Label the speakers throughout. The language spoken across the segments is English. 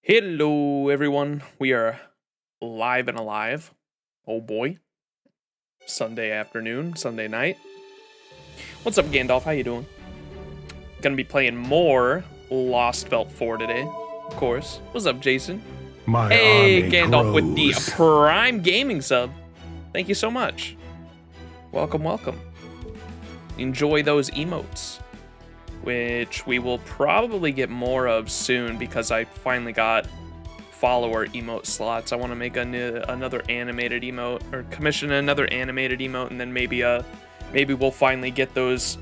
Speaker 1: Hello, everyone. We are live and alive. Oh boy. Sunday afternoon, Sunday night. What's up, Gandalf? How you doing? Gonna be playing more Lostbelt 4 today, of course. What's up, Jason? Hey, Gandalf with the Prime Gaming sub. Thank you so much. Welcome, welcome. Enjoy those emotes, which we will probably get more of soon because I finally got follower emote slots. I want to make another animated emote, or commission another animated emote, and then maybe we'll finally get those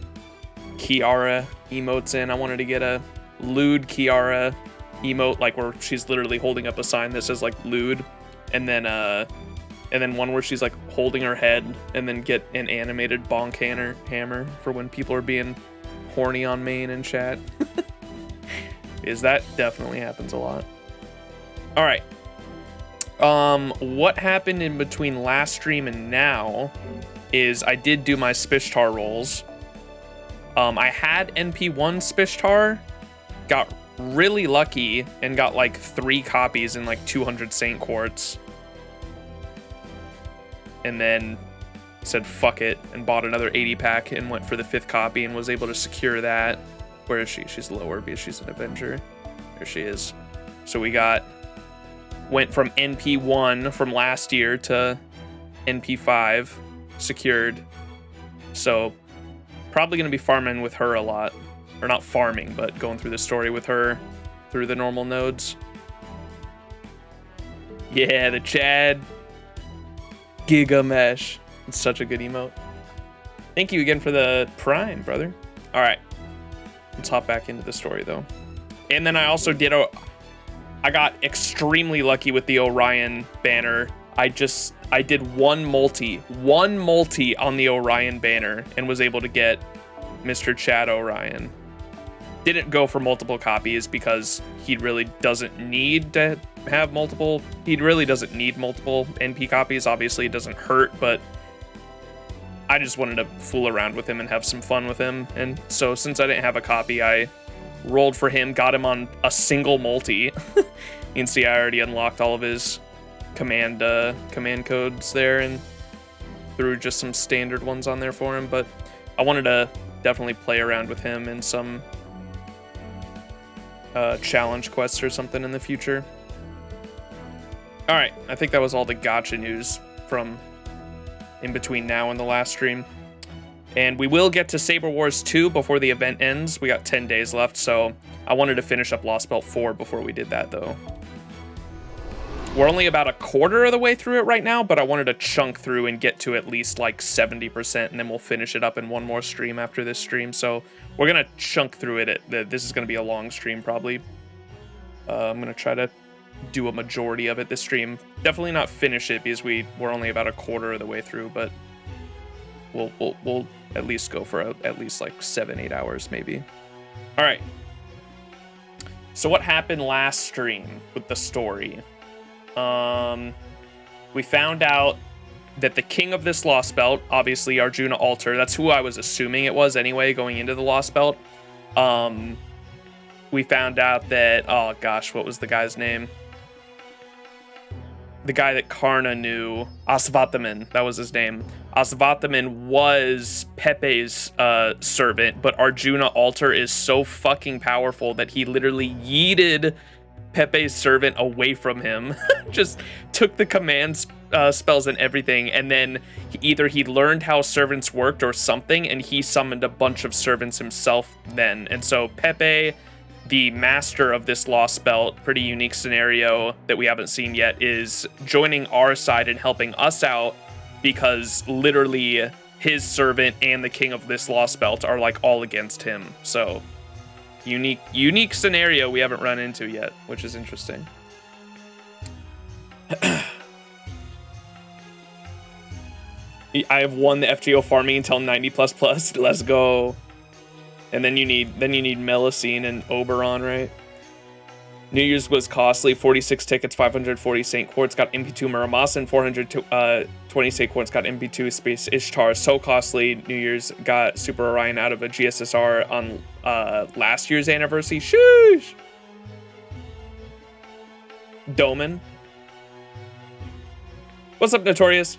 Speaker 1: Kiara emotes in. I wanted to get a lewd Kiara emote, like where she's literally holding up a sign that says like lewd, and then one where she's like holding her head, and then get an animated bonk hammer for when people are being horny on main and chat. Is that definitely happens a lot. All right. What happened in between last stream and now is I did do my Spishtar rolls. I had NP1 Spishtar, got really lucky and got like 3 copies in like 200 Saint Quartz, and then said fuck it and bought another 80 pack and went for the 5th copy and was able to secure that. Where is she? She's lower because she's an Avenger. There she is. So we went from NP1 from last year to NP5 secured. So probably going to be farming with her a lot. Or not farming, but going through the story with her through the normal nodes. Yeah, the Chad Giga Mesh. It's such a good emote. Thank you again for the Prime, brother. All right, let's hop back into the story though. And then I also I got extremely lucky with the Orion banner. I did one multi on the Orion banner and was able to get Mr. Chad Orion. Didn't go for multiple copies because he really doesn't need to have multiple. He really doesn't need multiple NP copies. Obviously, it doesn't hurt, but I just wanted to fool around with him and have some fun with him. And so since I didn't have a copy, I rolled for him, got him on a single multi. You can see I already unlocked all of his command codes there and threw just some standard ones on there for him. But I wanted to definitely play around with him in some challenge quests or something in the future. All right, I think that was all the gacha news from in between now and the last stream. And we will get to Saber Wars 2 before the event ends. We got 10 days left, so I wanted to finish up Lostbelt 4 before we did that, though. We're only about a quarter of the way through it right now, but I wanted to chunk through and get to at least like 70%, and then we'll finish it up in one more stream after this stream. So we're going to chunk through it. This is going to be a long stream, probably. I'm going to try to do a majority of it this stream. Definitely not finish it because we're only about a quarter of the way through, but we'll at least go for at least like 7-8 hours maybe. All right. So what happened last stream with the story? We found out that the king of this Lostbelt, obviously Arjuna Alter, that's who I was assuming it was anyway going into the Lostbelt. We found out that, oh gosh, what was the guy's name? The guy that Karna knew, Asvathaman, that was his name. Asvathaman was Pepe's servant, but Arjuna Alter is so fucking powerful that he literally yeeted Pepe's servant away from him. Just took the command spells and everything, and then either he learned how servants worked or something, and he summoned a bunch of servants himself then. And so Pepe, the master of this Lostbelt, pretty unique scenario that we haven't seen yet, is joining our side and helping us out because literally his servant and the king of this Lostbelt are like all against him. So unique scenario we haven't run into yet, which is interesting. I have won the FGO farming until 90++. Let's go. And then you need Melusine and Oberon, right? New Year's was costly. 46 tickets, 540 Saint Quartz got MP2 Muramasa, 420 Saint Quartz got MP2 Space Ishtar. So costly. New Year's got Super Orion out of a GSSR on last year's anniversary. Shoosh! Doman. What's up, Notorious?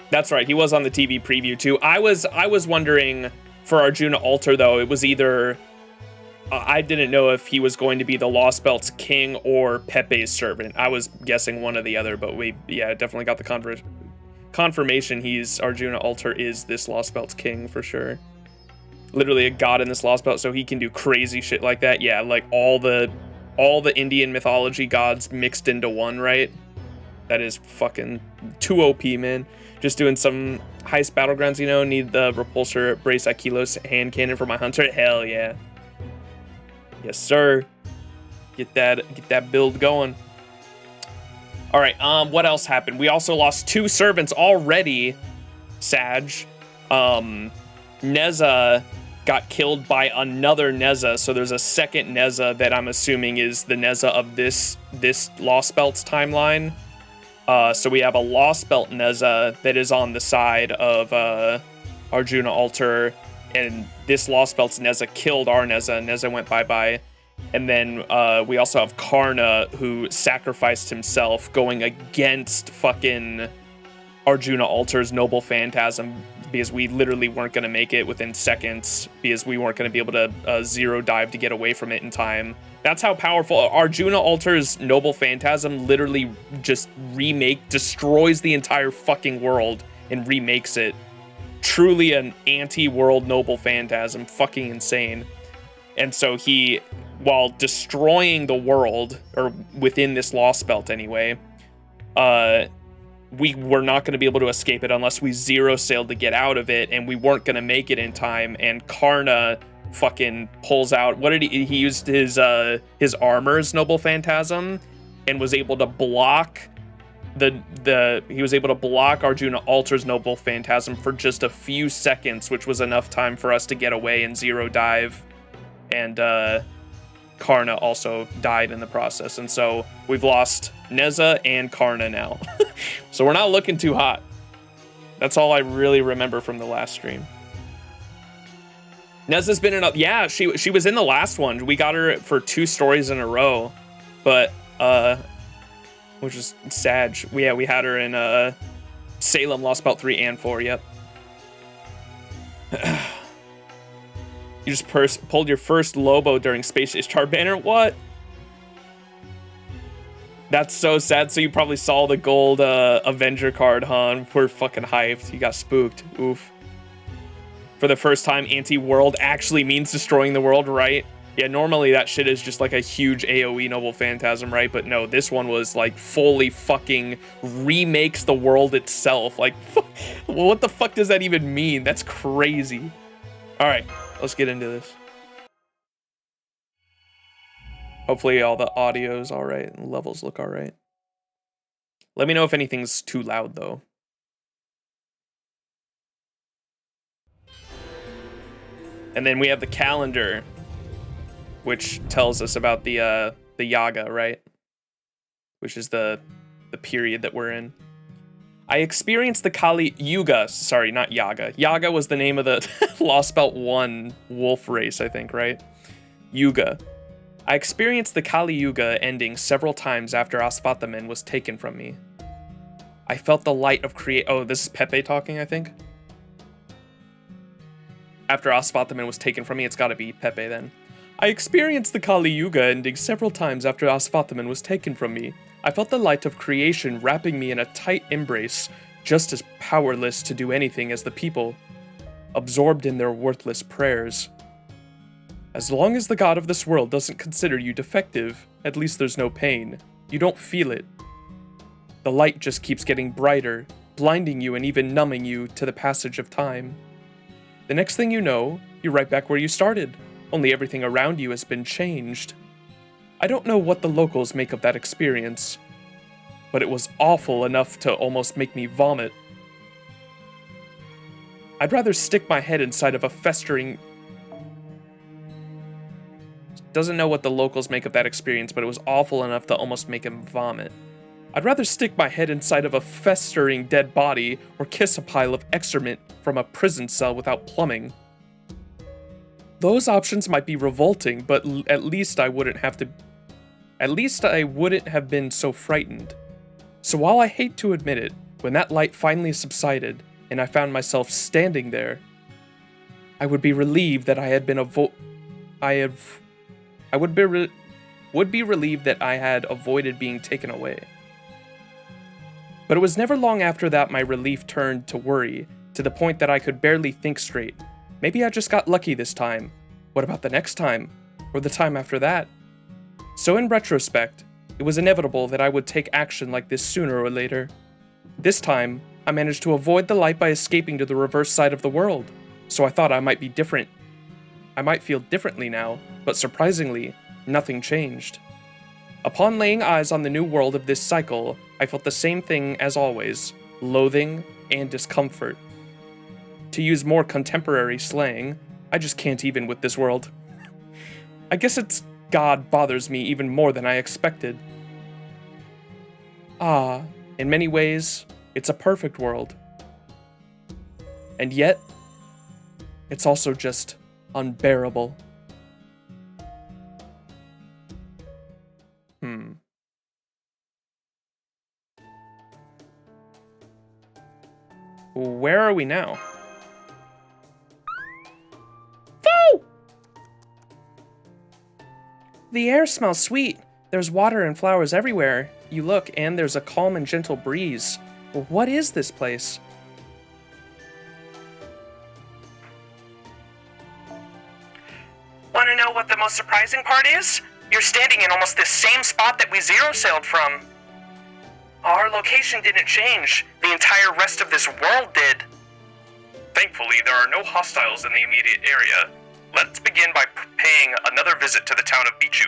Speaker 1: That's right, he was on the TV preview too. I was wondering for Arjuna Altar though, it was either I didn't know if he was going to be the Lostbelt's king or Pepe's servant. I was guessing one or the other, but we definitely got the confirmation he's Arjuna Altar is this Lostbelt's king for sure. Literally a god in this Lostbelt, so he can do crazy shit like that. Yeah, like all the Indian mythology gods mixed into one, right? That is fucking too OP, man. Just doing some heist battlegrounds, you know. Need the repulsor brace Akilos hand cannon for my hunter. Hell yeah. Yes, sir. Get that build going. All right. What else happened? We also lost 2 servants already. Sag. Neza got killed by another Neza, so there's a second Neza that I'm assuming is the Neza of this Lostbelt's timeline. So we have a Lostbelt Neza that is on the side of Arjuna Altar, and this Lostbelt's Neza killed our Neza. Neza went bye-bye. And then we also have Karna, who sacrificed himself going against fucking Arjuna Altar's Noble Phantasm, because we literally weren't going to make it within seconds, because we weren't going to be able to zero dive to get away from it in time. That's how powerful Arjuna Altar's Noble Phantasm literally just destroys the entire fucking world and remakes it. Truly an anti-world Noble Phantasm, fucking insane. And so he, while destroying the world, or within this Lostbelt anyway, we were not going to be able to escape it unless we zero sailed to get out of it, and we weren't going to make it in time. And Karna fucking pulls out, what did he used his armor's Noble Phantasm and was able to block he was able to block Arjuna Altar's Noble Phantasm for just a few seconds, which was enough time for us to get away and zero dive. And Karna also died in the process, and so we've lost Neza and Karna now. So we're not looking too hot. That's all I really remember from the last stream. Neza's been in yeah, she was in the last one. We got her for 2 stories in a row, but which is sad. We had her in Salem Lostbelt 3 and 4. Yep. You just pulled your first Lobo during Space Age Char Banner? What? That's so sad. So you probably saw the gold Avenger card, huh? We're fucking hyped. You got spooked. Oof. For the first time, anti-world actually means destroying the world, right? Yeah, normally that shit is just like a huge AoE Noble Phantasm, right? But no, this one was like fully fucking remakes the world itself. Like, what the fuck does that even mean? That's crazy. All right. Let's get into this. Hopefully all the audio's all right and levels look all right. Let me know if anything's too loud though. And then we have the calendar, which tells us about the Yaga, right? Which is the period that we're in. I experienced the Kali Yuga. Sorry, not Yaga. Yaga was the name of the Lostbelt 1 wolf race, I think, right? Yuga. I experienced the Kali Yuga ending several times after Asvathaman was taken from me. I felt the light of Oh, this is Pepe talking, I think. After Asvathaman was taken from me, it's gotta be Pepe then. I experienced the Kali Yuga ending several times after Asvathaman was taken from me. I felt the light of creation wrapping me in a tight embrace, just as powerless to do anything as the people, absorbed in their worthless prayers. As long as the god of this world doesn't consider you defective, at least there's no pain. You don't feel it. The light just keeps getting brighter, blinding you and even numbing you to the passage of time. The next thing you know, you're right back where you started, only everything around you has been changed. I don't know what the locals make of that experience, but it was awful enough to almost make me vomit. I'd rather stick my head inside of a festering... Doesn't know what the locals make of that experience, but it was awful enough to almost make him vomit. I'd rather stick my head inside of a festering dead body or kiss a pile of excrement from a prison cell without plumbing. Those options might be revolting, but at least I wouldn't have to at least I wouldn't have been so frightened. So while I hate to admit it, when that light finally subsided and I found myself standing there, I would be relieved that I had been would be relieved that I had avoided being taken away. But it was never long after that my relief turned to worry, to the point that I could barely think straight. Maybe I just got lucky this time. What about the next time? Or the time after that? So in retrospect, it was inevitable that I would take action like this sooner or later. This time, I managed to avoid the light by escaping to the reverse side of the world, so I thought I might be different. I might feel differently now, but surprisingly, nothing changed. Upon laying eyes on the new world of this cycle, I felt the same thing as always, loathing and discomfort. To use more contemporary slang, I just can't even with this world. I guess it's God bothers me even more than I expected. In many ways, it's a perfect world. And yet, it's also just unbearable. Where are we now? Foo! The air smells sweet. There's water and flowers everywhere. You look, and there's a calm and gentle breeze. What is this place?
Speaker 2: Want to know what the most surprising part is? You're standing in almost the same spot that we zero-sailed from. Our location didn't change. The entire rest of this world did. Thankfully, there are no hostiles in the immediate area. Let's begin by paying another visit to the town of Bichu.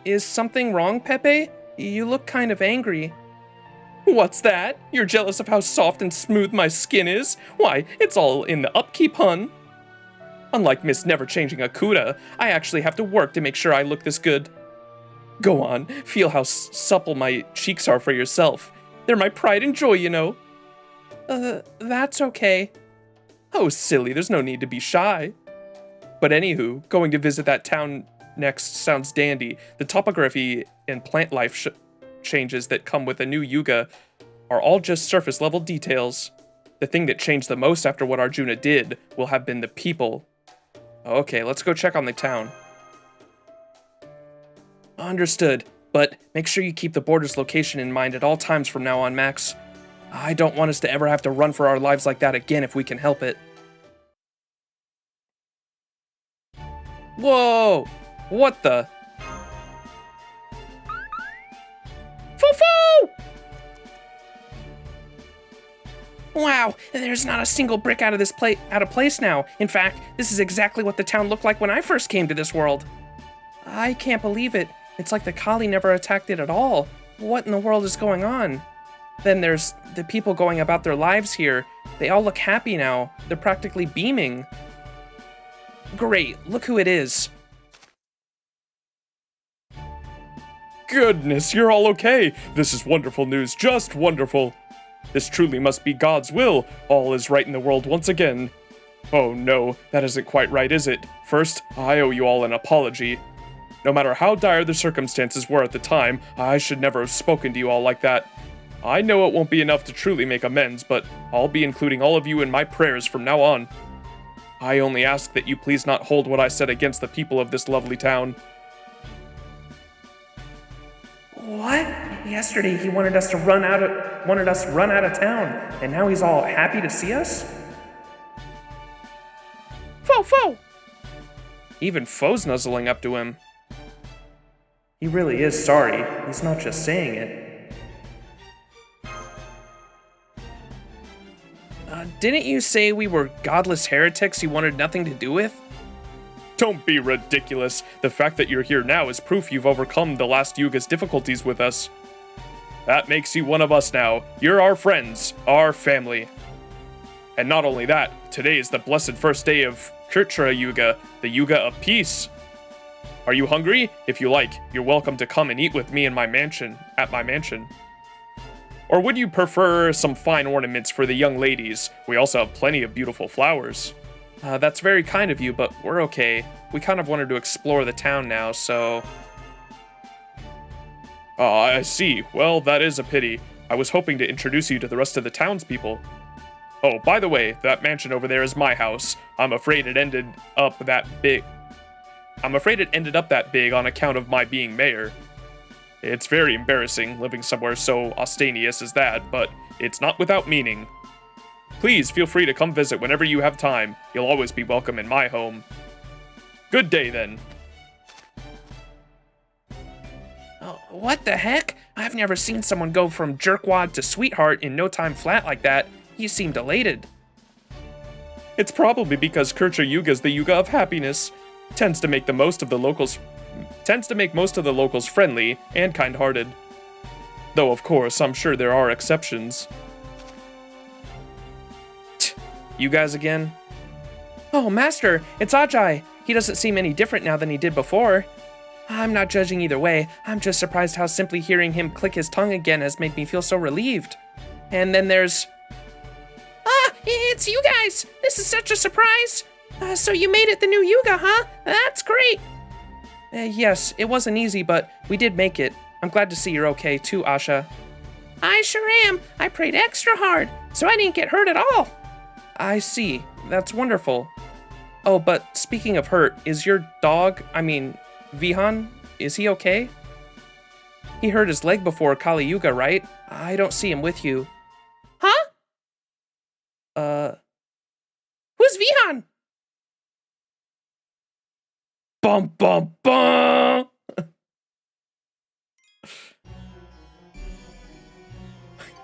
Speaker 1: Is something wrong, Pepe? You look kind of angry. What's that? You're jealous of how soft and smooth my skin is? Why, it's all in the upkeep, hun. Unlike Miss Never Changing Akuda, I actually have to work to make sure I look this good. Go on, feel how supple my cheeks are for yourself. They're my pride and joy, you know. That's okay. Oh, silly, there's no need to be shy. But anywho, going to visit that town next sounds dandy. The topography and plant life changes that come with a new Yuga are all just surface level details. The thing that changed the most after what Arjuna did will have been the people. Okay, let's go check on the town. Understood, but make sure you keep the border's location in mind at all times from now on, Max. I don't want us to ever have to run for our lives like that again if we can help it. Whoa! What the? Foo-foo! Wow, there's not a single brick out of place now. In fact, this is exactly what the town looked like when I first came to this world. I can't believe it. It's like the Kali never attacked it at all. What in the world is going on? Then there's the people going about their lives here. They all look happy now. They're practically beaming. Great, look who it is.
Speaker 3: Goodness, you're all okay. This is wonderful news, just wonderful. This truly must be God's will. All is right in the world once again. Oh no, that isn't quite right, is it? First, I owe you all an apology. No matter how dire the circumstances were at the time, I should never have spoken to you all like that. I know it won't be enough to truly make amends, but I'll be including all of you in my prayers from now on. I only ask that you please not hold what I said against the people of this lovely town.
Speaker 1: What? Yesterday he wanted us to run out of town, and now he's all happy to see us? Fo! Even Fo's nuzzling up to him. He really is sorry. He's not just saying it. Didn't you say we were godless heretics you wanted nothing to do with?
Speaker 3: Don't be ridiculous. The fact that you're here now is proof you've overcome the last Yuga's difficulties with us. That makes you one of us now. You're our friends, our family. And not only that, today is the blessed first day of Kshetra Yuga, the Yuga of Peace. Are you hungry? If you like, you're welcome to come and eat with me in my mansion, at my mansion. Or would you prefer some fine ornaments for the young ladies? We also have plenty of beautiful flowers.
Speaker 1: That's very kind of you, but we're okay. We kind of wanted to explore the town now, so...
Speaker 3: Oh, I see. Well, that is a pity. I was hoping to introduce you to the rest of the townspeople. Oh, by the way, that mansion over there is my house. I'm afraid it ended up that big on account of my being mayor. It's very embarrassing living somewhere so ostentatious as that, but it's not without meaning. Please feel free to come visit whenever you have time. You'll always be welcome in my home. Good day, then.
Speaker 1: Oh, what the heck? I've never seen someone go from jerkwad to sweetheart in no time flat like that. He seemed elated.
Speaker 3: It's probably because Kshetra Yuga is the Yuga of happiness. Tends to make most of the locals friendly and kind-hearted. Though, of course, I'm sure there are exceptions.
Speaker 1: You guys again? Oh, Master, it's Ajay. He doesn't seem any different now than he did before. I'm not judging either way. I'm just surprised how simply hearing him click his tongue again has made me feel so relieved. And then there's... Ah, it's you guys! This is such a surprise! So you made it the new Yuga, huh? That's great! Yes, it wasn't easy, but we did make it. I'm glad to see you're okay too, Asha. I sure am. I prayed extra hard, so I didn't get hurt at all. I see. That's wonderful. Oh, but speaking of hurt, is your dog, Vihan, is he okay? He hurt his leg before Kali Yuga, right? I don't see him with you. Huh? Who's Vihan?
Speaker 3: Bum, bum, bum!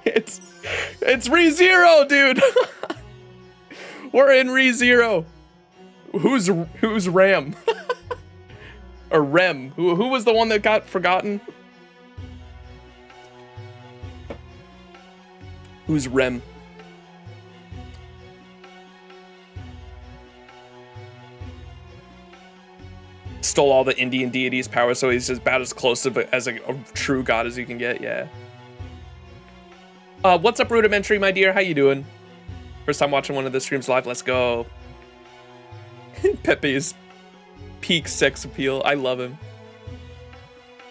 Speaker 3: It's ReZero, dude! We're in ReZero. Who's Ram? Or Rem? Who was the one that got forgotten? Who's Rem? Stole all the Indian deities' power, so he's about as close to as a true god as you can get. Yeah. What's up, Rudimentary, my dear? How you doing? First time watching one of the streams live. Let's go. Pepe's peak sex appeal. I love him.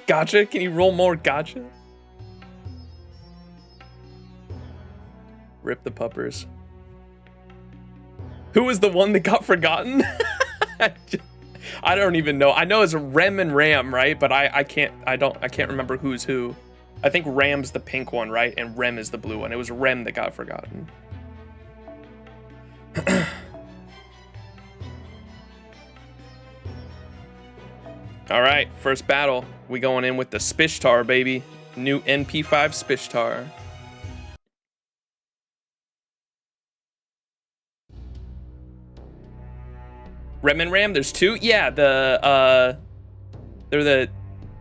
Speaker 3: Gotcha? Can you roll more gotcha? Rip the puppers. Who was the one that got forgotten? I don't even know. I know it's Rem and Ram, right? But I can't remember who's who. I think Ram's the pink one, right? And Rem is the blue one. It was Rem that got forgotten. All right, first battle. We going in with the Spishtar, baby. New NP5 Spishtar. Rem and Ram, there's two? Yeah, they're the,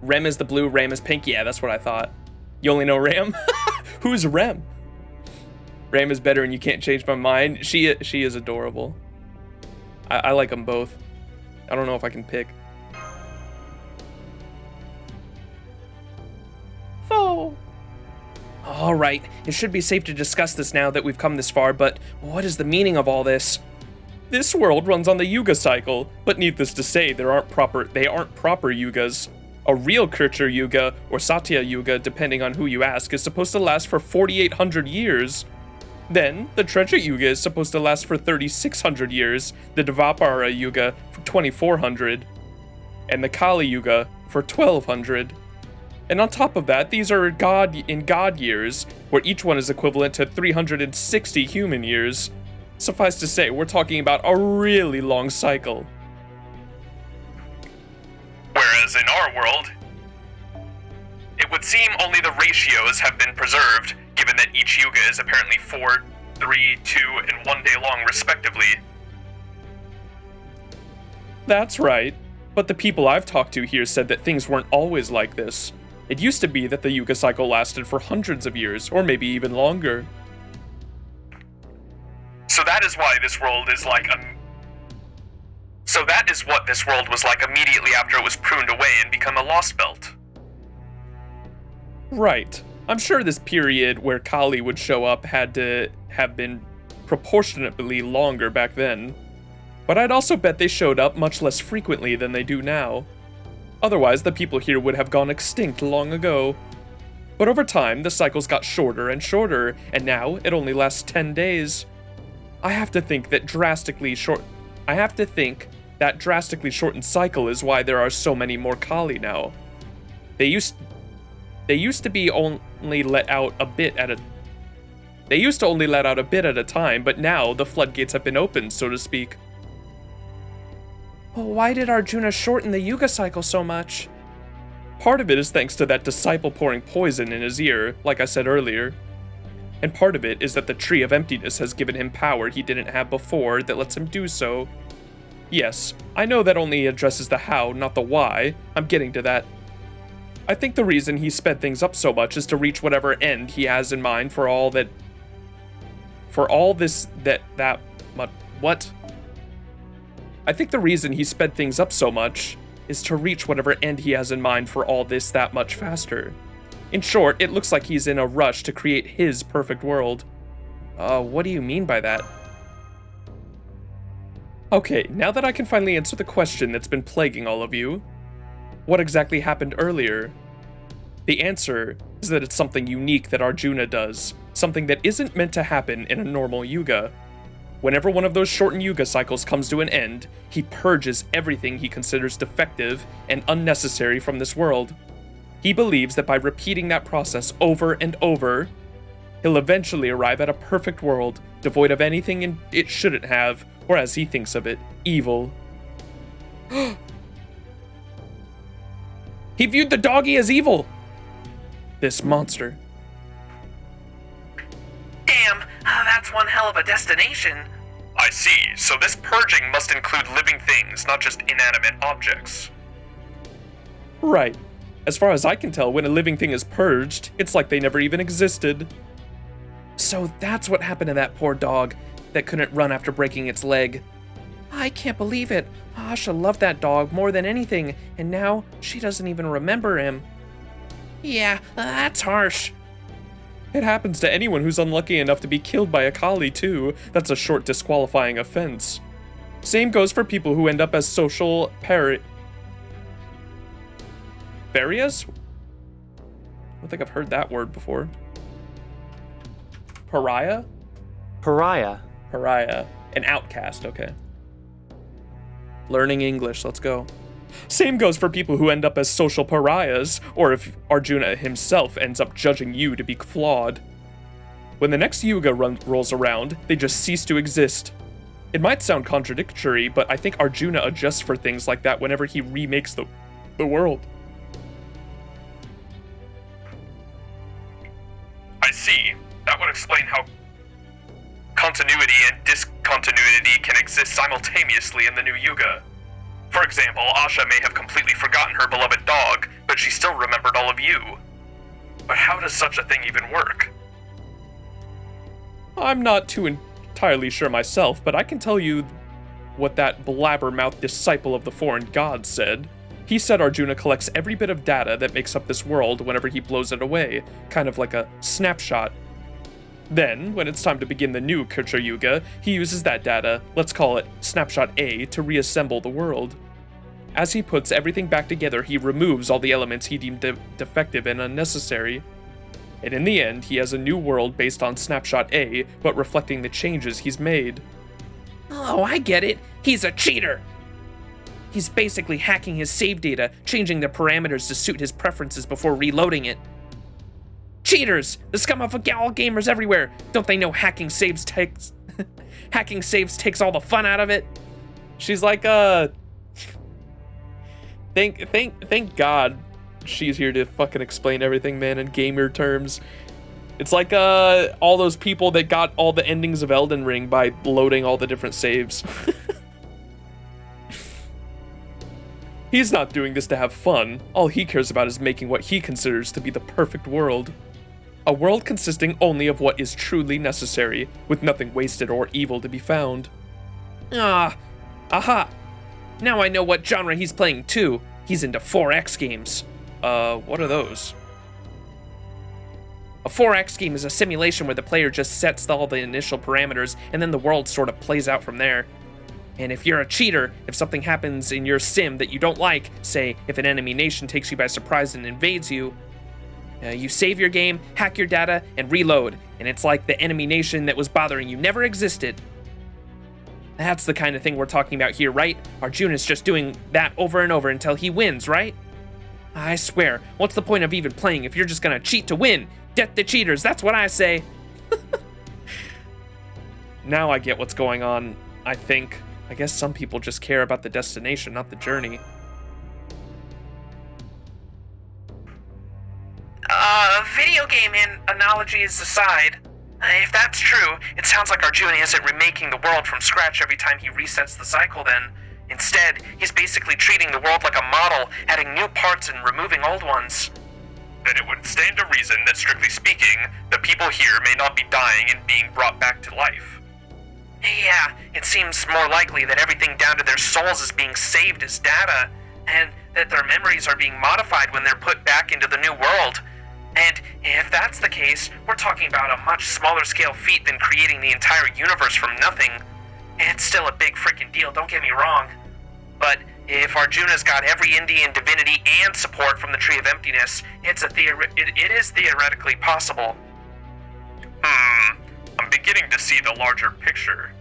Speaker 3: Rem is the blue, Ram is pink. Yeah, that's what I thought. You only know Ram? Who's Rem? Ram is better and you can't change my mind. She is adorable. I like them both. I don't know if I can pick. Oh. All right, it should be safe to discuss this now that we've come this far, but what is the meaning of all this? This world runs on the Yuga cycle, but needless to say, they aren't proper Yugas. A real Kshetra Yuga, or Satya Yuga, depending on who you ask, is supposed to last for 4,800 years. Then, the Treasure Yuga is supposed to last for 3,600 years, the Dvapara Yuga for 2,400, and the Kali Yuga for 1,200. And on top of that, these are God years, where each one is equivalent to 360 human years. Suffice to say, we're talking about a really long cycle.
Speaker 2: Whereas in our world, it would seem only the ratios have been preserved, given that each Yuga is apparently 4, 3, 2, and 1 day long respectively.
Speaker 3: That's right, but the people I've talked to here said that things weren't always like this. It used to be that the Yuga cycle lasted for hundreds of years, or maybe even longer.
Speaker 2: So that is why this world is like So that is what this world was like immediately after it was pruned away and become a Lostbelt.
Speaker 3: Right. I'm sure this period where Kali would show up had to have been proportionately longer back then.
Speaker 1: But I'd also bet they showed up much less frequently than they do now. Otherwise, the people here would have gone extinct long ago. But over time, the cycles got shorter and shorter, and now it only lasts 10 days. I have to think that drastically shortened cycle is why there are so many more Kali now. They used to be only let out a bit at a time, but now the floodgates have been opened, so to speak. Well, why did Arjuna shorten the Yuga cycle so much? Part of it is thanks to that disciple pouring poison in his ear, like I said earlier. And part of it is that the Tree of Emptiness has given him power he didn't have before that lets him do so. Yes, I know that only addresses the how, not the why. I'm getting to that. I think the reason he sped things up so much is to reach whatever end he has in mind for all this. I think the reason he sped things up so much is to reach whatever end he has in mind for all this that much faster. In short, it looks like he's in a rush to create his perfect world. What do you mean by that? Okay, now that I can finally answer the question that's been plaguing all of you, what exactly happened earlier? The answer is that it's something unique that Arjuna does, something that isn't meant to happen in a normal Yuga. Whenever one of those shortened Yuga cycles comes to an end, he purges everything he considers defective and unnecessary from this world. He believes that by repeating that process over and over, he'll eventually arrive at a perfect world, devoid of anything it shouldn't have, or as he thinks of it, evil. He viewed the doggy as evil! This monster.
Speaker 2: Damn, that's one hell of a destination.
Speaker 3: I see, so this purging must include living things, not just inanimate objects.
Speaker 1: Right. As far as I can tell, when a living thing is purged, it's like they never even existed. So that's what happened to that poor dog that couldn't run after breaking its leg. I can't believe it. Asha loved that dog more than anything, and now she doesn't even remember him. Yeah, that's harsh. It happens to anyone who's unlucky enough to be killed by a Kali, too. That's a short disqualifying offense. Same goes for people who end up as social pariahs? I don't think I've heard that word before. Pariah?
Speaker 4: Pariah.
Speaker 1: Pariah. An outcast, okay. Learning English, let's go. Same goes for people who end up as social pariahs, or if Arjuna himself ends up judging you to be flawed. When the next Yuga rolls around, they just cease to exist. It might sound contradictory, but I think Arjuna adjusts for things like that whenever he remakes the world.
Speaker 3: I see. That would explain how continuity and discontinuity can exist simultaneously in the new Yuga. For example, Asha may have completely forgotten her beloved dog, but she still remembered all of you. But how does such a thing even work?
Speaker 1: I'm not too entirely sure myself, but I can tell you what that blabbermouth disciple of the foreign god said. He said Arjuna collects every bit of data that makes up this world whenever he blows it away, kind of like a snapshot. Then, when it's time to begin the new Kshetra Yuga, he uses that data, let's call it Snapshot A, to reassemble the world. As he puts everything back together, he removes all the elements he deemed defective and unnecessary. And in the end, he has a new world based on Snapshot A, but reflecting the changes he's made. Oh, I get it. He's a cheater! He's basically hacking his save data, changing the parameters to suit his preferences before reloading it. Cheaters! The scum of all gamers everywhere! Don't they know hacking saves takes all the fun out of it? She's like, Thank God she's here to fucking explain everything, man, in gamer terms. It's like, all those people that got all the endings of Elden Ring by loading all the different saves. He's not doing this to have fun. All he cares about is making what he considers to be the perfect world. A world consisting only of what is truly necessary, with nothing wasted or evil to be found. Aha! Now I know what genre he's playing too. He's into 4X games. What are those? A 4X game is a simulation where the player just sets all the initial parameters and then the world sort of plays out from there. And if you're a cheater, if something happens in your sim that you don't like, say if an enemy nation takes you by surprise and invades you, you save your game, hack your data, and reload. And it's like the enemy nation that was bothering you never existed. That's the kind of thing we're talking about here, right? Arjuna's just doing that over and over until he wins, right? I swear, what's the point of even playing if you're just gonna cheat to win? Death to cheaters, that's what I say. Now I get what's going on, I think. I guess some people just care about the destination, not the journey.
Speaker 2: Video game analogies aside, if that's true, it sounds like Arjuna isn't remaking the world from scratch every time he resets the cycle then. Instead, he's basically treating the world like a model, adding new parts and removing old ones.
Speaker 4: Then it would stand to reason that, strictly speaking, the people here may not be dying and being brought back to life.
Speaker 2: Yeah, it seems more likely that everything down to their souls is being saved as data, and that their memories are being modified when they're put back into the new world. And if that's the case, we're talking about a much smaller scale feat than creating the entire universe from nothing. It's still a big freaking deal, don't get me wrong. But if Arjuna's got every Indian divinity and support from the Tree of Emptiness, it is theoretically possible.
Speaker 4: I'm beginning to see the larger picture.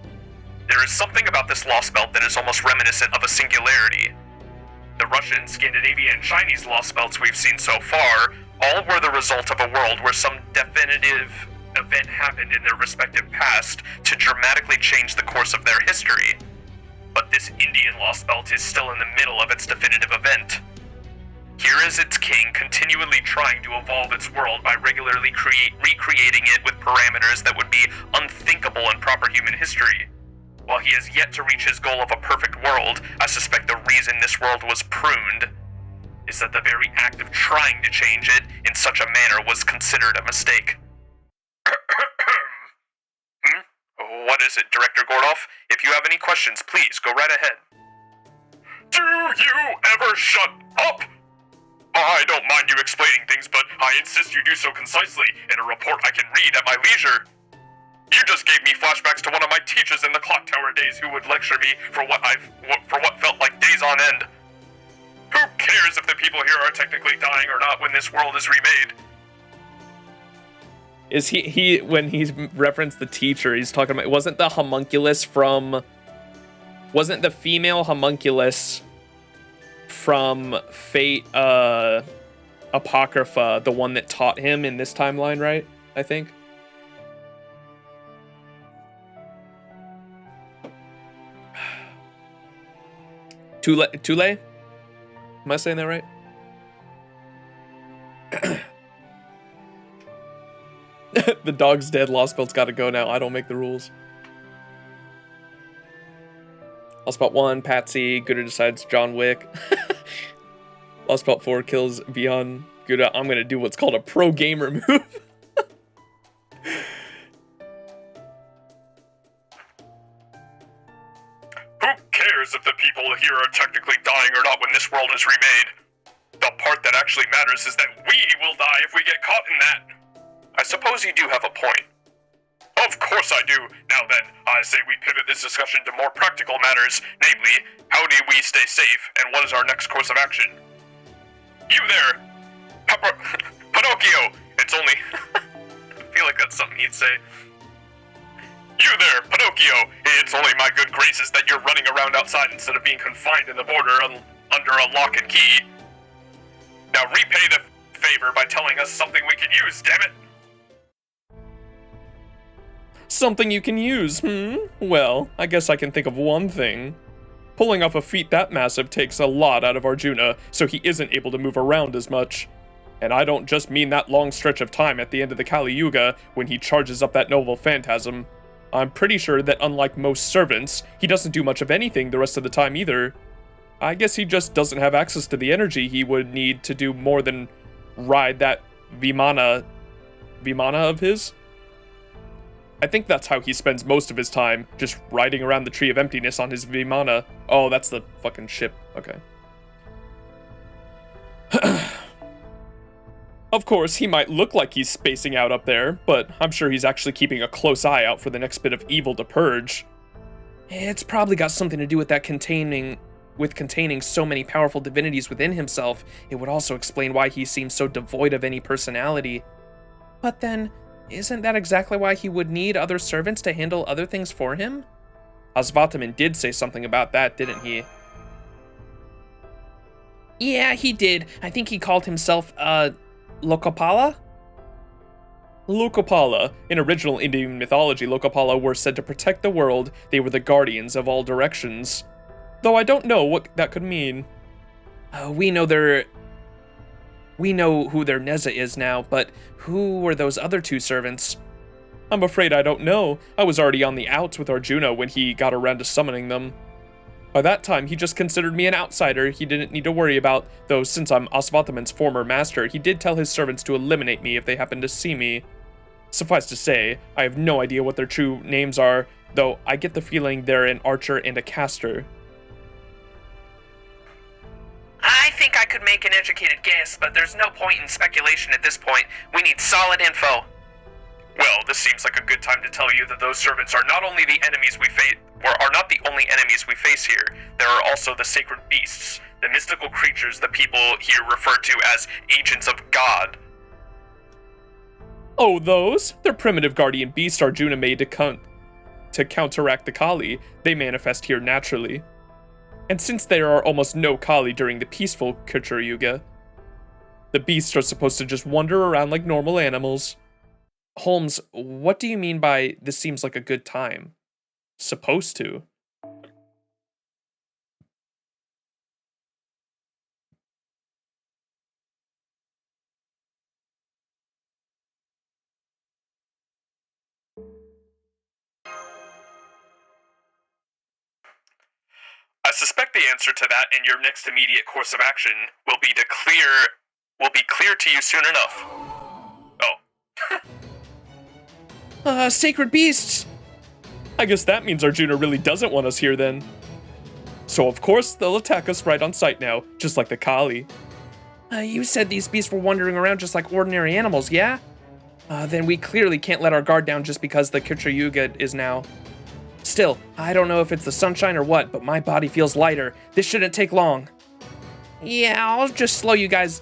Speaker 4: There is something about this Lostbelt that is almost reminiscent of a singularity. The Russian, Scandinavian, and Chinese Lostbelts we've seen so far all were the result of a world where some definitive event happened in their respective past to dramatically change the course of their history. But this Indian Lostbelt is still in the middle of its definitive event. Here is its king continually trying to evolve its world by regularly recreating it with parameters that would be unthinkable in proper human history. While he has yet to reach his goal of a perfect world, I suspect the reason this world was pruned is that the very act of trying to change it in such a manner was considered a mistake. What is it, Director Gordoff? If you have any questions, please go right ahead. Do you ever shut up? I don't mind you explaining things, but I insist you do so concisely in a report I can read at my leisure. You just gave me flashbacks to one of my teachers in the clock tower days who would lecture me for what felt like days on end. Who cares if the people here are technically dying or not when this world is remade?
Speaker 1: Is he when he's referenced the teacher, he's talking about, wasn't the female homunculus from Fate Apocrypha the one that taught him in this timeline, right? I think. Tule? Am I saying that right? The dog's dead. Lostbelt's got to go now. I don't make the rules. Lostbelt 1, Patsy. Gouda decides John Wick. Lostbelt 4 kills beyond Gouda. I'm going to do what's called a pro gamer move.
Speaker 4: Who cares if the people here are technically dying or not when this world is remade? The part that actually matters is that we will die if we get caught in that. I suppose you do have a point. Of course I do. Now then, I say we pivot this discussion to more practical matters, namely, how do we stay safe, and what is our next course of action? You there, Pinocchio, it's only... I feel like that's something he'd say. You there, Pinocchio, it's only my good graces that you're running around outside instead of being confined in the border under a lock and key. Now repay the favor by telling us something we can use, damn it!
Speaker 1: Something you can use, Well, I guess I can think of one thing. Pulling off a feat that massive takes a lot out of Arjuna, so he isn't able to move around as much. And I don't just mean that long stretch of time at the end of the Kali Yuga when he charges up that noble phantasm. I'm pretty sure that unlike most servants, he doesn't do much of anything the rest of the time either. I guess he just doesn't have access to the energy he would need to do more than ride that Vimana of his? I think that's how he spends most of his time, just riding around the Tree of Emptiness on his Vimana. Oh, that's the fucking ship. Okay. Of course, he might look like he's spacing out up there, but I'm sure he's actually keeping a close eye out for the next bit of evil to purge. It's probably got something to do with containing so many powerful divinities within himself. It would also explain why he seems so devoid of any personality. But then, isn't that exactly why he would need other servants to handle other things for him? Asvataman did say something about that, didn't he? Yeah, he did. I think he called himself, Loca Paula?
Speaker 3: Loca Paula. In original Indian mythology, Loca Paula were said to protect the world. They were the guardians of all directions. Though I don't know what that could mean.
Speaker 1: We know who their Neza is now, but who were those other two servants?
Speaker 3: I'm afraid I don't know. I was already on the outs with Arjuna when he got around to summoning them. By that time, he just considered me an outsider he didn't need to worry about, though since I'm Asvataman's former master, he did tell his servants to eliminate me if they happened to see me. Suffice to say, I have no idea what their true names are, though I get the feeling they're an archer and a caster.
Speaker 2: I think I could make an educated guess, but there's no point in speculation at this point. We need solid info.
Speaker 4: Well, this seems like a good time to tell you that those servants are not only the enemies we face, are not the only enemies we face here. There are also the sacred beasts, the mystical creatures that people here refer to as agents of God.
Speaker 3: Oh, those? They're primitive guardian beasts Arjuna made to counteract the Kali. They manifest here naturally. And since there are almost no Kali during the peaceful Kshetra Yuga, the beasts are supposed to just wander around like normal animals.
Speaker 1: Holmes, what do you mean by this seems like a good time?
Speaker 3: Supposed to.
Speaker 4: I suspect the answer to that and your next immediate course of action will be clear to you soon enough. Oh.
Speaker 1: Sacred beasts!
Speaker 3: I guess that means Arjuna really doesn't want us here then. So of course they'll attack us right on sight now, just like the Kali.
Speaker 1: You said these beasts were wandering around just like ordinary animals, yeah? Then we clearly can't let our guard down just because the Kshetra Yuga is now. Still, I don't know if it's the sunshine or what, but my body feels lighter. This shouldn't take long. Yeah, I'll just show you guys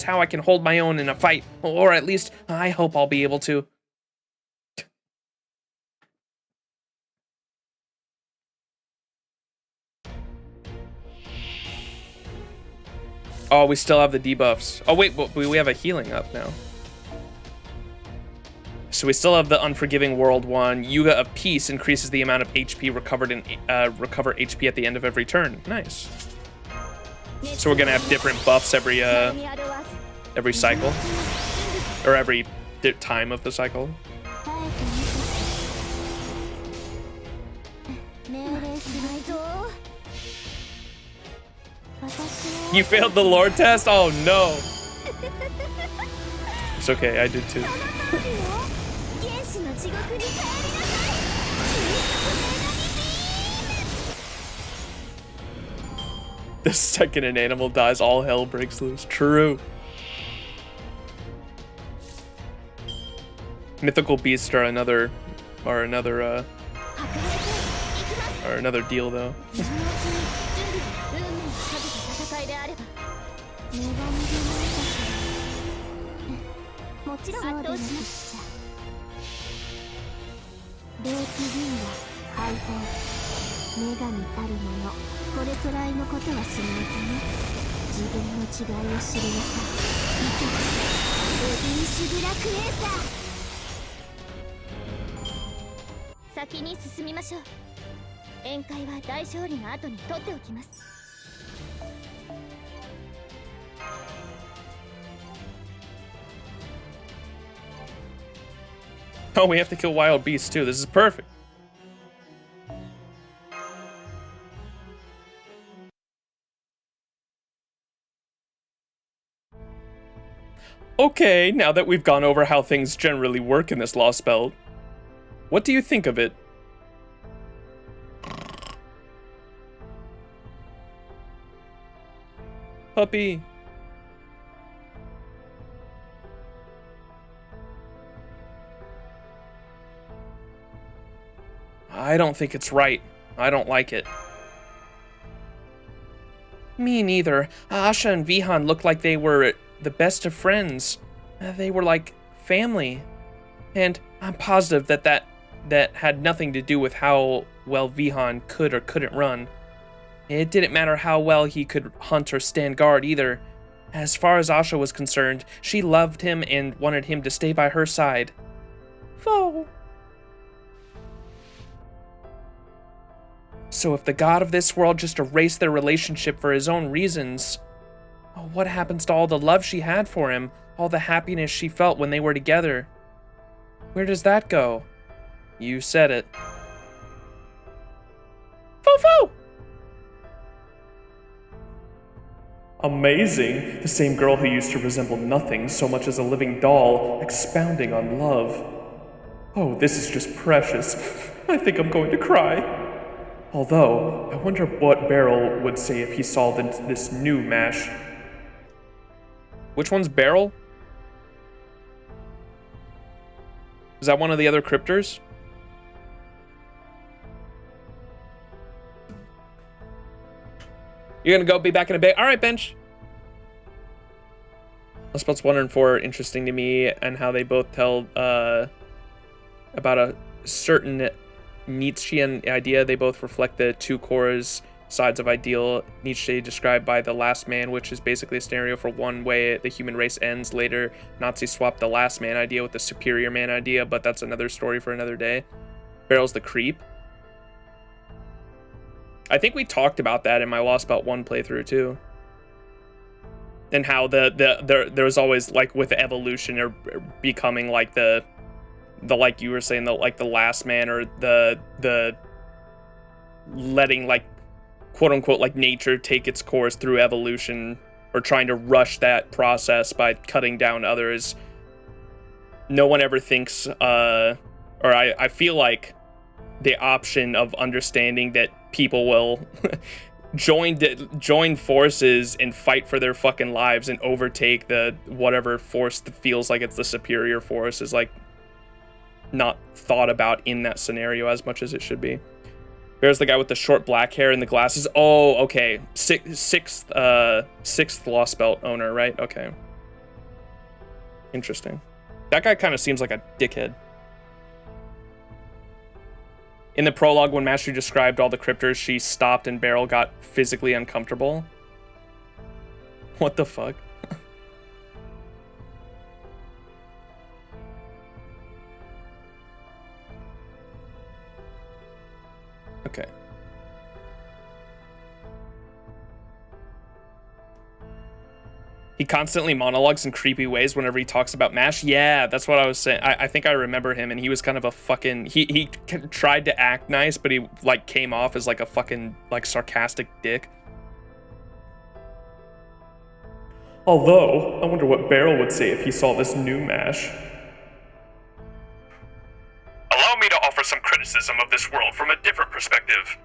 Speaker 1: how I can hold my own in a fight, or at least I hope I'll be able to. Oh, we still have the debuffs. Oh wait, we have a healing up now. So we still have the Unforgiving World one. Yuga of Peace increases the amount of HP recovered and recover HP at the end of every turn. Nice. So we're gonna have different buffs every cycle, or every time of the cycle. You failed the lore test? Oh no. It's okay, I did too. The second an animal dies, all hell breaks loose. True. Mythical beasts are another deal though. Oh, we have to kill wild beasts too. This is perfect. Okay, now that we've gone over how things generally work in this Lostbelt, what do you think of it? Puppy. I don't think it's right. I don't like it. Me neither. Asha and Vihan looked like they were the best of friends. They were like family. And I'm positive that had nothing to do with how well Vihan could or couldn't run. It didn't matter how well he could hunt or stand guard either. As far as Asha was concerned, she loved him and wanted him to stay by her side. Foe. So if the god of this world just erased their relationship for his own reasons, what happens to all the love she had for him, all the happiness she felt when they were together? Where does that go? You said it. Foo-foo!
Speaker 3: Amazing! The same girl who used to resemble nothing so much as a living doll, expounding on love. Oh, this is just precious. I think I'm going to cry. Although, I wonder what Beryl would say if he saw this new mash.
Speaker 1: Which one's Beryl? Is that one of the other cryptors? You're gonna go be back in a bit. All right, bench. Lostbelt's 1 and 4 are interesting to me, and how they both tell about a certain Nietzschean idea. They both reflect the two cores sides of ideal. Nietzsche described by the last man, which is basically a scenario for one way the human race ends. Later, Nazis swapped the last man idea with the superior man idea, but that's another story for another day. Beryl's the creep. I think we talked about that in my Lostbelt 1 playthrough too. And how there was always, like, with evolution or becoming like the like you were saying, the like the last man, or the letting, like, quote unquote, like, nature take its course through evolution, or trying to rush that process by cutting down others. No one ever thinks, or I feel like the option of understanding that people will join forces and fight for their fucking lives and overtake the whatever force that feels like it's the superior force is, like, not thought about in that scenario as much as it should be. There's the guy with the short black hair and the glasses. Oh, okay. Sixth Lostbelt owner, right? Okay. Interesting. That guy kind of seems like a dickhead. In the prologue, when Mastery described all the cryptors, she stopped and Beryl got physically uncomfortable. What the fuck? Okay. He constantly monologues in creepy ways whenever he talks about MASH. Yeah, that's what I was saying. I think I remember him, and he was kind of a fucking... He tried to act nice, but he, like, came off as, like, a fucking, like, sarcastic dick.
Speaker 3: Although, I wonder what Beryl would say if he saw this new MASH.
Speaker 4: Allow me to offer some criticism of this world from a different perspective.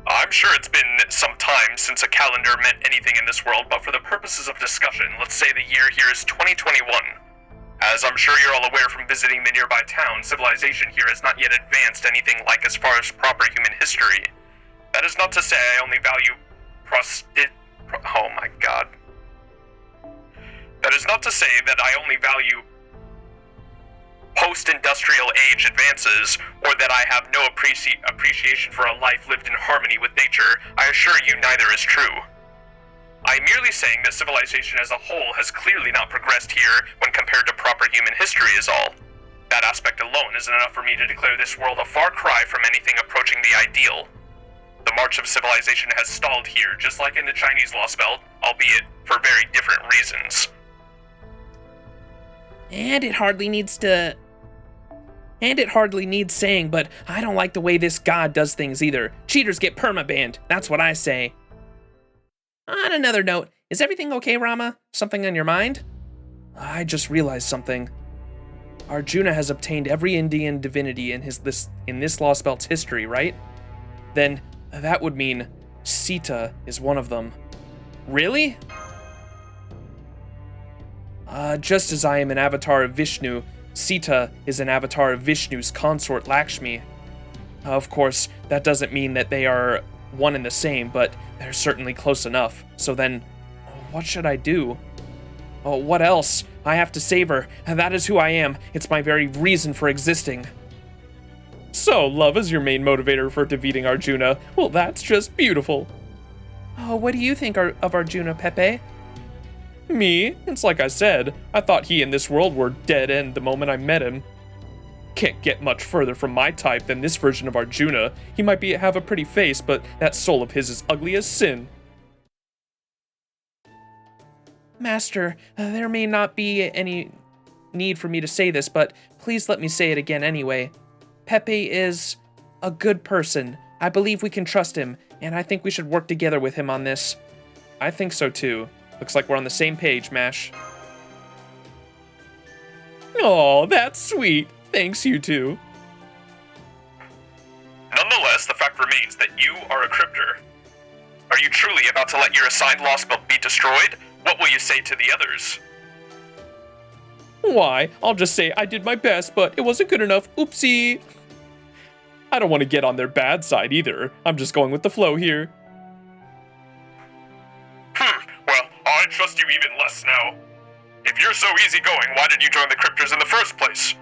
Speaker 4: I'm sure it's been some time since a calendar meant anything in this world, but for the purposes of discussion, let's say the year here is 2021. As I'm sure you're all aware from visiting the nearby town, civilization here has not yet advanced anything like as far as proper human history. That is not to say I only value oh my god. That is not to say that I only value post-industrial age advances, or that I have no appreciation for a life lived in harmony with nature. I assure you neither is true. I am merely saying that civilization as a whole has clearly not progressed here when compared to proper human history is all. That aspect alone isn't enough for me to declare this world a far cry from anything approaching the ideal. The march of civilization has stalled here, just like in the Chinese Lostbelt, albeit for very different reasons.
Speaker 1: And it hardly needs saying, but I don't like the way this god does things either. Cheaters get perma-banned, that's what I say. On another note, is everything okay, Rama? Something on your mind? I just realized something. Arjuna has obtained every Indian divinity in this Lostbelt's history, right? Then that would mean Sita is one of them. Really? Just as I am an avatar of Vishnu, Sita is an avatar of Vishnu's consort Lakshmi. Of course, that doesn't mean that they are one and the same, but they're certainly close enough. So then, what should I do? Oh, what else? I have to save her. That is who I am. It's my very reason for existing.
Speaker 3: So, love is your main motivator for defeating Arjuna. Well, that's just beautiful.
Speaker 1: Oh, what do you think of Arjuna, Pepe?
Speaker 3: Me? It's like I said. I thought he and this world were dead end the moment I met him. Can't get much further from my type than this version of Arjuna. He might have a pretty face, but that soul of his is ugly as sin.
Speaker 1: Master, there may not be any need for me to say this, but please let me say it again anyway. Pepe is a good person. I believe we can trust him, and I think we should work together with him on this.
Speaker 3: I think so too. Looks like we're on the same page, Mash. Oh, that's sweet. Thanks, you two.
Speaker 4: Nonetheless, the fact remains that you are a cryptor. Are you truly about to let your assigned Lostbelt be destroyed? What will you say to the others?
Speaker 3: Why? I'll just say I did my best, but it wasn't good enough. Oopsie. I don't want to get on their bad side either. I'm just going with the flow here.
Speaker 4: Well, I trust you even less now. If you're so easygoing, why did you join the cryptors in the first place?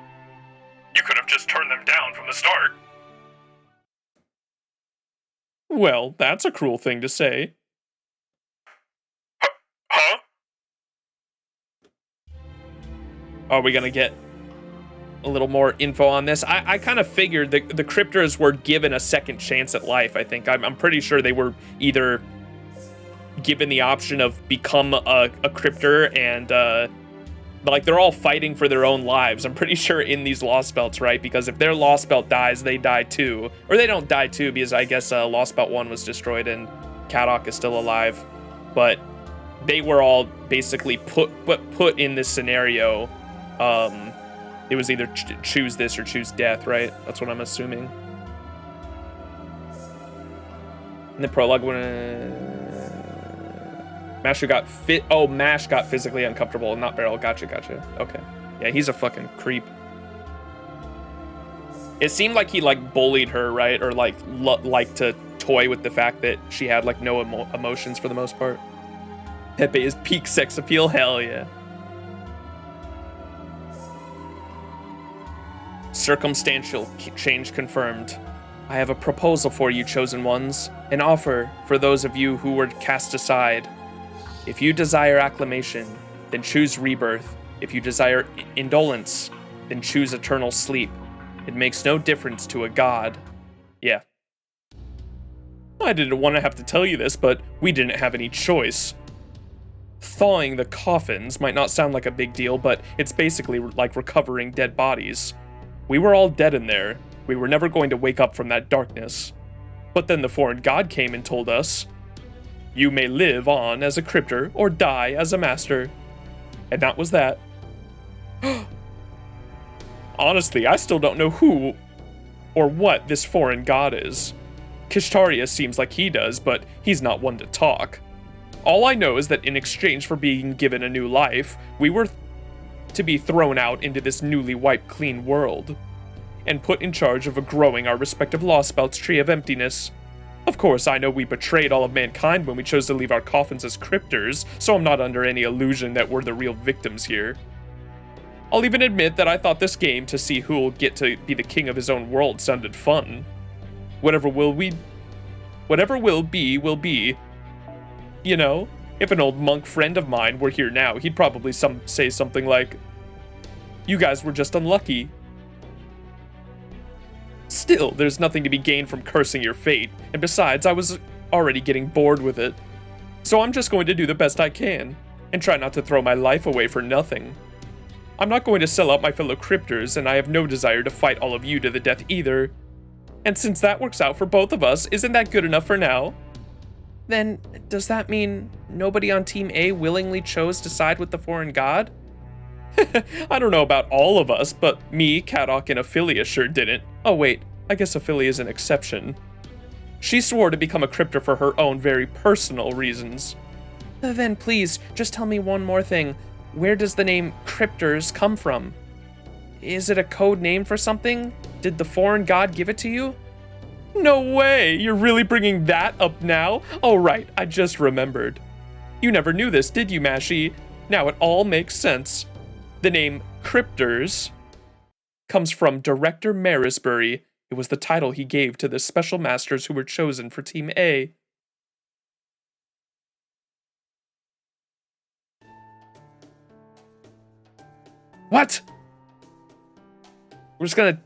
Speaker 4: You could have just turned them down from the start.
Speaker 3: Well, that's a cruel thing to say.
Speaker 4: Huh?
Speaker 3: Are we gonna get a little more info on this? I kind of figured the cryptors were given a second chance at life, I think. I'm pretty sure they were either given the option of become a cryptor and, like, they're all fighting for their own lives. I'm pretty sure in these Lostbelts, right? Because if their Lostbelt dies, they die too. Or they don't die too, because I guess Lostbelt 1 was destroyed and Kadok is still alive. But they were all basically put in this scenario. It was either choose this or choose death, right? That's what I'm assuming. In the prologue, when Mash got physically uncomfortable, not Beryl. Gotcha. Okay. Yeah, he's a fucking creep. It seemed like he, like, bullied her, right? Or, like, liked to toy with the fact that she had, like, no emotions for the most part. Pepe is peak sex appeal? Hell yeah. Circumstantial change confirmed. I have a proposal for you, chosen ones. An offer for those of you who were cast aside. If you desire acclamation, then choose rebirth. If you desire indolence, then choose eternal sleep. It makes no difference to a god. Yeah. I didn't want to have to tell you this, but we didn't have any choice. Thawing the coffins might not sound like a big deal, but it's basically like recovering dead bodies. We were all dead in there. We were never going to wake up from that darkness. But then the foreign god came and told us, you may live on as a cryptor or die as a master. And that was that. Honestly, I still don't know who or what this foreign god is. Kshetra seems like he does, but he's not one to talk. All I know is that in exchange for being given a new life, we were to be thrown out into this newly wiped clean world, and put in charge of growing our respective Lostbelt's tree of emptiness. Of course, I know we betrayed all of mankind when we chose to leave our coffins as cryptors, so I'm not under any illusion that we're the real victims here. I'll even admit that I thought this game to see who'll get to be the king of his own world sounded fun. Whatever will be, will be. You know, if an old monk friend of mine were here now, he'd probably say something like, you guys were just unlucky. Still, there's nothing to be gained from cursing your fate, and besides, I was already getting bored with it. So I'm just going to do the best I can, and try not to throw my life away for nothing. I'm not going to sell out my fellow cryptors, and I have no desire to fight all of you to the death either. And since that works out for both of us, isn't that good enough for now? Then, does that mean nobody on Team A willingly chose to side with the foreign god? I don't know about all of us, but me, Kadok, and Ophelia sure didn't. Oh wait, I guess Ophelia's an exception. She swore to become a cryptor for her own very personal reasons. Then please, just tell me one more thing. Where does the name Cryptors come from? Is it a code name for something? Did the foreign god give it to you? No way! You're really bringing that up now? Oh right, I just remembered. You never knew this, did you, Mashy? Now it all makes sense. The name Cryptors comes from Director Marisbury. It was the title he gave to the special masters who were chosen for Team A. What? We're just gonna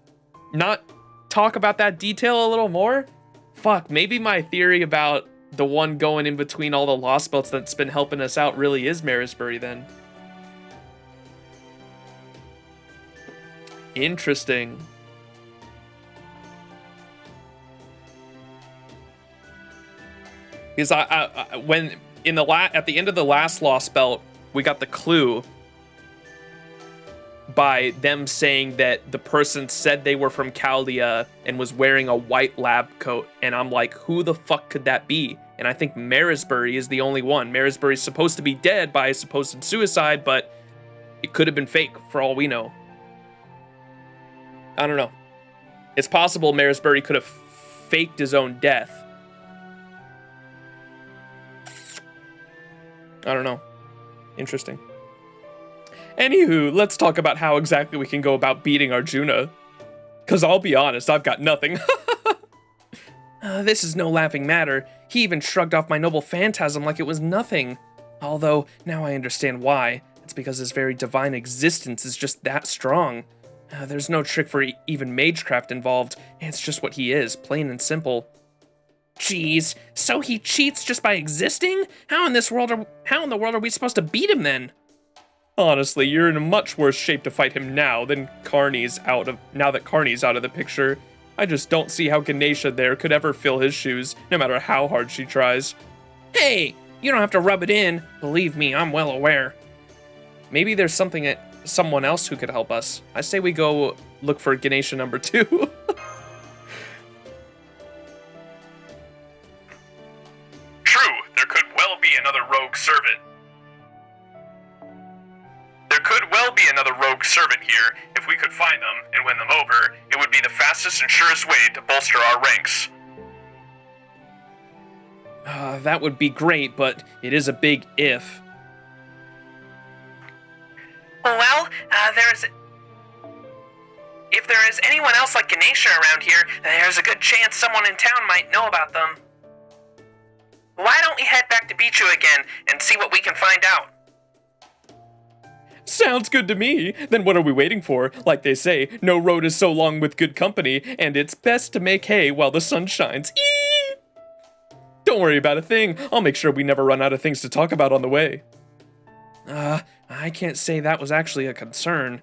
Speaker 3: not talk about that detail a little more? Fuck, maybe my theory about the one going in between all the Lostbelts that's been helping us out really is Marisbury then. Interesting. Because when in the at the end of the last Lostbelt, we got the clue by them saying that the person said they were from Chaldea and was wearing a white lab coat, and I'm like, who the fuck could that be? And I think Marisbury is the only one. Marisbury's supposed to be dead by a supposed suicide, but it could have been fake for all we know. I don't know. It's possible Marisbury could have faked his own death. I don't know. Interesting. Anywho, let's talk about how exactly we can go about beating Arjuna. Because I'll be honest, I've got nothing. This is no laughing matter. He even shrugged off my noble phantasm like it was nothing. Although, now I understand why. It's because his very divine existence is just that strong. There's no trick for even magecraft involved. It's just what he is, plain and simple. Jeez, so he cheats just by existing? How in the world are we supposed to beat him then? Honestly, you're in a much worse shape to fight him now than now that Carney's out of the picture. I just don't see how Ganesha there could ever fill his shoes, no matter how hard she tries. Hey, you don't have to rub it in. Believe me, I'm well aware. Maybe there's someone else who could help us. I say we go look for Ganesha number 2.
Speaker 4: True, there could well be another rogue servant. There could well be another rogue servant here. If we could find them and win them over, it would be the fastest and surest way to bolster our ranks.
Speaker 1: That would be great, but it is a big if.
Speaker 2: Well, if there is anyone else like Ganesha around here, there's a good chance someone in town might know about them. Why don't we head back to Bichu again and see what we can find out?
Speaker 3: Sounds good to me. Then what are we waiting for? Like they say, no road is so long with good company, and it's best to make hay while the sun shines. Eee! Don't worry about a thing. I'll make sure we never run out of things to talk about on the way.
Speaker 1: I can't say that was actually a concern.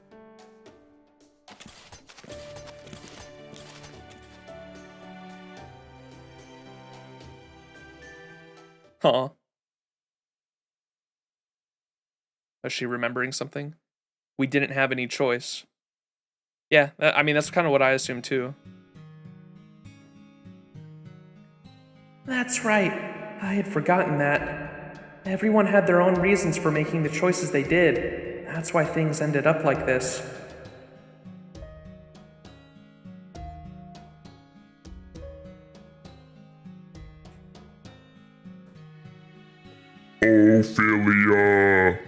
Speaker 3: Huh.
Speaker 1: Was she remembering something? We didn't have any choice. Yeah, I mean, that's kind of what I assumed too. That's right. I had forgotten that. Everyone had their own reasons for making the choices they did. That's why things ended up like this.
Speaker 5: Ophelia.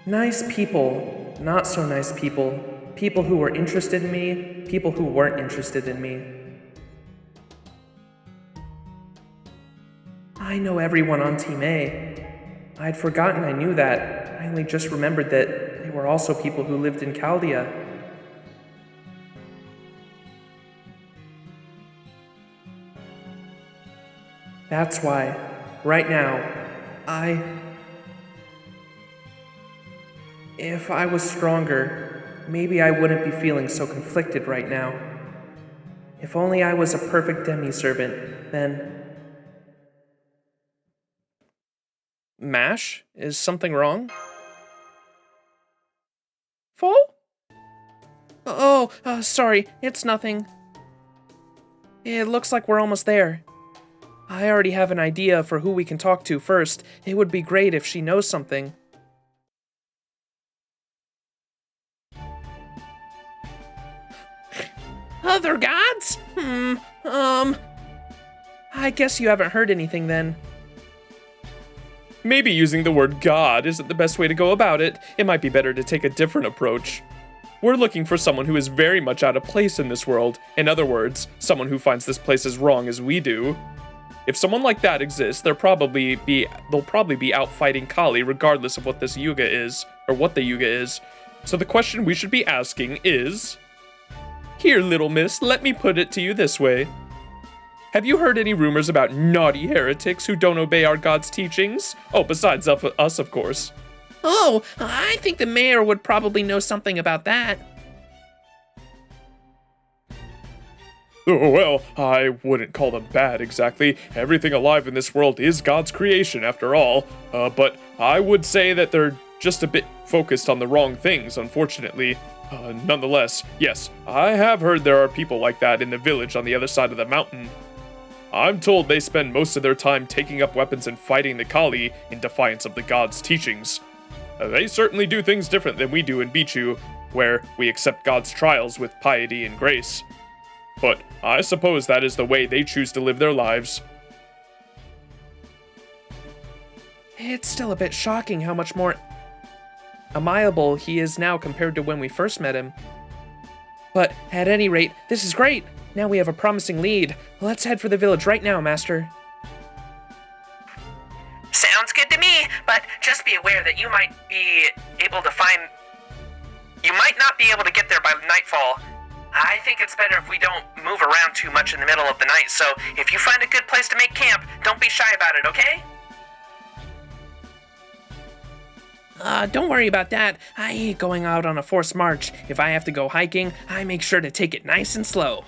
Speaker 1: Nice people, not so nice people. People who were interested in me, people who weren't interested in me. I know everyone on Team A. I'd forgotten I knew that. I only just remembered that they were also people who lived in Chaldea. That's why, right now, if I was stronger, maybe I wouldn't be feeling so conflicted right now. If only I was a perfect demi-servant, then... Mash? Is something wrong? Fall? Sorry, it's nothing. It looks like we're almost there. I already have an idea for who we can talk to first. It would be great if she knows something. Other gods? I guess you haven't heard anything then.
Speaker 3: Maybe using the word God isn't the best way to go about it. It might be better to take a different approach. We're looking for someone who is very much out of place in this world. In other words, someone who finds this place as wrong as we do. If someone like that exists, they'll probably be out fighting Kali regardless of what this Yuga is, or what the Yuga is. So the question we should be asking is... Here, little miss, let me put it to you this way. Have you heard any rumors about naughty heretics who don't obey our God's teachings? Oh, besides us, of course.
Speaker 1: Oh, I think the mayor would probably know something about that.
Speaker 3: Oh, well, I wouldn't call them bad exactly. Everything alive in this world is God's creation, after all. But I would say that they're just a bit focused on the wrong things, unfortunately. Nonetheless, yes, I have heard there are people like that in the village on the other side of the mountain. I'm told they spend most of their time taking up weapons and fighting the Kali in defiance of the God's teachings. They certainly do things different than we do in Bichu, where we accept God's trials with piety and grace. But I suppose that is the way they choose to live their lives.
Speaker 1: It's still a bit shocking how much more amiable he is now compared to when we first met him. But at any rate, this is great. Now we have a promising lead. Let's head for the village right now, Master.
Speaker 2: Sounds good to me, but just be aware that you might not be able to get there by nightfall. I think it's better if we don't move around too much in the middle of the night, so if you find a good place to make camp, don't be shy about it, okay?
Speaker 1: Don't worry about that. I hate going out on a forced march. If I have to go hiking, I make sure to take it nice and slow.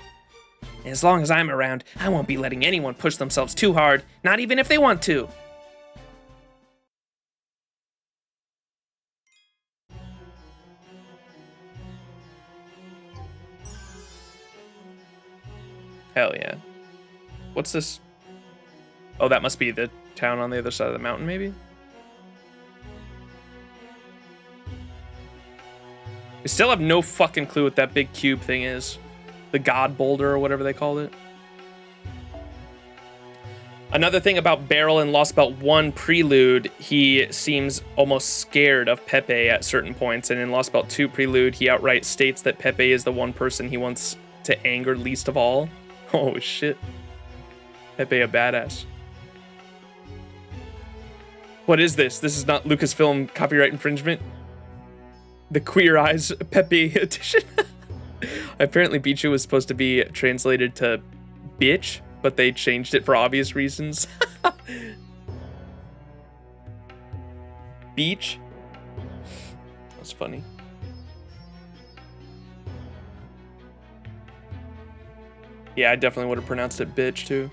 Speaker 1: As long as I'm around, I won't be letting anyone push themselves too hard, not even if they want to.
Speaker 3: Hell yeah. What's this? Oh, that must be the town on the other side of the mountain, maybe? We still have no fucking clue what that big cube thing is. The god boulder or whatever they called it. Another thing about Beryl in Lostbelt 1 Prelude, he seems almost scared of Pepe at certain points, and in Lostbelt 2 Prelude, he outright states that Pepe is the one person he wants to anger least of all. Oh shit. Pepe a badass. What is this? This is not Lucasfilm copyright infringement? The Queer Eyes Pepe edition? Apparently Bichu was supposed to be translated to bitch, but they changed it for obvious reasons. Beach? That's funny. Yeah, I definitely would have pronounced it bitch too.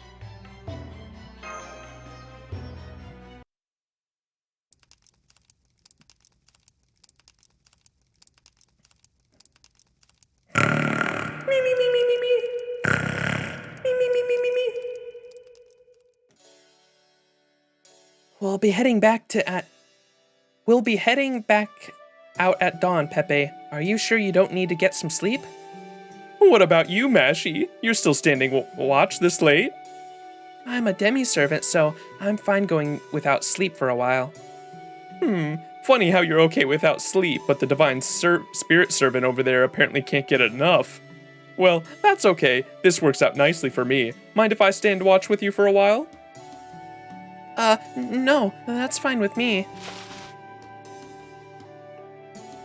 Speaker 1: We'll be heading back out at dawn, Pepe. Are you sure you don't need to get some sleep?
Speaker 3: What about you, Mashy? You're still standing watch this late?
Speaker 1: I'm a demi-servant, so I'm fine going without sleep for a while.
Speaker 3: Funny how you're okay without sleep, but the divine spirit servant over there apparently can't get enough. Well, that's okay. This works out nicely for me. Mind if I stand watch with you for a while?
Speaker 1: No, that's fine with me.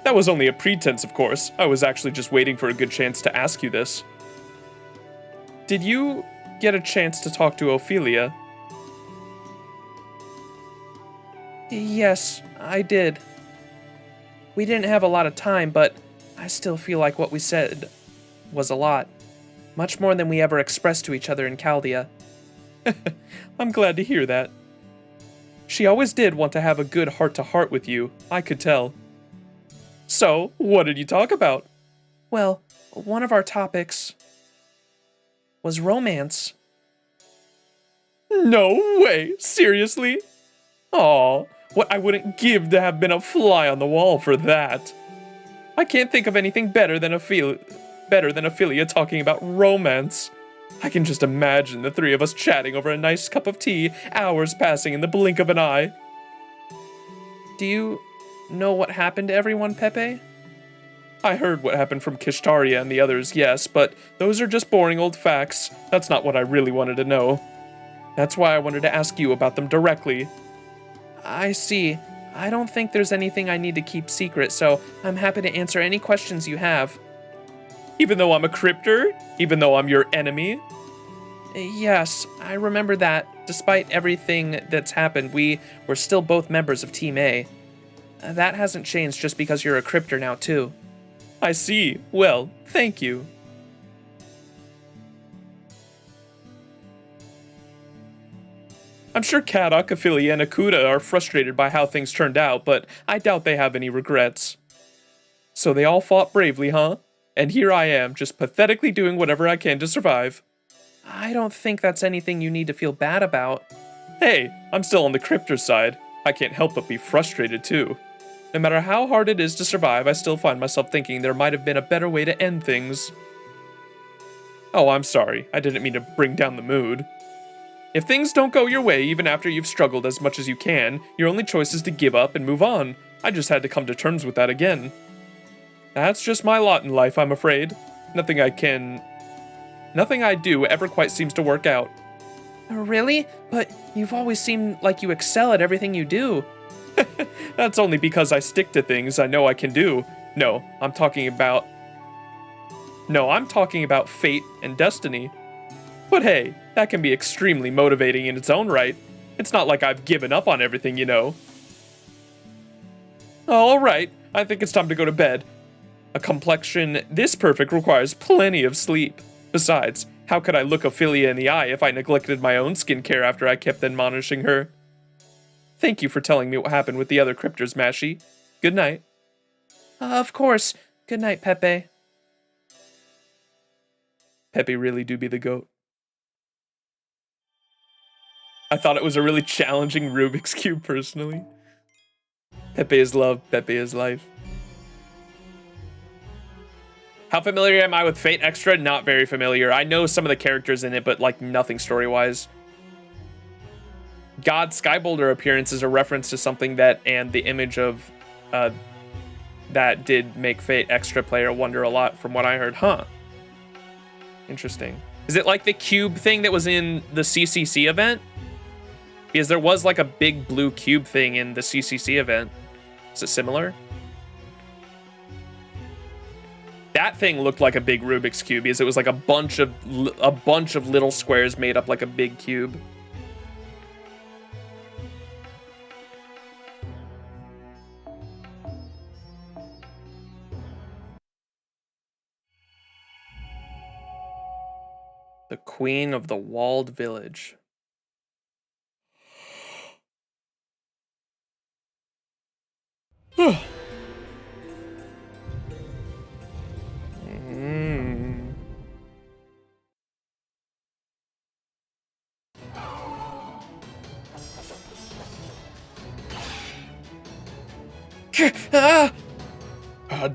Speaker 3: That was only a pretense, of course. I was actually just waiting for a good chance to ask you this. Did you get a chance to talk to Ophelia?
Speaker 1: Yes, I did. We didn't have a lot of time, but I still feel like what we said was a lot. Much more than we ever expressed to each other in Chaldea.
Speaker 3: I'm glad to hear that. She always did want to have a good heart-to-heart with you, I could tell. So, what did you talk about?
Speaker 1: Well, one of our topics was romance.
Speaker 3: No way, seriously? Aw, what I wouldn't give to have been a fly on the wall for that. I can't think of anything better than Ophelia talking about romance. I can just imagine the three of us chatting over a nice cup of tea, hours passing in the blink of an eye.
Speaker 1: Do you know what happened to everyone, Pepe?
Speaker 3: I heard what happened from Kshetra and the others, yes, but those are just boring old facts. That's not what I really wanted to know. That's why I wanted to ask you about them directly.
Speaker 1: I see. I don't think there's anything I need to keep secret, so I'm happy to answer any questions you have.
Speaker 3: Even though I'm a crypter? Even though I'm your enemy?
Speaker 1: Yes, I remember that. Despite everything that's happened, we were still both members of Team A. That hasn't changed just because you're a crypter now, too.
Speaker 3: I see. Well, thank you. I'm sure Kadok, Ophelia, and Akuda are frustrated by how things turned out, but I doubt they have any regrets. So they all fought bravely, huh? And here I am, just pathetically doing whatever I can to survive.
Speaker 1: I don't think that's anything you need to feel bad about.
Speaker 3: Hey, I'm still on the crypter side. I can't help but be frustrated too. No matter how hard it is to survive, I still find myself thinking there might have been a better way to end things. Oh, I'm sorry. I didn't mean to bring down the mood. If things don't go your way, even after you've struggled as much as you can, your only choice is to give up and move on. I just had to come to terms with that again. That's just my lot in life, I'm afraid. Nothing I do ever quite seems to work out.
Speaker 1: Really? But you've always seemed like you excel at everything you do.
Speaker 3: That's only because I stick to things I know I can do. No, I'm talking about fate and destiny. But hey, that can be extremely motivating in its own right. It's not like I've given up on everything, you know. All right, I think it's time to go to bed. A complexion this perfect requires plenty of sleep. Besides, how could I look Ophelia in the eye if I neglected my own skincare after I kept admonishing her? Thank you for telling me what happened with the other cryptors, Mashi. Good night.
Speaker 1: Of course. Good night, Pepe.
Speaker 3: Pepe really do be the goat. I thought it was a really challenging Rubik's Cube, personally. Pepe is love, Pepe is life. How familiar am I with Fate Extra? Not very familiar. I know some of the characters in it, but like nothing story-wise. God Sky Boulder appearance is a reference to something that, and the image of that did make Fate Extra player wonder a lot from what I heard. Huh. Interesting. Is it like the cube thing that was in the CCC event? Because there was like a big blue cube thing in the CCC event. Is it similar? That thing looked like a big Rubik's Cube because it was like a bunch of little squares made up like a big cube. The Queen of the Walled Village.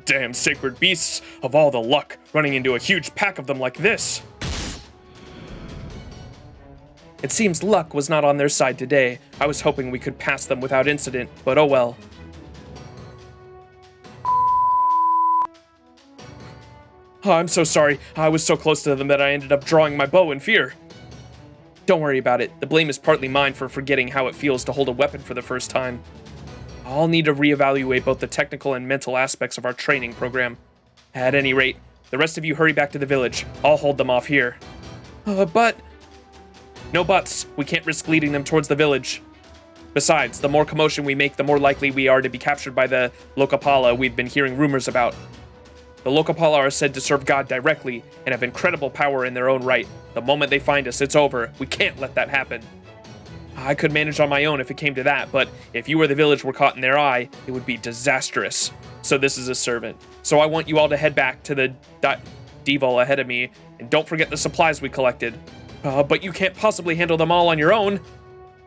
Speaker 3: Damn sacred beasts, of all the luck, running into a huge pack of them like this. It seems luck was not on their side today. I was hoping we could pass them without incident, but oh well. Oh, I'm so sorry. I was so close to them that I ended up drawing my bow in fear. Don't worry about it. The blame is partly mine for forgetting how it feels to hold a weapon for the first time. I'll need to reevaluate both the technical and mental aspects of our training program. At any rate, the rest of you hurry back to the village. I'll hold them off here. But... No buts. We can't risk leading them towards the village. Besides, the more commotion we make, the more likely we are to be captured by the Loca Paula we've been hearing rumors about. The Loca Paula are said to serve God directly and have incredible power in their own right. The moment they find us, it's over. We can't let that happen. I could manage on my own if it came to that, but if you or the village were caught in their eye, it would be disastrous. So this is a servant. So I want you all to head back to the Devil ahead of me, and don't forget the supplies we collected.
Speaker 1: But you can't possibly handle them all on your own.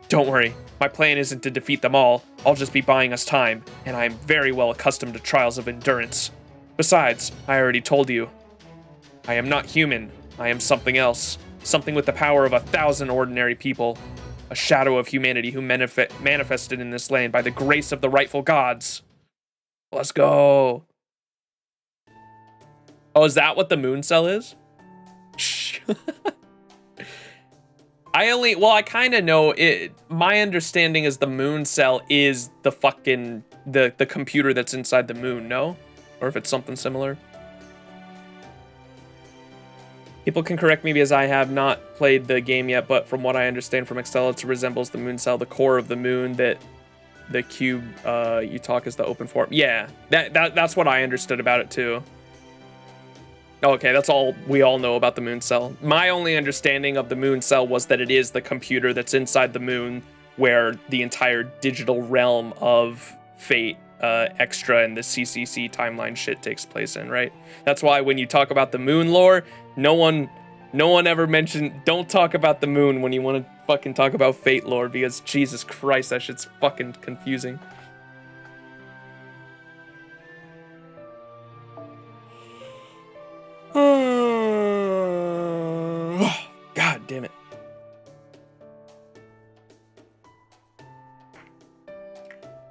Speaker 1: Don't worry, my plan isn't to defeat them all. I'll just be buying us time, and I'm very well accustomed to trials of endurance. Besides, I already told you, I am not human. I am something else. Something with the power of 1,000 ordinary people. A shadow of humanity who manifested in this land by the grace of the rightful gods. Let's go. Oh, is that what the moon cell is? I kind of know it. My understanding is the moon cell is the fucking, the computer that's inside the moon, no? Or if it's something similar. People can correct me because I have not played the game yet, but from what I understand from Excel, it resembles the moon cell, the core of the moon that the cube you talk is the open form. Yeah, that's what I understood about it too. Okay, that's all we all know about the moon cell. My only understanding of the moon cell was that it is the computer that's inside the moon where the entire digital realm of Fate, Extra, and the CCC timeline shit takes place in, right? That's why when you talk about the moon lore, no one ever mentioned, don't talk about the moon when you want to fucking talk about Fate lore, because Jesus Christ, that shit's fucking confusing. God damn it.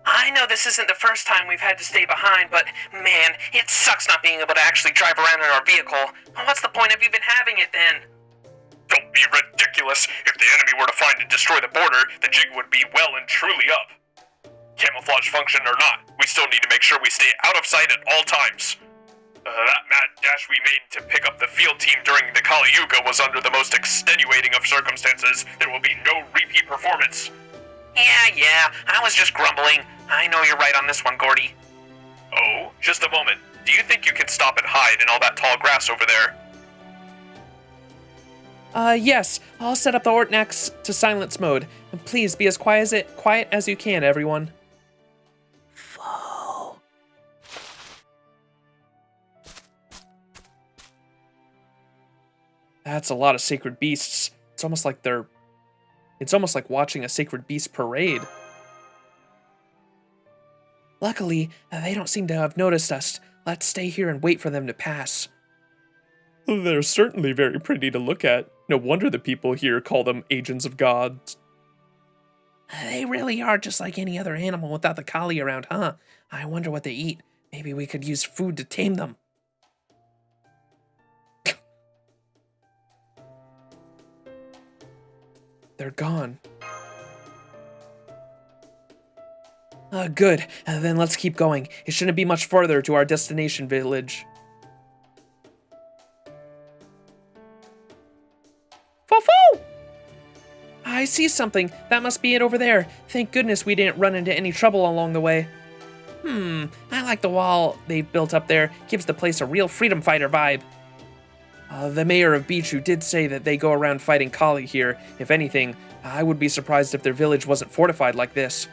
Speaker 2: I know this isn't the first time we've had to stay behind, but man, it sucks not being able to actually drive around in our vehicle. What's the point of even having it then?
Speaker 4: Don't be ridiculous. If the enemy were to find and destroy the border, the jig would be well and truly up. Camouflage function or not, we still need to make sure we stay out of sight at all times. That mad dash we made to pick up the field team during the Kali Yuga was under the most extenuating of circumstances. There will be no repeat performance.
Speaker 2: Yeah, I was just grumbling. I know you're right on this one, Gordy.
Speaker 4: Oh, just a moment. Do you think you can stop and hide in all that tall grass over there?
Speaker 1: Yes. I'll set up the Ortnax to silence mode. And please be as quiet as you can, everyone. Foe. That's a lot of sacred beasts. It's almost like watching a sacred beast parade. Luckily, they don't seem to have noticed us. Let's stay here and wait for them to pass.
Speaker 3: They're certainly very pretty to look at. No wonder the people here call them agents of God.
Speaker 1: They really are just like any other animal without the Kali around, huh? I wonder what they eat. Maybe we could use food to tame them. They're gone. Good. Then let's keep going. It shouldn't be much further to our destination village. Foo-foo! I see something. That must be it over there. Thank goodness we didn't run into any trouble along the way. I like the wall they've built up there. Gives the place a real freedom fighter vibe. The mayor of Bichu did say that they go around fighting Kali here. If anything, I would be surprised if their village wasn't fortified like this.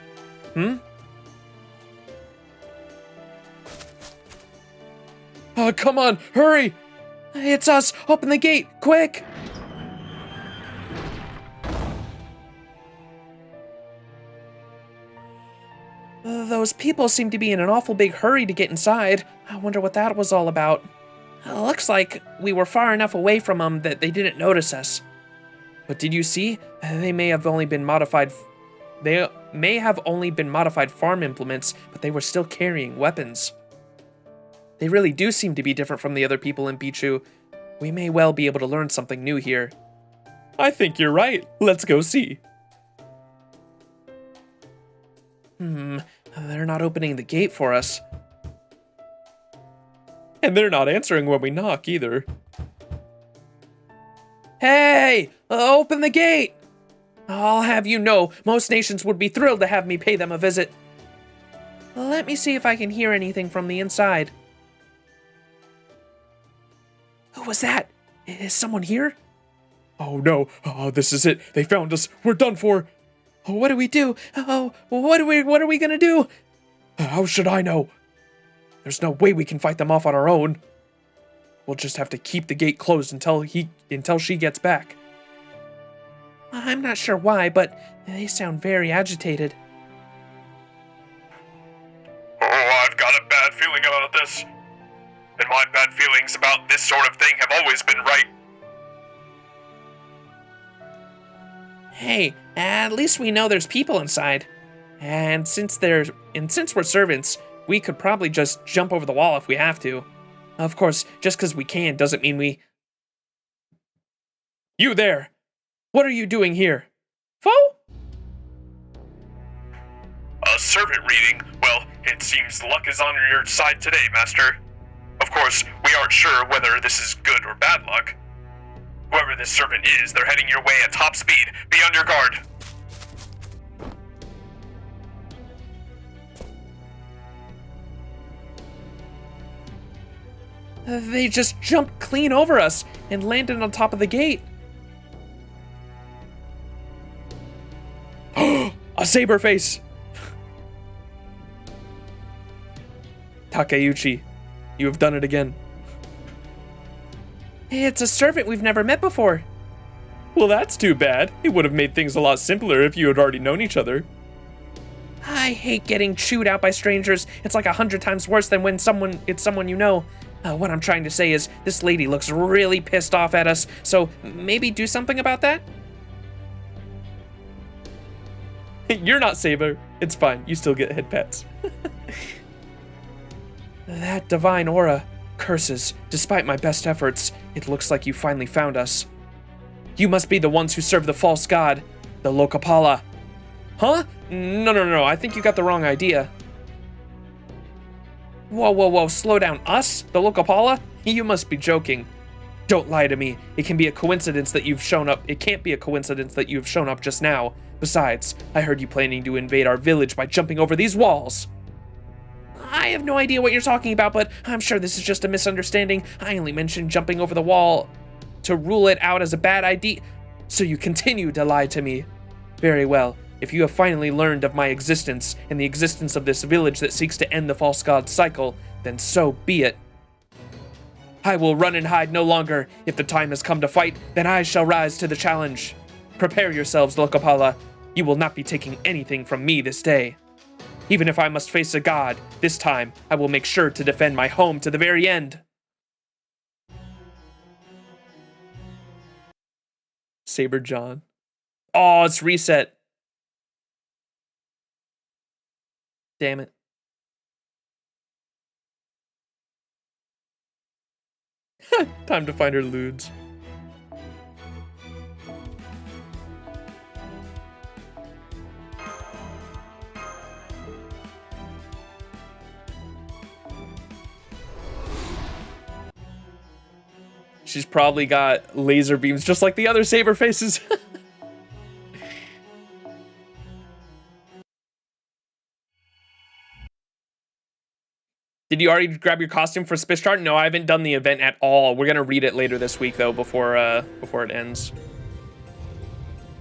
Speaker 1: Come on, hurry! It's us! Open the gate, quick! Those people seem to be in an awful big hurry to get inside. I wonder what that was all about. Looks like we were far enough away from them that they didn't notice us. But did you see? They may have only been modified farm implements, but they were still carrying weapons. They really do seem to be different from the other people in Bichu. We may well be able to learn something new here.
Speaker 3: I think you're right. Let's go see.
Speaker 1: They're not opening the gate for us.
Speaker 3: And they're not answering when we knock either.
Speaker 1: Hey! Open the gate! I'll have you know, most nations would be thrilled to have me pay them a visit. Let me see if I can hear anything from the inside. Who was that? Is someone here?
Speaker 3: Oh no, this is it. They found us. We're done for.
Speaker 1: What do we do? What are we gonna do?
Speaker 3: How should I know? There's no way we can fight them off on our own. We'll just have to keep the gate closed until she gets back.
Speaker 1: I'm not sure why, but they sound very agitated.
Speaker 4: Oh, I've got a bad feeling about this. And my bad feelings about this sort of thing have always been right.
Speaker 1: Hey, at least we know there's people inside. And since we're servants, we could probably just jump over the wall if we have to. Of course, just because we can doesn't mean we... You there! What are you doing here? Foe?
Speaker 4: A servant reading? Well, it seems luck is on your side today, Master. Of course, we aren't sure whether this is good or bad luck. Whoever this servant is, they're heading your way at top speed. Be on your guard.
Speaker 1: They just jumped clean over us and landed on top of the gate. A saber face! Takeuchi, you have done it again. It's a servant we've never met before.
Speaker 3: Well, that's too bad. It would have made things a lot simpler if you had already known each other.
Speaker 1: I hate getting chewed out by strangers. It's like 100 times worse than when it's someone you know. What I'm trying to say is, this lady looks really pissed off at us, so maybe do something about that?
Speaker 3: You're not Saber. It's fine. You still get head pats.
Speaker 1: That divine aura. Curses. Despite my best efforts, it looks like you finally found us. You must be the ones who serve the false god, the Loca Paula. Huh? No. I think you got the wrong idea. Whoa. Slow down. Us? The Loca Paula? You must be joking. Don't lie to me. It can be a coincidence that you've shown up. It can't be a coincidence that you've shown up just now. Besides, I heard you planning to invade our village by jumping over these walls. I have no idea what you're talking about, but I'm sure this is just a misunderstanding. I only mentioned jumping over the wall to rule it out as a bad idea. So you continue to lie to me. Very well. If you have finally learned of my existence and the existence of this village that seeks to end the false god's cycle, then so be it. I will run and hide no longer. If the time has come to fight, then I shall rise to the challenge. Prepare yourselves, Loca Paula. You will not be taking anything from me this day. Even if I must face a god, this time I will make sure to defend my home to the very end.
Speaker 3: Saber John.
Speaker 1: Oh, it's reset. Damn it.
Speaker 3: Time to find her lewds.
Speaker 1: She's probably got laser beams just like the other saber faces. Did you already grab your costume for Spish Chart? No, I haven't done the event at all. We're gonna read it later this week though, before it ends.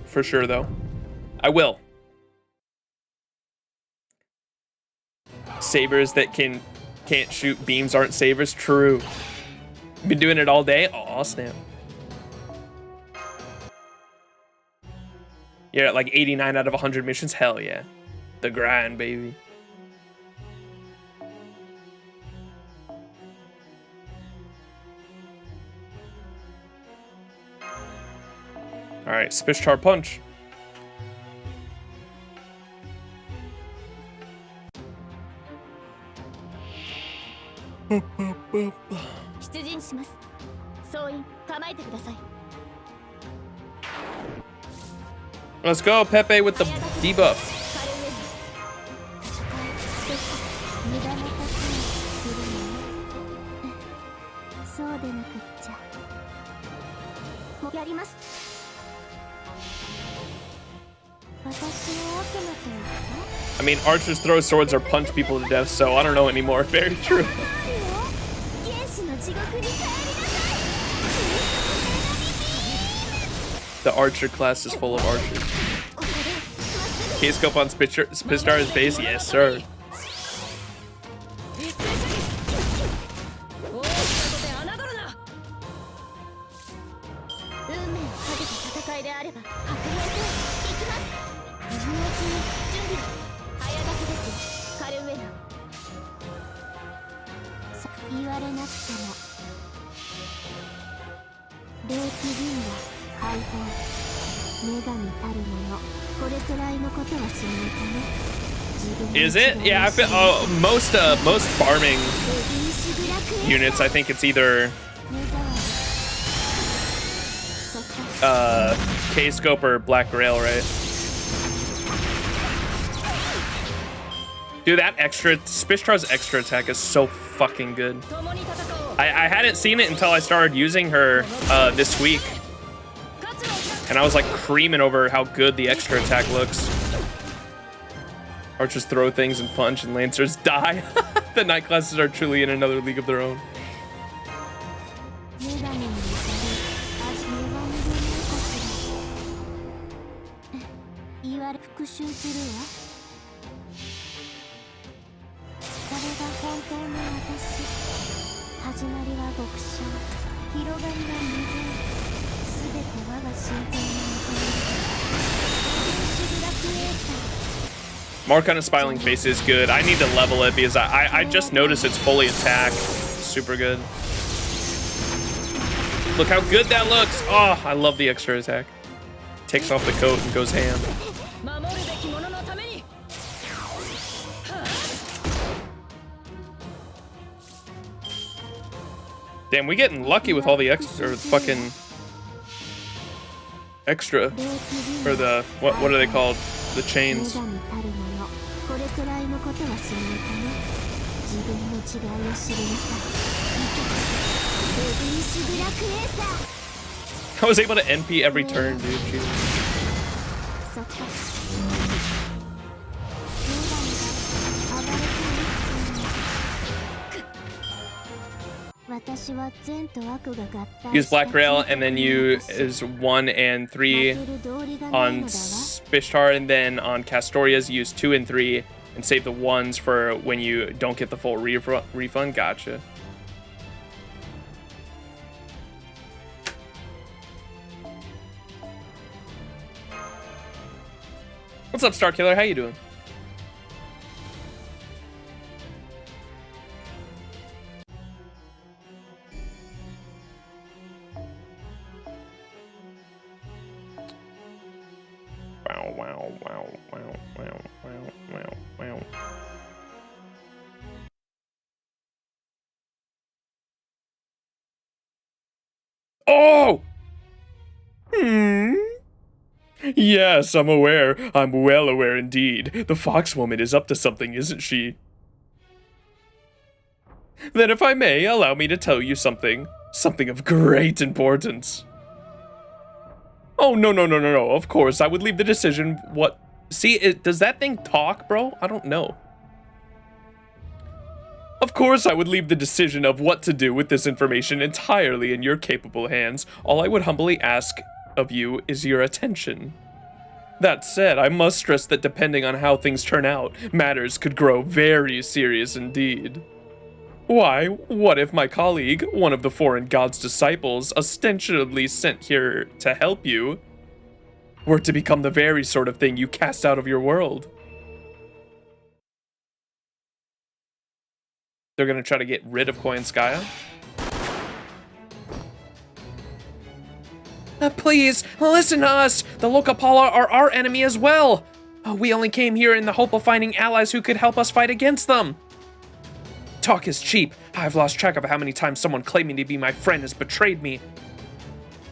Speaker 1: For sure though. I will. Sabers that can't shoot beams aren't sabers. True. Been doing it all day. Oh snap. You're at like 89 out of 100 missions. Hell yeah. The grind, baby. All right, Spish Char Punch. Let's go, Pepe with the debuff. I mean, archers throw swords or punch people to death, so I don't know anymore. Very true. The archer class is full of archers. K-scope on Spitstar's base? Yes, sir. Is it? Yeah, I feel most farming units, I think it's either K-Scope or Black Grail, right? Dude, that extra Spishtra's extra attack is so fucking good. I hadn't seen it until I started using her this week. And I was like creaming over how good the extra attack looks. Archers throw things and punch, and Lancers die. The night classes are truly in another league of their own. Mark on a smiling face is good. I need to level it because I just noticed it's fully attack. Super good. Look how good that looks. Oh, I love the extra attack. Takes off the coat and goes ham. Damn, we getting lucky with all the extra fucking extra. Or the what are they called? The chains. I was able to NP every turn, dude. Jesus. Use Black Rail and then use 1 and 3 on Spishtar, and then on Castorias use 2 and 3 and save the 1s for when you don't get the full refund. Gotcha. What's up, Starkiller? How you doing? Oh! Yes, I'm aware. I'm well aware indeed. The fox woman is up to something, isn't she? Then if I may, allow me to tell you something. Something of great importance. Oh, no. Of course, I would leave the decision what... See, does that thing talk, bro? I don't know. Of course, I would leave the decision of what to do with this information entirely in your capable hands. All I would humbly ask of you is your attention. That said, I must stress that depending on how things turn out, matters could grow very serious indeed. Why, what if my colleague, one of the foreign god's disciples, ostensibly sent here to help you, were to become the very sort of thing you cast out of your world? They're gonna try to get rid of Koyanskaya. Please, listen to us! The Loca Paula are our enemy as well! We only came here in the hope of finding allies who could help us fight against them! Talk is cheap. I've lost track of how many times someone claiming to be my friend has betrayed me.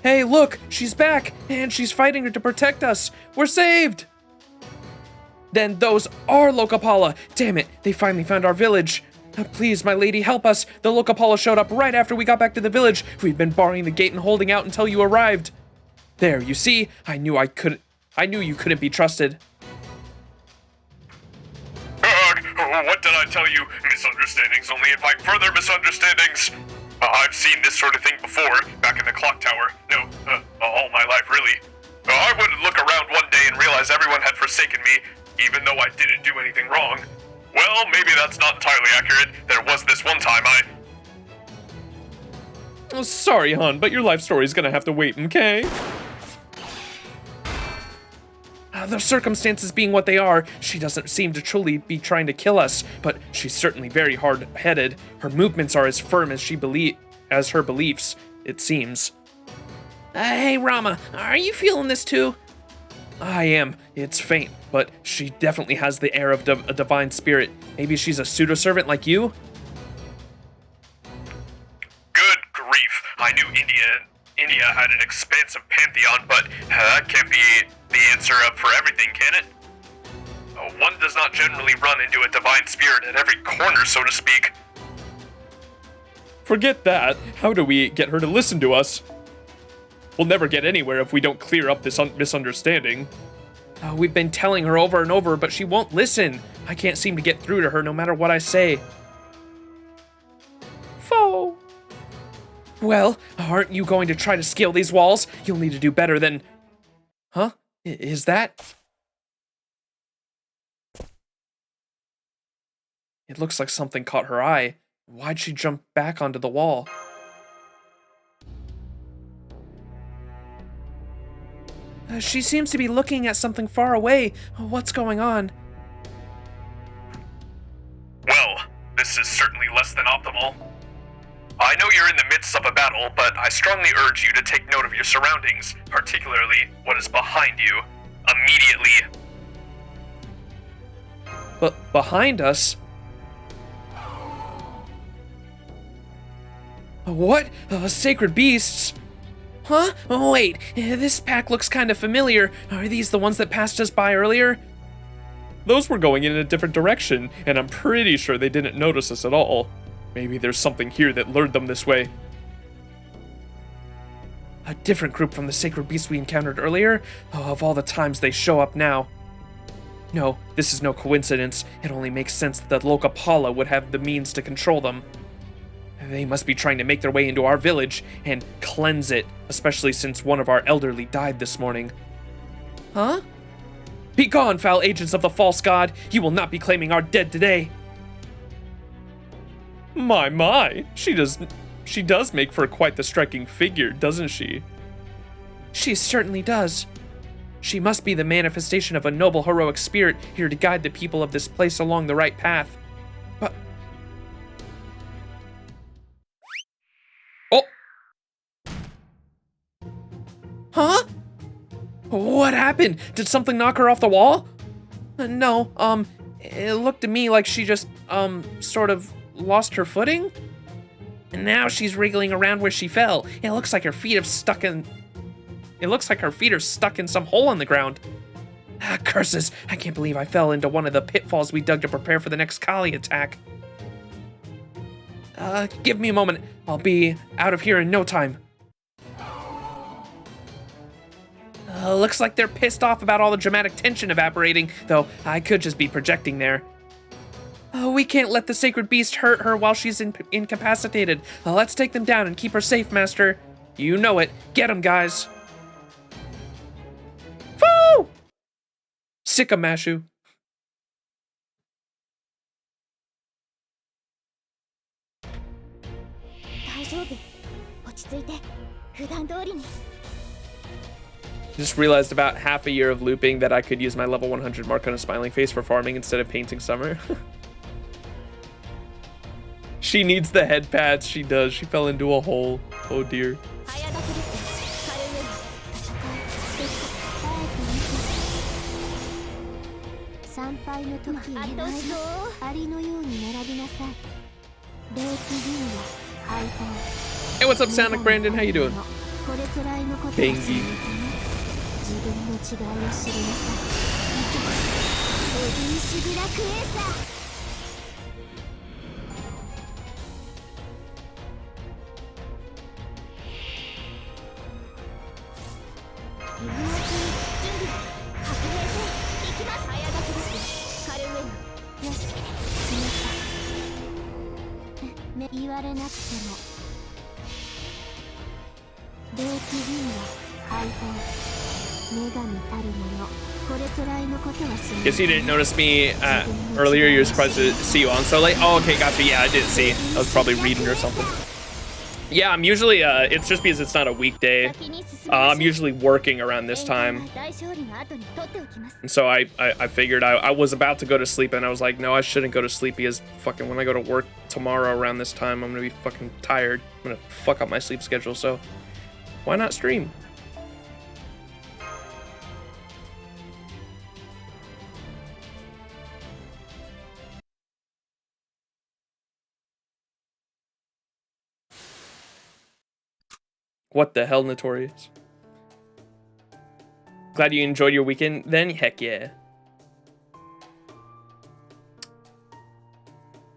Speaker 1: Hey, look! She's back! And she's fighting her to protect us! We're saved! Then those are Loca Paula! Damn it, they finally found our village! Please, my lady, help us! The Loca Paula showed up right after we got back to the village. We've been barring the gate and holding out until you arrived. There, you see? I knew you couldn't be trusted.
Speaker 4: What did I tell you? Misunderstandings only invite further misunderstandings. I've seen this sort of thing before, back in the clock tower. No, all my life, really. I would look around one day and realize everyone had forsaken me, even though I didn't do anything wrong. Well, maybe that's not entirely accurate. There was this one time
Speaker 1: Oh, sorry, hon, but your life story's gonna have to wait, okay? The circumstances being what they are, she doesn't seem to truly be trying to kill us, but she's certainly very hard-headed. Her movements are as firm as as her beliefs, it seems. Hey, Rama, are you feeling this too? I am. It's faint, but she definitely has the air of a divine spirit. Maybe she's a pseudo-servant like you?
Speaker 4: Good grief. I knew India had an expansive pantheon, but that can't be the answer for everything, can it? One does not generally run into a divine spirit at every corner, so to speak.
Speaker 3: Forget that. How do we get her to listen to us? We'll never get anywhere if we don't clear up this misunderstanding.
Speaker 1: We've been telling her over and over, but she won't listen. I can't seem to get through to her no matter what I say. Foe. Well, aren't you going to try to scale these walls? You'll need to do better than... Huh? Is that... It looks like something caught her eye. Why'd she jump back onto the wall? She seems to be looking at something far away. What's going on?
Speaker 4: Well, this is certainly less than optimal. I know you're in the midst of a battle, but I strongly urge you to take note of your surroundings, particularly what is behind you, immediately.
Speaker 1: But behind us? What? Sacred beasts? Huh? Oh, wait, this pack looks kind of familiar. Are these the ones that passed us by earlier?
Speaker 3: Those were going in a different direction, and I'm pretty sure they didn't notice us at all. Maybe there's something here that lured them this way.
Speaker 1: A different group from the sacred beasts we encountered earlier? Of all the times they show up now. No, this is no coincidence. It only makes sense that Loca Paula would have the means to control them. They must be trying to make their way into our village and cleanse it, especially since one of our elderly died this morning. Huh? Be gone, foul agents of the false god! You will not be claiming our dead today!
Speaker 3: My, she does make for quite the striking figure, doesn't she?
Speaker 1: She certainly does. She must be the manifestation of a noble heroic spirit here to guide the people of this place along the right path. But... Oh! Huh? What happened? Did something knock her off the wall? No, it looked to me like she just, sort of lost her footing? And now she's wriggling around where she fell. It looks like her feet are stuck in some hole in the ground. Ah, curses! I can't believe I fell into one of the pitfalls we dug to prepare for the next Kali attack. Give me a moment. I'll be out of here in no time. Looks like they're pissed off about all the dramatic tension evaporating, though I could just be projecting there. We can't let the sacred beast hurt her while she's incapacitated. Let's take them down and keep her safe, Master. You know it. Get them, guys. Foo! Sick of Mashu. Just realized about half a year of looping that I could use my level 100 mark on a smiling face for farming instead of painting summer. She needs the head pads. She does. She fell into a hole. Oh dear. Hey, what's up, Sonic Brandon? How you doing? Bangy. Guess you didn't notice me earlier. You're surprised to see you on so late. Oh, okay, gotcha. Yeah, I didn't see. I was probably reading or something. Yeah, I'm usually, it's just because it's not a weekday. I'm usually working around this time. And so I figured I was about to go to sleep, and I was like, no, I shouldn't go to sleep because fucking when I go to work tomorrow around this time, I'm gonna be fucking tired. I'm gonna fuck up my sleep schedule, so why not stream? What the hell, Notorious? Glad you enjoyed your weekend then? Heck yeah.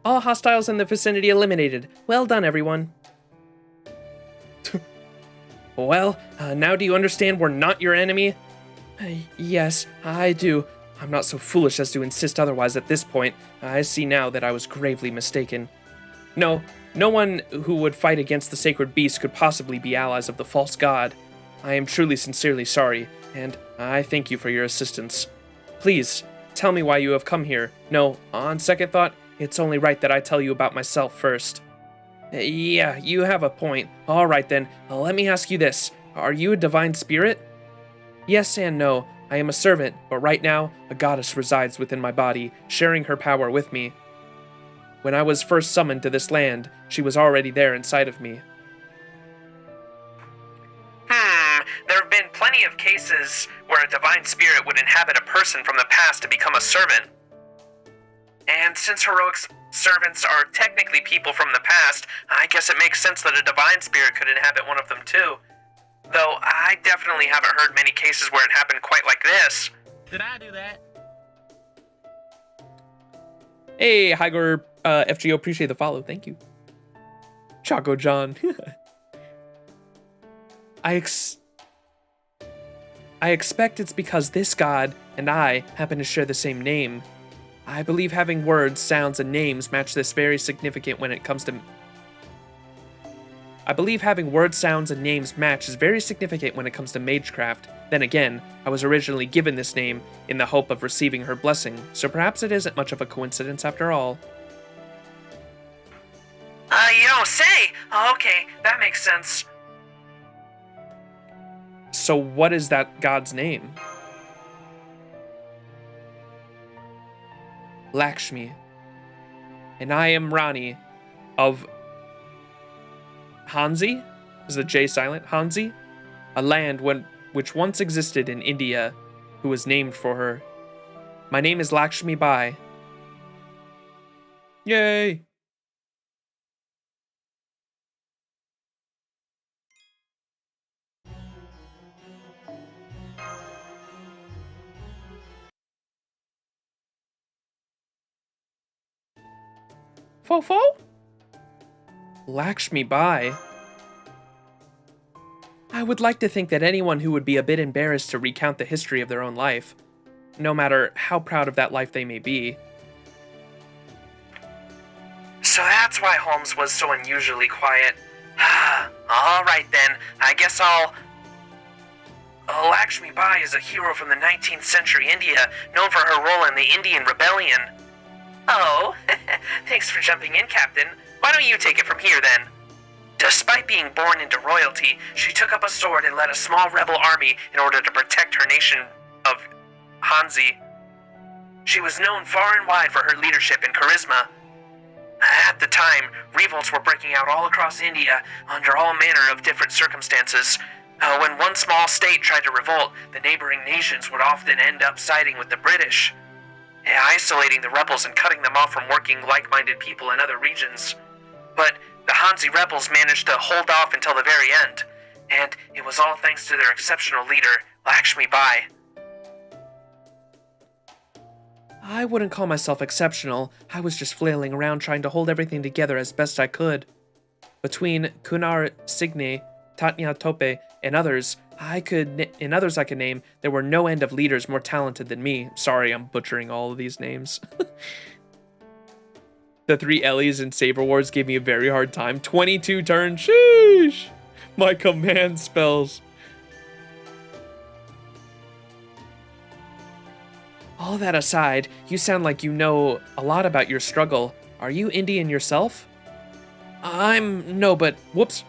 Speaker 1: All hostiles in the vicinity eliminated. Well done, everyone. Well, now do you understand we're not your enemy? Yes, I do. I'm not so foolish as to insist otherwise at this point. I see now that I was gravely mistaken. No one who would fight against the sacred beast could possibly be allies of the false god. I am truly sincerely sorry, and I thank you for your assistance. Please, tell me why you have come here. No, on second thought, it's only right that I tell you about myself first. Yeah, you have a point. Alright then, let me ask you this. Are you a divine spirit? Yes and no. I am a servant, but right now, a goddess resides within my body, sharing her power with me. When I was first summoned to this land, she was already there inside of me.
Speaker 2: There have been plenty of cases where a divine spirit would inhabit a person from the past to become a servant. And since heroic servants are technically people from the past, I guess it makes sense that a divine spirit could inhabit one of them too. Though I definitely haven't heard many cases where it happened quite like this.
Speaker 6: Did I do that?
Speaker 1: Hey, Hygor, FGO, appreciate the follow. Thank you. Choco John. I expect it's because this god and I happen to share the same name. I believe having words, sounds, and names match this very significant when it comes to... I believe having words, sounds, and names match is very significant when it comes to magecraft. Then again, I was originally given this name in the hope of receiving her blessing, so perhaps it isn't much of a coincidence after all.
Speaker 2: You don't say? Okay, that makes sense.
Speaker 1: So what is that god's name? Lakshmi. And I am Rani of Hansi? Is the J silent? Hansi? A land which once existed in India, who was named for her. My name is Lakshmibai. Yay! Fo-fo? Lakshmibai. I would like to think that anyone who would be a bit embarrassed to recount the history of their own life, no matter how proud of that life they may be.
Speaker 2: So that's why Holmes was so unusually quiet. Alright then, I guess I'll... Lakshmibai is a hero from the 19th century India, known for her role in the Indian Rebellion. Oh, thanks for jumping in, Captain. Why don't you take it from here, then? Despite being born into royalty, she took up a sword and led a small rebel army in order to protect her nation of Hansi. She was known far and wide for her leadership and charisma. At the time, revolts were breaking out all across India under all manner of different circumstances. When one small state tried to revolt, the neighboring nations would often end up siding with the British, isolating the rebels and cutting them off from working like-minded people in other regions. But the Hansi rebels managed to hold off until the very end, and it was all thanks to their exceptional leader, Lakshmibai.
Speaker 1: I wouldn't call myself exceptional. I was just flailing around trying to hold everything together as best I could. Between Kunar Signe, Tatnya Tope, and others I could name, there were no end of leaders more talented than me. Sorry, I'm butchering all of these names. The 3 Ellies in Saber Wars gave me a very hard time. 22 turns, sheesh! My command spells. All that aside, you sound like you know a lot about your struggle. Are you Indian yourself? Whoops.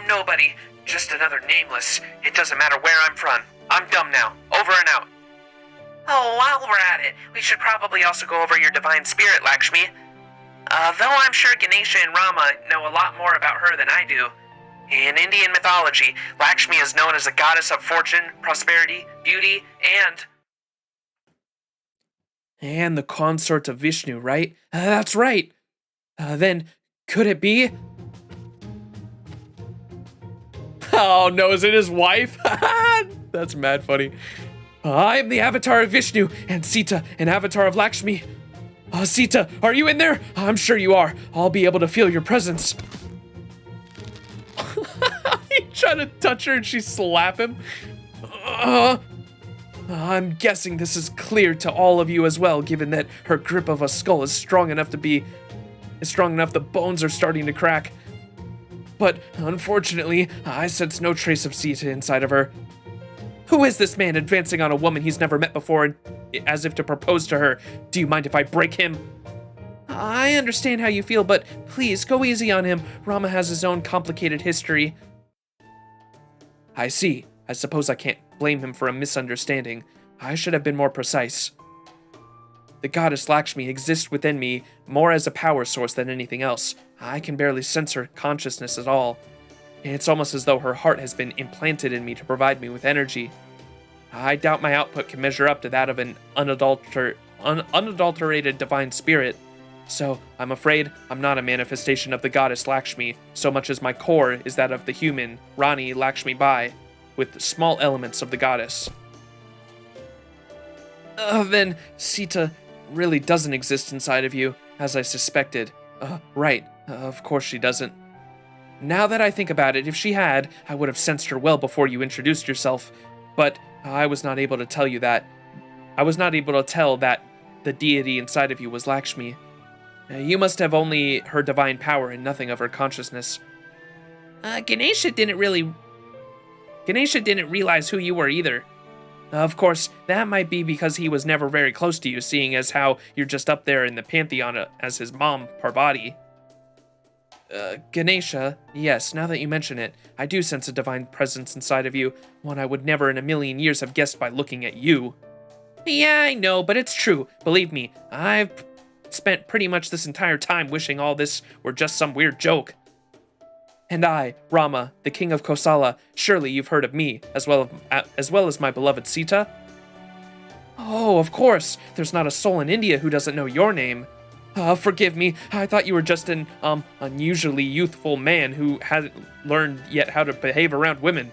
Speaker 2: nobody. Just another nameless. It doesn't matter where I'm from. I'm dumb now. Over and out. Oh, while we're at it, we should probably also go over your divine spirit, Lakshmi. Though I'm sure Ganesha and Rama know a lot more about her than I do. In Indian mythology, Lakshmi is known as a goddess of fortune, prosperity, beauty,
Speaker 1: And the consort of Vishnu, right? That's right. Then, could it be? Oh no, is it his wife? That's mad funny. I am the avatar of Vishnu, and Sita, an avatar of Lakshmi. Sita, are you in there? I'm sure you are. I'll be able to feel your presence. He tried to touch her and she slap him. I'm guessing this is clear to all of you as well, given that her grip of a skull is strong enough the bones are starting to crack. But unfortunately, I sense no trace of Sita inside of her. Who is this man advancing on a woman he's never met before and as if to propose to her? Do you mind if I break him? I understand how you feel, but please go easy on him. Rama has his own complicated history. I see. I suppose I can't blame him for a misunderstanding. I should have been more precise. The goddess Lakshmi exists within me more as a power source than anything else. I can barely sense her consciousness at all. It's almost as though her heart has been implanted in me to provide me with energy. I doubt my output can measure up to that of an unadulterated divine spirit. So, I'm afraid I'm not a manifestation of the goddess Lakshmi, so much as my core is that of the human, Rani Lakshmibai, with small elements of the goddess. Then Sita really doesn't exist inside of you, as I suspected. Right, of course she doesn't. Now that I think about it, if she had, I would have sensed her well before you introduced yourself, but I was not able to tell you that. I was not able to tell that the deity inside of you was Lakshmi. You must have only her divine power and nothing of her consciousness. Ganesha didn't realize who you were either. Of course, that might be because he was never very close to you, seeing as how you're just up there in the pantheon as his mom, Parvati. Ganesha, yes, now that you mention it, I do sense a divine presence inside of you, one I would never in a million years have guessed by looking at you. Yeah, I know, but it's true. Believe me, I've spent pretty much this entire time wishing all this were just some weird joke. And I, Rama, the king of Kosala, surely you've heard of me, as well as my beloved Sita? Oh, of course, there's not a soul in India who doesn't know your name. Forgive me, I thought you were just an, unusually youthful man who hadn't learned yet how to behave around women.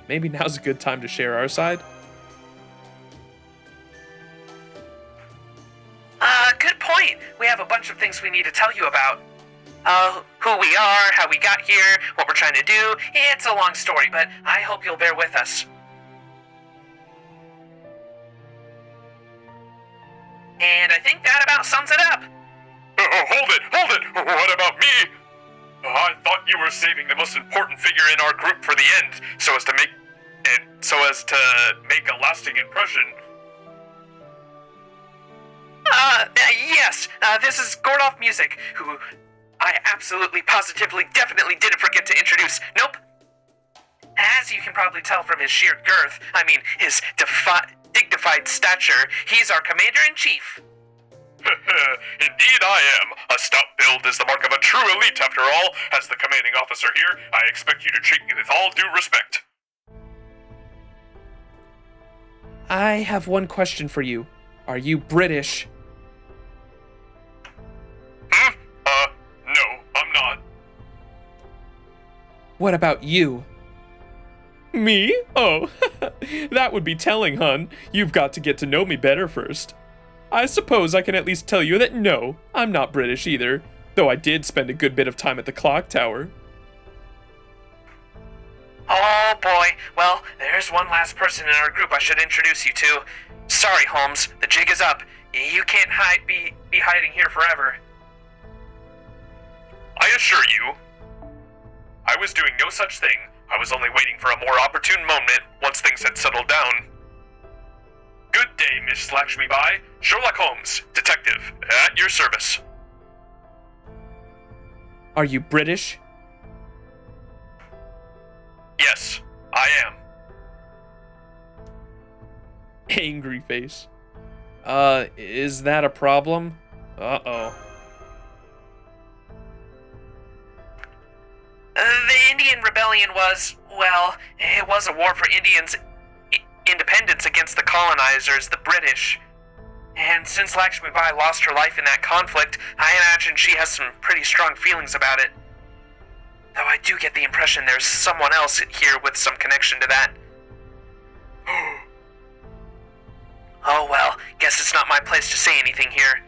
Speaker 1: Maybe now's a good time to share our side.
Speaker 2: Good point. We have a bunch of things we need to tell you about. Who we are, how we got here, what we're trying to do. It's a long story, but I hope you'll bear with us. And I think that about sums it up.
Speaker 4: Hold it! What about me? I thought you were saving the most important figure in our group for the end, so as to make a lasting impression.
Speaker 2: Yes, this is Gordoff Music, who I absolutely, positively, definitely didn't forget to introduce. Nope. As you can probably tell from his sheer girth, his dignified stature, he's our commander-in-chief.
Speaker 4: Indeed I am. A stout build is the mark of a true elite after all. As the commanding officer here, I expect you to treat me with all due respect.
Speaker 1: I have one question for you. Are you British?
Speaker 4: No, I'm not.
Speaker 1: What about you?
Speaker 3: Me? Oh, that would be telling, hun. You've got to get to know me better first. I suppose I can at least tell you that no, I'm not British either, though I did spend a good bit of time at the clock tower.
Speaker 2: Oh boy, well, there's one last person in our group I should introduce you to. Sorry, Holmes, the jig is up. You can't be hiding here forever.
Speaker 4: I assure you, I was doing no such thing. I was only waiting for a more opportune moment once things had settled down. Good day, Miss Lakshmibai. Sherlock Holmes, detective, at your service.
Speaker 1: Are you British? Angry face. Is that a problem? Uh-oh.
Speaker 2: The Indian Rebellion was, well, it was a war for Indians' independence against the colonizers, the British. And since Lakshmibai lost her life in that conflict, I imagine she has some pretty strong feelings about it. Though I do get the impression there's someone else here with some connection to that. Oh well, guess it's not my place to say anything here.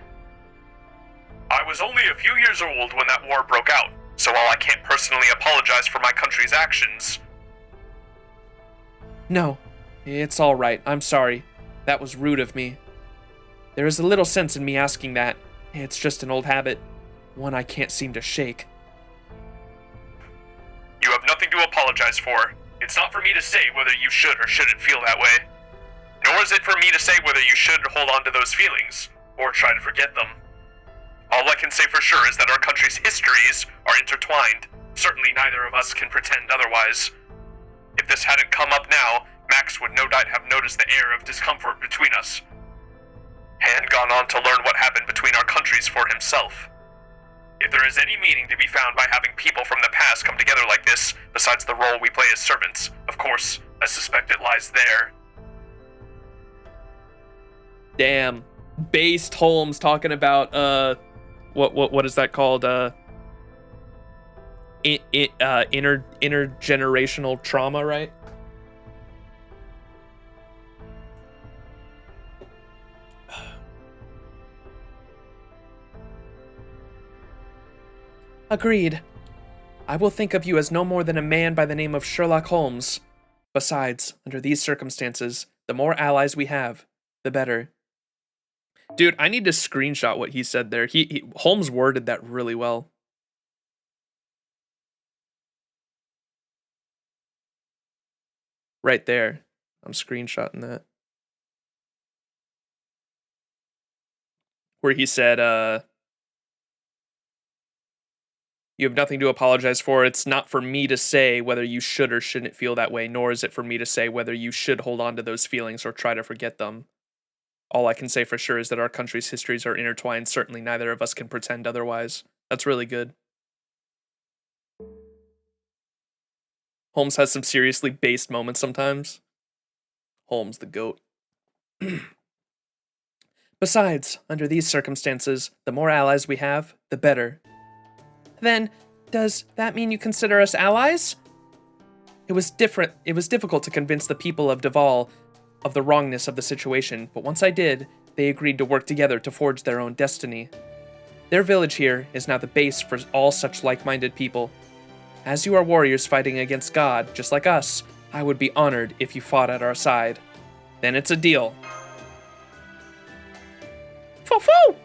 Speaker 4: I was only a few years old when that war broke out, so while I can't personally apologize for my country's actions...
Speaker 1: No, it's all right. I'm sorry. That was rude of me. There is a little sense in me asking that. It's just an old habit, one I can't seem to shake.
Speaker 4: You have nothing to apologize for. It's not for me to say whether you should or shouldn't feel that way. Nor is it for me to say whether you should hold on to those feelings, or try to forget them. All I can say for sure is that our country's histories are intertwined. Certainly neither of us can pretend otherwise. If this hadn't come up now, Max would no doubt have noticed the air of discomfort between us, and gone on to learn what happened between our countries for himself. If there is any meaning to be found by having people from the past come together like this, besides the role we play as servants, of course, I suspect it lies there.
Speaker 1: Damn. Based Holmes talking about, what is that called? Intergenerational trauma, right? Agreed. I will think of you as no more than a man by the name of Sherlock Holmes. Besides, under these circumstances, the more allies we have, the better. Dude, I need to screenshot what he said there. Holmes worded that really well. Right there. I'm screenshotting that. Where he said, you have nothing to apologize for. It's not for me to say whether you should or shouldn't feel that way, nor is it for me to say whether you should hold on to those feelings or try to forget them. All I can say for sure is that our country's histories are intertwined. Certainly neither of us can pretend otherwise. That's really good. Holmes has some seriously based moments sometimes. Holmes the GOAT. Besides, under these circumstances, the more allies we have, the better. Then, does that mean you consider us allies? It was difficult to convince the people of Duval of the wrongness of the situation, but once I did, they agreed to work together to forge their own destiny. Their village here is now the base for all such like-minded people. As you are warriors fighting against God, just like us, I would be honored if you fought at our side. Then it's a deal. Foo-foo!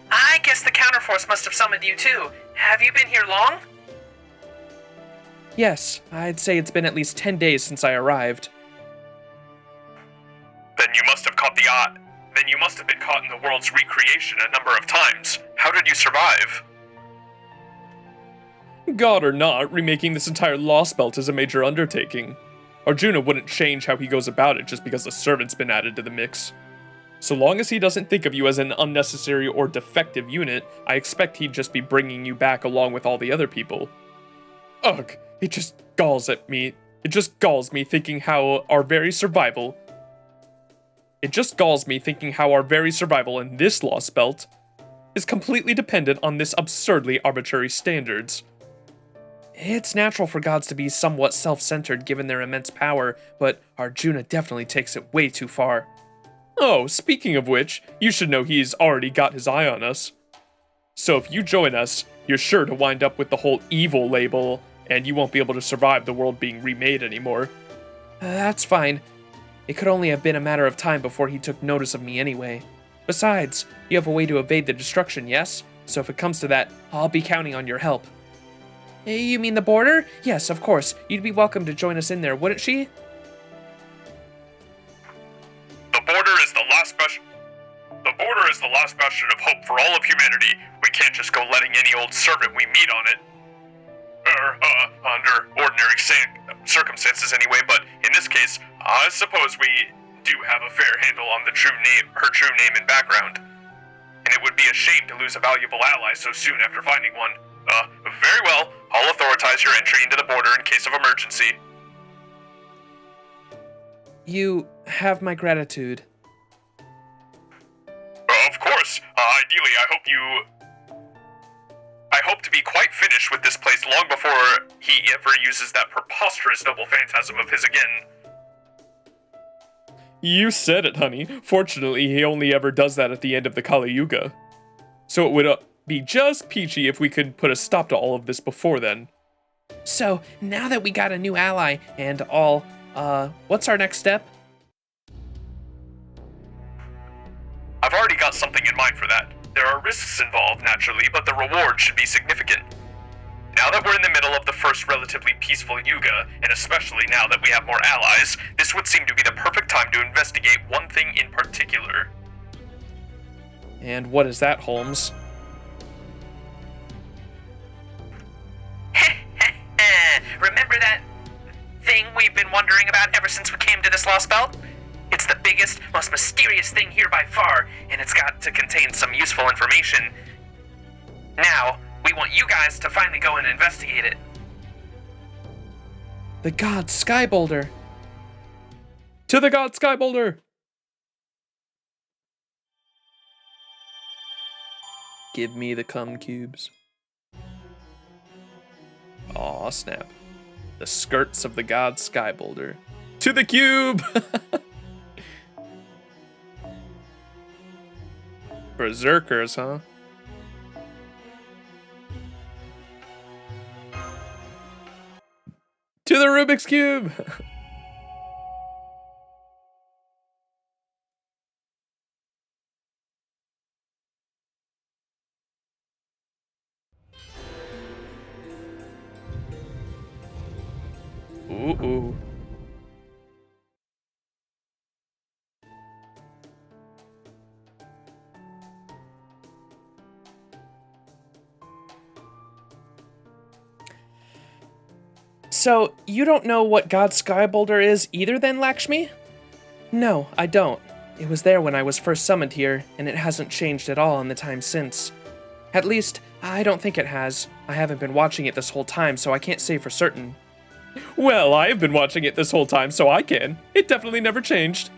Speaker 2: I guess the counterforce must have summoned you too. Have you been here long?
Speaker 1: Yes, I'd say it's been at least 10 days since I arrived.
Speaker 4: Then you must have been caught in the world's recreation a number of times. How did you survive?
Speaker 3: God or not, remaking this entire Lostbelt is a major undertaking. Arjuna wouldn't change how he goes about it just because a servant's been added to the mix. So long as he doesn't think of you as an unnecessary or defective unit, I expect he'd just be bringing you back along with all the other people. Ugh, it just galls me thinking how our very survival in this Lostbelt is completely dependent on this absurdly arbitrary standards.
Speaker 1: It's natural for gods to be somewhat self-centered given their immense power, but Arjuna definitely takes it way too far.
Speaker 3: Oh, speaking of which, you should know he's already got his eye on us. So if you join us, you're sure to wind up with the whole evil label, and you won't be able to survive the world being remade anymore.
Speaker 1: That's fine. It could only have been a matter of time before he took notice of me anyway. Besides, you have a way to evade the destruction, yes? So if it comes to that, I'll be counting on your help. You mean the border? Yes, of course. You'd be welcome to join us in there, wouldn't she?
Speaker 4: The border is the last bastion of hope for all of humanity. We can't just go letting any old servant we meet on it. under ordinary circumstances anyway, but in this case, I suppose we do have a fair handle on her true name and background. And it would be a shame to lose a valuable ally so soon after finding one. Very well, I'll authorize your entry into the border in case of emergency.
Speaker 1: You have my gratitude.
Speaker 4: Of course, ideally I hope to be quite finished with this place long before he ever uses that preposterous double phantasm of his again.
Speaker 3: You said it, honey. Fortunately, he only ever does that at the end of the Kali Yuga. So it would be just peachy if we could put a stop to all of this before then.
Speaker 1: So, now that we got a new ally and all, what's our next step?
Speaker 4: I've already got something in mind for that. There are risks involved, naturally, but the reward should be significant. Now that we're in the middle of the first relatively peaceful Yuga, and especially now that we have more allies, this would seem to be the perfect time to investigate one thing in particular.
Speaker 1: And what is that, Holmes?
Speaker 2: Remember that thing we've been wondering about ever since we came to this Lostbelt? It's the biggest, most mysterious thing here by far, and it's got to contain some useful information. Now, we want you guys to finally go and investigate it.
Speaker 1: The god Sky Boulder.
Speaker 3: To the god Sky Boulder!
Speaker 1: Give me the cum cubes. Aw, snap. The skirts of the god Sky Boulder.
Speaker 3: To the cube!
Speaker 1: Berserkers, huh?
Speaker 3: To the Rubik's Cube!
Speaker 1: Ooh. So, you don't know what God Sky Boulder is either then, Lakshmi? No, I don't. It was there when I was first summoned here, and it hasn't changed at all in the time since. At least, I don't think it has. I haven't been watching it this whole time, so I can't say for certain.
Speaker 3: Well, I've been watching it this whole time, so I can. It definitely never changed.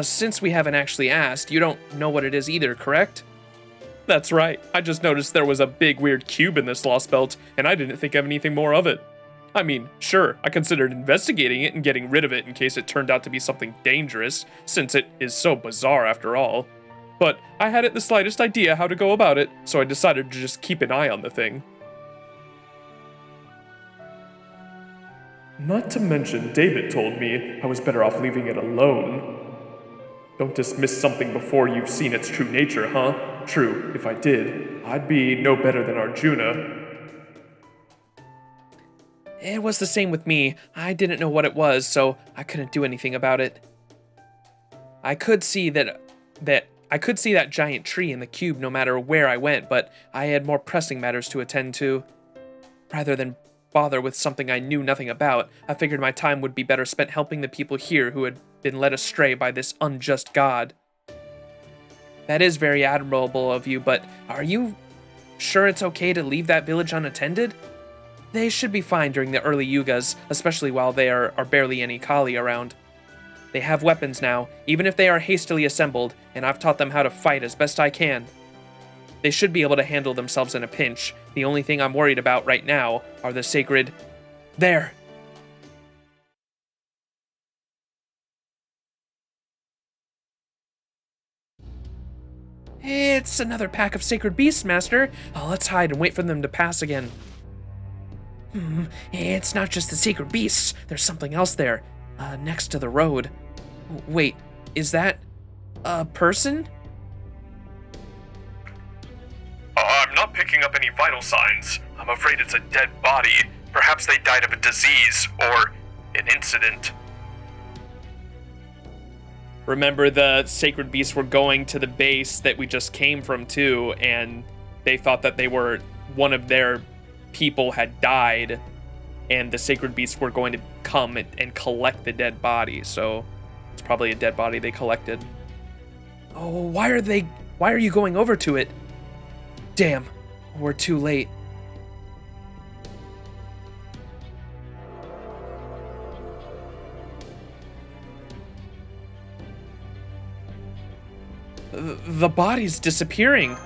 Speaker 1: Since we haven't actually asked, you don't know what it is either, correct?
Speaker 3: That's right. I just noticed there was a big weird cube in this Lostbelt, and I didn't think of anything more of it. I mean, sure, I considered investigating it and getting rid of it in case it turned out to be something dangerous, since it is so bizarre after all. But I hadn't the slightest idea how to go about it, so I decided to just keep an eye on the thing. Not to mention, David told me I was better off leaving it alone. Don't dismiss something before you've seen its true nature, huh? True, if I did, I'd be no better than Arjuna.
Speaker 1: It was the same with me. I didn't know what it was, so I couldn't do anything about it. I could see that giant tree in the cube no matter where I went, but I had more pressing matters to attend to. Rather than bother with something I knew nothing about, I figured my time would be better spent helping the people here who had been led astray by this unjust god. That is very admirable of you, but are you sure it's okay to leave that village unattended? They should be fine during the early Yugas, especially while there are barely any Kali around. They have weapons now, even if they are hastily assembled, and I've taught them how to fight as best I can. They should be able to handle themselves in a pinch. The only thing I'm worried about right now are the sacred... There! It's another pack of sacred beasts, Master. Let's hide and wait for them to pass again. It's not just the sacred beasts. There's something else there, next to the road. Wait, is that a person?
Speaker 4: I'm not picking up any vital signs. I'm afraid it's a dead body. Perhaps they died of a disease or an incident.
Speaker 1: Remember, the sacred beasts were going to the base that we just came from too, and they thought that they were one of their people had died, and the sacred beasts were going to come and collect the dead body. So it's probably a dead body they collected. Oh, why are you going over to it? Damn, we're too late. The body's disappearing.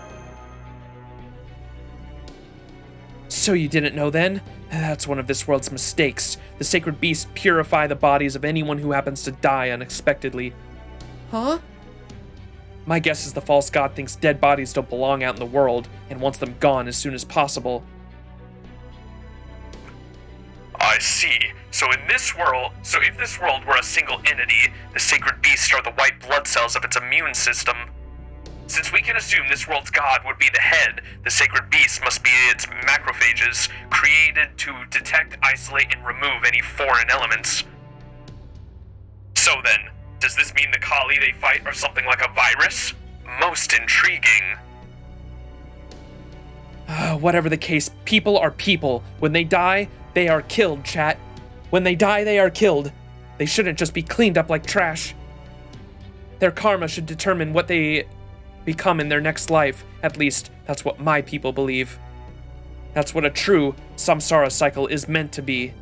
Speaker 1: So you didn't know then? That's one of this world's mistakes. The sacred beasts purify the bodies of anyone who happens to die unexpectedly. Huh? My guess is the false god thinks dead bodies don't belong out in the world and wants them gone as soon as possible.
Speaker 4: I see. So if this world were a single entity, the sacred beasts are the white blood cells of its immune system. Since we can assume this world's god would be the head, the sacred beasts must be its macrophages, created to detect, isolate, and remove any foreign elements. So then, does this mean the Kali they fight are something like a virus? Most intriguing.
Speaker 1: Whatever the case, people are people. When they die, they are killed, chat. When they die, they are killed. They shouldn't just be cleaned up like trash. Their karma should determine what they become in their next life. At least, that's what my people believe. That's what a true samsara cycle is meant to be.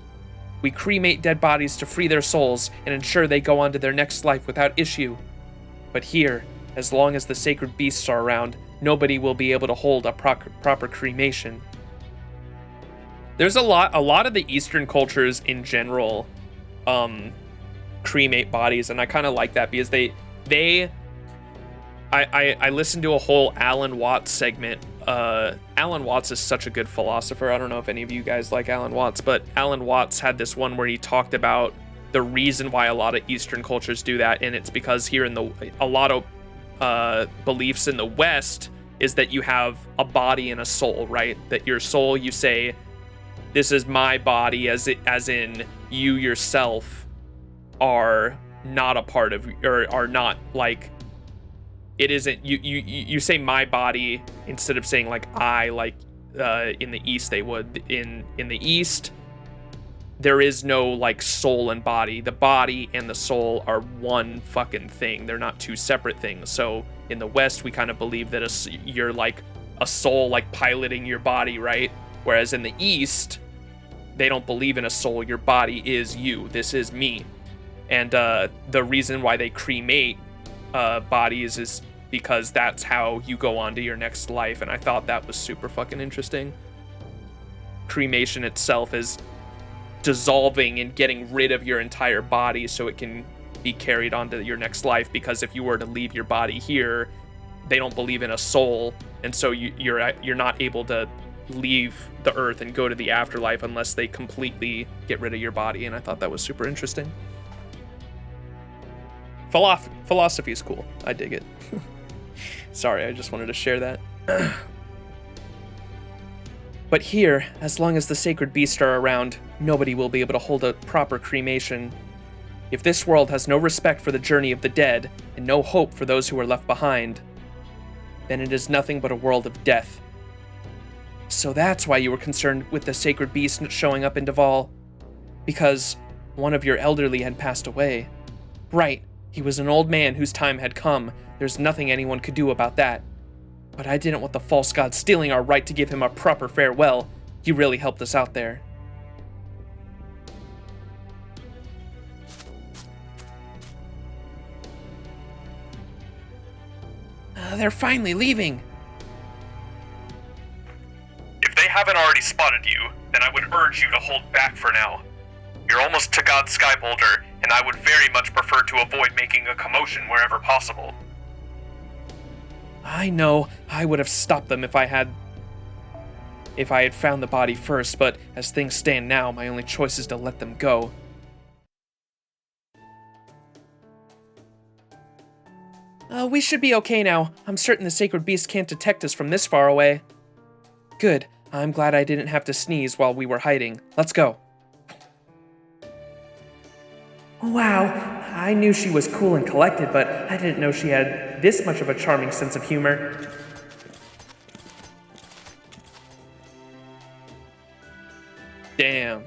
Speaker 1: We cremate dead bodies to free their souls and ensure they go on to their next life without issue. But here, as long as the sacred beasts are around, nobody will be able to hold a proper cremation. There's a lot of the Eastern cultures in general cremate bodies, and I kind of like that because I listened to a whole Alan Watts segment. Alan Watts is such a good philosopher. I don't know if any of you guys like Alan Watts, but Alan Watts had this one where he talked about the reason why a lot of Eastern cultures do that, and it's because here in a lot of beliefs in the West is that you have a body and a soul, right? That your soul, you say, this is my body, as in you yourself are not a part of, or are not like, it isn't, you say my body instead of saying like I, like in the East they would. In the East, there is no like soul and body. The body and the soul are one fucking thing. They're not two separate things. So in the West, we kind of believe that you're like a soul like piloting your body, right? Whereas in the East, they don't believe in a soul. Your body is you. This is me. And the reason why they cremate bodies is because that's how you go on to your next life. And I thought that was super fucking interesting. Cremation itself is dissolving and getting rid of your entire body so it can be carried on to your next life, because if you were to leave your body here, they don't believe in a soul, and so you're not able to leave the earth and go to the afterlife unless they completely get rid of your body. And I thought that was super interesting. Philosophy is cool. I dig it. Sorry, I just wanted to share that. But here, as long as the sacred beasts are around, nobody will be able to hold a proper cremation. If this world has no respect for the journey of the dead, and no hope for those who are left behind, then it is nothing but a world of death. So that's why you were concerned with the sacred beast showing up in Duval. Because one of your elderly had passed away. Right, he was an old man whose time had come. There's nothing anyone could do about that. But I didn't want the false god stealing our right to give him a proper farewell. You really helped us out there. They're finally leaving.
Speaker 4: If they haven't already spotted you, then I would urge you to hold back for now. You're almost to God's sky boulder, and I would very much prefer to avoid making a commotion wherever possible.
Speaker 1: I know, I would have stopped them if I had found the body first, but as things stand now, my only choice is to let them go. We should be okay now. I'm certain the sacred beast can't detect us from this far away. Good. I'm glad I didn't have to sneeze while we were hiding. Let's go. Wow, I knew she was cool and collected, but I didn't know she had this much of a charming sense of humor. Damn.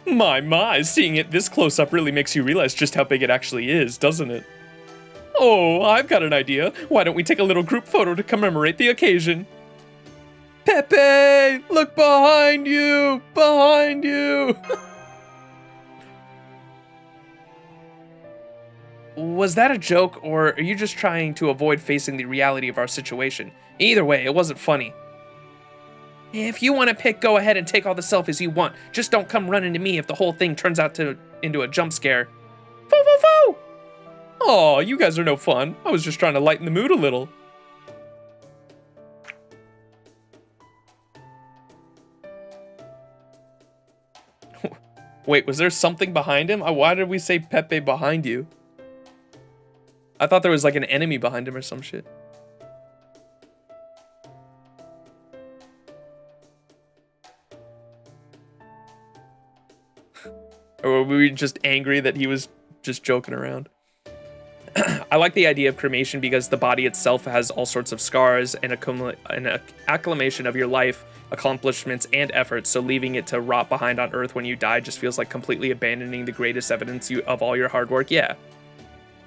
Speaker 3: My, seeing it this close up really makes you realize just how big it actually is, doesn't it? Oh, I've got an idea. Why don't we take a little group photo to commemorate the occasion? Pepe, look behind you! Behind you!
Speaker 1: Was that a joke, or are you just trying to avoid facing the reality of our situation? Either way, it wasn't funny. If you want to pick, go ahead and take all the selfies you want. Just don't come running to me if the whole thing turns out into a jump scare. Foo foo foo!
Speaker 3: Aw, you guys are no fun. I was just trying to lighten the mood a little.
Speaker 1: Wait, was there something behind him? Why did we say Pepe behind you? I thought there was like an enemy behind him or some shit. Or were we just angry that he was just joking around? I like the idea of cremation because the body itself has all sorts of scars and an acclamation of your life, accomplishments, and efforts, so leaving it to rot behind on Earth when you die just feels like completely abandoning the greatest evidence of all your hard work. Yeah,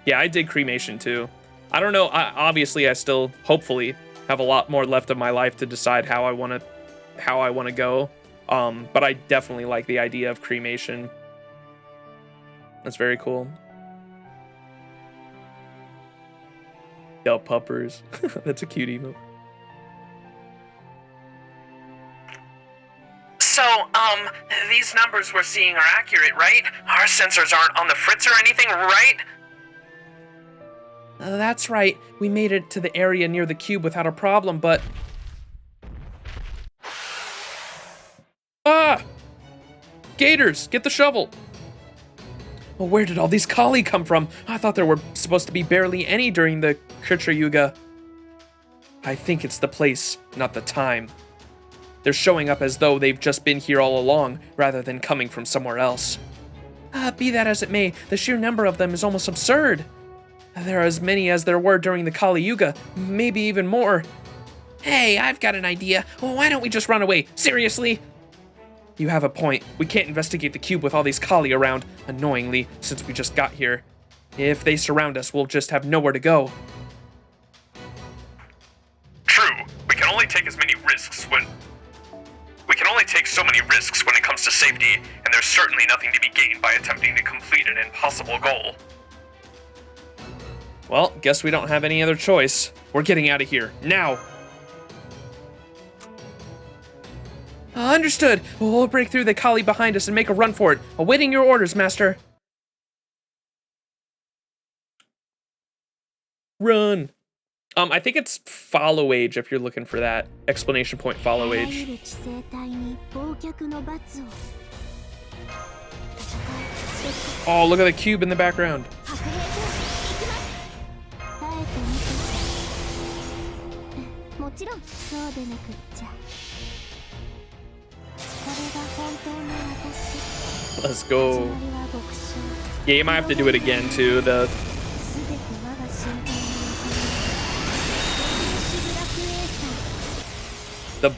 Speaker 1: I did cremation too. I don't know, obviously I still, hopefully, have a lot more left of my life to decide how I want to go, but I definitely like the idea of cremation. That's very cool. Yo, puppers. That's a cute emo.
Speaker 2: So, these numbers we're seeing are accurate, right? Our sensors aren't on the fritz or anything, right?
Speaker 1: That's right. We made it to the area near the cube without a problem, but... Ah! Gators, get the shovel! Well, where did all these Kali come from? I thought there were supposed to be barely any during the Kshetra Yuga. I think it's the place, not the time. They're showing up as though they've just been here all along, rather than coming from somewhere else. Be that as it may, the sheer number of them is almost absurd. There are as many as there were during the Kali Yuga, maybe even more. Hey, I've got an idea. Well, why don't we just run away? Seriously? You have a point. We can't investigate the cube with all these Kali around, annoyingly, since we just got here. If they surround us, we'll just have nowhere to go.
Speaker 4: True. We can only take so many risks when it comes to safety, and there's certainly nothing to be gained by attempting to complete an impossible goal.
Speaker 1: Well, guess we don't have any other choice. We're getting out of here, now! Understood. We'll break through the Kali behind us and make a run for it. Awaiting your orders, Master. Run. I think it's follow age if you're looking for that. Explanation point follow age. Oh, look at the cube in the background. Let's go. Yeah, you might have to do it again too. The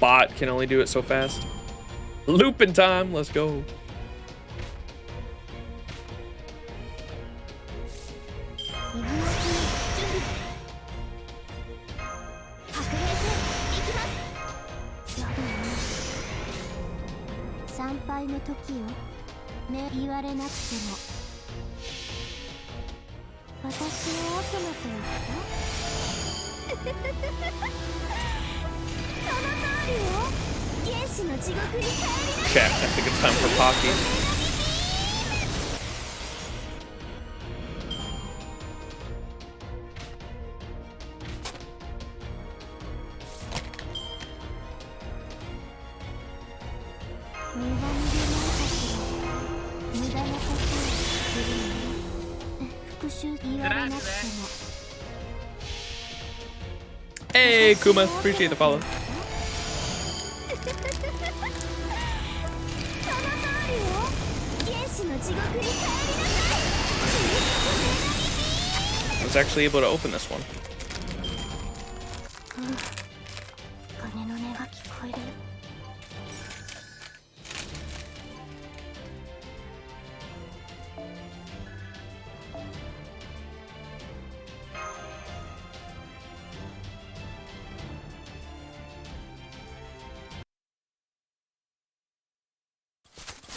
Speaker 1: bot can only do it so fast. Looping time, let's go. Okay, I think it's time for Pocky. Hey, Kuma, appreciate the follow. I was actually able to open this one.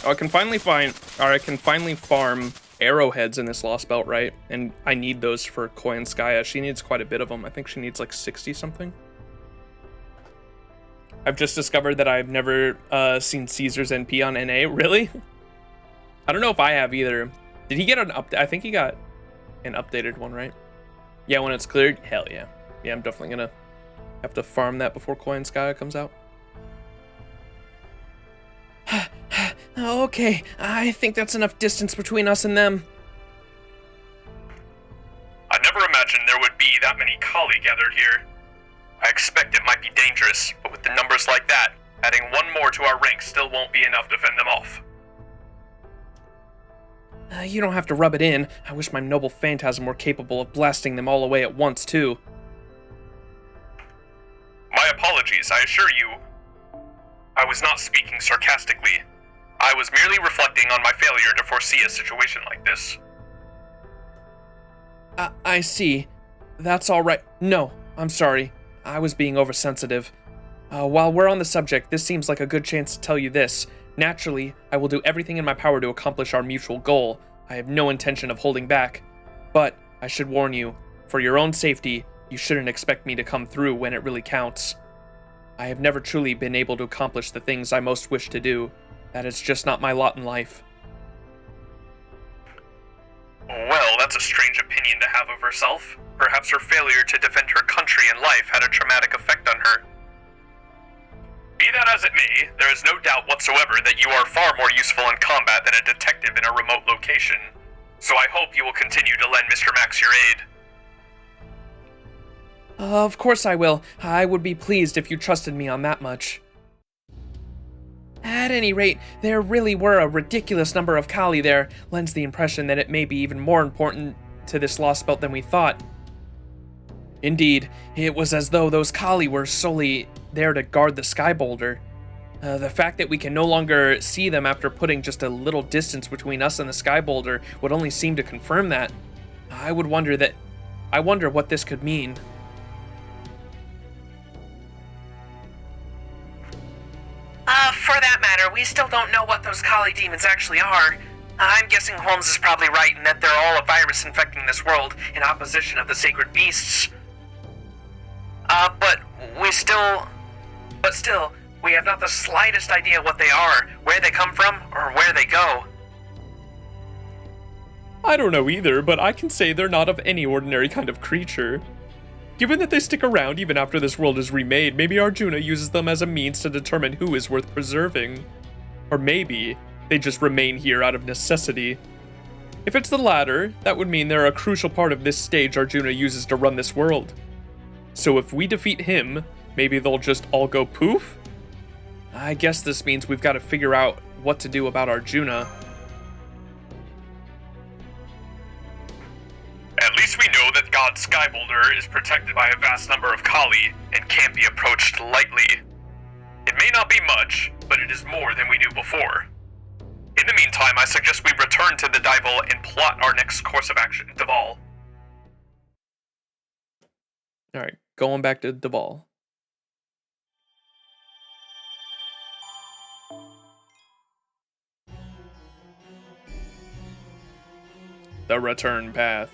Speaker 1: Oh, I can finally farm arrowheads in this Lostbelt, right? And I need those for Koyanskaya. She needs quite a bit of them. I think she needs like 60 something. I've just discovered that I've never seen Caesar's NP on NA. Really? I don't know if I have either. Did he get an update? I think he got an updated one, right? Yeah, when it's cleared? Hell yeah. Yeah, I'm definitely gonna have to farm that before Koyanskaya comes out. Okay, I think that's enough distance between us and them.
Speaker 4: I never imagined there would be that many Kali gathered here. I expect it might be dangerous, but with the numbers like that, adding one more to our ranks still won't be enough to fend them off.
Speaker 1: You don't have to rub it in. I wish my noble phantasm were capable of blasting them all away at once, too.
Speaker 4: My apologies, I assure you. I was not speaking sarcastically. I was merely reflecting on my failure to foresee a situation like this.
Speaker 1: I see. That's all right. No, I'm sorry. I was being oversensitive. While we're on the subject, this seems like a good chance to tell you this. Naturally, I will do everything in my power to accomplish our mutual goal. I have no intention of holding back. But I should warn you, for your own safety, you shouldn't expect me to come through when it really counts. I have never truly been able to accomplish the things I most wish to do. That is just not my lot in life.
Speaker 4: Well, that's a strange opinion to have of herself. Perhaps her failure to defend her country and life had a traumatic effect on her. Be that as it may, there is no doubt whatsoever that you are far more useful in combat than a detective in a remote location. So I hope you will continue to lend Mr. Max your aid.
Speaker 1: Of course I will. I would be pleased if you trusted me on that much. At any rate, there really were a ridiculous number of Kali there. Lends the impression that it may be even more important to this Lostbelt than we thought. Indeed, it was as though those Kali were solely there to guard the sky boulder. The fact that we can no longer see them after putting just a little distance between us and the sky boulder would only seem to confirm that. I wonder what this could mean.
Speaker 2: For that matter, we still don't know what those Kali demons actually are. I'm guessing Holmes is probably right in that they're all a virus infecting this world in opposition of the sacred beasts. But still, we have not the slightest idea what they are, where they come from, or where they go.
Speaker 3: I don't know either, but I can say they're not of any ordinary kind of creature. Given that they stick around even after this world is remade, maybe Arjuna uses them as a means to determine who is worth preserving. Or maybe they just remain here out of necessity. If it's the latter, that would mean they're a crucial part of this stage Arjuna uses to run this world. So if we defeat him, maybe they'll just all go poof? I guess this means we've got to figure out what to do about Arjuna.
Speaker 4: At least we know that God's Sky Boulder is protected by a vast number of Kali and can't be approached lightly. It may not be much, but it is more than we knew before. In the meantime, I suggest we return to the Dival and plot our next course of action, Duval.
Speaker 1: Alright, going back to Duval. The return path.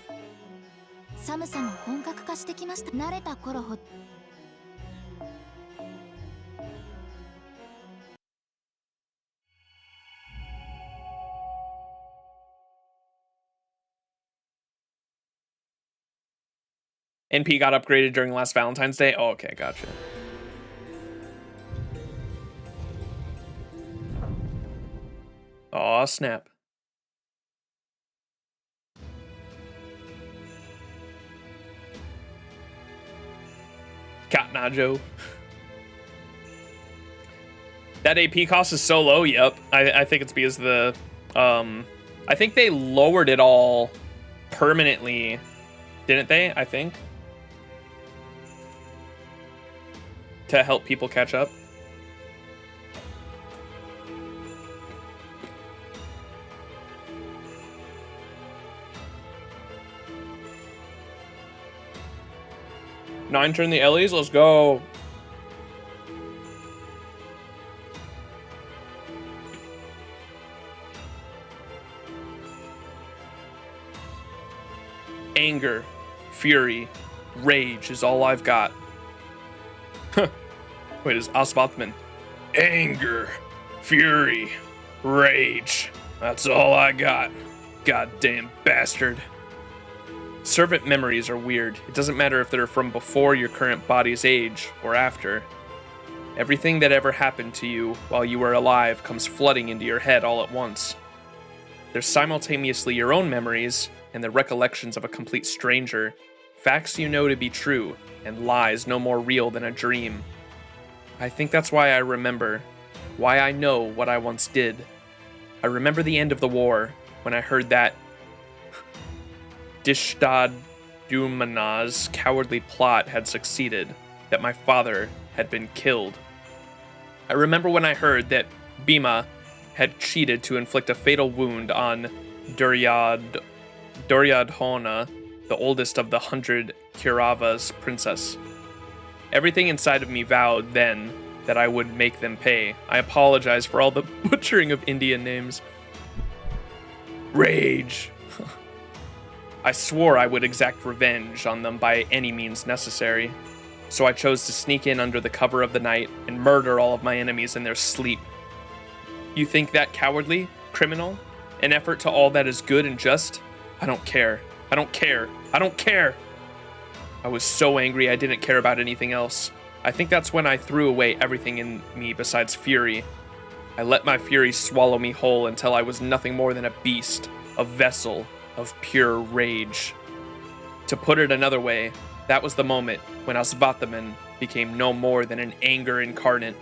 Speaker 6: 寒さも本格化してきました。慣れた頃ほど
Speaker 1: NP got upgraded during last Valentine's Day? Oh, okay, gotcha. Aw, snap. Katnajo. That AP cost is so low, yep. I think it's because the I think they lowered it all permanently, didn't they? I think. To help people catch up. Nine turn the Ellies, let's go. Anger, fury, rage is all I've got. Wait, is Asvatman? Anger, fury, rage. That's all I got. Goddamn bastard. Servant memories are weird. It doesn't matter if they're from before your current body's age or after. Everything that ever happened to you while you were alive comes flooding into your head all at once. They're simultaneously your own memories and the recollections of a complete stranger, facts you know to be true, and lies no more real than a dream. I think that's why I remember, why I know what I once did. I remember the end of the war, when I heard that Dishtadumana's cowardly plot had succeeded, that my father had been killed. I remember when I heard that Bhima had cheated to inflict a fatal wound on Duryodhana, the oldest of the 100 Kauravas' princess. Everything inside of me vowed then that I would make them pay. I apologize for all the butchering of Indian names. Rage. I swore I would exact revenge on them by any means necessary. So I chose to sneak in under the cover of the night and murder all of my enemies in their sleep. You think that cowardly? Criminal? An effort to all that is good and just? I don't care. I don't care. I don't care. I was so angry I didn't care about anything else. I think that's when I threw away everything in me besides fury. I let my fury swallow me whole until I was nothing more than a beast, a vessel of pure rage. To put it another way, that was the moment when Asvathaman became no more than an anger incarnate.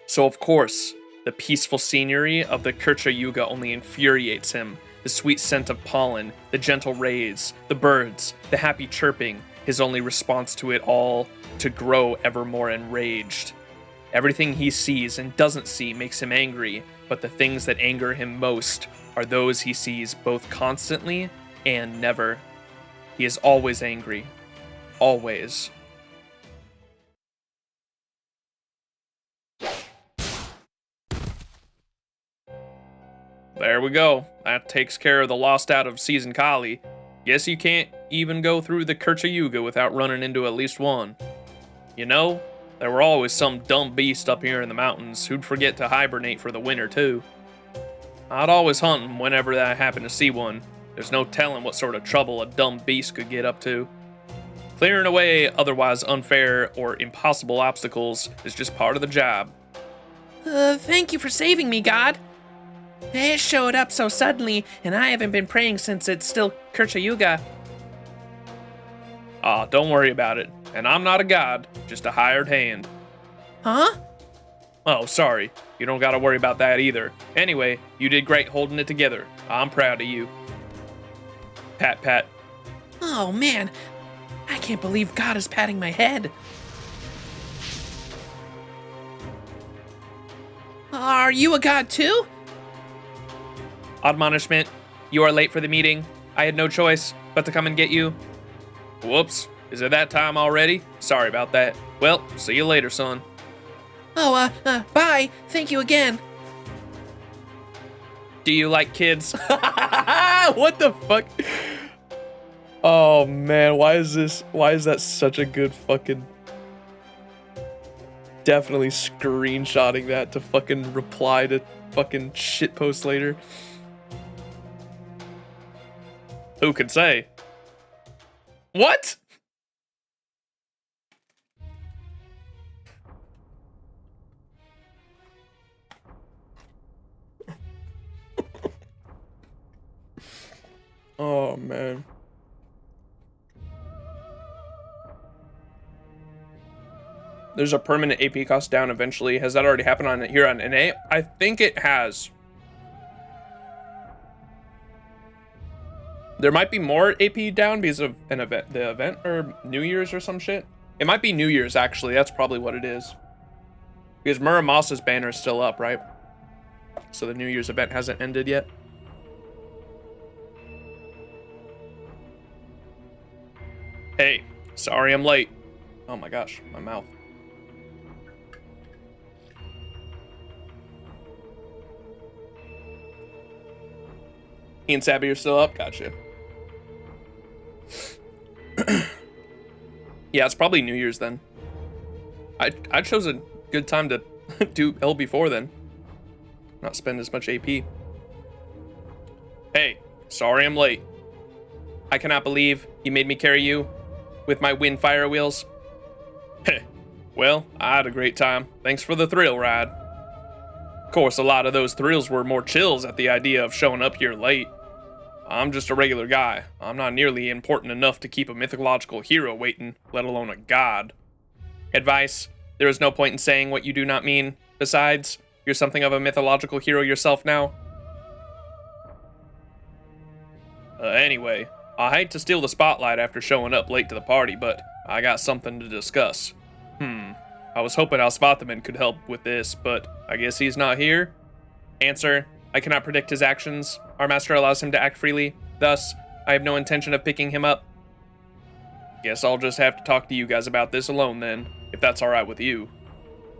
Speaker 1: So of course, the peaceful scenery of the Kshetra Yuga only infuriates him. The sweet scent of pollen, the gentle rays, the birds, the happy chirping, his only response to it all to grow ever more enraged. Everything he sees and doesn't see makes him angry, but the things that anger him most are those he sees both constantly and never. He is always angry. Always. There we go. That takes care of the lost out of season Kali. Guess you can't even go through the Kshetra Yuga without running into at least one. You know, there were always some dumb beast up here in the mountains who'd forget to hibernate for the winter too. I'd always hunt 'em whenever I happened to see one. There's no telling what sort of trouble a dumb beast could get up to. Clearing away otherwise unfair or impossible obstacles is just part of the job.
Speaker 7: Thank you for saving me, God. It showed up so suddenly, and I haven't been praying since it's still Kshetra Yuga.
Speaker 1: Ah, don't worry about it. And I'm not a god, just a hired hand.
Speaker 7: Huh?
Speaker 1: Oh, sorry. You don't gotta worry about that either. Anyway, you did great holding it together. I'm proud of you. Pat, pat.
Speaker 7: Oh, man. I can't believe God is patting my head. Are you a god too?
Speaker 1: Admonishment, you are late for the meeting. I had no choice but to come and get you. Whoops, is it that time already? Sorry about that. Well, see you later, son.
Speaker 7: Oh, bye. Thank you again.
Speaker 1: Do you like kids? What the fuck? Oh man, why is that such a good fucking... Definitely screenshotting that to fucking reply to fucking shitpost later. Who could say? What? Oh man. There's a permanent AP cost down eventually. Has that already happened on here on NA? I think it has. There might be more AP down because of an event, the event, or New Year's or some shit. It might be New Year's actually. That's probably what it is. Because Muramasa's banner is still up, right? So the New Year's event hasn't ended yet. Hey, sorry I'm late. Oh my gosh, my mouth. He and Sabby are still up? Gotcha. Yeah, it's probably New Year's then. I chose a good time to do LB4 then. Not spend as much AP. Hey, sorry I'm late. I cannot believe you made me carry you with my wind fire wheels. Heh. Well, I had a great time. Thanks for the thrill ride. Of course, a lot of those thrills were more chills at the idea of showing up here late. I'm just a regular guy. I'm not nearly important enough to keep a mythological hero waiting, let alone a god. Advice: there is no point in saying what you do not mean. Besides, you're something of a mythological hero yourself now. Anyway, I hate to steal the spotlight after showing up late to the party, but I got something to discuss. I was hoping Alsvathaman could help with this, but I guess he's not here. Answer: I cannot predict his actions. Our master allows him to act freely. Thus, I have no intention of picking him up. Guess I'll just have to talk to you guys about this alone then, if that's alright with you.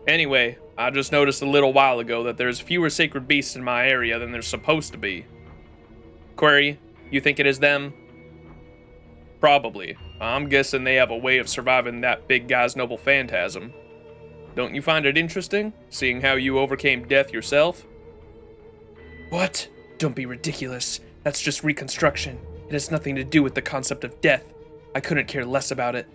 Speaker 1: Anyway, I just noticed a little while ago that there's fewer sacred beasts in my area than there's supposed to be. Query: you think it is them? Probably. I'm guessing they have a way of surviving that big guy's noble phantasm. Don't you find it interesting, seeing how you overcame death yourself?
Speaker 7: What? Don't be ridiculous. That's just reconstruction. It has nothing to do with the concept of death. I couldn't care less about it.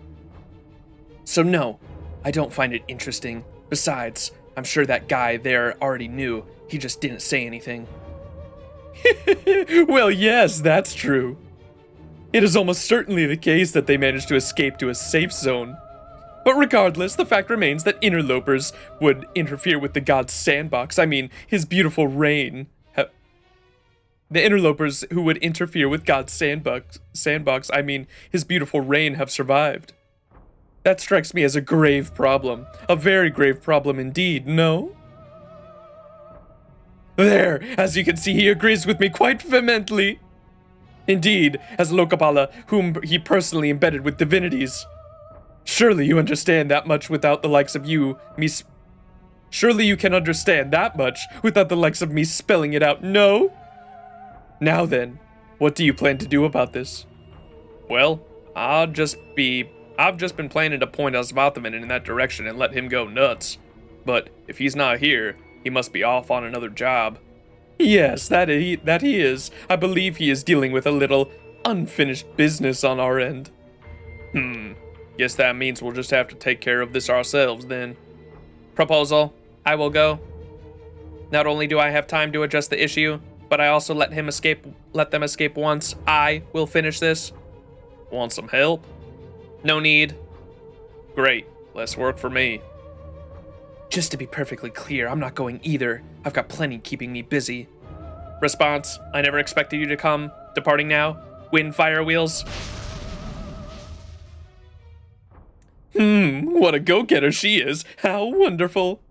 Speaker 7: So no, I don't find it interesting. Besides, I'm sure that guy there already knew. He just didn't say anything.
Speaker 3: Well, yes, that's true. It is almost certainly the case that they managed to escape to a safe zone. But regardless, the fact remains that interlopers would interfere with the god's sandbox. I mean, his beautiful reign. The interlopers who would interfere with God's sandbox, I mean, his beautiful reign, have survived. That strikes me as a grave problem. A very grave problem indeed, no? There, as you can see, he agrees with me quite vehemently. Indeed, as Loca Paula, whom he personally embedded with divinities. Surely you understand that much without the likes of you, Surely you can understand that much without the likes of me spelling it out, no? Now then, what do you plan to do about this?
Speaker 1: Well, I've just been planning to point Alsvathaman in that direction and let him go nuts. But if he's not here, he must be off on another job.
Speaker 3: Yes, that he is. I believe he is dealing with a little unfinished business on our end.
Speaker 1: Guess that means we'll just have to take care of this ourselves then. Proposal: I will go. Not only do I have time to adjust the issue, but I also let them escape once I will finish this. Want some help? No need. Great, less work for me.
Speaker 7: Just to be perfectly clear, I'm not going either. I've got plenty keeping me busy.
Speaker 1: Response: I never expected you to come. Departing now. Wind fire wheels.
Speaker 3: What a go-getter she is. How wonderful.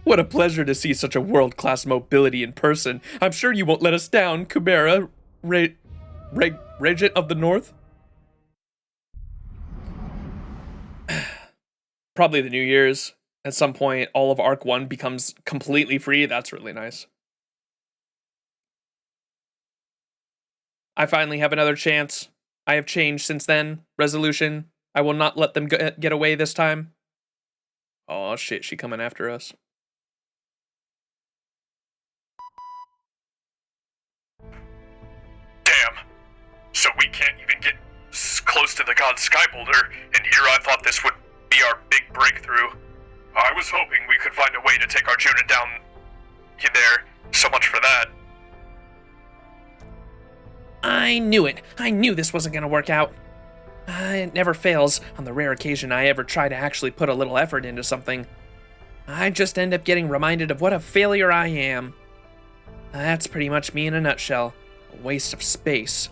Speaker 3: What a pleasure to see such a world-class mobility in person. I'm sure you won't let us down, Kubera, Regent of the North.
Speaker 1: Probably the New Year's. At some point, all of Arc 1 becomes completely free. That's really nice. I finally have another chance. I have changed since then. Resolution: I will not let them get away this time. Oh shit, she coming after us.
Speaker 4: Damn. So we can't even get close to the god Sky Boulder, and here I thought this would be our big breakthrough. I was hoping we could find a way to take Arjuna down there. So much for that.
Speaker 7: I knew it. I knew this wasn't gonna work out. It never fails on the rare occasion I ever try to actually put a little effort into something. I just end up getting reminded of what a failure I am. That's pretty much me in a nutshell. A waste of space.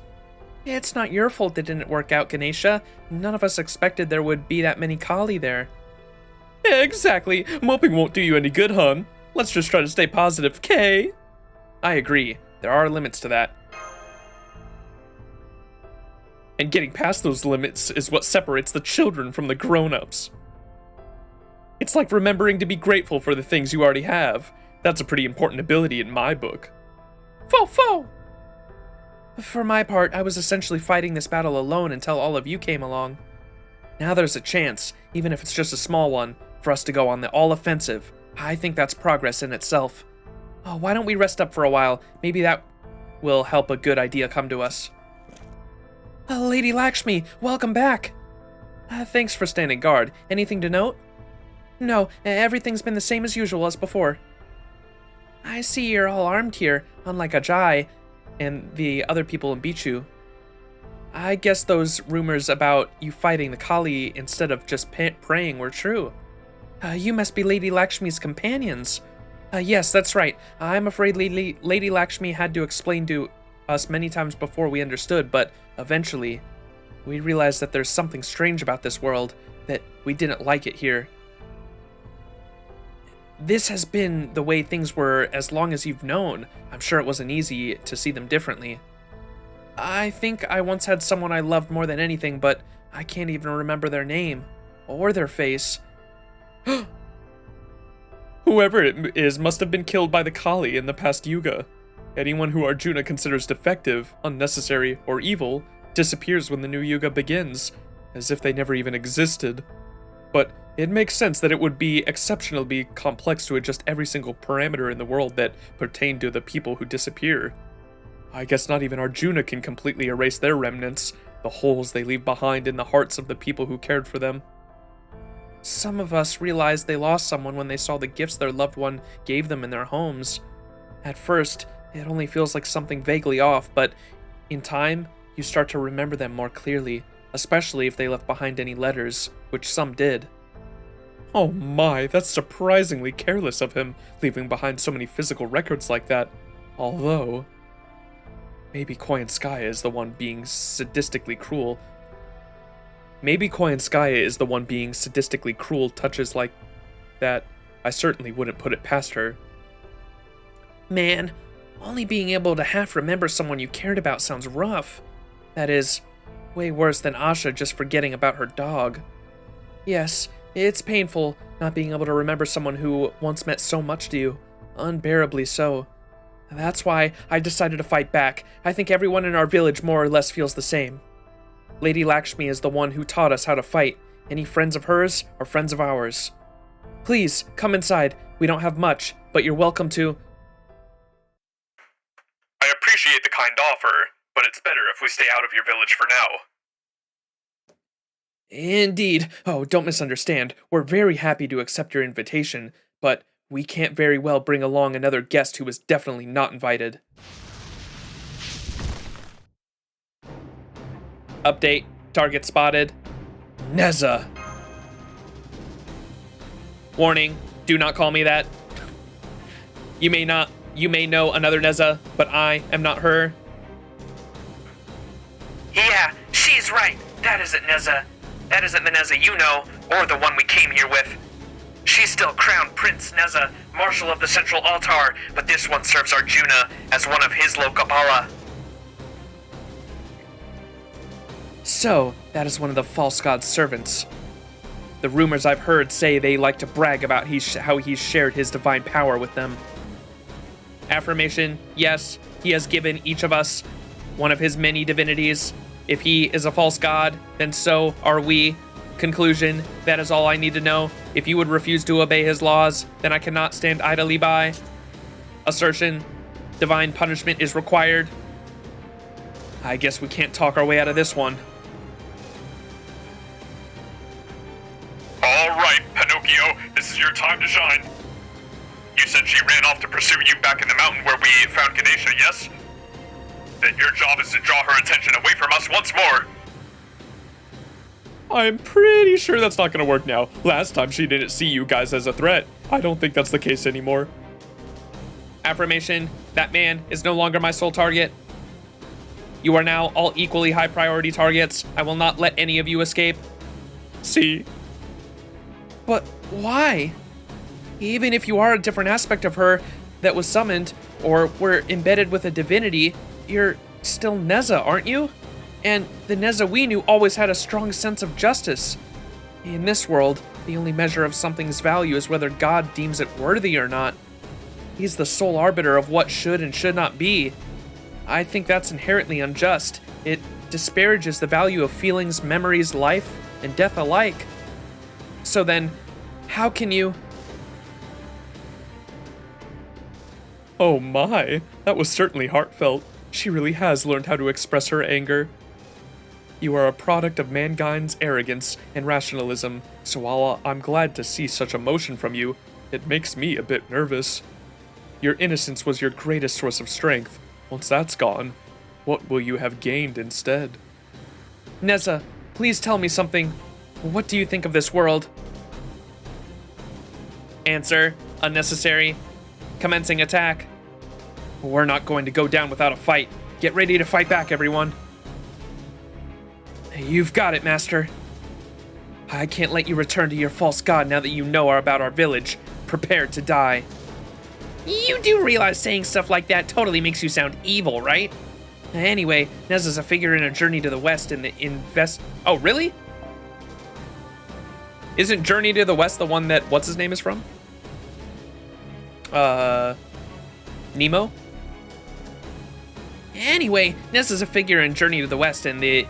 Speaker 7: It's not your fault it didn't work out, Ganesha. None of us expected there would be that many Kali there.
Speaker 3: Yeah, exactly. Moping won't do you any good, hon. Let's just try to stay positive, Kay?
Speaker 1: I agree. There are limits to that.
Speaker 3: And getting past those limits is what separates the children from the grown-ups. It's like remembering to be grateful for the things you already have. That's a pretty important ability in my book.
Speaker 7: Fo! For my part, I was essentially fighting this battle alone until all of you came along. Now there's a chance, even if it's just a small one, for us to go on the all-offensive. I think that's progress in itself. Oh, why don't we rest up for a while? Maybe that will help a good idea come to us. Lady Lakshmi, welcome back! Thanks for standing guard. Anything to note? No, everything's been the same as usual as before. I see you're all armed here, unlike Ajay and the other in Bichu. I guess those rumors about you fighting the Kali instead of just praying were true. You must be Lady Lakshmi's companions. Yes, that's right. I'm afraid Lady Lakshmi had to explain to us many times before we understood, but eventually we realized that there's something strange about this world, that we didn't like it here. This has been the way things were as long as you've known. I'm sure it wasn't easy to see them differently. I think I once had someone I loved more than anything, but I can't even remember their name or their face.
Speaker 3: Whoever it is must have been killed by the Kali in the past Yuga. Anyone who Arjuna considers defective, unnecessary, or evil disappears when the new Yuga begins, as if they never even existed. But it makes sense that it would be exceptionally complex to adjust every single parameter in the world that pertained to the people who disappear. I guess not even Arjuna can completely erase their remnants, the holes they leave behind in the hearts of the people who cared for them.
Speaker 7: Some of us realized they lost someone when they saw the gifts their loved one gave them in their homes. At first, it only feels like something vaguely off, but in time, you start to remember them more clearly, especially if they left behind any letters, which some did.
Speaker 3: Oh my, that's surprisingly careless of him, leaving behind so many physical records like that. Although, maybe Koyanskaya is the one being sadistically cruel. Touches like that. I certainly wouldn't put it past her.
Speaker 7: Man, only being able to half remember someone you cared about sounds rough. That is, way worse than Asha just forgetting about her dog. Yes, it's painful not being able to remember someone who once meant so much to you. Unbearably so. That's why I decided to fight back. I think everyone in our village more or less feels the same. Lady Lakshmi is the one who taught us how to fight. Any friends of hers are friends of ours. Please, come inside. We don't have much, but you're welcome to...
Speaker 4: I appreciate the kind offer, but it's better if we stay out of your village for now.
Speaker 7: Indeed. Oh, don't misunderstand. We're very happy to accept your invitation, but we can't very well bring along another guest who was definitely not invited. Update. Target spotted. Neza. Warning. Do not call me that. You may know another Neza, but I am not her.
Speaker 2: Yeah, she's right. That isn't Neza. That isn't the Neza you know, or the one we came here with. She's still Crown Prince Neza, Marshal of the Central Altar, but this one serves Arjuna as one of his Loca Paula.
Speaker 7: So, that is one of the false god's servants. The rumors I've heard say they like to brag about how he's shared his divine power with them. Affirmation, yes, he has given each of us one of his many divinities. If he is a false god, then so are we. Conclusion, that is all I need to know. If you would refuse to obey his laws, then I cannot stand idly by. Assertion, divine punishment is required. I guess we can't talk our way out of this one.
Speaker 4: All right, Pinocchio, this is your time to shine. You said she ran off to pursue you back in the mountain where we found Ganesha, yes? Then your job is to draw her attention away from us once more.
Speaker 3: I'm pretty sure that's not gonna work now. Last time she didn't see you guys as a threat. I don't think that's the case anymore.
Speaker 7: Affirmation, that man is no longer my sole target. You are now all equally high priority targets. I will not let any of you escape.
Speaker 3: See?
Speaker 7: But why? Even if you are a different aspect of her that was summoned, or were embedded with a divinity, you're still Neza, aren't you? And the Neza we knew always had a strong sense of justice. In this world, the only measure of something's value is whether God deems it worthy or not. He's the sole arbiter of what should and should not be. I think that's inherently unjust. It disparages the value of feelings, memories, life, and death alike. So then, how can you...
Speaker 3: Oh my, that was certainly heartfelt. She really has learned how to express her anger. You are a product of mankind's arrogance and rationalism, so while I'm glad to see such emotion from you, it makes me a bit nervous. Your innocence was your greatest source of strength. Once that's gone, what will you have gained instead?
Speaker 7: Neza, please tell me something. What do you think of this world? Answer, unnecessary. Commencing attack. We're not going to go down without a fight. Get ready to fight back, everyone. You've got it, Master. I can't let you return to your false god now that you know about our village. Prepare to die. You do realize saying stuff like that totally makes you sound evil, right? Anyway, Neza's a figure in a Journey to the West in the Oh, really? Isn't Journey to the West the one that what's his name is from? Nemo? Anyway, Neza's a figure in Journey to the West and the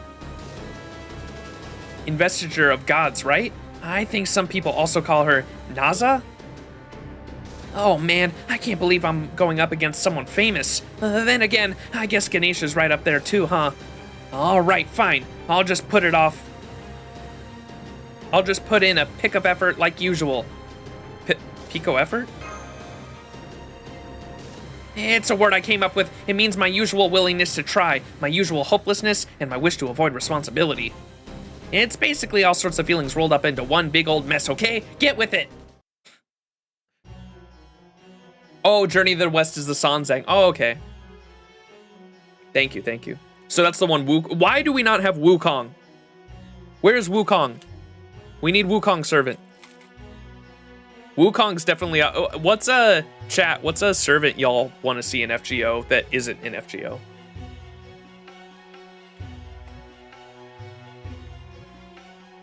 Speaker 7: investiture of gods, right? I think some people also call her Neza? Oh man, I can't believe I'm going up against someone famous. Then again, I guess Ganesha's right up there too, huh? Alright, fine. I'll just put it off. I'll just put in a pick-up effort like usual. Pico effort? It's a word I came up with. It means my usual willingness to try, my usual hopelessness, and my wish to avoid responsibility. It's basically all sorts of feelings rolled up into one big old mess, okay? Get with it! Oh, Journey to the West is the Sanzang. Oh, okay. Thank you, thank you. So that's the one Why do we not have Wukong? Where's Wukong? We need Wukong servant. Wukong's definitely... what's a... Chat, what's a servant y'all want to see in FGO that isn't in FGO?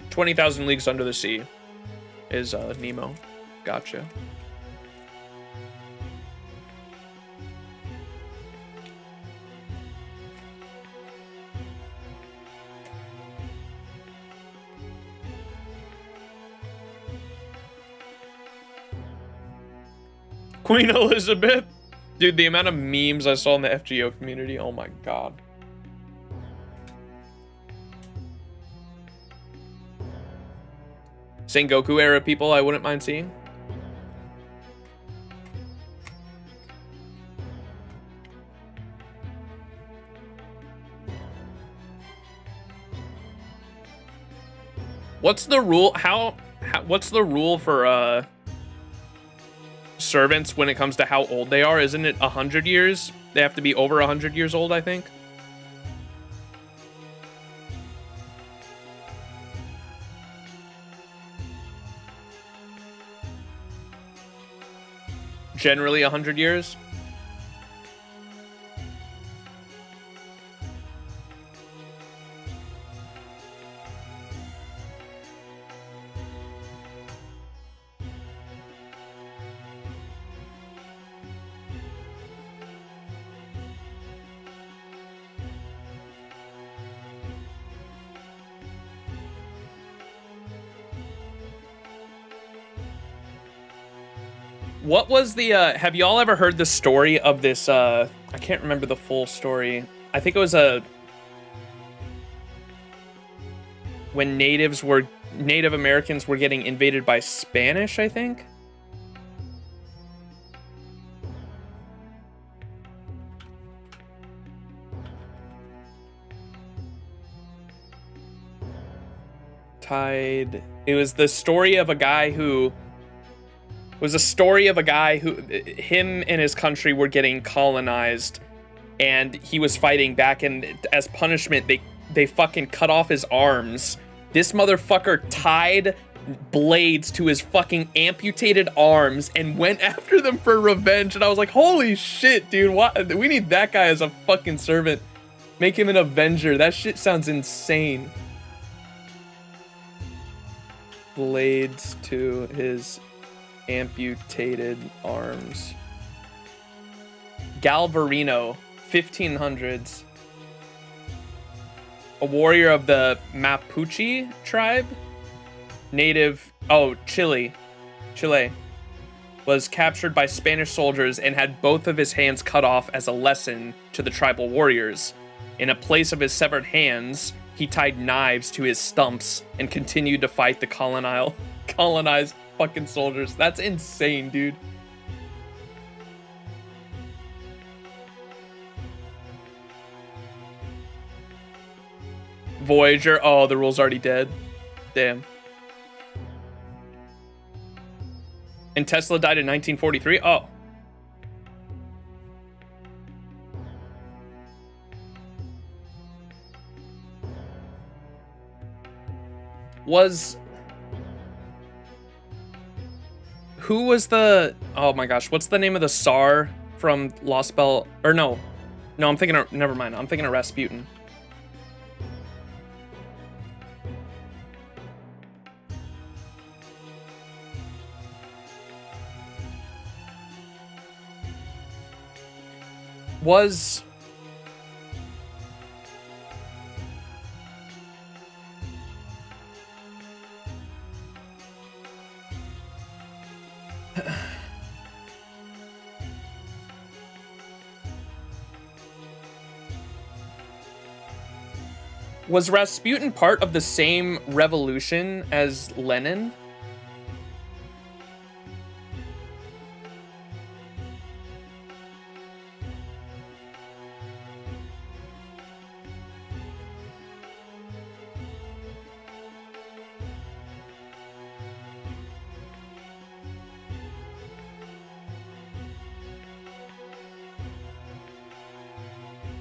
Speaker 7: "20,000 Leagues Under the Sea" is Nemo. Gotcha. Queen Elizabeth. Dude, the amount of memes I saw in the FGO community, oh my god. Sengoku era people I wouldn't mind seeing. What's the rule? What's the rule for servants when it comes to how old they are? Isn't it 100 years? They have to be over 100 years old, I think. Generally 100 years. What was the, have y'all ever heard the story of this, I can't remember the full story. I think it was when Native Americans were getting invaded by Spanish, I think? Tide. It was the story of a guy who... It was a story of a guy who, him and his country were getting colonized, and he was fighting back, and as punishment, they fucking cut off his arms. This motherfucker tied blades to his fucking amputated arms and went after them for revenge, and I was like, holy shit, dude, what? We need that guy as a fucking servant. Make him an Avenger. That shit sounds insane. Blades to his amputated arms. Galvarino, 1500s.
Speaker 1: A warrior of the Mapuche tribe, native, Chile, was captured by Spanish soldiers and had both of his hands cut off as a lesson to the tribal warriors. In a place of his severed hands, he tied knives to his stumps and continued to fight the colonized fucking soldiers. That's insane, dude. Voyager. Oh, the rule's already dead. Damn. And Tesla died in 1943? Oh. Who was the... Oh my gosh, what's the name of the Tsar from Lostbelt? Or no. No, I'm thinking of... Never mind, I'm thinking of Rasputin. Was... Was Rasputin part of the same revolution as Lenin?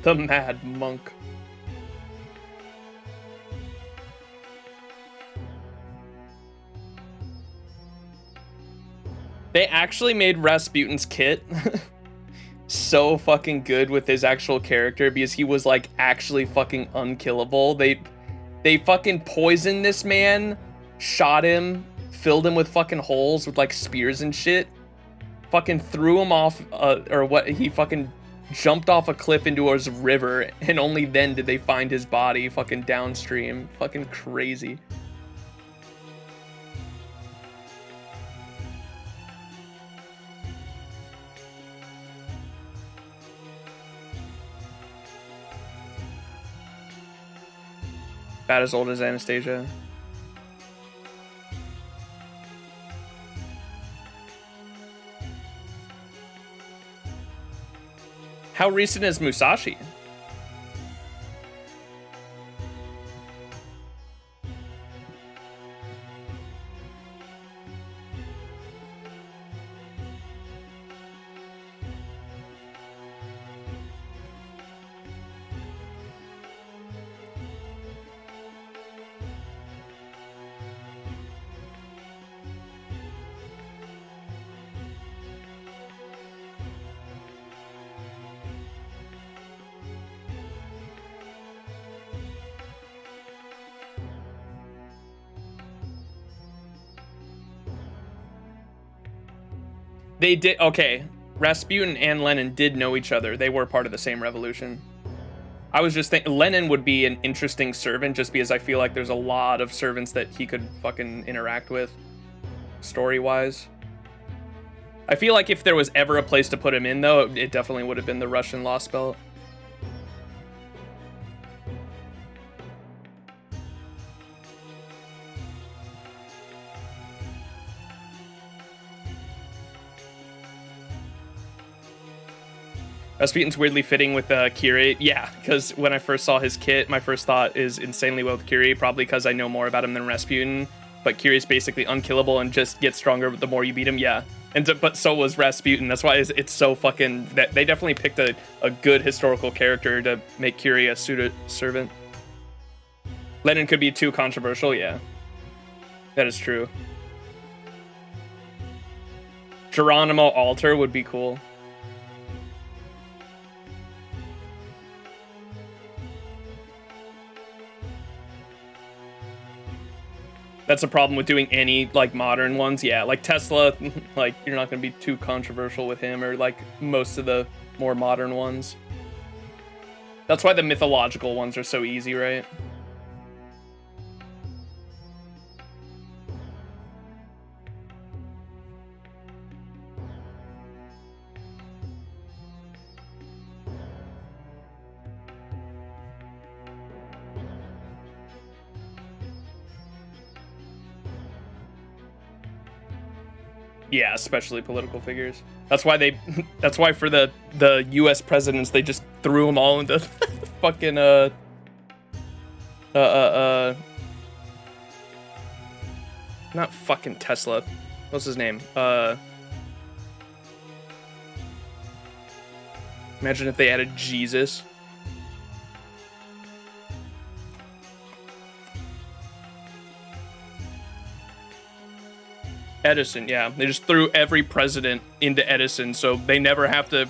Speaker 1: The Mad Monk. They actually made Rasputin's kit so fucking good with his actual character because he was like actually fucking unkillable. They fucking poisoned this man, shot him, filled him with fucking holes with like spears and shit, fucking threw him off he fucking jumped off a cliff into a river, and only then did they find his body fucking downstream. Fucking crazy. About as old as Anastasia. How recent is Musashi? They did, okay. Rasputin and Lenin did know each other. They were part of the same revolution. I was just thinking Lenin would be an interesting servant just because I feel like there's a lot of servants that he could fucking interact with story-wise. I feel like if there was ever a place to put him in, though, it definitely would have been the Russian Lostbelt. Rasputin's weirdly fitting with Kyrie. Yeah, because when I first saw his kit, my first thought is insanely well with Kyrie, probably because I know more about him than Rasputin. But Kyrie's basically unkillable and just gets stronger the more you beat him. Yeah, but so was Rasputin. That's why it's so fucking... That they definitely picked a good historical character to make Kyrie a suited servant. Lenin could be too controversial. Yeah, that is true. Geronimo Alter would be cool. That's a problem with doing any, like, modern ones. Yeah, like Tesla, like, you're not going to be too controversial with him, or, like, most of the more modern ones. That's why the mythological ones are so easy, right? Yeah, especially political figures. That's why they. That's why for the U.S. presidents they just threw them all into fucking not fucking Tesla. What's his name? Imagine if they added Jesus. Edison, yeah. They just threw every president into Edison, so they never have to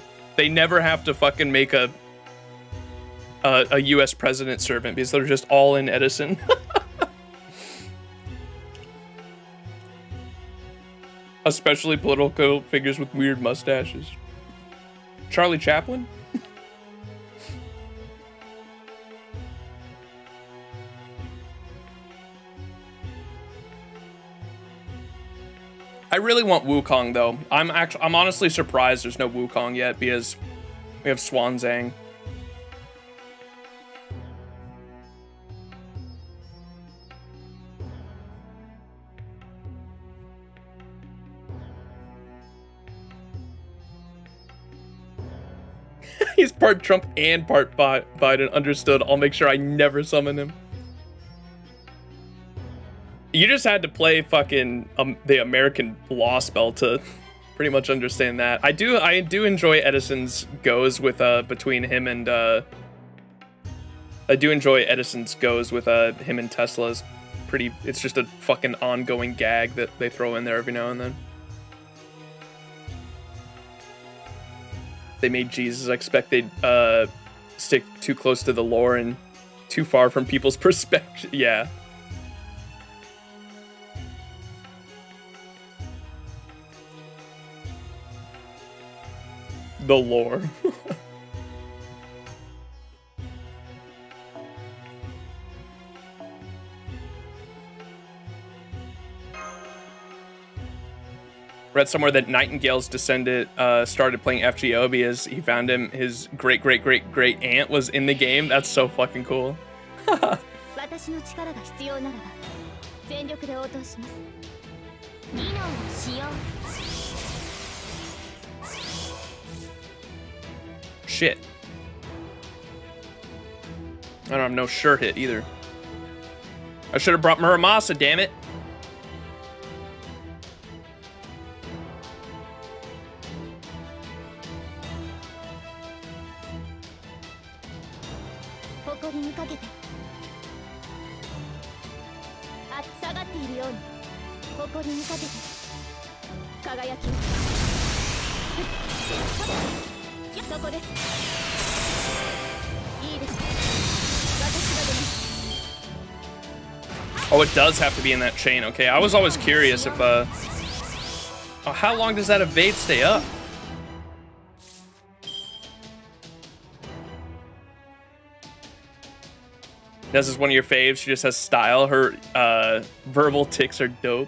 Speaker 1: fucking make a US president servant because they're just all in Edison. Especially political figures with weird mustaches. Charlie Chaplin? I really want Wukong though. I'm honestly surprised there's no Wukong yet because we have Swanzang. He's part Trump and part Biden. Understood. I'll make sure I never summon him. You just had to play fucking the American Lostbelt to pretty much understand that. I do enjoy Edison's goes with between him and I do enjoy Edison's goes with him and Tesla's. It's just a fucking ongoing gag that they throw in there every now and then. They made Jesus. I expect they'd stick too close to the lore and too far from people's perspective. Yeah. The lore. Read somewhere that Nightingale's descendant started playing FGO because he found his great aunt was in the game. That's so fucking cool. Shit. I don't have no shirt hit either. I should have brought Muramasa, damn it. Oh, it does have to be in that chain. Okay, I was always curious if oh, how long does that evade stay up? This is one of your faves. She just has style. Her verbal tics are dope.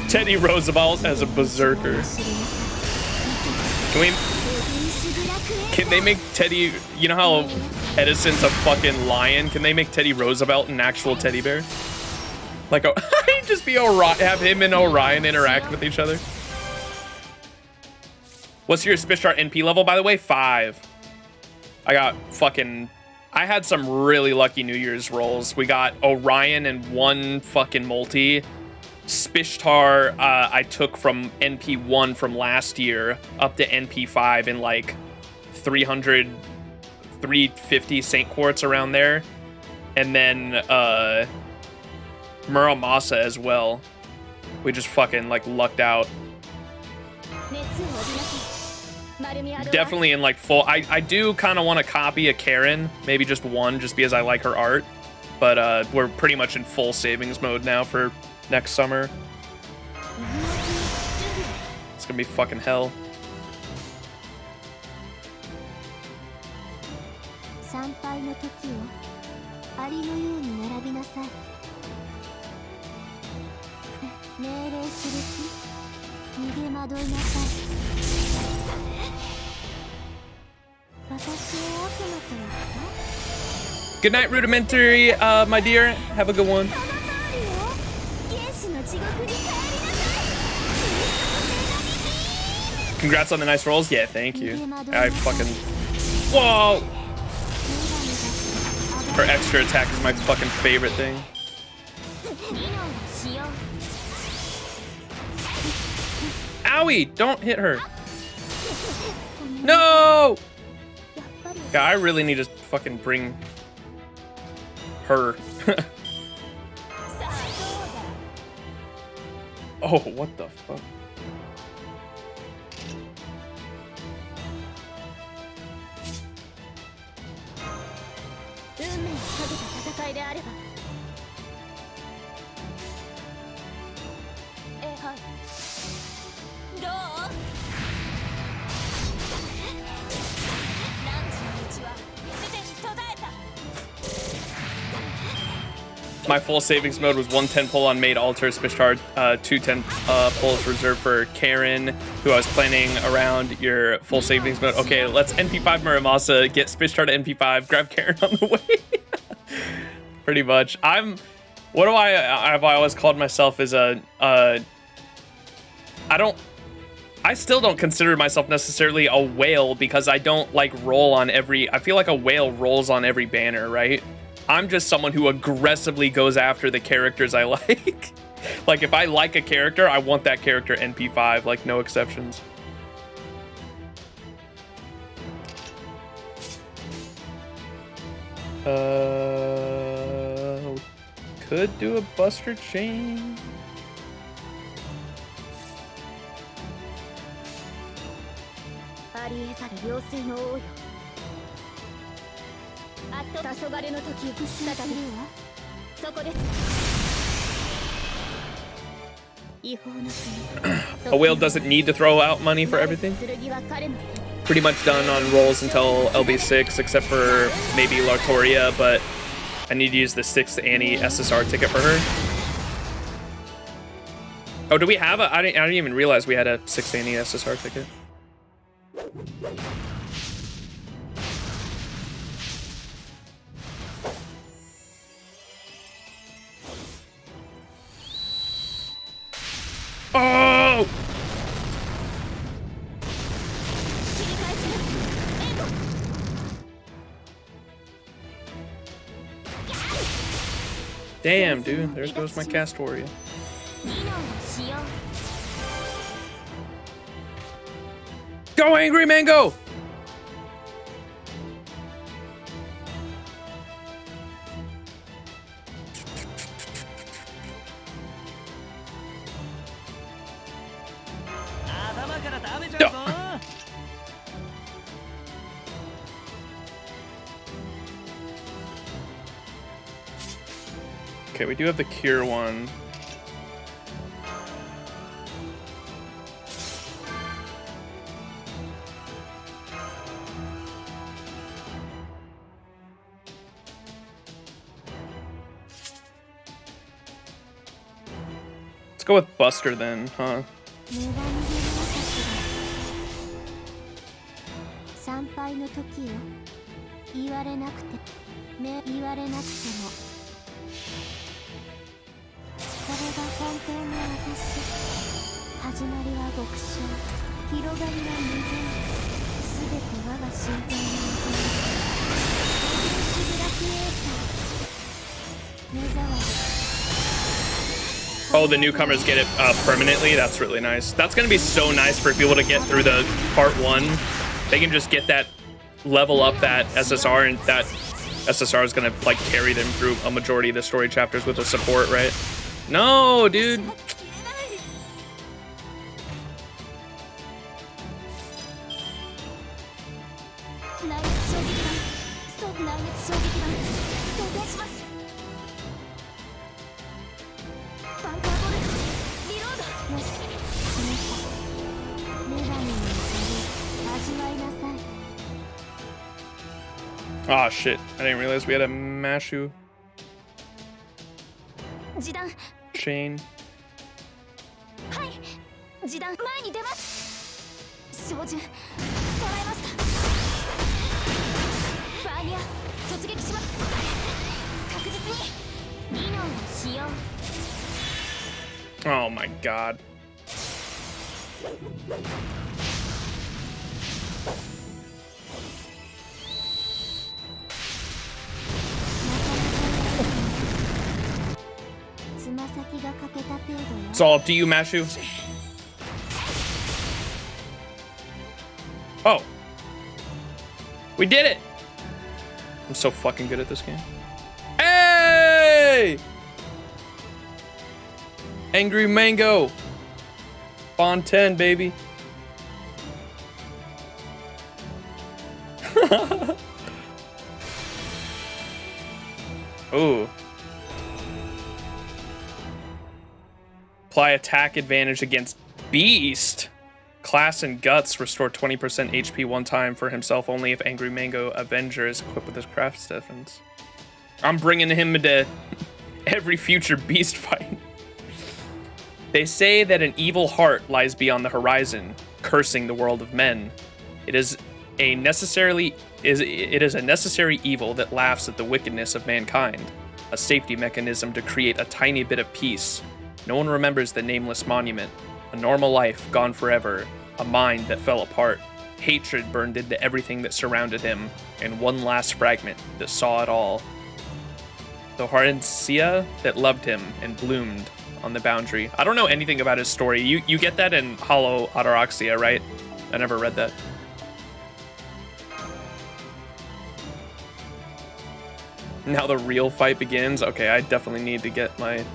Speaker 1: Teddy Roosevelt as a berserker. Can they make Teddy, you know how Edison's a fucking lion? Can they make Teddy Roosevelt an actual teddy bear? Like, just be Orion, have him and Orion interact with each other. What's your Spishart NP level, by the way? 5. I had some really lucky New Year's rolls. We got Orion and 1 fucking multi. Spishtar, I took from NP1 from last year up to NP5 in like 300 350 Saint Quartz around there. And then Muramasa as well. We just fucking like lucked out. Definitely in like full. I do kind of want to copy a Karen, maybe just one, just because I like her art. But we're pretty much in full savings mode now for next summer. It's gonna be fucking hell. Good night, Rudimentary, my dear. Have a good one. Congrats on the nice rolls. Yeah, thank you. I fucking... Whoa! Her extra attack is my fucking favorite thing. Owie! Don't hit her. No! Yeah, I really need to fucking bring her. Oh, what the fuck? My full savings mode was 110 pull on Maid Alter, Spishard, 210 pulls reserved for Karen, who I was planning around your full savings mode. Okay, let's NP5 Muramasa, get Spishard to NP5, grab Karen on the way. Pretty much. What do I've always called myself as I still don't consider myself necessarily a whale because I don't like roll on I feel like a whale rolls on every banner, right? I'm just someone who aggressively goes after the characters I like. Like, if I like a character, I want that character NP5, like, no exceptions. Could do a Buster Chain. A whale doesn't need to throw out money for everything. Pretty much done on rolls until LB6, except for maybe Lartoria, but I need to use the 6th Annie SSR ticket for her. Oh, do we have I didn't even realize we had a 6th Annie SSR ticket. Oh! Damn, dude. There goes my Castoria. Go, Angry Mango! Okay, we do have the cure one. Let's go with Buster then, huh? Oh, the newcomers get it permanently. That's really nice. That's going to be so nice for people to get through the part 1. They can just get that level up that SSR, and that SSR is gonna like carry them through a majority of the story chapters with the support, right? No, dude. Oh shit, I didn't realize we had a Mashu chain. Oh my god. It's all up to you, Mashu. Oh. We did it! I'm so fucking good at this game. Hey! Angry Mango. Bond 10, baby. Ooh. Apply attack advantage against Beast. Class and Guts restore 20% HP one time for himself only if Angry Mango Avenger is equipped with his craft Stephens. I'm bringing him into every future Beast fight. They say that an evil heart lies beyond the horizon, cursing the world of men. It is a necessary evil that laughs at the wickedness of mankind, a safety mechanism to create a tiny bit of peace. No one remembers the nameless monument, a normal life gone forever, a mind that fell apart, hatred burned into everything that surrounded him, and one last fragment that saw it all. The Horancia that loved him and bloomed on the boundary. I don't know anything about his story. You get that in Hollow Ataraxia, right? I never read that. Now the real fight begins. Okay, I definitely need to get my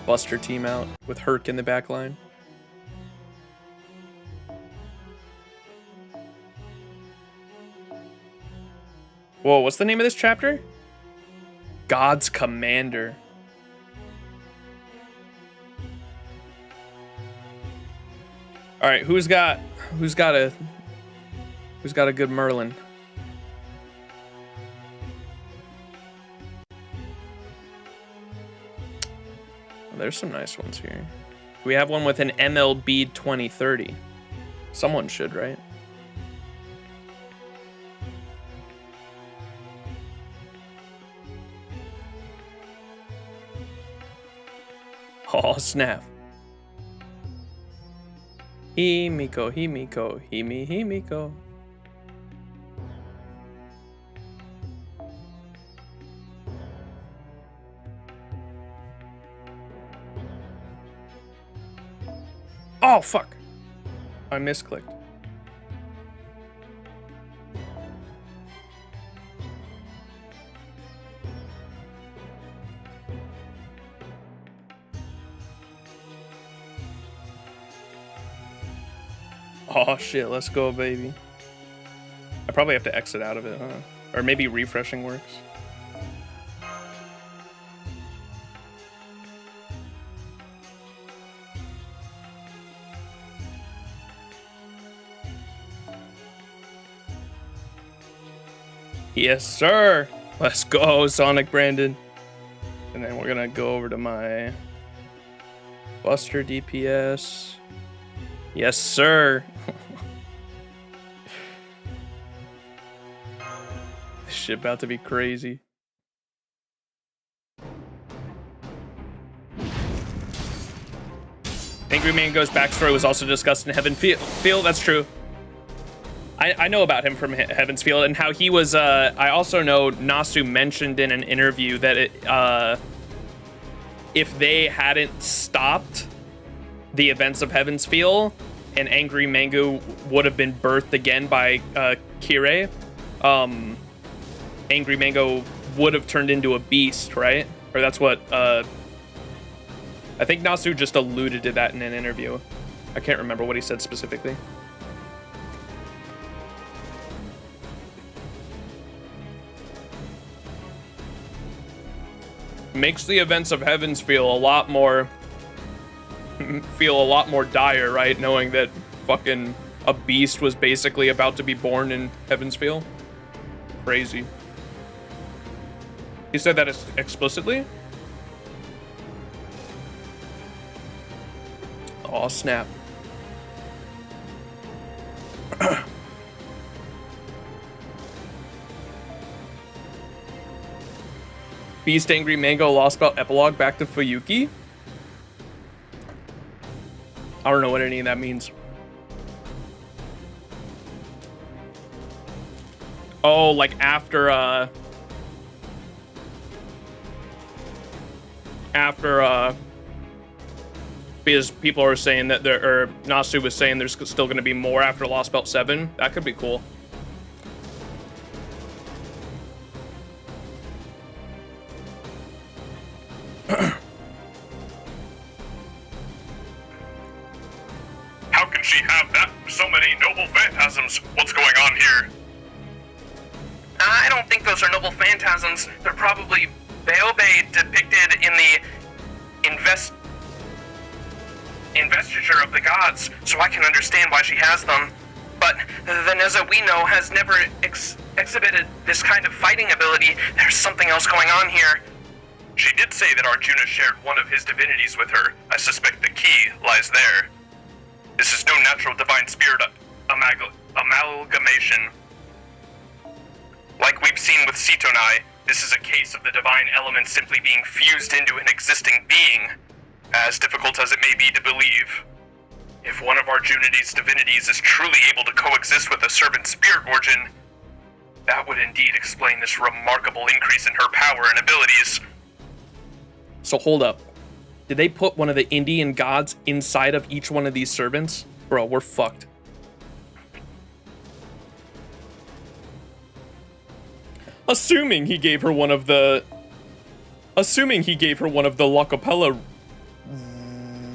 Speaker 1: Buster team out with Herc in the back line. Whoa, what's the name of this chapter? God's Commander. All right, who's got a good Merlin? Oh, there's some nice ones here. We have one with an MLB 2030. Someone should, right? Oh, snap. Himiko, Himiko, Himiko. Oh, fuck. I misclicked. Oh shit, let's go, baby. I probably have to exit out of it, huh? Or maybe refreshing works. Yes, sir. Let's go, Sonic Brandon. And then we're gonna go over to my Buster DPS. Yes, sir. This shit about to be crazy. Angry Mango's backstory was also discussed in Heaven Field. That's true. I know about him from Heaven's Field and how he was. I also know Nasu mentioned in an interview that if they hadn't stopped the events of Heaven's Field, and Angry Mango would have been birthed again by Kirei, Angry Mango would have turned into a beast, right? Or that's what, I think Nasu just alluded to that in an interview. I can't remember what he said specifically. Makes the events of Heavens feel a lot more dire, right? Knowing that fucking a beast was basically about to be born in Heavensfield. Crazy. He said that explicitly? Aw, snap. Beast Angry Mango Lostbelt epilogue back to Fuyuki? I don't know what any of that means. Oh, like after because people are saying that or Nasu was saying there's still going to be more after Lostbelt 7. That could be cool.
Speaker 4: How can she have that? So many noble phantasms. What's going on here?
Speaker 2: I don't think those are noble phantasms. They're probably Beobe depicted in the investiture of the gods, so I can understand why she has them. But the Neza we know has never exhibited this kind of fighting ability. There's something else going on here.
Speaker 4: She did say that Arjuna shared one of his divinities with her. I suspect the key lies there. This is no natural divine spirit amalgamation. Like we've seen with Sitonai, this is a case of the divine element simply being fused into an existing being, as difficult as it may be to believe. If one of Arjuna's divinities is truly able to coexist with a servant spirit origin, that would indeed explain this remarkable increase in her power and abilities.
Speaker 1: So hold up. Did they put one of the Indian gods inside of each one of these servants? Bro, we're fucked. Assuming he gave her one of the Loca Paula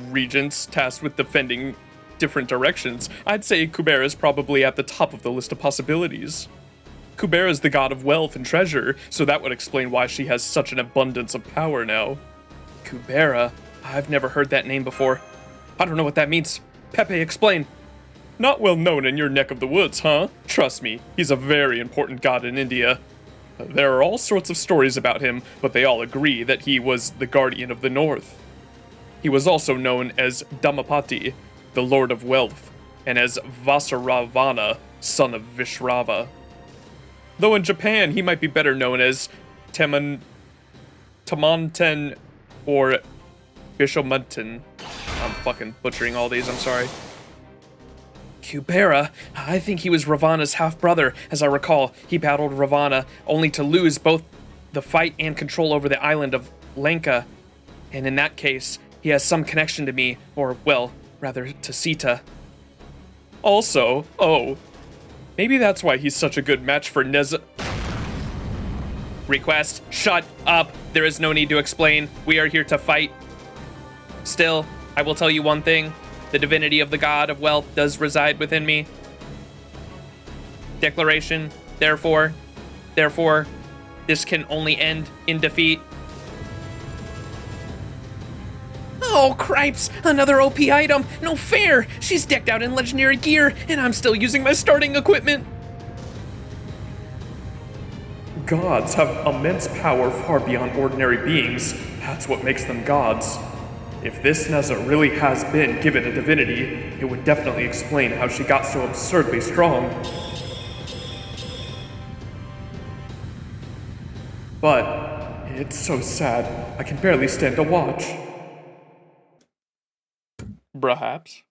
Speaker 1: regents tasked with defending different directions, I'd say Kubera's probably at the top of the list of possibilities. Kubera's the god of wealth and treasure, so that would explain why she has such an abundance of power now. Kubera? I've never heard that name before. I don't know what that means. Pepe, explain. Not well known in your neck of the woods, huh? Trust me, he's a very important god in India. There are all sorts of stories about him, but they all agree that he was the guardian of the north. He was also known as Dhammapati, the Lord of Wealth, and as Vasaravana, son of Vishrava. Though in Japan, he might be better known as Tamanten or Bishomanten. I'm fucking butchering all these, I'm sorry. Kubera? I think he was Ravana's half-brother. As I recall, he battled Ravana, only to lose both the fight and control over the island of Lanka. And in that case, he has some connection to me, or, well, rather, to Sita. Also, maybe that's why he's such a good match for Neza. Request, shut up. There is no need to explain. We are here to fight. Still, I will tell you one thing. The divinity of the god of wealth does reside within me. Declaration, therefore, this can only end in defeat. Oh, cripes! Another OP item! No fair! She's decked out in legendary gear, and I'm still using my starting equipment!
Speaker 3: Gods have immense power far beyond ordinary beings. That's what makes them gods. If this Neza really has been given a divinity, it would definitely explain how she got so absurdly strong. But it's so sad, I can barely stand to watch.
Speaker 1: Perhaps.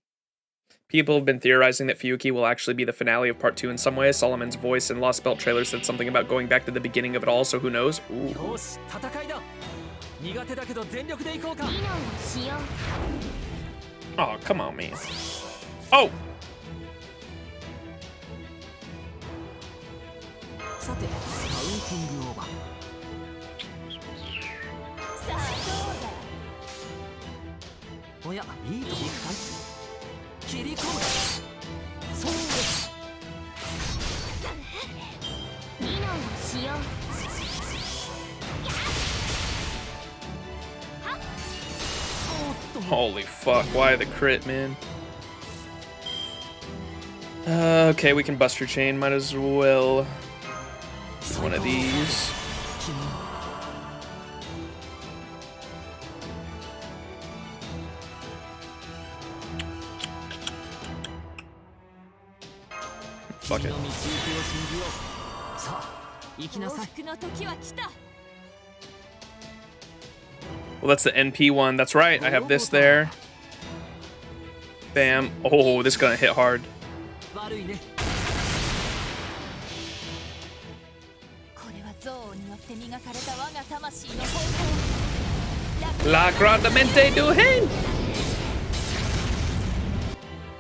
Speaker 1: People have been theorizing that Fuyuki will actually be the finale of Part 2 in some way. Solomon's voice in Lostbelt trailer said something about going back to the beginning of it all, so who knows? Ooh. Oh, come on, man. Oh!
Speaker 8: さてカウンティングオーバー。さあどうだ。おやいいとこ行くかい。切り込む。そうです。
Speaker 6: ミノンを使用。
Speaker 1: Holy fuck, why the crit, man? Okay, we can bust her chain, might as well. One of these. Fuck it. Well, that's the NP one. That's right. I have this there. Bam. Oh, this is gonna hit hard. La Grandamente do Hen.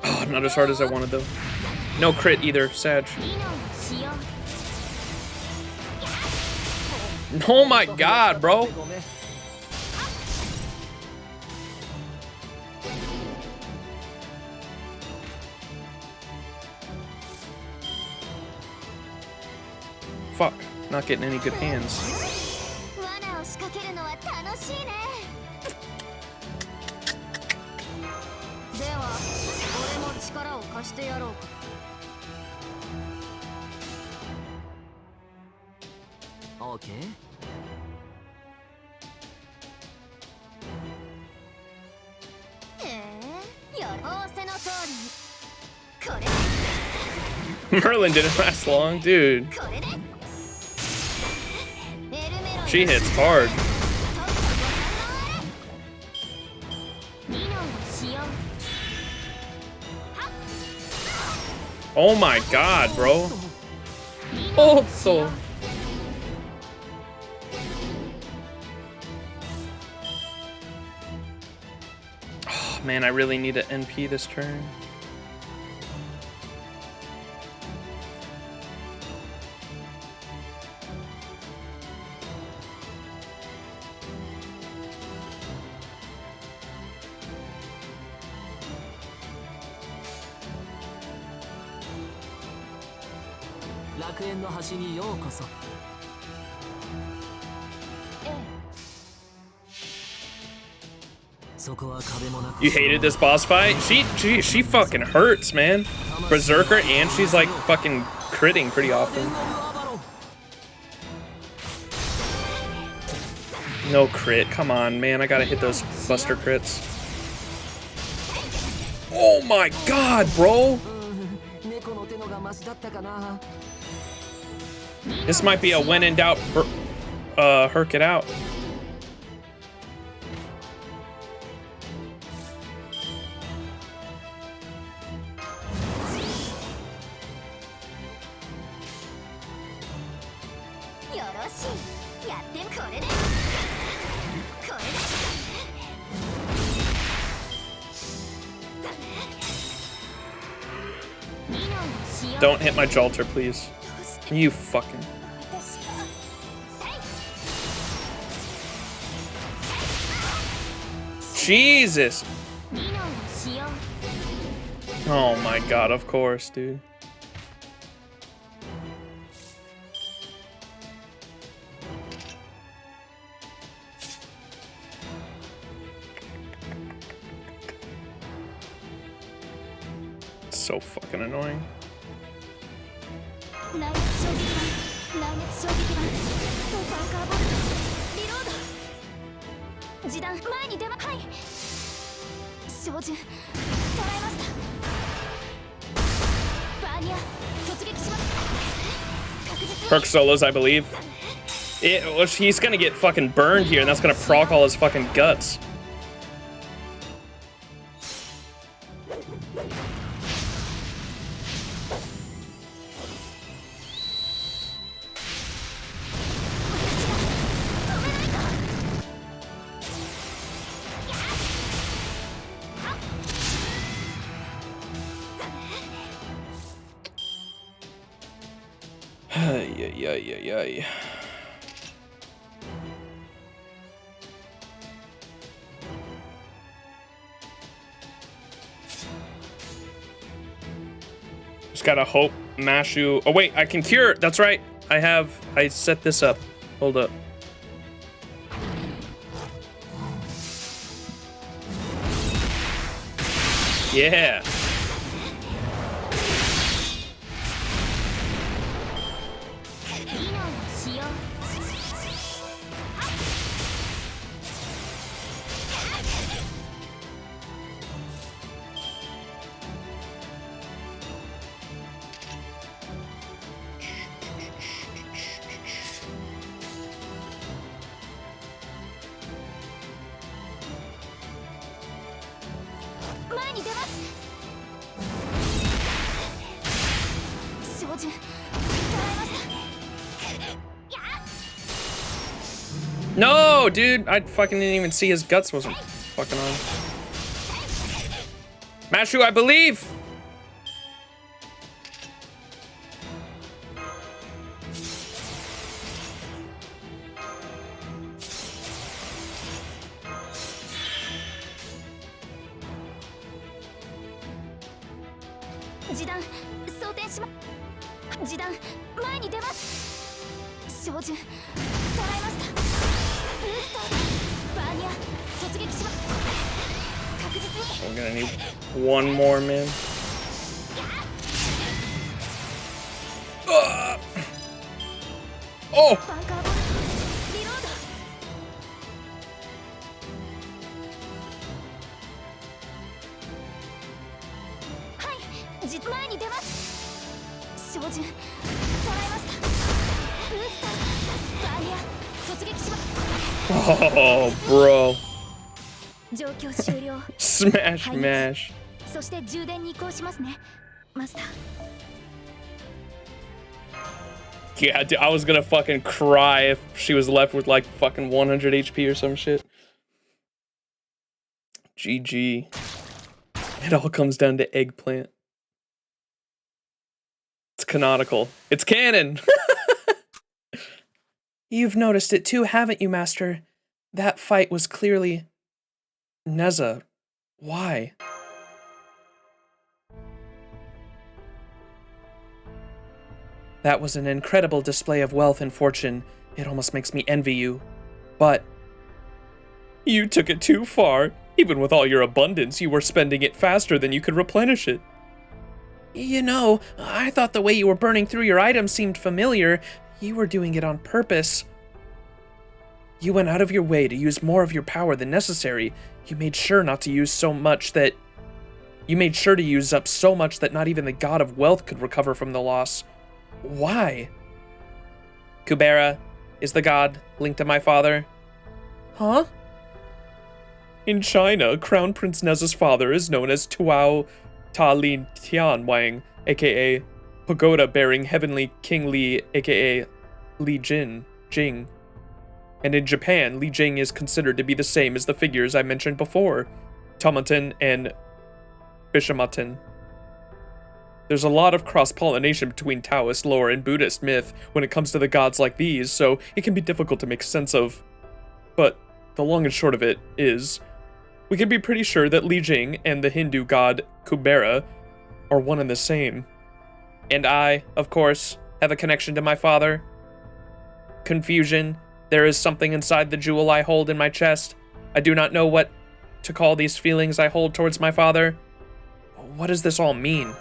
Speaker 1: Oh, not as hard as I wanted though. No crit either, Sag. Oh my god, bro. Fuck, not getting any good hands.
Speaker 8: Okay.
Speaker 1: Merlin didn't last long, dude. She hits hard. Oh my god, bro. Oh, so. Oh man, I really need an NP this turn. You hated this boss fight? She fucking hurts, man. Berserker, and she's like fucking critting pretty often. No crit, come on, man. I gotta hit those buster crits. Oh my god, bro. This might be a when in doubt, herk it out. Don't hit my Jolter, please. You fucking... Jesus! Oh my god, of course, dude. So fucking annoying. Perk solos, I believe. He's gonna get fucking burned here, and that's gonna proc all his fucking guts. Ay. Just gotta hope Mashu. Oh wait, I can cure. That's right. I set this up. Hold up. Yeah. No, dude, I fucking didn't even see his guts wasn't fucking on. Mashu, I believe. We're gonna need one more, man. Oh! Oh, bro. Smash, mash. Yeah, dude, I was gonna fucking cry if she was left with like fucking 100 HP or some shit. GG. It all comes down to eggplant. It's canonical. It's canon!
Speaker 7: You've noticed it too, haven't you, Master? That fight was clearly... Neza. Why? That was an incredible display of wealth and fortune. It almost makes me envy you. But...
Speaker 3: You took it too far. Even with all your abundance, you were spending it faster than you could replenish it.
Speaker 7: You know, I thought the way you were burning through your items seemed familiar. You were doing it on purpose. You went out of your way to use more of your power than necessary. You made sure not to use so much that... You made sure to use up so much that not even the god of wealth could recover from the loss. Why? Kubera is the god linked to my father. Huh?
Speaker 3: In China, Crown Prince Neza's father is known as Tuao Ta Lin Tian Wang, aka pagoda-bearing heavenly King Li, aka Li Jing. And in Japan, Li Jing is considered to be the same as the figures I mentioned before, Tamaten and Bishamatan. There's a lot of cross-pollination between Taoist lore and Buddhist myth when it comes to the gods like these, so it can be difficult to make sense of. But the long and short of it is, we can be pretty sure that Li Jing and the Hindu god Kubera are one and the same. And I, of course, have a connection to my father. Confusion. There is something inside the jewel I hold in my chest. I do not know what to call these feelings I hold towards my father. What does this all mean?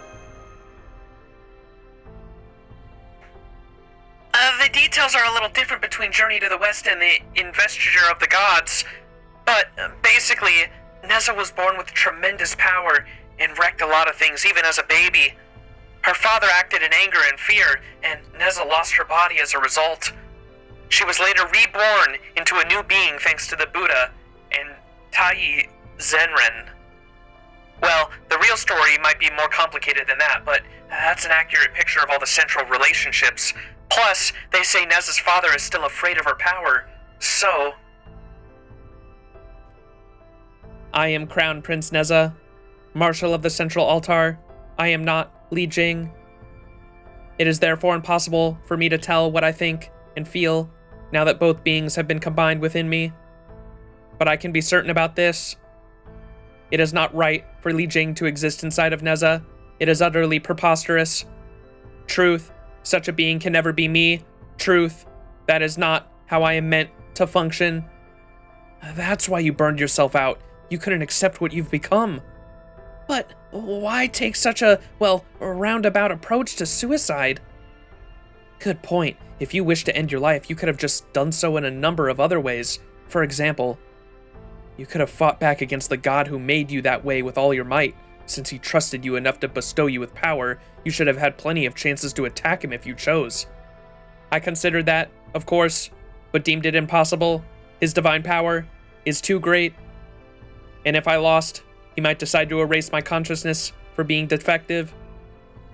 Speaker 2: The details are a little different between Journey to the West and the Investiture of the Gods. But basically, Neza was born with tremendous power and wrecked a lot of things even as a baby. Her father acted in anger and fear, and Neza lost her body as a result. She was later reborn into a new being thanks to the Buddha and Tai Zenren. Well, the real story might be more complicated than that, but that's an accurate picture of all the central relationships. Plus, they say Neza's father is still afraid of her power, so...
Speaker 7: I am Crown Prince Neza, Marshal of the Central Altar. I am not Li Jing. It is therefore impossible for me to tell what I think and feel now that both beings have been combined within me. But I can be certain about this. It is not right for Li Jing to exist inside of Neza. It is utterly preposterous. Truth, such a being can never be me. Truth, that is not how I am meant to function. That's why you burned yourself out. You couldn't accept what you've become. But why take such a, well, roundabout approach to suicide? Good point. If you wish to end your life, you could have just done so in a number of other ways. For example, you could have fought back against the god who made you that way with all your might. Since he trusted you enough to bestow you with power, you should have had plenty of chances to attack him if you chose. I considered that, of course, but deemed it impossible. His divine power is too great. And if I lost, he might decide to erase my consciousness for being defective.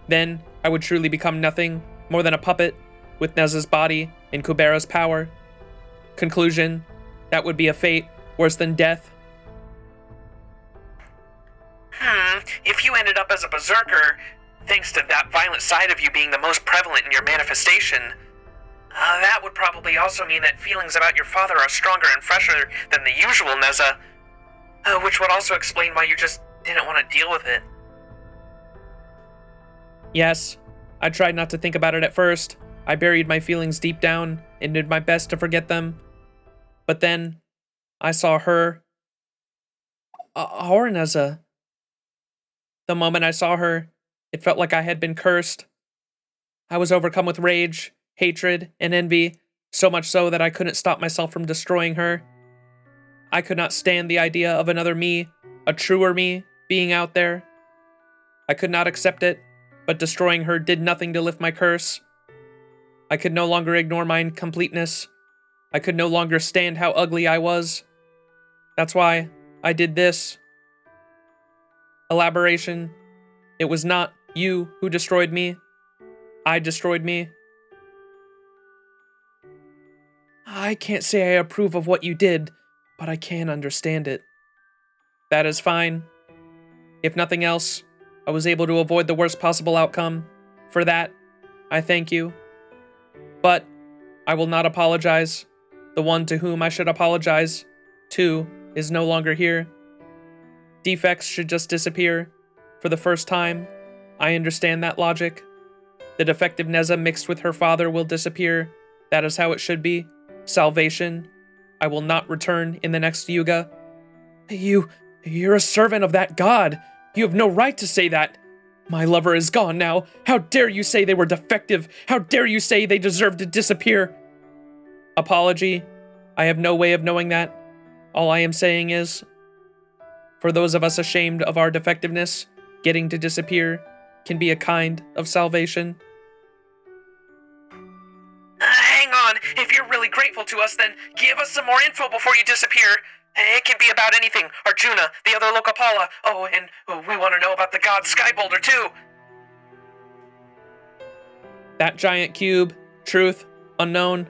Speaker 7: Then I would truly become nothing more than a puppet with Neza's body and Kubera's power. Conclusion, that would be a fate worse than death.
Speaker 2: If you ended up as a berserker, thanks to that violent side of you being the most prevalent in your manifestation, that would probably also mean that feelings about your father are stronger and fresher than the usual Neza, which would also explain why you just didn't want to deal with it.
Speaker 7: Yes, I tried not to think about it at first. I buried my feelings deep down and did my best to forget them. But then, I saw her. Our Neza. The moment I saw her, it felt like I had been cursed. I was overcome with rage, hatred, and envy, so much so that I couldn't stop myself from destroying her. I could not stand the idea of another me, a truer me, being out there. I could not accept it, but destroying her did nothing to lift my curse. I could no longer ignore my incompleteness. I could no longer stand how ugly I was. That's why I did this. Elaboration. It was not you who destroyed me. I destroyed me. I can't say I approve of what you did, but I can understand it. That is fine. If nothing else, I was able to avoid the worst possible outcome. For that, I thank you. But I will not apologize. The one to whom I should apologize to is no longer here. Defects should just disappear. For the first time, I understand that logic. The defective Neza mixed with her father will disappear. That is how it should be. Salvation. I will not return in the next Yuga. You're a servant of that god. You have no right to say that. My lover is gone now. How dare you say they were defective? How dare you say they deserve to disappear? Apology. I have no way of knowing that. All I am saying is, for those of us ashamed of our defectiveness, getting to disappear can be a kind of salvation.
Speaker 2: Hang on, if you're really grateful to us, then give us some more info before you disappear. It can be about anything. Arjuna, the other Loca Paula. Oh, and we want to know about the god Sky Boulder, too.
Speaker 7: That giant cube, truth, unknown.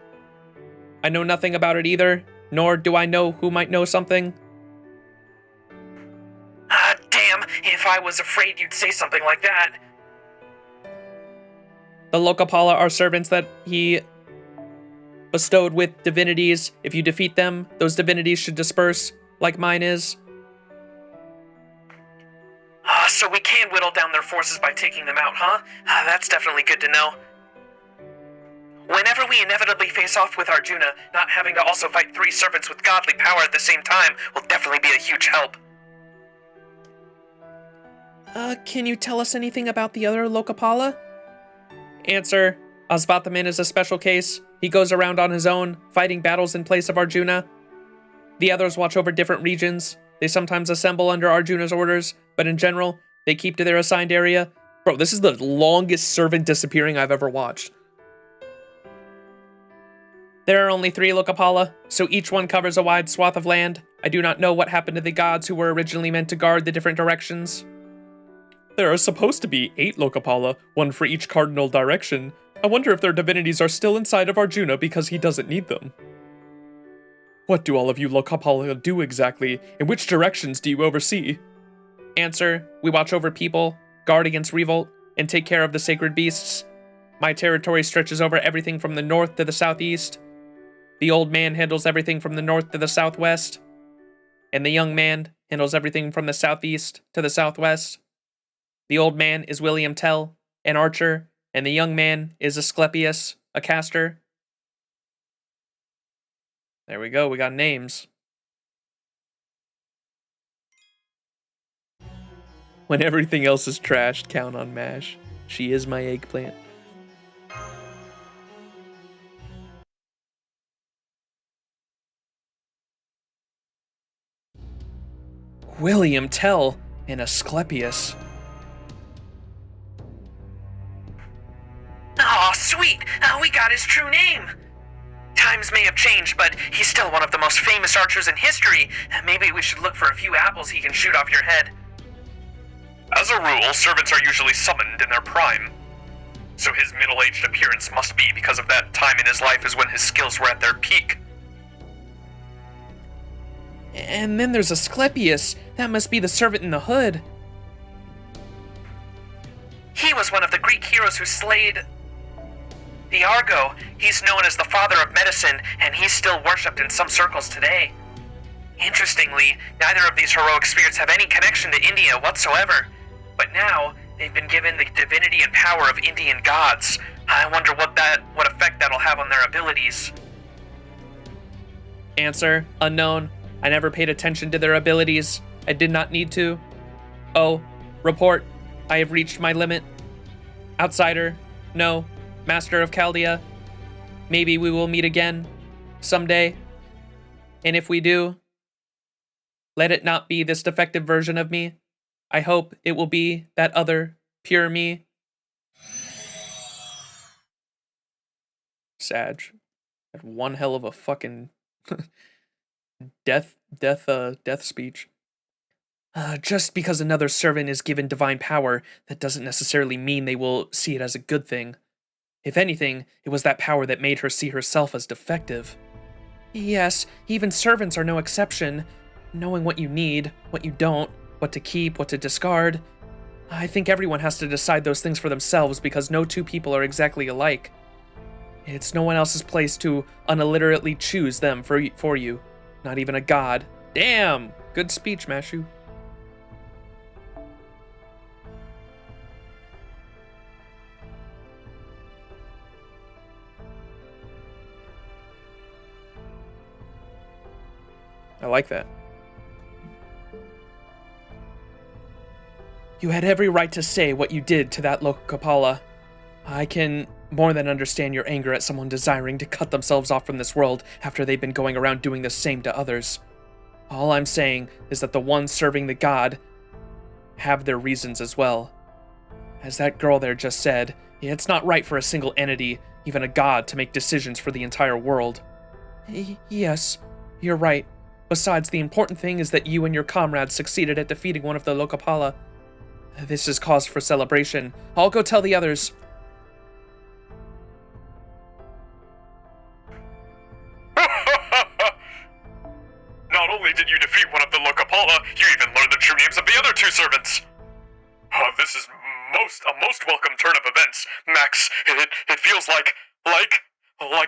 Speaker 7: I know nothing about it either, nor do I know who might know something.
Speaker 2: Damn, if I was afraid you'd say something like that.
Speaker 7: The Loca Paula are servants that he bestowed with divinities. If you defeat them, those divinities should disperse, like mine is.
Speaker 2: So we can whittle down their forces by taking them out, huh? That's definitely good to know. Whenever we inevitably face off with Arjuna, not having to also fight 3 servants with godly power at the same time will definitely be a huge help.
Speaker 7: Can you tell us anything about the other Loca Paula? Answer. Osvathaman is a special case. He goes around on his own, fighting battles in place of Arjuna. The others watch over different regions. They sometimes assemble under Arjuna's orders, but in general, they keep to their assigned area. Bro, this is the longest servant disappearing I've ever watched. There are only 3 Loca Paula, so each one covers a wide swath of land. I do not know what happened to the gods who were originally meant to guard the different directions.
Speaker 3: There are supposed to be 8 Loca Paula, one for each cardinal direction. I wonder if their divinities are still inside of Arjuna because he doesn't need them. What do all of you Loca Paula do exactly? In which directions do you oversee?
Speaker 7: Answer. We watch over people, guard against revolt, and take care of the sacred beasts. My territory stretches over everything from the north to the southeast. The old man handles everything from the north to the southwest. And the young man handles everything from the southeast to the southwest. The old man is William Tell, an archer, and the young man is Asclepius, a caster. There we go, we got names. When everything else is trashed, count on MASH. She is my eggplant. William Tell and Asclepius.
Speaker 2: Aw, sweet! We got his true name! Times may have changed, but he's still one of the most famous archers in history. Maybe we should look for a few apples he can shoot off your head.
Speaker 4: As a rule, servants are usually summoned in their prime. So his middle-aged appearance must be because of that time in his life is when his skills were at their peak.
Speaker 7: And then there's Asclepius. That must be the servant in the hood.
Speaker 2: He was one of the Greek heroes who slayed the Argo. He's known as the father of medicine, and he's still worshipped in some circles today. Interestingly, neither of these heroic spirits have any connection to India whatsoever. But now, they've been given the divinity and power of Indian gods. I wonder what effect that'll have on their abilities.
Speaker 7: Answer, unknown. I never paid attention to their abilities. I did not need to. Oh, report. I have reached my limit. Outsider, no. Master of Chaldea, maybe we will meet again someday. And if we do, let it not be this defective version of me. I hope it will be that other, pure me. Sag. Had one hell of a fucking death speech. Just because another servant is given divine power, that doesn't necessarily mean they will see it as a good thing. If anything, it was that power that made her see herself as defective. Yes, even servants are no exception. Knowing what you need, what you don't, what to keep, what to discard. I think everyone has to decide those things for themselves because no two people are exactly alike. It's no one else's place to unalliterately choose them for you. Not even a god. Damn! Good speech, Mashu. I like that. You had every right to say what you did to that Loca Paula. I can more than understand your anger at someone desiring to cut themselves off from this world after they've been going around doing the same to others. All I'm saying is that the ones serving the god have their reasons as well. As that girl there just said, it's not right for a single entity, even a god, to make decisions for the entire world. Yes, you're right. Besides, the important thing is that you and your comrades succeeded at defeating one of the Loca Paula. This is cause for celebration. I'll go tell the others.
Speaker 4: Not only did you defeat one of the Loca Paula, you even learned the true names of the other two servants. This is a most welcome turn of events, Max. It feels like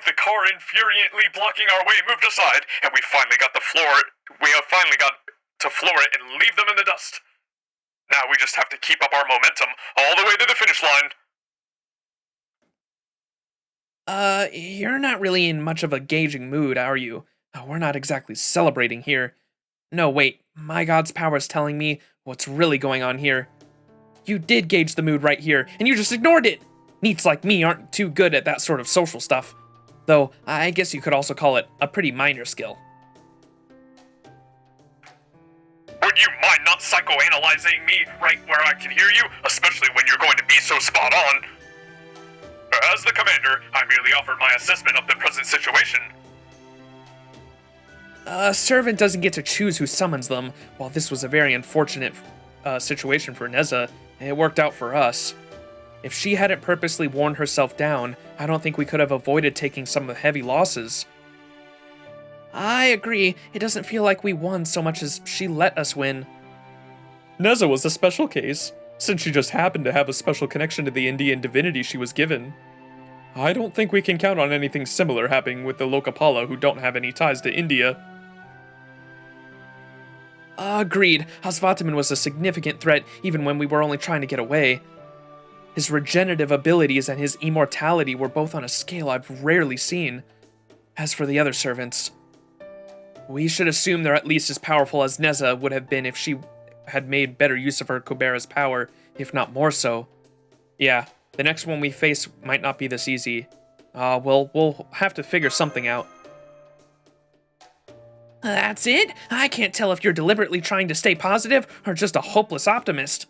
Speaker 4: the car infuriantly blocking our way moved aside, and we have finally got to floor it and leave them in the dust. Now we just have to keep up our momentum all the way to the finish line.
Speaker 7: You're not really in much of a gauging mood, are you? We're not exactly celebrating here. No, wait, my god's power is telling me what's really going on here. You did gauge the mood right here, and you just ignored it! Neats like me aren't too good at that sort of social stuff. Though, I guess you could also call it a pretty minor skill.
Speaker 4: Would you mind not psychoanalyzing me right where I can hear you, especially when you're going to be so spot on? As the commander, I merely offered my assessment of the present situation.
Speaker 7: A servant doesn't get to choose who summons them. While this was a very unfortunate situation for Neza, it worked out for us. If she hadn't purposely worn herself down, I don't think we could have avoided taking some of the heavy losses. I agree. It doesn't feel like we won so much as she let us win.
Speaker 3: Neza was a special case, since she just happened to have a special connection to the Indian divinity she was given. I don't think we can count on anything similar happening with the Loca Paula who don't have any ties to India.
Speaker 7: Agreed. Osvataman was a significant threat even when we were only trying to get away. His regenerative abilities and his immortality were both on a scale I've rarely seen. As for the other servants, we should assume they're at least as powerful as Neza would have been if she had made better use of her Kubera's power, if not more so. Yeah, the next one we face might not be this easy. We'll have to figure something out. That's it? I can't tell if you're deliberately trying to stay positive or just a hopeless optimist.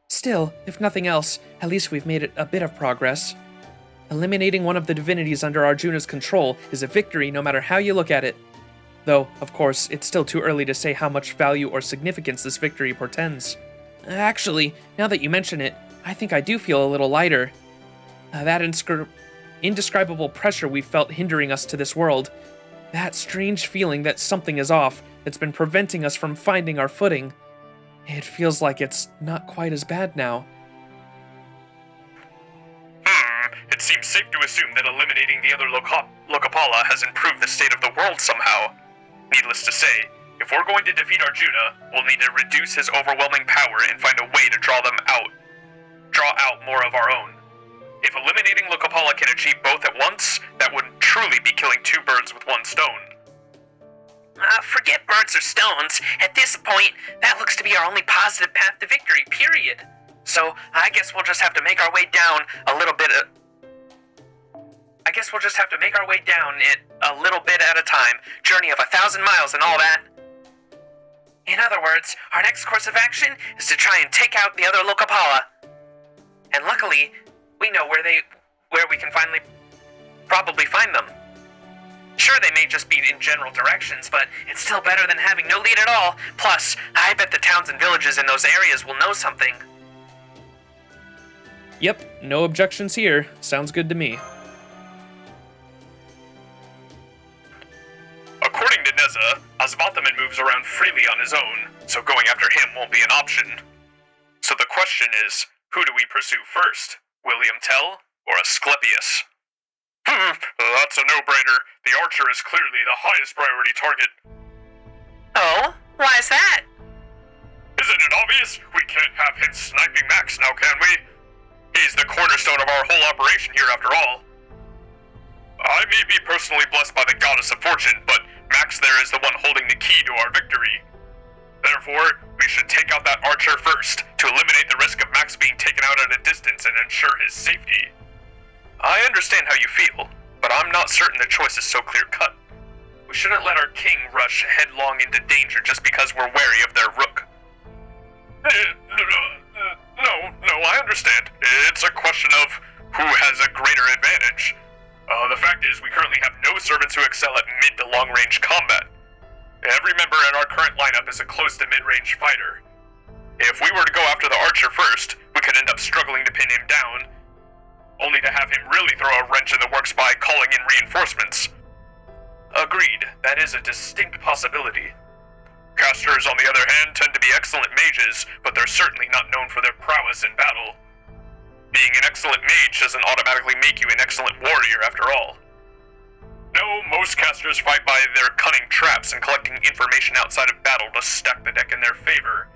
Speaker 7: Still, if nothing else, at least we've made a bit of progress. Eliminating one of the divinities under Arjuna's control is a victory no matter how you look at it. Though, of course, it's still too early to say how much value or significance this victory portends. Actually, now that you mention it, I think I do feel a little lighter. That indescribable pressure we felt hindering us to this world, that strange feeling that something is off, that's been preventing us from finding our footing, it feels like it's not quite as bad now.
Speaker 4: It seems safe to assume that eliminating the other Loca Paula has improved the state of the world somehow. Needless to say, if we're going to defeat Arjuna, we'll need to reduce his overwhelming power and find a way to draw out more of our own. If eliminating Loca Paula can achieve both at once, that would truly be killing two birds with one stone.
Speaker 2: Forget birds or stones. At this point, that looks to be our only positive path to victory, period. So, I guess we'll just have to make our way down it a little bit at a time. Journey of 1,000 miles and all that. In other words, our next course of action is to try and take out the other Loca Paula. And luckily, we know where we can probably find them. Sure, they may just be in general directions, but it's still better than having no lead at all. Plus, I bet the towns and villages in those areas will know something.
Speaker 7: Yep, no objections here. Sounds good to me.
Speaker 4: According to Neza, Osvataman moves around freely on his own, so going after him won't be an option. So the question is, who do we pursue first? William Tell or Asclepius? That's a no-brainer. The archer is clearly the highest priority target.
Speaker 2: Oh? Why is that?
Speaker 4: Isn't it obvious? We can't have him sniping Max now, can we? He's the cornerstone of our whole operation here, after all. I may be personally blessed by the goddess of fortune, but Max there is the one holding the key to our victory. Therefore, we should take out that archer first, to eliminate the risk of Max being taken out at a distance and ensure his safety. I understand how you feel, but I'm not certain the choice is so clear-cut. We shouldn't let our king rush headlong into danger just because we're wary of their rook. No, I understand. It's a question of who has a greater advantage. The fact is, we currently have no servants who excel at mid to long-range combat. Every member in our current lineup is a close to mid-range fighter. If we were to go after the archer first, we could end up struggling to pin him down, only to have him really throw a wrench in the works by calling in reinforcements. Agreed, that is a distinct possibility. Casters, on the other hand, tend to be excellent mages, but they're certainly not known for their prowess in battle. Being an excellent mage doesn't automatically make you an excellent warrior, after all. No, most casters fight by their cunning traps and collecting information outside of battle to stack the deck in their favor.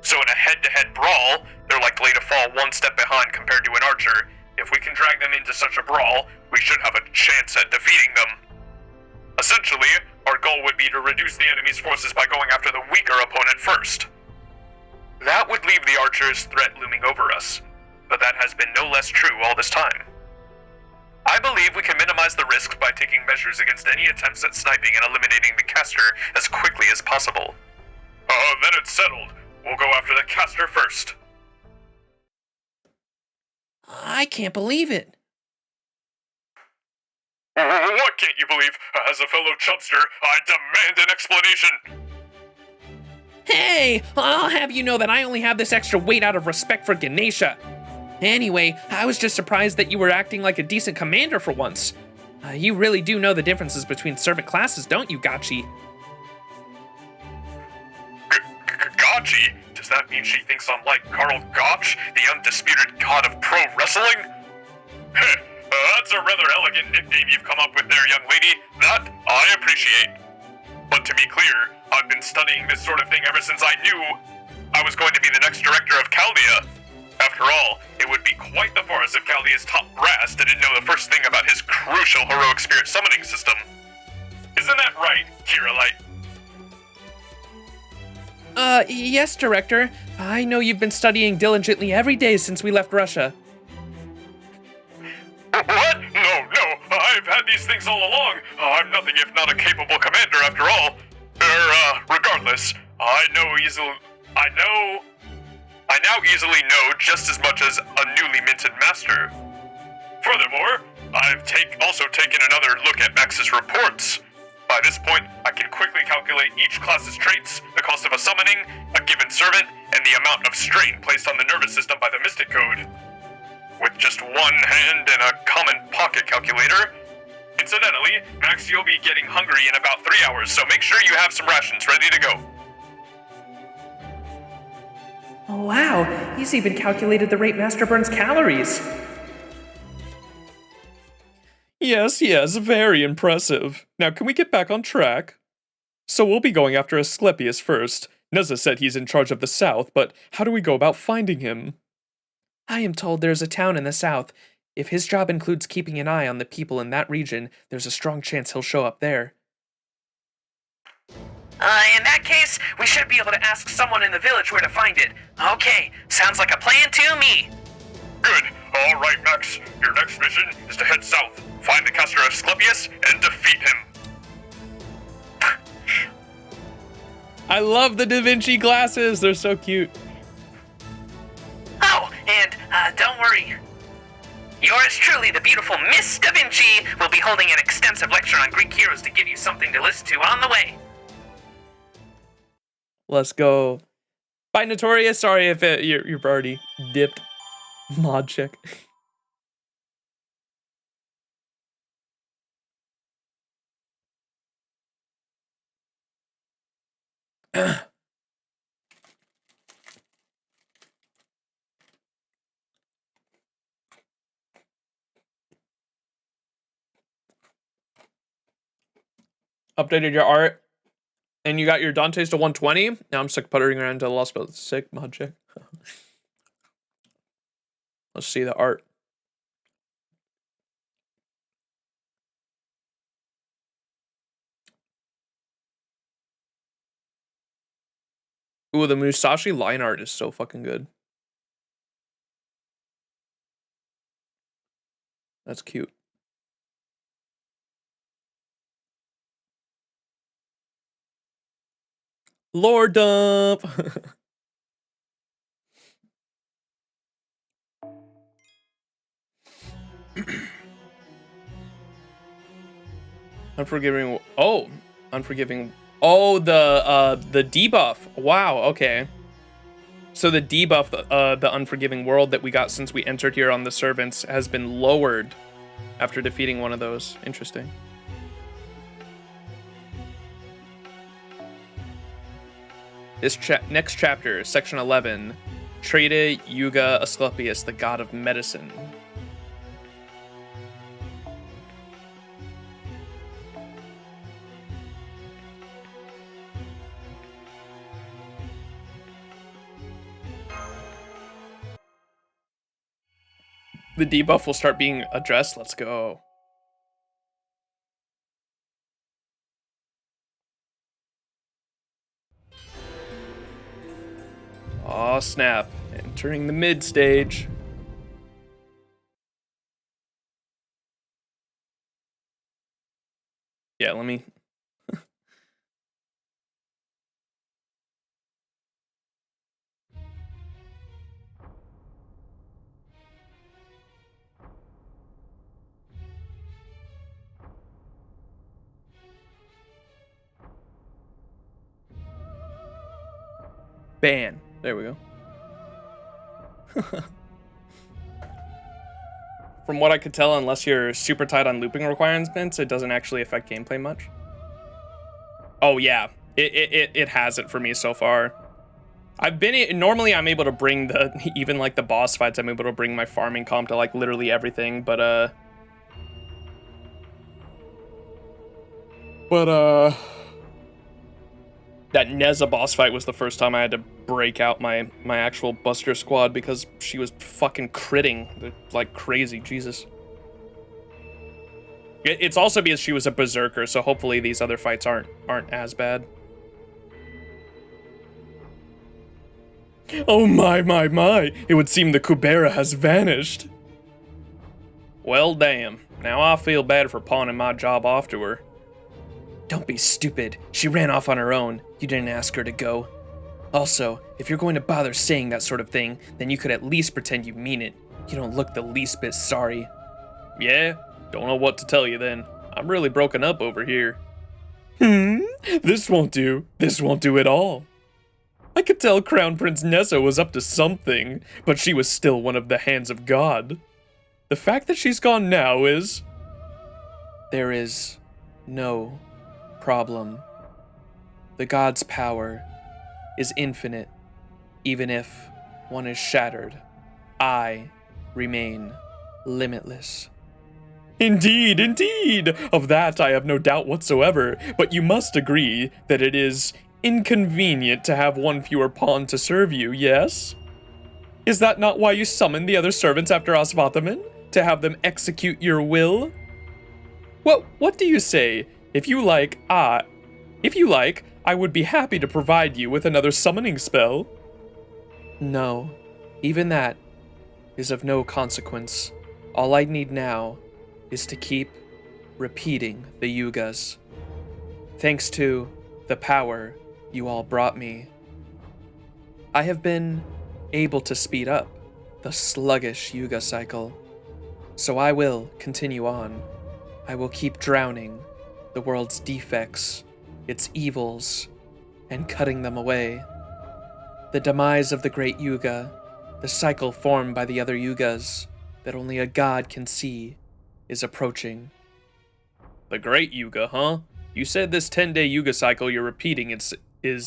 Speaker 4: So in a head-to-head brawl, they're likely to fall one step behind compared to an archer. If we can drag them into such a brawl, we should have a chance at defeating them. Essentially, our goal would be to reduce the enemy's forces by going after the weaker opponent first. That would leave the archer's threat looming over us, but that has been no less true all this time. I believe we can minimize the risks by taking measures against any attempts at sniping and eliminating the caster as quickly as possible. Then it's settled. We'll go after the caster first.
Speaker 7: I can't believe it.
Speaker 4: What can't you believe? As a fellow chubster, I demand an explanation.
Speaker 7: Hey, I'll have you know that I only have this extra weight out of respect for Ganesha. Anyway, I was just surprised that you were acting like a decent commander for once. You really do know the differences between servant classes, don't you, Gachi?
Speaker 4: Gachi? Does that mean she thinks I'm like Karl Gotch, the undisputed god of pro wrestling? That's a rather elegant nickname you've come up with there, young lady. That I appreciate. But to be clear, I've been studying this sort of thing ever since I knew I was going to be the next director of Chaldea. After all, it would be quite the farce if Chaldea's top brass didn't know the first thing about his crucial heroic spirit summoning system. Isn't that right, Kirillite?
Speaker 7: Yes, Director. I know you've been studying diligently every day since we left Russia.
Speaker 4: What? No, I've had these things all along. I'm nothing if not a capable commander after all. Regardless, I now easily know just as much as a newly minted master. Furthermore, I've also taken another look at Max's reports. By this point, I can quickly calculate each class's traits, the cost of a summoning, a given servant, and the amount of strain placed on the nervous system by the Mystic Code. With just one hand and a common pocket calculator. Incidentally, Max, you'll be getting hungry in about 3 hours, so make sure you have some rations ready to go.
Speaker 7: Oh, wow. He's even calculated the rate Master burns calories.
Speaker 3: Yes, very impressive. Now, can we get back on track? So we'll be going after Asclepius first. Neza said he's in charge of the south, but how do we go about finding him?
Speaker 7: I am told there's a town in the south. If his job includes keeping an eye on the people in that region, there's a strong chance he'll show up there.
Speaker 2: In that case, we should be able to ask someone in the village where to find it. Okay, sounds like a plan to me.
Speaker 4: Good. All right, Max. Your next mission is to head south, find the caster Asclepius, and defeat him.
Speaker 3: I love the Da Vinci glasses. They're so cute.
Speaker 2: Oh, and don't worry. Yours truly, the beautiful Miss Da Vinci, will be holding an extensive lecture on Greek heroes to give you something to listen to on the way.
Speaker 3: Let's go. Bye, Notorious. Sorry if you're already dipped. Mod check. Updated your art, and you got your Dante's to 120. Now I'm sick puttering around to the Lostbelt. Sick mod check. Let's see the art. Ooh, the Musashi line art is so fucking good. That's cute. Lore dump. Unforgiving. Oh, unforgiving. Oh, the debuff. Wow. Okay. So the debuff, the unforgiving world that we got since we entered here on the servants has been lowered after defeating one of those. Interesting. This next chapter, section 11, Trade Yuga Asclepius, the god of medicine. The debuff will start being addressed. Let's go. Aw, snap. Entering the mid stage. Yeah, let me... Ban. There we go. From what I could tell, unless you're super tight on looping requirements, it doesn't actually affect gameplay much. Oh yeah, it has it for me so far. Normally I'm able to bring even like the boss fights, I'm able to bring my farming comp to like literally everything, but But,
Speaker 1: That Neza boss fight was the first time I had to break out my actual Buster squad because she was fucking critting like crazy. Jesus. It's also because she was a berserker, so hopefully these other fights aren't as bad.
Speaker 3: oh my. It would seem the Kubera has vanished.
Speaker 1: Well, damn. Now I feel bad for pawning my job off to her.
Speaker 7: Don't be stupid. She ran off on her own. You didn't ask her to go. Also, if you're going to bother saying that sort of thing, then you could at least pretend you mean it. You don't look the least bit sorry.
Speaker 1: Yeah? Don't know what to tell you then. I'm really broken up over here.
Speaker 3: This won't do. This won't do at all. I could tell Crown Prince Neza was up to something, but she was still one of the hands of God. The fact that she's gone now is...
Speaker 7: There is no problem. The god's power is infinite, even if one is shattered. I remain limitless.
Speaker 3: Indeed. Of that I have no doubt whatsoever, but you must agree that it is inconvenient to have one fewer pawn to serve you, yes? Is that not why you summoned the other servants after Asvataman? To have them execute your will? What do you say? If you like, I would be happy to provide you with another summoning spell.
Speaker 7: No, even that is of no consequence. All I need now is to keep repeating the Yugas. Thanks to the power you all brought me, I have been able to speed up the sluggish Yuga cycle. So I will continue on. I will keep drowning the world's defects, its evils, and cutting them away. The demise of the great Yuga, the cycle formed by the other Yugas that only a god can see, is approaching.
Speaker 1: The Great Yuga, huh? You said this 10-day Yuga cycle you're repeating is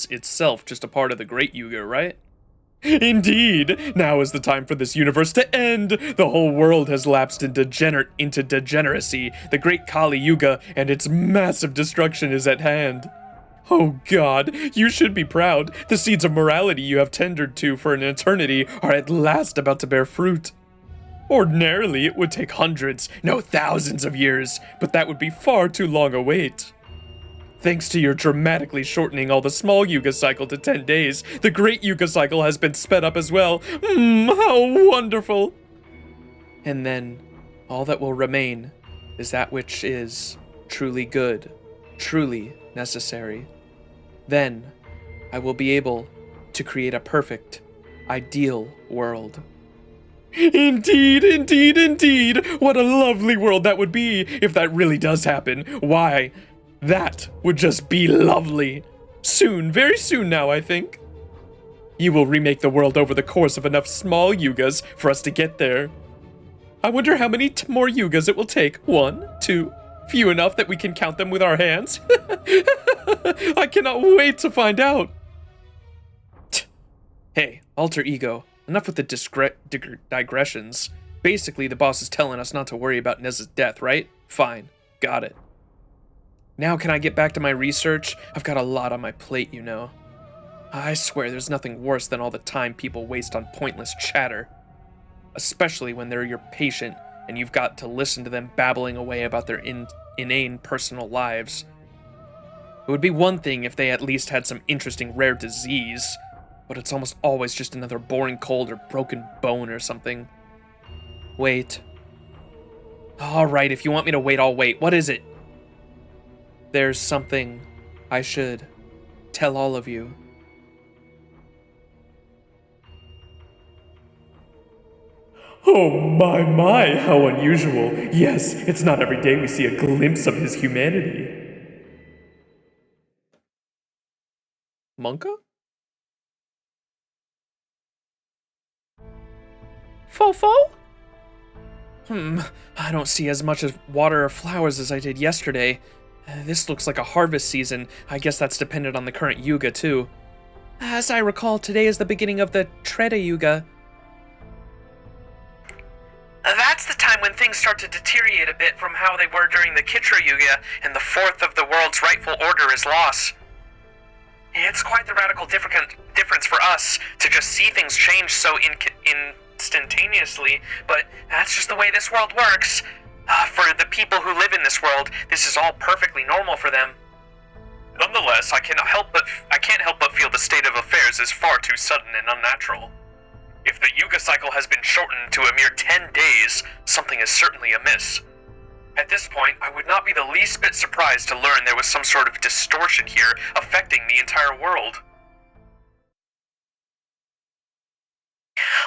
Speaker 1: itself just a part of the Great Yuga, right?
Speaker 3: Indeed! Now is the time for this universe to end! The whole world has lapsed into degeneracy. The great Kali Yuga and its massive destruction is at hand. Oh God, you should be proud. The seeds of morality you have tendered to for an eternity are at last about to bear fruit. Ordinarily, it would take hundreds, no thousands of years, but that would be far too long a wait. Thanks to your dramatically shortening all the small Yuga cycle to 10 days, the great Yuga cycle has been sped up as well. How wonderful!
Speaker 7: And then, all that will remain is that which is truly good, truly necessary. Then, I will be able to create a perfect, ideal world.
Speaker 3: Indeed! What a lovely world that would be if that really does happen. Why, that would just be lovely. Soon, very soon now, I think. You will remake the world over the course of enough small Yugas for us to get there. I wonder how many more Yugas it will take. 1, 2, few enough that we can count them with our hands. I cannot wait to find out.
Speaker 7: Hey, alter ego. Enough with the digressions. Basically, the boss is telling us not to worry about Neza's death, right? Fine. Got it. Now can I get back to my research? I've got a lot on my plate, you know. I swear there's nothing worse than all the time people waste on pointless chatter. Especially when they're your patient and you've got to listen to them babbling away about their inane personal lives. It would be one thing if they at least had some interesting rare disease, but it's almost always just another boring cold or broken bone or something. Wait. Alright, if you want me to wait, I'll wait. What is it? There's something I should tell all of you.
Speaker 3: Oh my, how unusual. Yes, it's not every day we see a glimpse of his humanity.
Speaker 1: Monka?
Speaker 7: Fofo? I don't see as much as water or flowers as I did yesterday. This looks like a harvest season. I guess that's dependent on the current Yuga, too. As I recall, today is the beginning of the Treta Yuga.
Speaker 2: That's the time when things start to deteriorate a bit from how they were during the Kshetra Yuga, and the fourth of the world's rightful order is lost. It's quite the radical difference for us to just see things change so instantaneously, but that's just the way this world works. For the people who live in this world, this is all perfectly normal for them.
Speaker 4: Nonetheless, I can't help but feel the state of affairs is far too sudden and unnatural. If the Yuga cycle has been shortened to a mere 10 days, something is certainly amiss. At this point, I would not be the least bit surprised to learn there was some sort of distortion here affecting the entire world.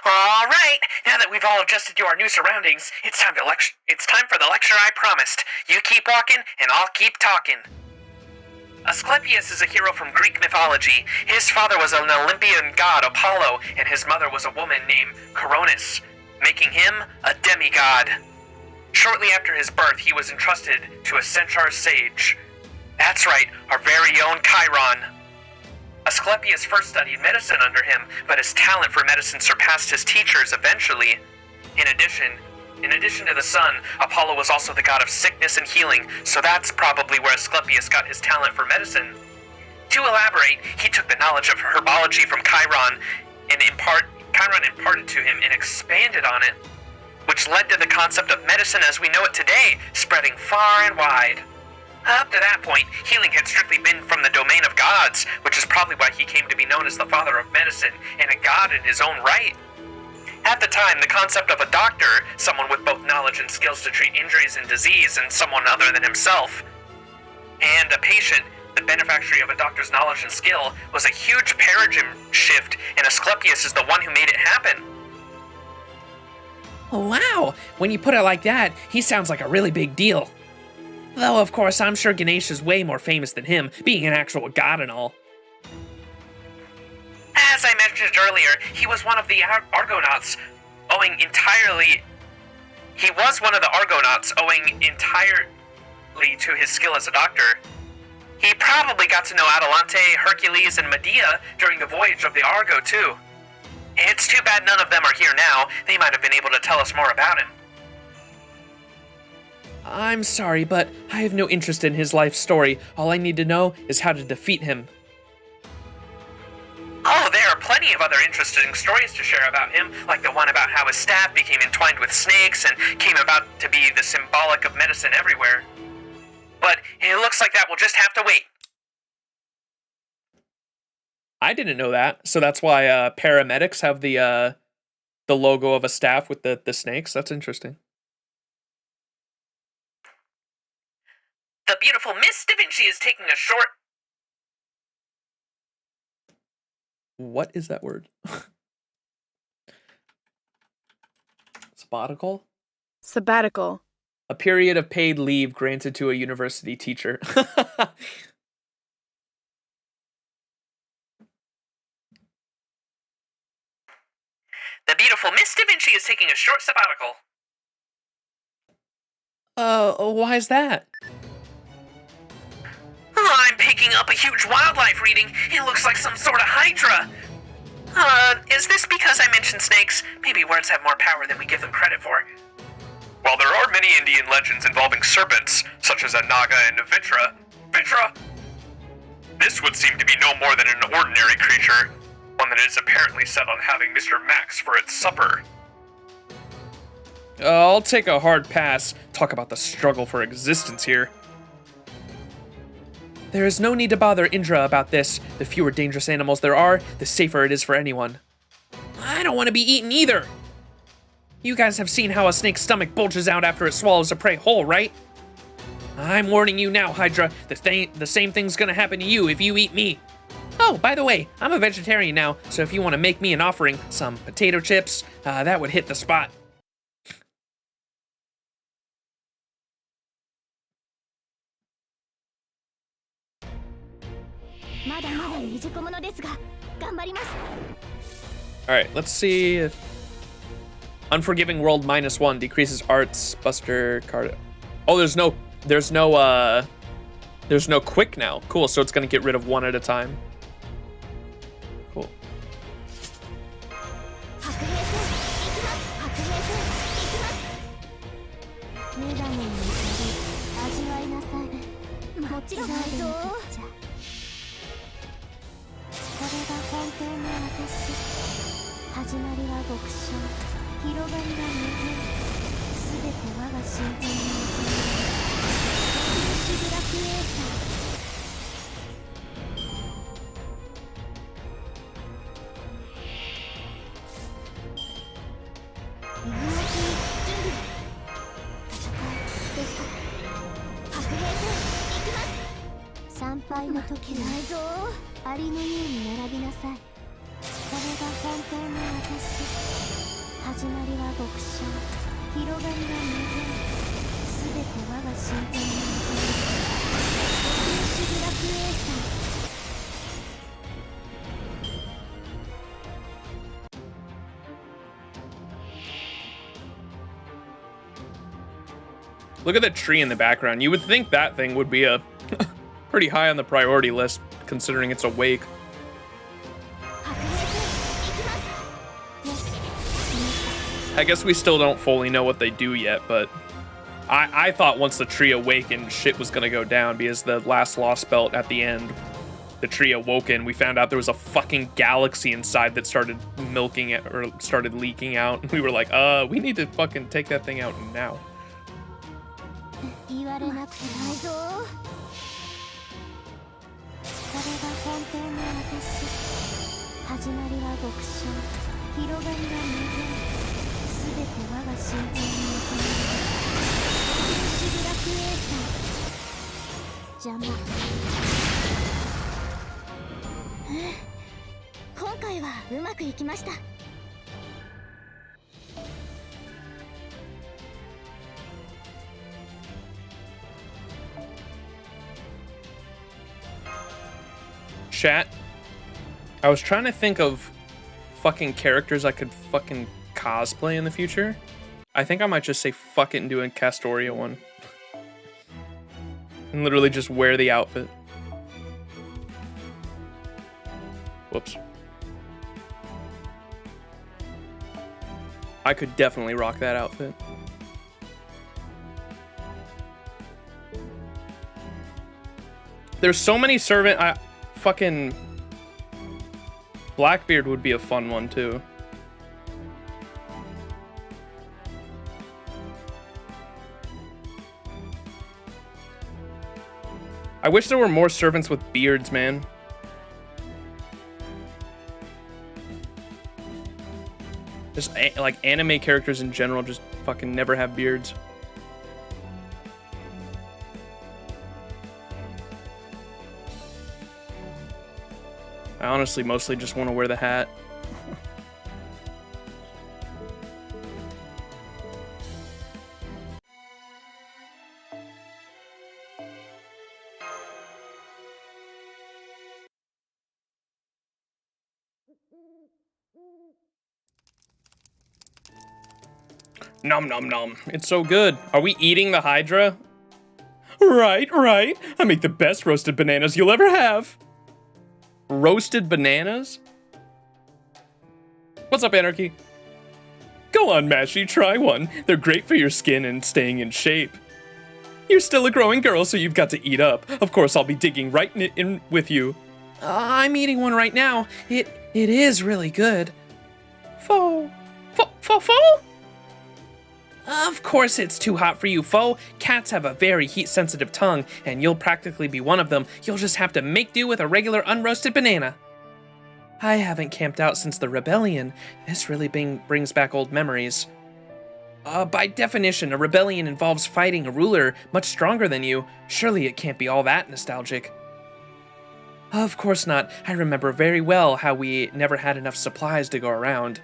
Speaker 2: Alright, now that we've all adjusted to our new surroundings, it's time for the lecture I promised. You keep walking, and I'll keep talking. Asclepius is a hero from Greek mythology. His father was an Olympian god, Apollo, and his mother was a woman named Coronis, making him a demigod. Shortly after his birth, he was entrusted to a centaur sage. That's right, our very own Chiron. Asclepius first studied medicine under him, but his talent for medicine surpassed his teachers eventually. In addition to the sun, Apollo was also the god of sickness and healing, so that's probably where Asclepius got his talent for medicine. To elaborate, he took the knowledge of herbology from Chiron, and Chiron imparted to him and expanded on it, which led to the concept of medicine as we know it today, spreading far and wide. Up to that point, healing had strictly been from the domain of gods, which is probably why he came to be known as the father of medicine, and a god in his own right. At the time, the concept of a doctor, someone with both knowledge and skills to treat injuries and disease, and someone other than himself, and a patient, the beneficiary of a doctor's knowledge and skill, was a huge paradigm shift, and Asclepius is the one who made it happen.
Speaker 7: Wow, when you put it like that, he sounds like a really big deal. Though, of course, I'm sure Ganesh is way more famous than him, being an actual god and all.
Speaker 2: As I mentioned earlier, he was one of the Argonauts, owing entirely to his skill as a doctor. He probably got to know Atalante, Hercules, and Medea during the voyage of the Argo, too. It's too bad none of them are here now. They might have been able to tell us more about him.
Speaker 7: I'm sorry, but I have no interest in his life story. All I need to know is how to defeat him.
Speaker 2: Oh, there are plenty of other interesting stories to share about him, like the one about how his staff became entwined with snakes and came about to be the symbolic of medicine everywhere. But it looks like that will just have to wait.
Speaker 1: I didn't know that, so that's why paramedics have the logo of a staff with the snakes. That's interesting.
Speaker 2: The beautiful Miss Da Vinci is taking a short...
Speaker 1: What is that word? Sabbatical?
Speaker 9: Sabbatical.
Speaker 1: A period of paid leave granted to a university teacher.
Speaker 2: The beautiful Miss Da Vinci is taking a short sabbatical.
Speaker 7: Why is that?
Speaker 2: I'm picking up a huge wildlife reading. It looks like some sort of hydra. Is this because I mentioned snakes? Maybe words have more power than we give them credit for.
Speaker 4: While there are many Indian legends involving serpents, such as a Naga and a Vitra, this would seem to be no more than an ordinary creature, one that is apparently set on having Mr. Max for its supper.
Speaker 1: I'll take a hard pass. Talk about the struggle for existence here.
Speaker 7: There is no need to bother Indra about this. The fewer dangerous animals there are, the safer it is for anyone. I don't want to be eaten either. You guys have seen how a snake's stomach bulges out after it swallows a prey whole, right? I'm warning you now, Hydra. The same thing's gonna happen to you if you eat me. Oh, by the way, I'm a vegetarian now, so if you want to make me an offering, some potato chips, that would hit the spot.
Speaker 1: Alright, let's see if... Unforgiving World -1 decreases arts, buster, card... Oh, there's no quick now. Cool, so it's gonna get rid of one at a time. Cool.
Speaker 6: 女神に味わいなさい。もちろん最後のこっちゃ。これが本当の私。始まりは極小、広がりは無限。すべて我が身体の無限。シブラクエーサー。参拝の時はありのように並びなさい。これが本当の私。始まりは極小、広がりは無限。すべて我が身体の無限。シブラクエーサー。
Speaker 1: Look at the tree in the background. You would think that thing would be a pretty high on the priority list, considering it's awake. I guess we still don't fully know what they do yet, but I thought once the tree awakened, shit was gonna go down, because the last Lostbelt at the end, the tree awoken, we found out there was a fucking galaxy inside that started milking it, or started leaking out. And we were like, we need to fucking take that thing out now.
Speaker 6: 言われなくてないぞ。これが本当の私。始まりは極小、広がりは無限。すべて我が身体の無限。シブラクエーサー。邪魔。今回はうまくいきました。
Speaker 1: Chat, I was trying to think of fucking characters I could fucking cosplay in the future. I think I might just say fuck it and do a Castoria one. And literally just wear the outfit. Whoops. I could definitely rock that outfit. There's so many servant... Fucking Blackbeard would be a fun one too. I wish there were more servants with beards, man. Just like anime characters in general just fucking never have beards. I honestly mostly just want to wear the hat. Nom nom nom. It's so good. Are we eating the Hydra? Right, right. I make the best roasted bananas you'll ever have. Roasted bananas? What's up, Anarchy? Go on, Mashy, try one. They're great for your skin and staying in shape. You're still a growing girl, so you've got to eat up. Of course, I'll be digging right in with you.
Speaker 7: I'm eating one right now. It is really good. Fo? Of course it's too hot for you, Fo. Cats have a very heat-sensitive tongue, and you'll practically be one of them. You'll just have to make do with a regular unroasted banana. I haven't camped out since the rebellion. This really brings back old memories. By definition, a rebellion involves fighting a ruler much stronger than you. Surely it can't be all that nostalgic. Of course not. I remember very well how we never had enough supplies to go around.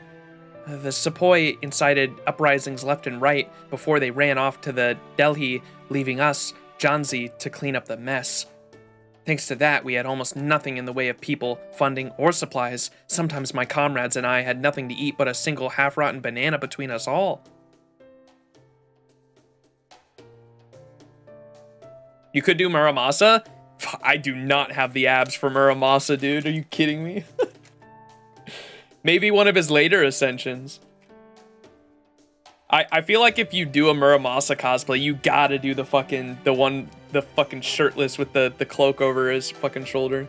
Speaker 7: The sepoy incited uprisings left and right before they ran off to the Delhi, leaving us, Janzi, to clean up the mess. Thanks to that, we had almost nothing in the way of people, funding, or supplies. Sometimes my comrades and I had nothing to eat but a single half-rotten banana between us all. You could do Muramasa? I do not have the abs for Muramasa, dude. Are you kidding me? Maybe one of his later ascensions.
Speaker 1: I feel like if you do a Muramasa cosplay, you gotta do the fucking shirtless with the cloak over his fucking shoulder.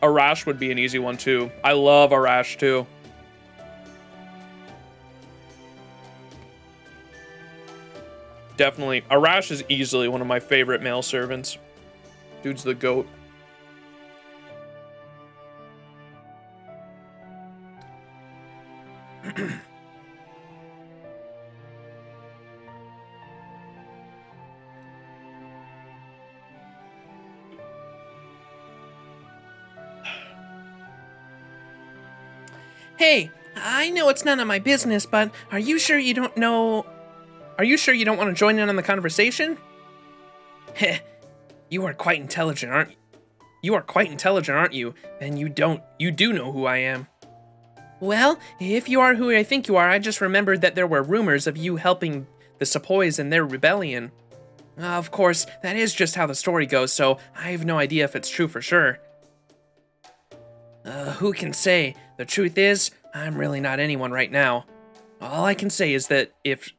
Speaker 1: Arash would be an easy one too. I love Arash too. Definitely. Arash is easily one of my favorite male servants. Dude's the goat.
Speaker 7: Hey, I know it's none of my business, but are you sure you don't know... Are you sure you don't want to join in on the conversation? Heh, you are quite intelligent, aren't you? You are quite intelligent, aren't you? Then you do know who I am. Well, if you are who I think you are, I just remembered that there were rumors of you helping the Sepoys in their rebellion. Of course, that is just how the story goes, so I have no idea if it's true for sure. Who can say? The truth is, I'm really not anyone right now. All I can say is that if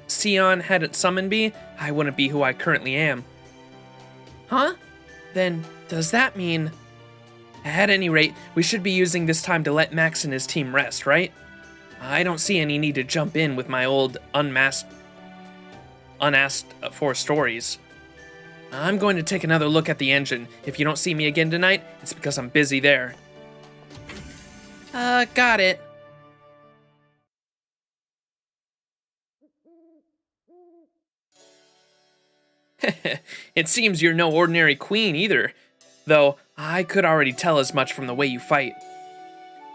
Speaker 7: Sion hadn't summoned me, I wouldn't be who I currently am. Huh? Then, does that mean... At any rate, we should be using this time to let Max and his team rest, right? I don't see any need to jump in with my old unasked for stories. I'm going to take another look at the engine. If you don't see me again tonight, it's because I'm busy there. Got it. It seems you're no ordinary queen either, though I could already tell as much from the way you fight.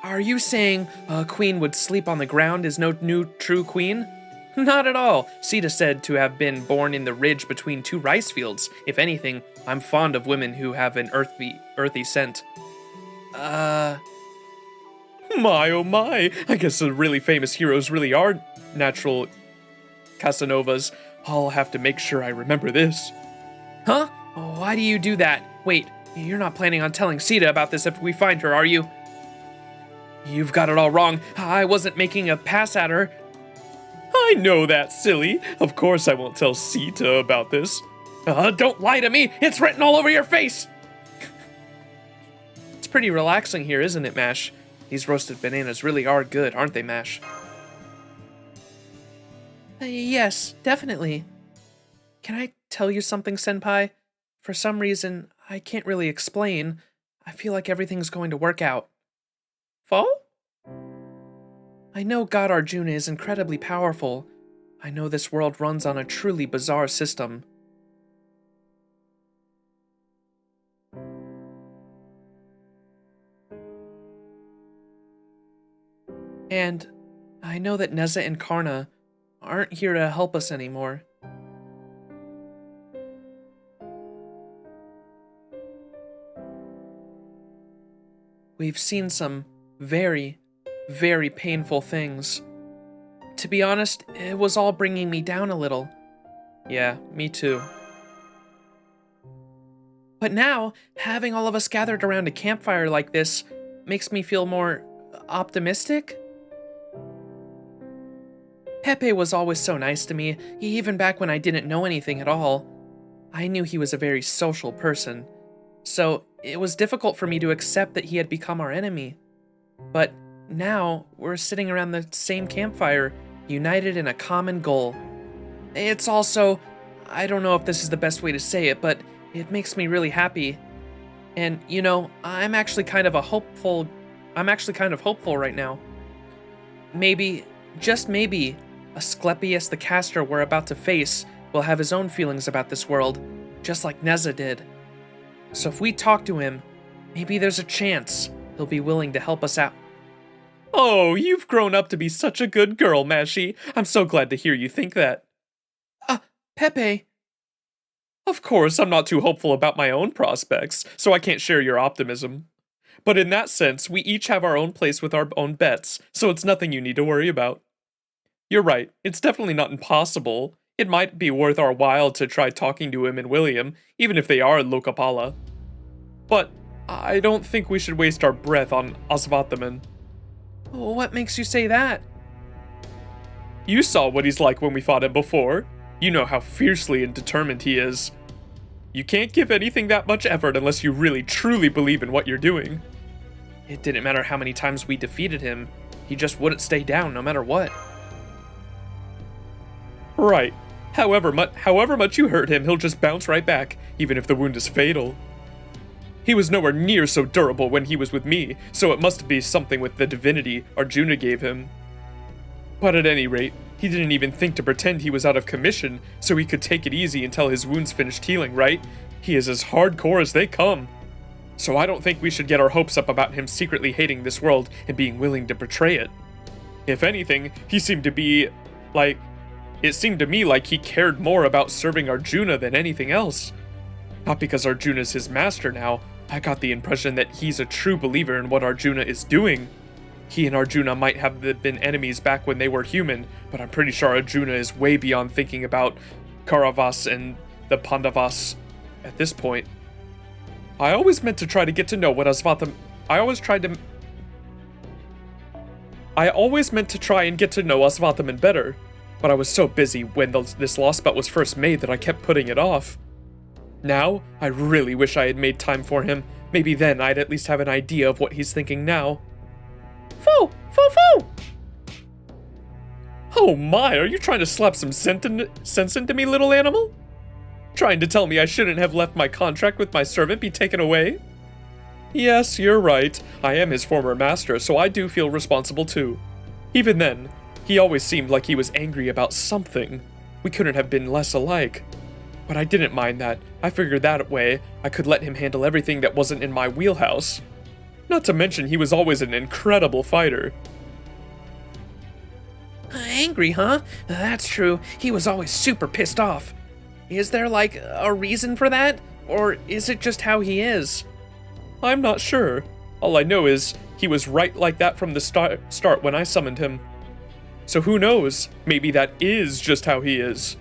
Speaker 7: Are you saying a queen would sleep on the ground is no new true queen? Not at all. Sita said to have been born in the ridge between two rice fields. If anything, I'm fond of women who have an earthy scent.
Speaker 1: My oh my, I guess the really famous heroes really are natural Casanovas. I'll have to make sure I remember this.
Speaker 7: Huh? Why do you do that? Wait, you're not planning on telling Sita about this if we find her, are you? You've got it all wrong. I wasn't making a pass at her.
Speaker 1: I know that, silly. Of course I won't tell Sita about this.
Speaker 7: Don't lie to me. It's written all over your face.
Speaker 1: It's pretty relaxing here, isn't it, Mash? These roasted bananas really are good, aren't they, Mash?
Speaker 7: Yes, definitely. Can I tell you something, Senpai? For some reason, I can't really explain. I feel like everything's going to work out.
Speaker 1: Fo?
Speaker 7: I know God Arjuna is incredibly powerful. I know this world runs on a truly bizarre system. And I know that Neza and Karna aren't here to help us anymore. We've seen some very, very painful things. To be honest, it was all bringing me down a little.
Speaker 1: Yeah, me too.
Speaker 7: But now, having all of us gathered around a campfire like this makes me feel more optimistic. Pepe was always so nice to me, even back when I didn't know anything at all. I knew he was a very social person, so it was difficult for me to accept that he had become our enemy. But now, we're sitting around the same campfire, united in a common goal. It's also, I don't know if this is the best way to say it, but it makes me really happy. And, you know, I'm actually kind of hopeful right now. Maybe, just maybe, Asclepius the caster we're about to face will have his own feelings about this world, just like Neza did. So if we talk to him, maybe there's a chance he'll be willing to help us out.
Speaker 1: Oh, you've grown up to be such a good girl, Mashi. I'm so glad to hear you think that.
Speaker 7: Pepe.
Speaker 1: Of course, I'm not too hopeful about my own prospects, so I can't share your optimism. But in that sense, we each have our own place with our own bets, so it's nothing you need to worry about. You're right, it's definitely not impossible. It might be worth our while to try talking to him and William, even if they are Loca Paula. But I don't think we should waste our breath on Osvathaman.
Speaker 7: What makes you say that?
Speaker 3: You saw what he's like when we fought him before. You know how fiercely and determined he is. You can't give anything that much effort unless you really truly believe in what you're doing.
Speaker 7: It didn't matter how many times we defeated him. He just wouldn't stay down no matter what.
Speaker 3: Right. However much you hurt him, he'll just bounce right back, even if the wound is fatal. He was nowhere near so durable when he was with me, so it must be something with the divinity Arjuna gave him. But at any rate, he didn't even think to pretend he was out of commission, so he could take it easy until his wounds finished healing, right? He is as hardcore as they come. So I don't think we should get our hopes up about him secretly hating this world and being willing to betray it. If anything, he seemed to be, like... It seemed to me like he cared more about serving Arjuna than anything else. Not because Arjuna's his master now, I got the impression that he's a true believer in what Arjuna is doing. He and Arjuna might have been enemies back when they were human, but I'm pretty sure Arjuna is way beyond thinking about Kauravas and the Pandavas at this point. I always meant to try to get to know what Asvatham... I always meant to try and get to know Asvathaman better, but I was so busy when this Lostbelt was first made that I kept putting it off. Now, I really wish I had made time for him. Maybe then I'd at least have an idea of what he's thinking now. Foo! Foo foo! Oh my, are you trying to slap some sense into me, little animal? Trying to tell me I shouldn't have let my contract with my servant be taken away? Yes, you're right. I am his former master, so I do feel responsible too. Even then, he always seemed like he was angry about something. We couldn't have been less alike. But I didn't mind that. I figured that way I could let him handle everything that wasn't in my wheelhouse. Not to mention he was always an incredible fighter.
Speaker 7: Angry, huh? That's true. He was always super pissed off. Is there, like, a reason for that? Or is it just how he is?
Speaker 3: I'm not sure. All I know is he was right like that from the start when I summoned him. So who knows? Maybe that is just how he is.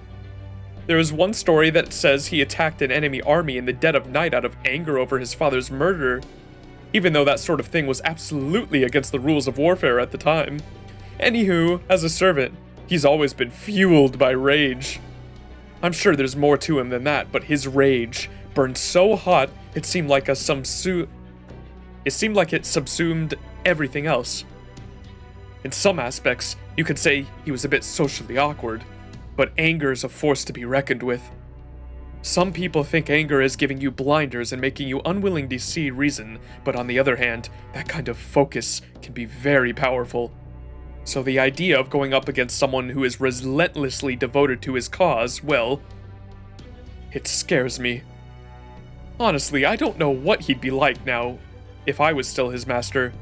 Speaker 3: There is one story that says he attacked an enemy army in the dead of night out of anger over his father's murder, even though that sort of thing was absolutely against the rules of warfare at the time. Anywho, as a servant, he's always been fueled by rage. I'm sure there's more to him than that, but his rage burned so hot it seemed like it subsumed everything else. In some aspects, you could say he was a bit socially awkward, but anger is a force to be reckoned with. Some people think anger is giving you blinders and making you unwilling to see reason, but on the other hand, that kind of focus can be very powerful. So the idea of going up against someone who is relentlessly devoted to his cause, well, it scares me. Honestly, I don't know what he'd be like now, if I was still his master.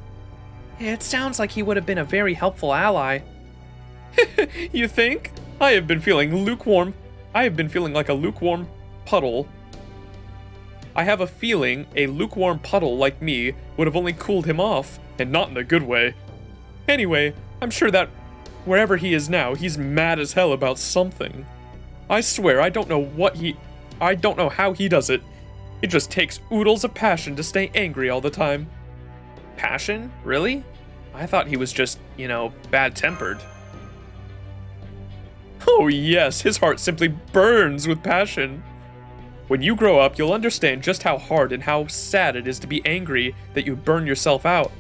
Speaker 7: It sounds like he would have been a very helpful ally.
Speaker 3: You think? I have been feeling like a lukewarm puddle. I have a feeling a lukewarm puddle like me would have only cooled him off, and not in a good way. Anyway, I'm sure that wherever he is now, he's mad as hell about something. I swear, I don't know how he does it. It just takes oodles of passion to stay angry all the time.
Speaker 7: Passion? Really? I thought he was just, bad-tempered.
Speaker 3: Oh yes, his heart simply burns with passion. When you grow up, you'll understand just how hard and how sad it is to be angry that you burn yourself out.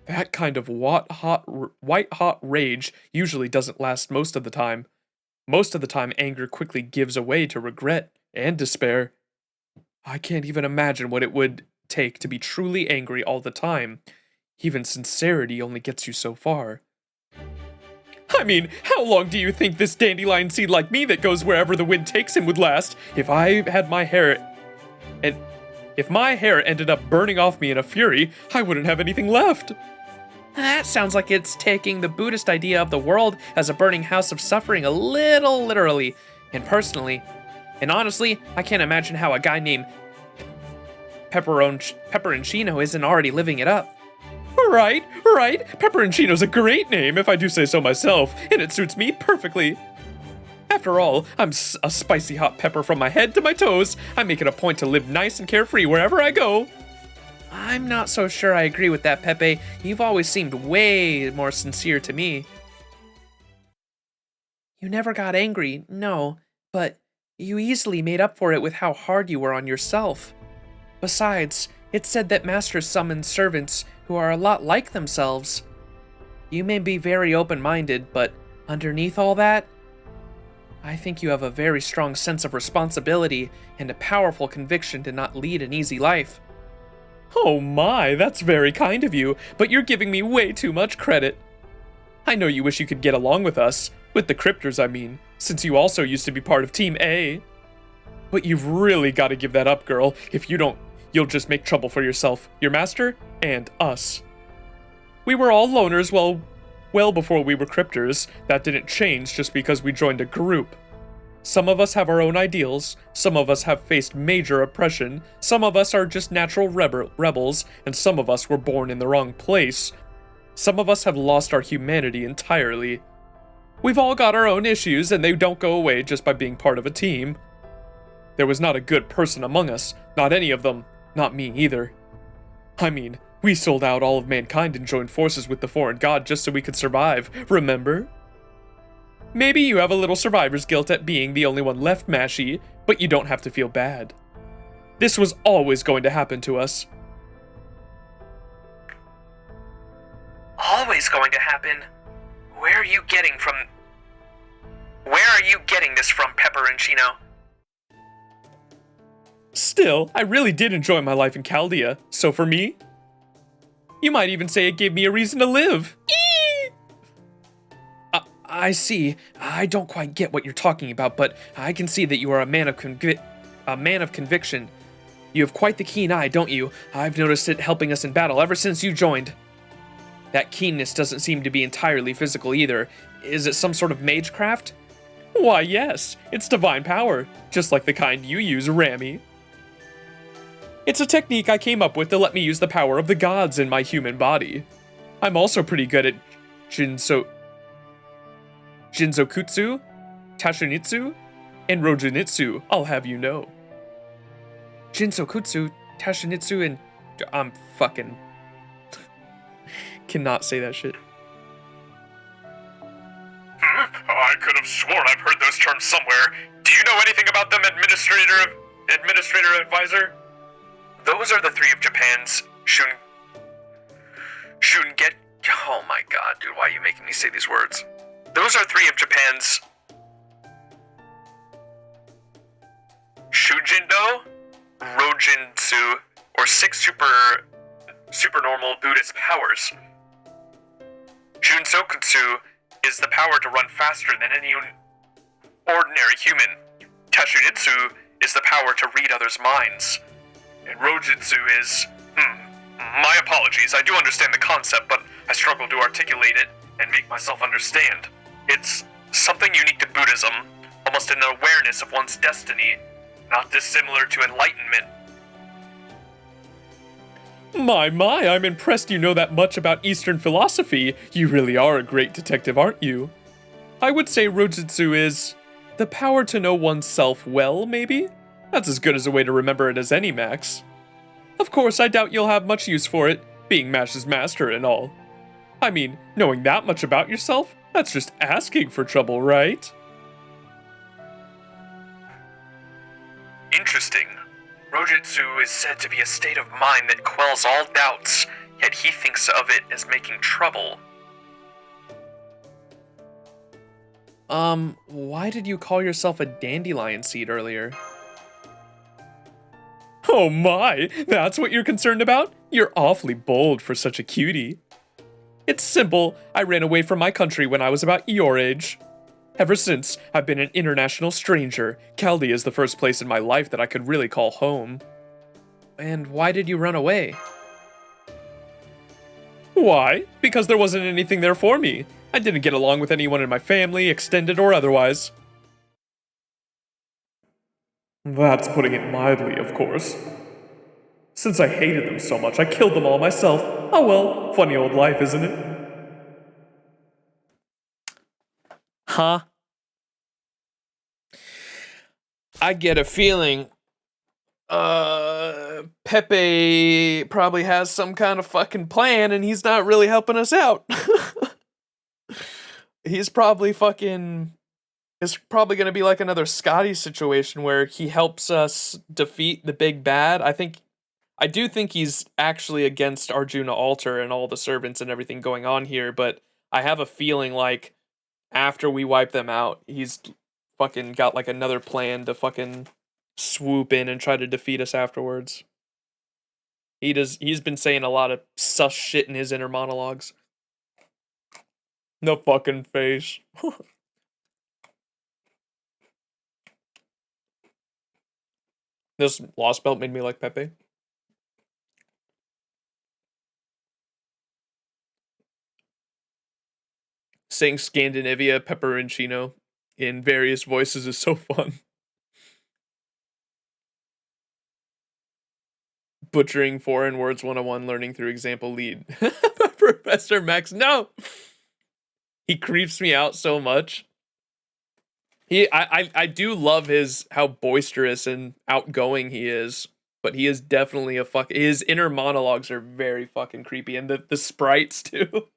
Speaker 3: That kind of white-hot rage usually doesn't last most of the time. Most of the time, anger quickly gives way to regret and despair. I can't even imagine what it would take to be truly angry all the time. Even sincerity only gets you so far. I mean, how long do you think this dandelion seed like me that goes wherever the wind takes him would last? If my hair ended up burning off me in a fury, I wouldn't have anything left.
Speaker 7: That sounds like it's taking the Buddhist idea of the world as a burning house of suffering a little literally. And personally, and honestly, I can't imagine how a guy named Pepperoncino isn't already living it up.
Speaker 3: Right. Pepperoncino's a great name, if I do say so myself, and it suits me perfectly. After all, I'm a spicy hot pepper from my head to my toes. I make it a point to live nice and carefree wherever I go.
Speaker 7: I'm not so sure I agree with that, Pepe. You've always seemed way more sincere to me. You never got angry, no, but you easily made up for it with how hard you were on yourself. Besides, it's said that masters summon servants who are a lot like themselves. You may be very open-minded, but underneath all that, I think you have a very strong sense of responsibility and a powerful conviction to not lead an easy life.
Speaker 3: Oh my, that's very kind of you, but you're giving me way too much credit. I know you wish you could get along with us, with the Cryptors I mean, since you also used to be part of Team A. But you've really got to give that up, girl. If you don't, you'll just make trouble for yourself, your master, and us. We were all loners well before we were Cryptors. That didn't change just because we joined a group. Some of us have our own ideals, some of us have faced major oppression, some of us are just natural rebels, and some of us were born in the wrong place. Some of us have lost our humanity entirely. We've all got our own issues, and they don't go away just by being part of a team. There was not a good person among us, not any of them, not me either. I mean, we sold out all of mankind and joined forces with the foreign god just so we could survive, remember? Maybe you have a little survivor's guilt at being the only one left, Mashy, but you don't have to feel bad. This was always going to happen to us.
Speaker 2: Always going to happen? Where are you getting this from, Pepper and Chino?
Speaker 3: Still, I really did enjoy my life in Chaldea, so for me, you might even say it gave me a reason to live.
Speaker 7: I see. I don't quite get what you're talking about, but I can see that you are a man of conviction. You have quite the keen eye, don't you? I've noticed it helping us in battle ever since you joined. That keenness doesn't seem to be entirely physical either. Is it some sort of magecraft?
Speaker 3: Why, yes. It's divine power, just like the kind you use, Rami. It's a technique I came up with to let me use the power of the gods in my human body. I'm also pretty good at Jinzokutsu, Tashinitsu, and Rojinitsu, I'll have you know.
Speaker 7: Jinsokutsu, Tashinitsu, and... I'm fucking... cannot say that shit.
Speaker 4: I could have sworn I've heard those terms somewhere. Do you know anything about them, Administrator Advisor?
Speaker 2: Those are the three of Japan's Shunget. Oh my god, dude, why are you making me say these words? Those are three of Japan's Shujindo, Rojinsu, or 6 supernormal Buddhist powers. Junsokutsu is the power to run faster than any ordinary human. Tashinitsu is the power to read others' minds. And Rojitsu is... my apologies, I do understand the concept, but I struggle to articulate it and make myself understand. It's something unique to Buddhism, almost an awareness of one's destiny, not dissimilar to enlightenment.
Speaker 3: My, I'm impressed you know that much about Eastern philosophy. You really are a great detective, aren't you? I would say Rojitsu is the power to know oneself well, maybe? That's as good as a way to remember it as any, Max. Of course, I doubt you'll have much use for it, being Mash's master and all. I mean, knowing that much about yourself, that's just asking for trouble, right?
Speaker 2: Interesting. Rojitsu is said to be a state of mind that quells all doubts, yet he thinks of it as making trouble.
Speaker 7: Why did you call yourself a dandelion seed earlier?
Speaker 3: Oh my, that's what you're concerned about? You're awfully bold for such a cutie. It's simple, I ran away from my country when I was about your age. Ever since, I've been an international stranger. Chaldea is the first place in my life that I could really call home.
Speaker 7: And why did you run away?
Speaker 3: Why? Because there wasn't anything there for me. I didn't get along with anyone in my family, extended or otherwise. That's putting it mildly, of course. Since I hated them so much, I killed them all myself. Oh well, funny old life, isn't it?
Speaker 7: Huh? I get a feeling,
Speaker 1: Pepe probably has some kind of fucking plan and he's not really helping us out. He's probably fucking... It's probably going to be like another Scotty situation where he helps us defeat the big bad. I do think he's actually against Arjuna Altar and all the servants and everything going on here, but I have a feeling like after we wipe them out, he's fucking got like another plan to fucking swoop in and try to defeat us afterwards. He's been saying a lot of sus shit in his inner monologues. No fucking face. This Lostbelt made me like Pepe. Saying Scandinavia pepperoncino in various voices is so fun. Butchering foreign words 101, learning through example lead. Professor Max, no! He creeps me out so much. I do love how boisterous and outgoing he is, but he is definitely his inner monologues are very fucking creepy, and the sprites too.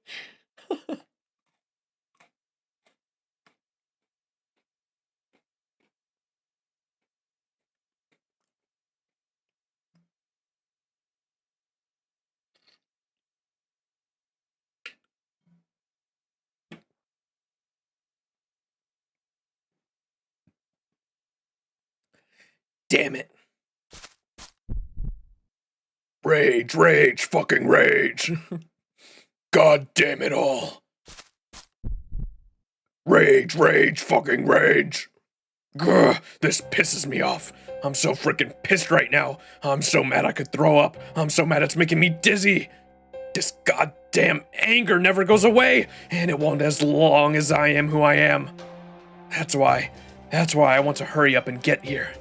Speaker 1: Damn it.
Speaker 3: Rage, rage, fucking rage. God damn it all. Rage, rage, fucking rage. Grr, this pisses me off. I'm so freaking pissed right now. I'm so mad I could throw up. I'm so mad it's making me dizzy. This goddamn anger never goes away, and it won't as long as I am who I am. That's why I want to hurry up and get here.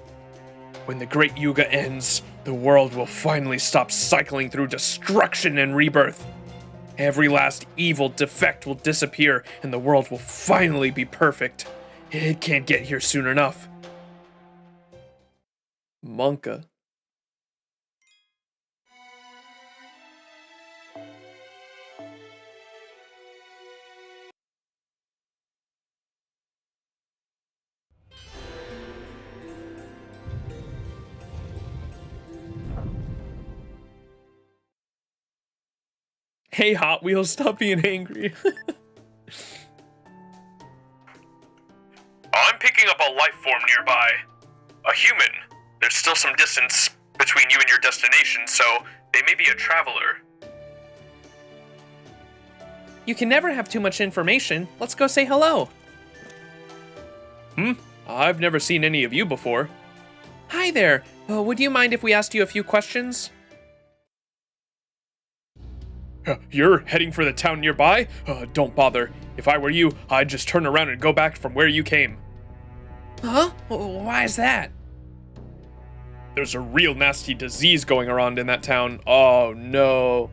Speaker 3: When the great Yuga ends, the world will finally stop cycling through destruction and rebirth. Every last evil defect will disappear, and the world will finally be perfect. It can't get here soon enough.
Speaker 1: Monka. Hey, Hot Wheels, stop being angry.
Speaker 4: I'm picking up a life form nearby. A human. There's still some distance between you and your destination, so they may be a traveler.
Speaker 7: You can never have too much information. Let's go say hello.
Speaker 1: I've never seen any of you before.
Speaker 7: Hi there. Would you mind if we asked you a few questions?
Speaker 3: You're heading for the town nearby? Don't bother. If I were you, I'd just turn around and go back from where you came.
Speaker 7: Huh? Why is that?
Speaker 3: There's a real nasty disease going around in that town. Oh no.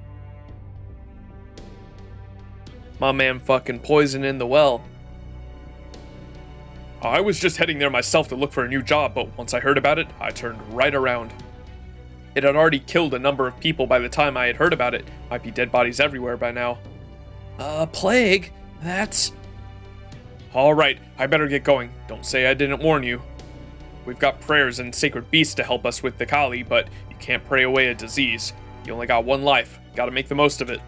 Speaker 1: My man fucking poisoning the well.
Speaker 3: I was just heading there myself to look for a new job, but once I heard about it, I turned right around.
Speaker 1: It had already killed a number of people by the time I had heard about it. Might be dead bodies everywhere by now.
Speaker 7: Plague? That's...
Speaker 3: Alright, I better get going. Don't say I didn't warn you. We've got prayers and sacred beasts to help us with the Kali, but you can't pray away a disease. You only got one life. Gotta make the most of it.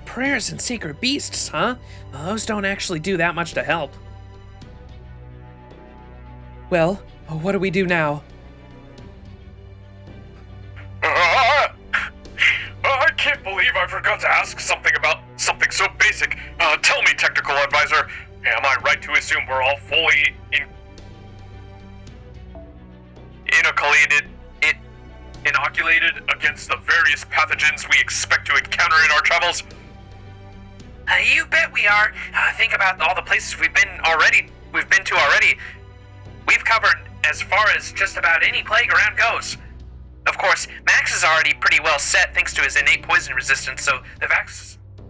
Speaker 7: Prayers and sacred beasts, huh? Those don't actually do that much to help. Well, what do we do now?
Speaker 4: I can't believe I forgot to ask something about something so basic. Tell me, technical advisor, am I right to assume we're all fully inoculated against the various pathogens we expect to encounter in our travels?
Speaker 2: You bet we are. Think about all the places we've been to already. We've covered as far as just about any plague around goes. Of course, Max is already pretty well set thanks to his innate poison resistance, so the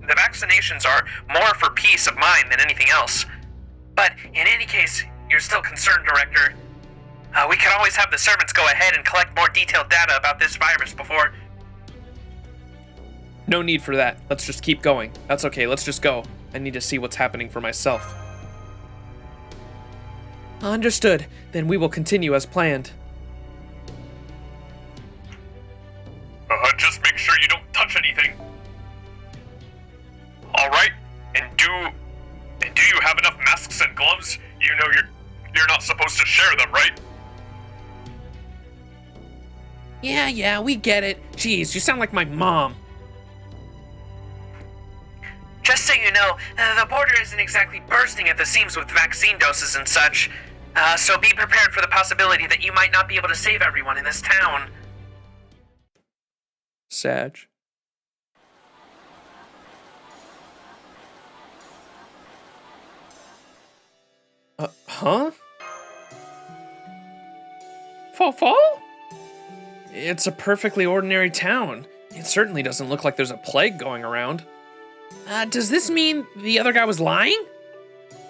Speaker 2: vaccinations are more for peace of mind than anything else. But in any case, you're still concerned, Director. We could always have the servants go ahead and collect more detailed data about this virus before...
Speaker 1: No need for that. Let's just keep going. That's okay, let's just go. I need to see what's happening for myself. Understood. Then we will continue as planned.
Speaker 4: Just make sure you don't touch anything. Alright, and do you have enough masks and gloves? You know you're not supposed to share them, right?
Speaker 7: Yeah, we get it. Jeez, you sound like my mom.
Speaker 2: Just so you know, the border isn't exactly bursting at the seams with vaccine doses and such. So be prepared for the possibility that you might not be able to save everyone in this town.
Speaker 1: Sag. Huh? Fall? It's a perfectly ordinary town. It certainly doesn't look like there's a plague going around.
Speaker 7: Does this mean the other guy was lying?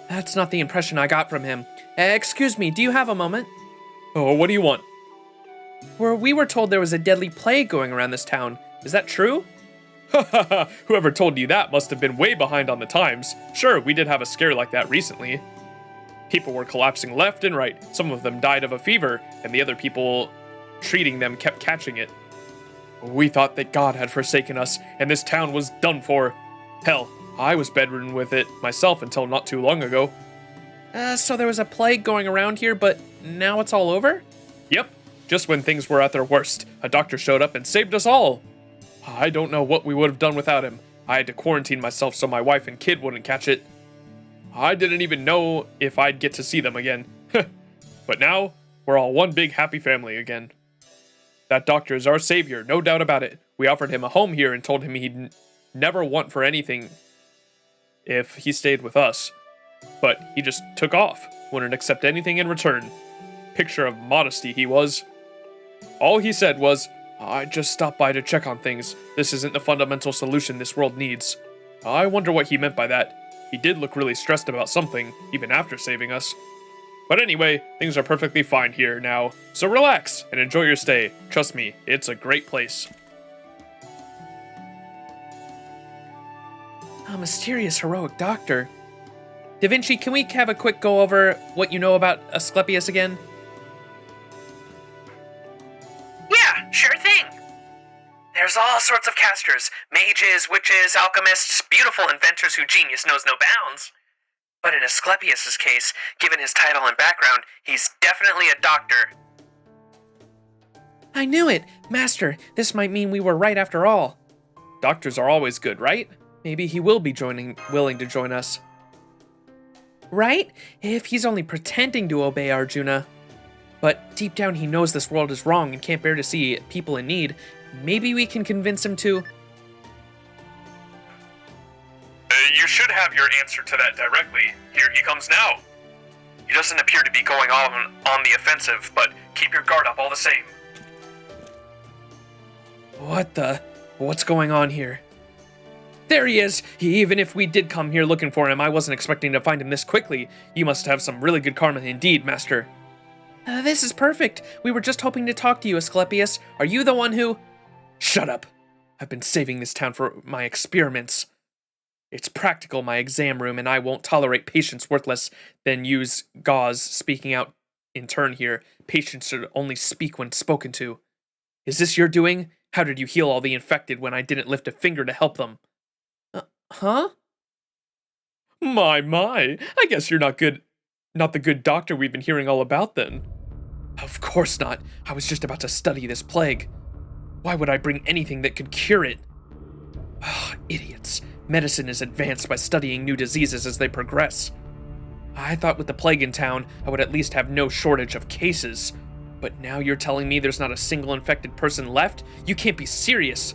Speaker 1: That's not the impression I got from him. Excuse me, do you have a moment?
Speaker 3: Oh, what do you want?
Speaker 1: We were told there was a deadly plague going around this town. Is that true?
Speaker 3: Whoever told you that must have been way behind on the times. Sure, we did have a scare like that recently. People were collapsing left and right. Some of them died of a fever, and the other people treating them kept catching it. We thought that God had forsaken us, and this town was done for. Hell, I was bedridden with it myself until not too long ago.
Speaker 1: So there was a plague going around here, but now it's all over?
Speaker 3: Yep, just when things were at their worst, a doctor showed up and saved us all. I don't know what we would have done without him. I had to quarantine myself so my wife and kid wouldn't catch it. I didn't even know if I'd get to see them again. But now, we're all one big happy family again. That doctor is our savior, no doubt about it. We offered him a home here and told him he'd never want for anything if he stayed with us. But he just took off, wouldn't accept anything in return. Picture of modesty he was. All he said was, I just stopped by to check on things. This isn't the fundamental solution this world needs. I wonder what he meant by that. He did look really stressed about something, even after saving us. But anyway, things are perfectly fine here now, so relax and enjoy your stay. Trust me, it's a great place.
Speaker 1: A mysterious heroic doctor. Da Vinci, can we have a quick go over what you know about Asclepius again?
Speaker 2: Yeah, sure thing. There's all sorts of casters, mages, witches, alchemists, beautiful inventors who genius knows no bounds. But in Asclepius' case, given his title and background, he's definitely a doctor.
Speaker 1: I knew it! Master, this might mean we were right after all. Doctors are always good, right? Maybe he will be willing to join us. Right? If he's only pretending to obey Arjuna. But deep down he knows this world is wrong and can't bear to see people in need. Maybe we can convince him to...
Speaker 4: You should have your answer to that directly. Here he comes now. He doesn't appear to be going on the offensive, but keep your guard up all the same.
Speaker 1: What's going on here? There he is! Even if we did come here looking for him, I wasn't expecting to find him this quickly. You must have some really good karma indeed, Master. This is perfect. We were just hoping to talk to you, Asclepius. Are you the one who... Shut up! I've been saving this town for my experiments. It's practical, my exam room, and I won't tolerate patients worthless, then use gauze speaking out in turn here. Patients should only speak when spoken to. Is this your doing? How did you heal all the infected when I didn't lift a finger to help them? Huh? My, I guess you're not the good doctor we've been hearing all about then. Of course not. I was just about to study this plague. Why would I bring anything that could cure it? Idiots. Medicine is advanced by studying new diseases as they progress. I thought with the plague in town, I would at least have no shortage of cases. But now you're telling me there's not a single infected person left? You can't be serious.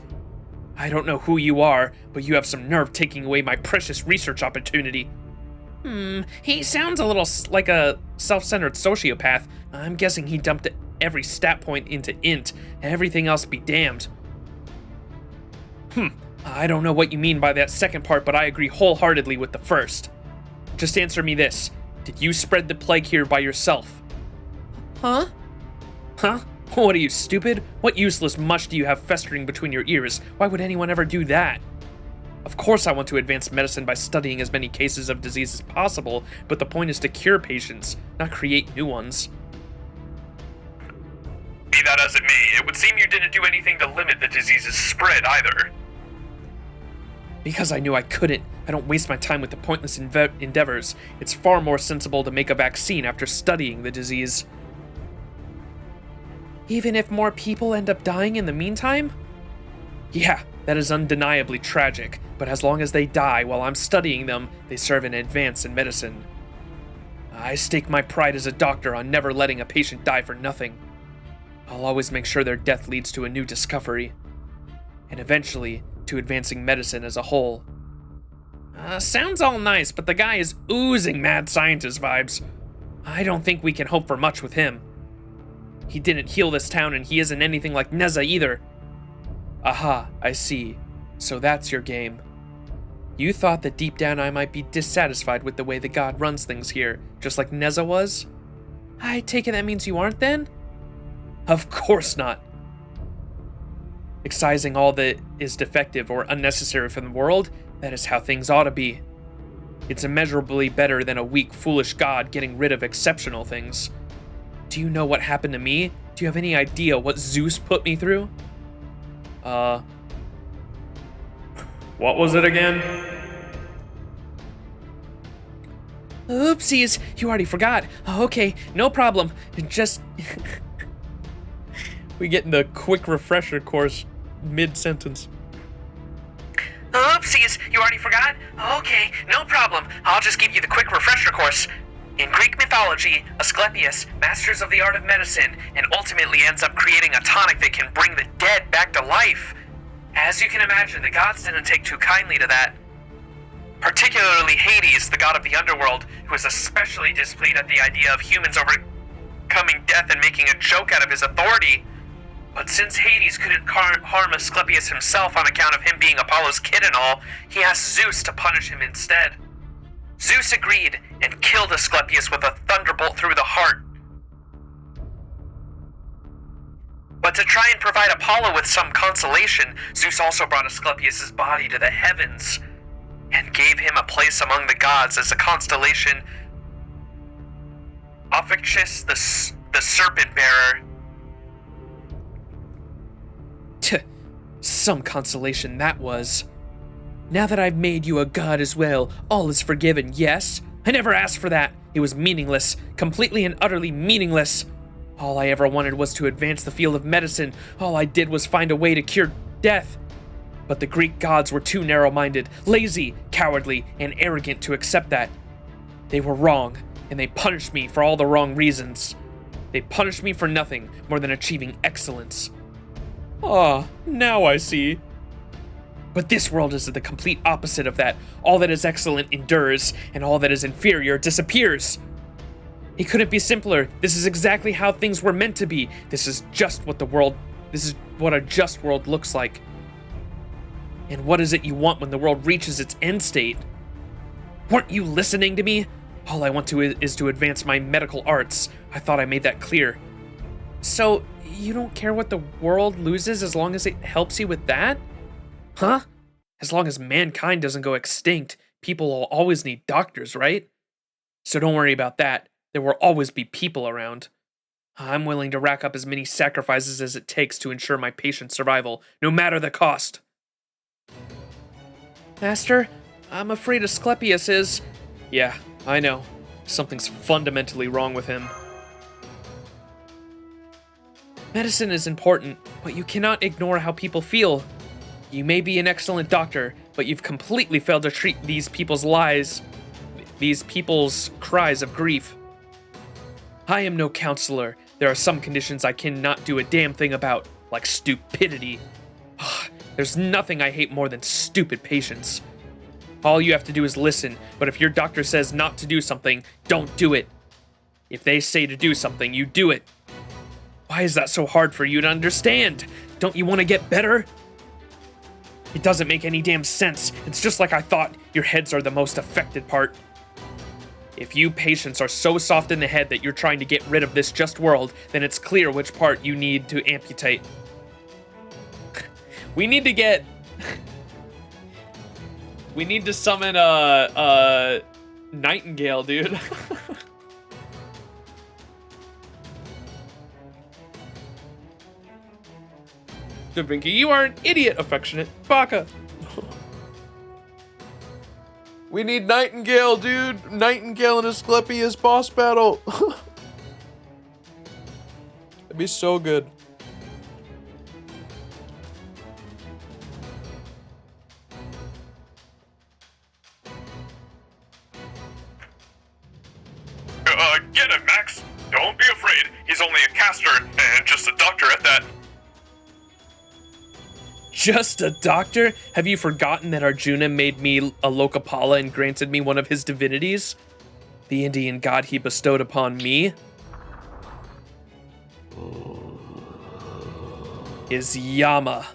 Speaker 1: I don't know who you are, but you have some nerve taking away my precious research opportunity. He sounds a little like a self-centered sociopath. I'm guessing he dumped every stat point into int. Everything else be damned. I don't know what you mean by that second part, but I agree wholeheartedly with the first. Just answer me this. Did you spread the plague here by yourself? Huh?
Speaker 7: Huh? What are you, stupid? What useless mush do you have festering between your ears? Why would anyone ever do that? Of course I want to advance medicine by studying as many cases of disease as possible, but the point is to cure patients, not create new ones.
Speaker 4: Be that as it may, it would seem you didn't do anything to limit the disease's spread either.
Speaker 7: Because I knew I couldn't. I don't waste my time with the pointless endeavors. It's far more sensible to make a vaccine after studying the disease. Even if more people end up dying in the meantime? Yeah, that is undeniably tragic, but as long as they die while I'm studying them, they serve an advance in medicine. I stake my pride as a doctor on never letting a patient die for nothing. I'll always make sure their death leads to a new discovery, and eventually to advancing medicine as a whole. Sounds all nice, but the guy is oozing mad scientist vibes. I don't think we can hope for much with him. He didn't heal this town, and he isn't anything like Neza either. Aha, I see. So that's your game. You thought that deep down I might be dissatisfied with the way the god runs things here, just like Neza was? I take it that means you aren't then? Of course not. Excising all that is defective or unnecessary from the world, that is how things ought to be. It's immeasurably better than a weak, foolish god getting rid of exceptional things. Do you know what happened to me? Do you have any idea what Zeus put me through?
Speaker 3: What was it again?
Speaker 7: Oopsies, you already forgot. Okay, no problem. Just...
Speaker 3: We get in the quick refresher course mid-sentence.
Speaker 2: Oopsies, you already forgot? Okay, no problem. I'll just give you the quick refresher course. In Greek mythology, Asclepius masters of the art of medicine and ultimately ends up creating a tonic that can bring the dead back to life. As you can imagine, the gods didn't take too kindly to that. Particularly Hades, the god of the underworld, who was especially displeased at the idea of humans overcoming death and making a joke out of his authority. But since Hades couldn't harm Asclepius himself on account of him being Apollo's kid and all, he asked Zeus to punish him instead. Zeus agreed and killed Asclepius with a thunderbolt through the heart. But to try and provide Apollo with some consolation, Zeus also brought Asclepius' body to the heavens and gave him a place among the gods as a constellation Ophiuchus, the serpent bearer.
Speaker 7: Some consolation that was. Now that I've made you a god as well, all is forgiven, yes? I never asked for that. It was meaningless, completely and utterly meaningless. All I ever wanted was to advance the field of medicine. All I did was find a way to cure death. But the Greek gods were too narrow-minded, lazy, cowardly, and arrogant to accept that. They were wrong, and they punished me for all the wrong reasons. They punished me for nothing more than achieving excellence.
Speaker 3: Ah, now I see.
Speaker 7: But this world is the complete opposite of that. All that is excellent endures, and all that is inferior disappears. It couldn't be simpler. This is exactly how things were meant to be. This is what a just world looks like. And what is it you want when the world reaches its end state? Weren't you listening to me? All I want to is to advance my medical arts. I thought I made that clear. So, you don't care what the world loses as long as it helps you with that? Huh? As long as mankind doesn't go extinct, people will always need doctors, right? So don't worry about that. There will always be people around. I'm willing to rack up as many sacrifices as it takes to ensure my patient's survival, no matter the cost. Master, I'm afraid Asclepius is... Yeah, I know. Something's fundamentally wrong with him. Medicine is important, but you cannot ignore how people feel. You may be an excellent doctor, but you've completely failed to treat these people's cries of grief. I am no counselor. There are some conditions I cannot do a damn thing about, like stupidity. There's nothing I hate more than stupid patients. All you have to do is listen, but if your doctor says not to do something, don't do it. If they say to do something, you do it. Why is that so hard for you to understand? Don't you want to get better? It doesn't make any damn sense. It's just like I thought. Your heads are the most affected part.
Speaker 1: If you patients are so soft in the head that you're trying to get rid of this just world, then it's clear which part you need to amputate. We need to get... we need to summon a Nightingale, dude. Da Vinci, you are an idiot, affectionate Baka. We need Nightingale, dude. Nightingale and Asclepius boss battle. That'd be so good.
Speaker 4: Get him, Max. Don't be afraid. He's only a caster and just a doctor at that.
Speaker 1: Just a doctor? Have you forgotten that Arjuna made me a Loca Paula and granted me one of his divinities? The Indian god he bestowed upon me is Yama.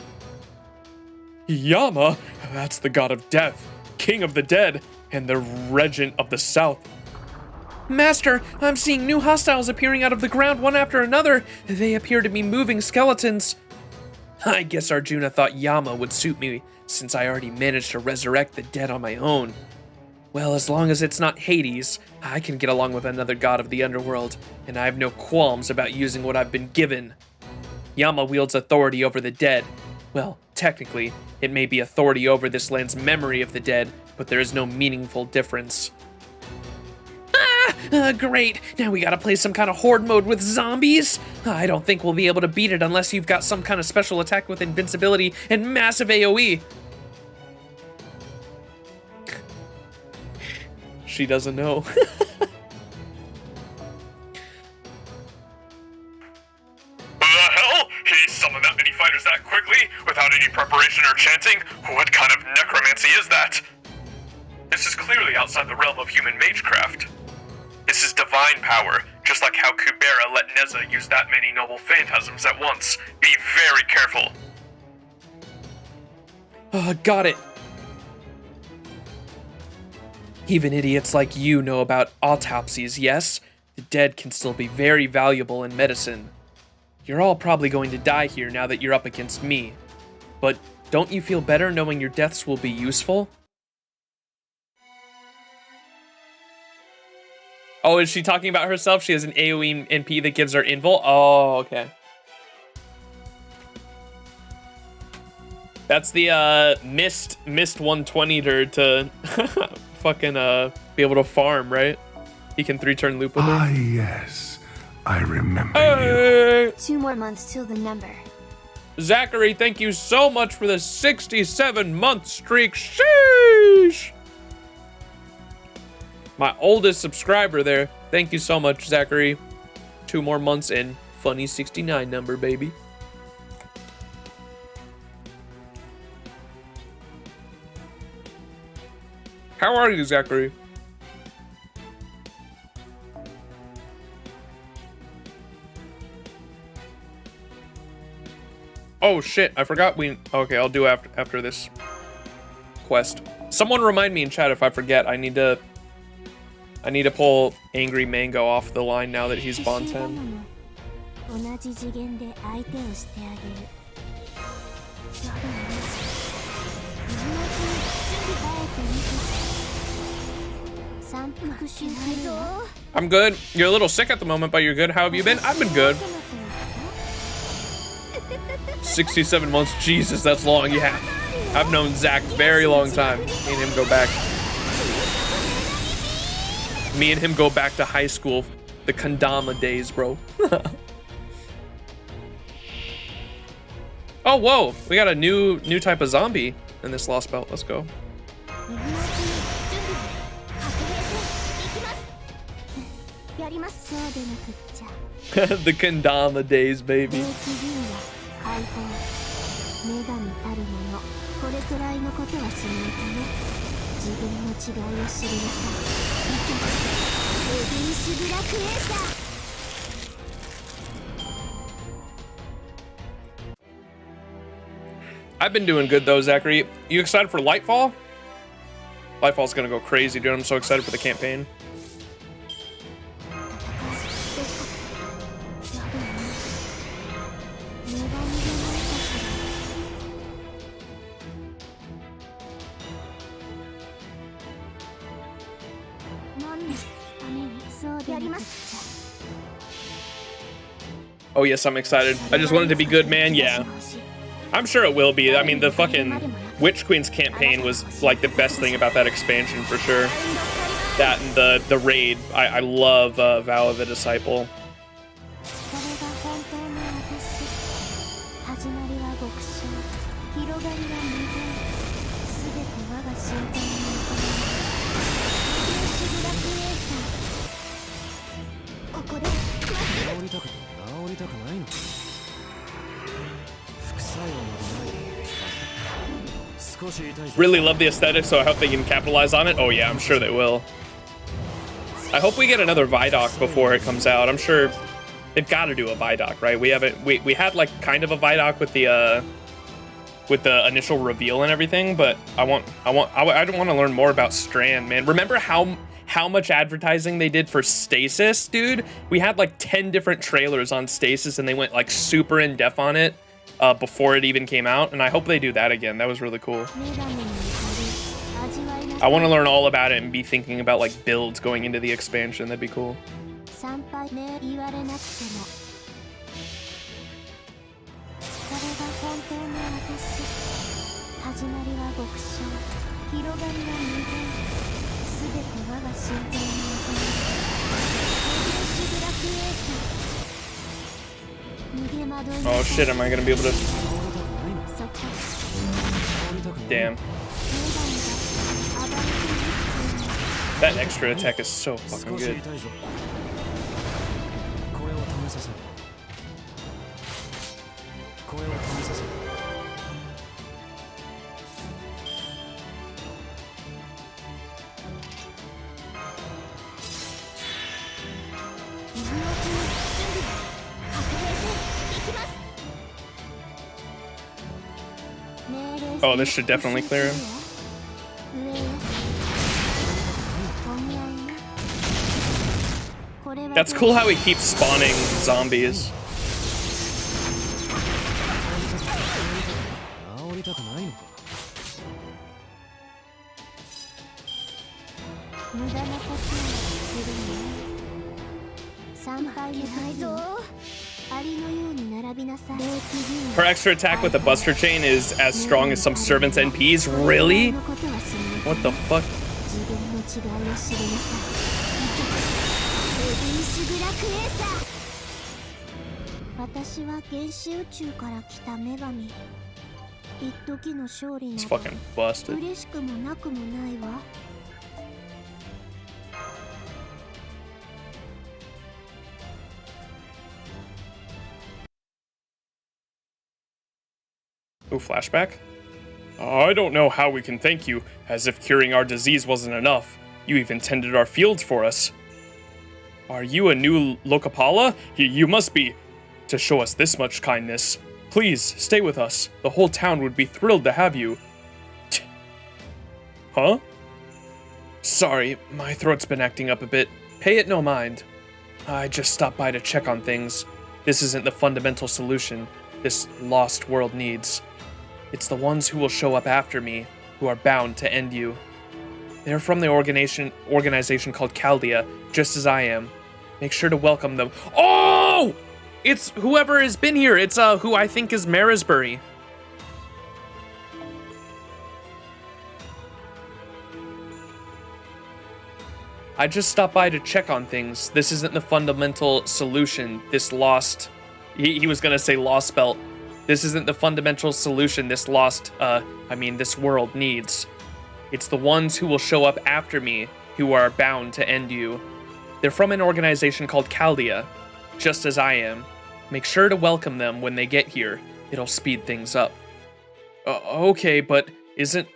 Speaker 3: Yama? That's the god of death, king of the dead, and the regent of the south.
Speaker 1: Master, I'm seeing new hostiles appearing out of the ground one after another. They appear to be moving skeletons. I guess Arjuna thought Yama would suit me, since I already managed to resurrect the dead on my own. Well, as long as it's not Hades, I can get along with another god of the underworld, and I have no qualms about using what I've been given. Yama wields authority over the dead. Well, technically, it may be authority over this land's memory of the dead, but there is no meaningful difference. Great. Now we gotta play some kind of horde mode with zombies? I don't think we'll be able to beat it unless you've got some kind of special attack with invincibility and massive AoE. She doesn't know.
Speaker 4: The hell? He summoned that many fighters that quickly, without any preparation or chanting? What kind of necromancy is that? This is clearly outside the realm of human magecraft. This is divine power, just like how Kubera let Neza use that many noble phantasms at once. Be very careful.
Speaker 1: Got it. Even idiots like you know about autopsies, yes? The dead can still be very valuable in medicine. You're all probably going to die here now that you're up against me. But don't you feel better knowing your deaths will be useful? Oh, is she talking about herself? She has an AoE NP that gives her invul? Oh, okay. That's the mist 120 to fucking be able to farm, right? He can 3-turn loop with her.
Speaker 5: Ah, yes. I remember
Speaker 1: Hey!
Speaker 6: 2 more months till the number.
Speaker 1: Zachary, thank you so much for the 67-month streak. Sheesh! My oldest subscriber there. Thank you so much, Zachary. 2 more months in. Funny 69 number, baby. How are you, Zachary? Oh shit, I forgot we... Okay, I'll do after this quest. Someone remind me in chat if I forget. I need to pull Angry Mango off the line now that he's Bond 10.
Speaker 6: 同じ次元で相手をしてあげる。散復しないぞ。
Speaker 1: I'm good. You're a little sick at the moment, but you're good. How have you been? I've been good. 67 months. Jesus, that's long. Yeah. I've known Zach very long time. Me and him go back. Me and him go back to high school. The Kandama days, bro. Oh, whoa. We got a new type of zombie in this Lostbelt. Let's go. The Kandama days, baby. I've been doing good though, Zachary. You excited for Lightfall? Lightfall's gonna go crazy, dude. I'm so excited for the campaign. Oh yes, I'm excited. I just want it to be good, man. Yeah. I'm sure it will be. I mean, the fucking Witch Queen's campaign was like the best thing about that expansion for sure. That and the raid. I love Vow of the Disciple. Really love the aesthetic, so I hope they can capitalize on it. Oh yeah, I'm sure they will. I hope we get another Vidoc before it comes out. I'm sure they've got to do a Vidoc, right? We haven't. We had like kind of a Vidoc with the initial reveal and everything, but I don't want to learn more about Strand, man. Remember how much advertising they did for Stasis, dude? We had like 10 different trailers on Stasis, and they went like super in depth on it before it even came out, and I hope they do that again. That was really cool. I want to learn all about it and be thinking about like builds going into the expansion. That'd be cool. Oh shit, am I gonna be able to... Damn. That extra attack is so fucking good. Oh, this should definitely clear him. That's cool how he keeps spawning zombies. Her extra attack with the Buster Chain is as strong as some servants' NPs? Really? What the fuck? It's fucking busted. Oh, flashback? I don't know how we can thank you, as if curing our disease wasn't enough. You even tended our fields for us. Are you a new Loca Paula? You must be, to show us this much kindness. Please, stay with us. The whole town would be thrilled to have you. Huh? Sorry, my throat's been acting up a bit. Pay it no mind. I just stopped by to check on things. This isn't the fundamental solution this lost world needs. It's the ones who will show up after me, who are bound to end you. They're from the organization called Chaldea, just as I am. Make sure to welcome them. Oh! It's whoever has been here. It's who I think is Marisbury. I just stopped by to check on things. This isn't the fundamental solution this lost... He was gonna say Lostbelt. This isn't the fundamental solution this this world needs. It's the ones who will show up after me who are bound to end you. They're from an organization called Chaldea, just as I am. Make sure to welcome them when they get here. It'll speed things up. Okay, but isn't,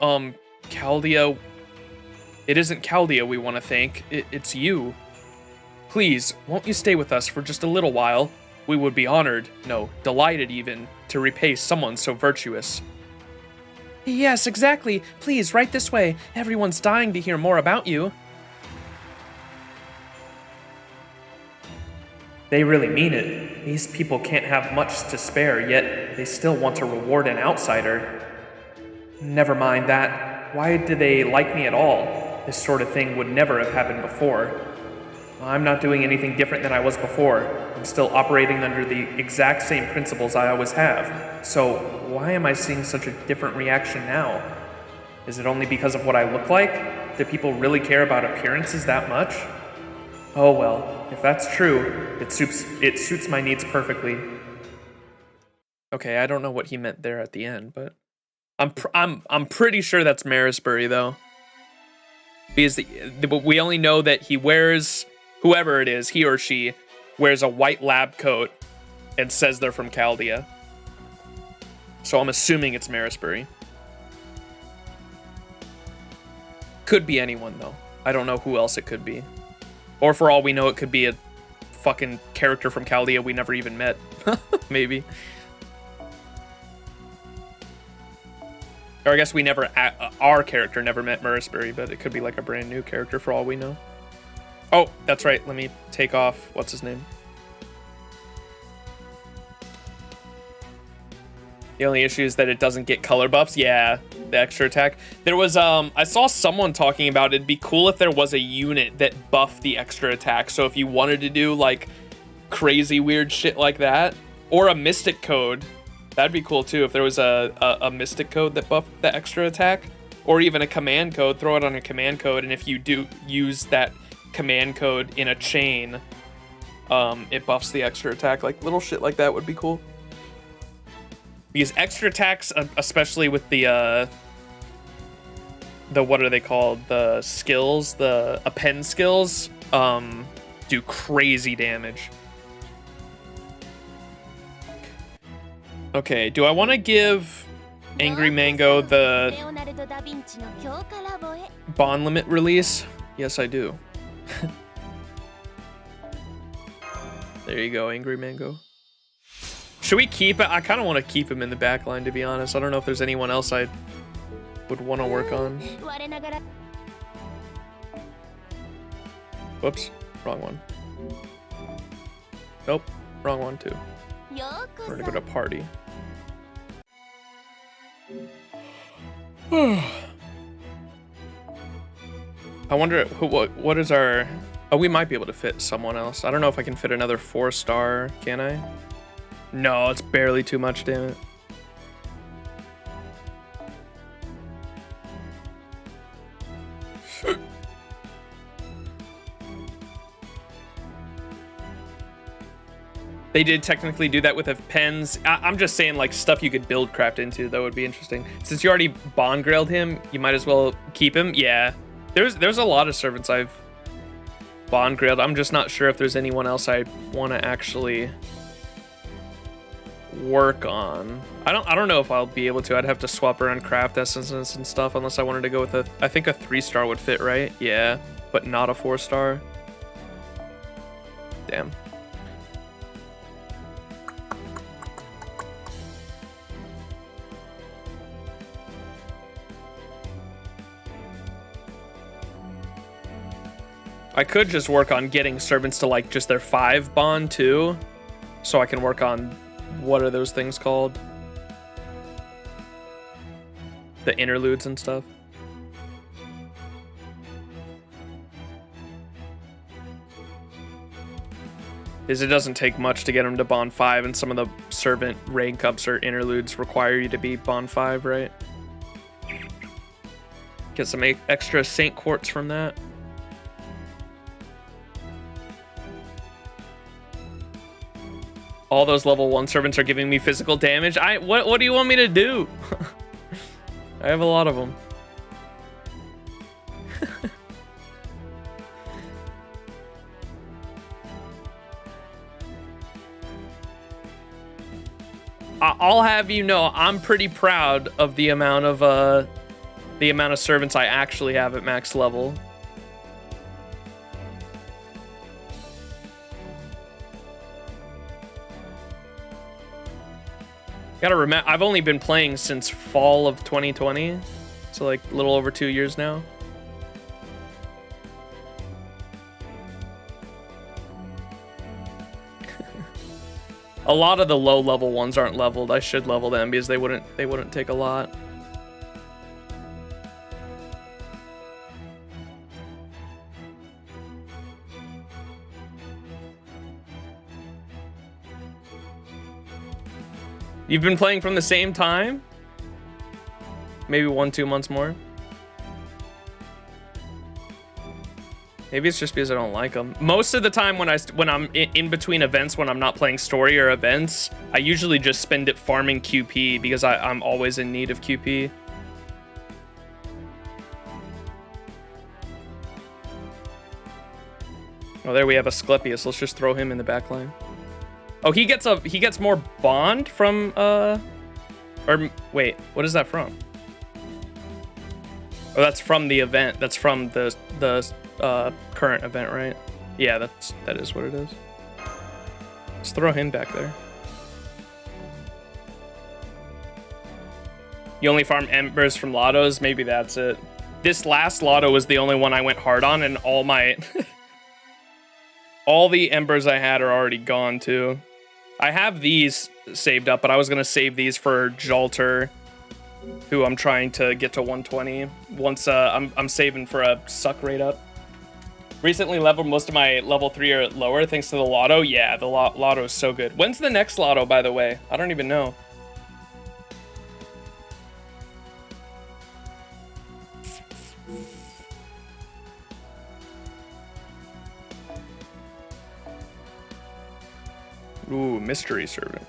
Speaker 1: Chaldea... It isn't Chaldea we want to thank. It's you. Please, won't you stay with us for just a little while? We would be honored, no, delighted even, to repay someone so virtuous. Yes, exactly. Please, right this way. Everyone's dying to hear more about you. They really mean it. These people can't have much to spare, yet they still want to reward an outsider. Never mind that. Why do they like me at all? This sort of thing would never have happened before. I'm not doing anything different than I was before. I'm still operating under the exact same principles I always have. So why am I seeing such a different reaction now? Is it only because of what I look like? Do people really care about appearances that much? Oh well, if that's true, it suits my needs perfectly. Okay, I don't know what he meant there at the end, but I'm pretty sure that's Marisbury though, because we only know that he wears, whoever it is, he or she wears a white lab coat and says they're from Chaldea. So I'm assuming it's Marisbury. Could be anyone though. I don't know who else it could be. Or for all we know, it could be a fucking character from Chaldea we never even met. Maybe. Or I guess we never, our character never met Marisbury, but it could be like a brand new character for all we know. Oh, that's right. Let me take off, what's his name? The only issue is that it doesn't get color buffs. Yeah, the extra attack. There was, I saw someone talking about it'd be cool if there was a unit that buffed the extra attack. So if you wanted to do like crazy weird shit like that, or a mystic code, that'd be cool too. If there was a mystic code that buffed the extra attack, or even a command code, throw it on a command code. And if you do use that command code in a chain, it buffs the extra attack. Like little shit like that would be cool. Because extra attacks, especially with the what are they called? The skills, the append skills, do crazy damage. Okay, do I want to give Angry Mango the bond limit release? Yes, I do. There you go, Angry Mango. Should we keep it? I kind of want to keep him in the back line, to be honest. I don't know if there's anyone else I would want to work on. Whoops, wrong one. Nope, wrong one too. We're gonna go to party. I wonder what is our... Oh, we might be able to fit someone else. I don't know if I can fit another 4-star, can I? No, it's barely too much, damn it. They did technically do that with the pens. I'm just saying, like, stuff you could build craft into, that would be interesting. Since you already bond grailed him, you might as well keep him. Yeah, there's a lot of servants I've bond grailed. I'm just not sure if there's anyone else I want to actually work on. I don't know if I'll be able to. I'd have to swap around craft essences and stuff, unless I wanted to go with I think a 3-star would fit, right? Yeah, but not a 4-star. Damn. I could just work on getting servants to like just their 5 bond too, so I can work on, what are those things called? The interludes and stuff. Because it doesn't take much to get them to bond 5, and some of the servant rank ups or interludes require you to be bond 5, right? Get some extra Saint Quartz from that. All those level 1 servants are giving me physical damage. What do you want me to do? I have a lot of them. I'll have you know, I'm pretty proud of the amount of servants I actually have at max level. Gotta remember, I've only been playing since fall of 2020, so like a little over 2 years now. A lot of the low level ones aren't leveled. I should level them because they wouldn't take a lot. You've been playing from the same time? Maybe 1-2 months more? Maybe it's just because I don't like them. Most of the time when I'm in between events, when I'm not playing story or events, I usually just spend it farming QP because I'm always in need of QP. Oh, there we have Asclepius. Let's just throw him in the back line. Oh, he gets more bond from or wait, what is that from? Oh, that's from the event. That's from the current event, right? Yeah, that is what it is. Let's throw him back there. You only farm embers from lottos? Maybe that's it. This last lotto was the only one I went hard on, and all my all the embers I had are already gone too. I have these saved up, but I was gonna save these for Jalter, who I'm trying to get to 120. Once I'm saving for a suck rate up. Recently leveled most of my level 3 or lower thanks to the lotto. Yeah, the lotto is so good. When's the next lotto, by the way? I don't even know. Ooh, mystery servant.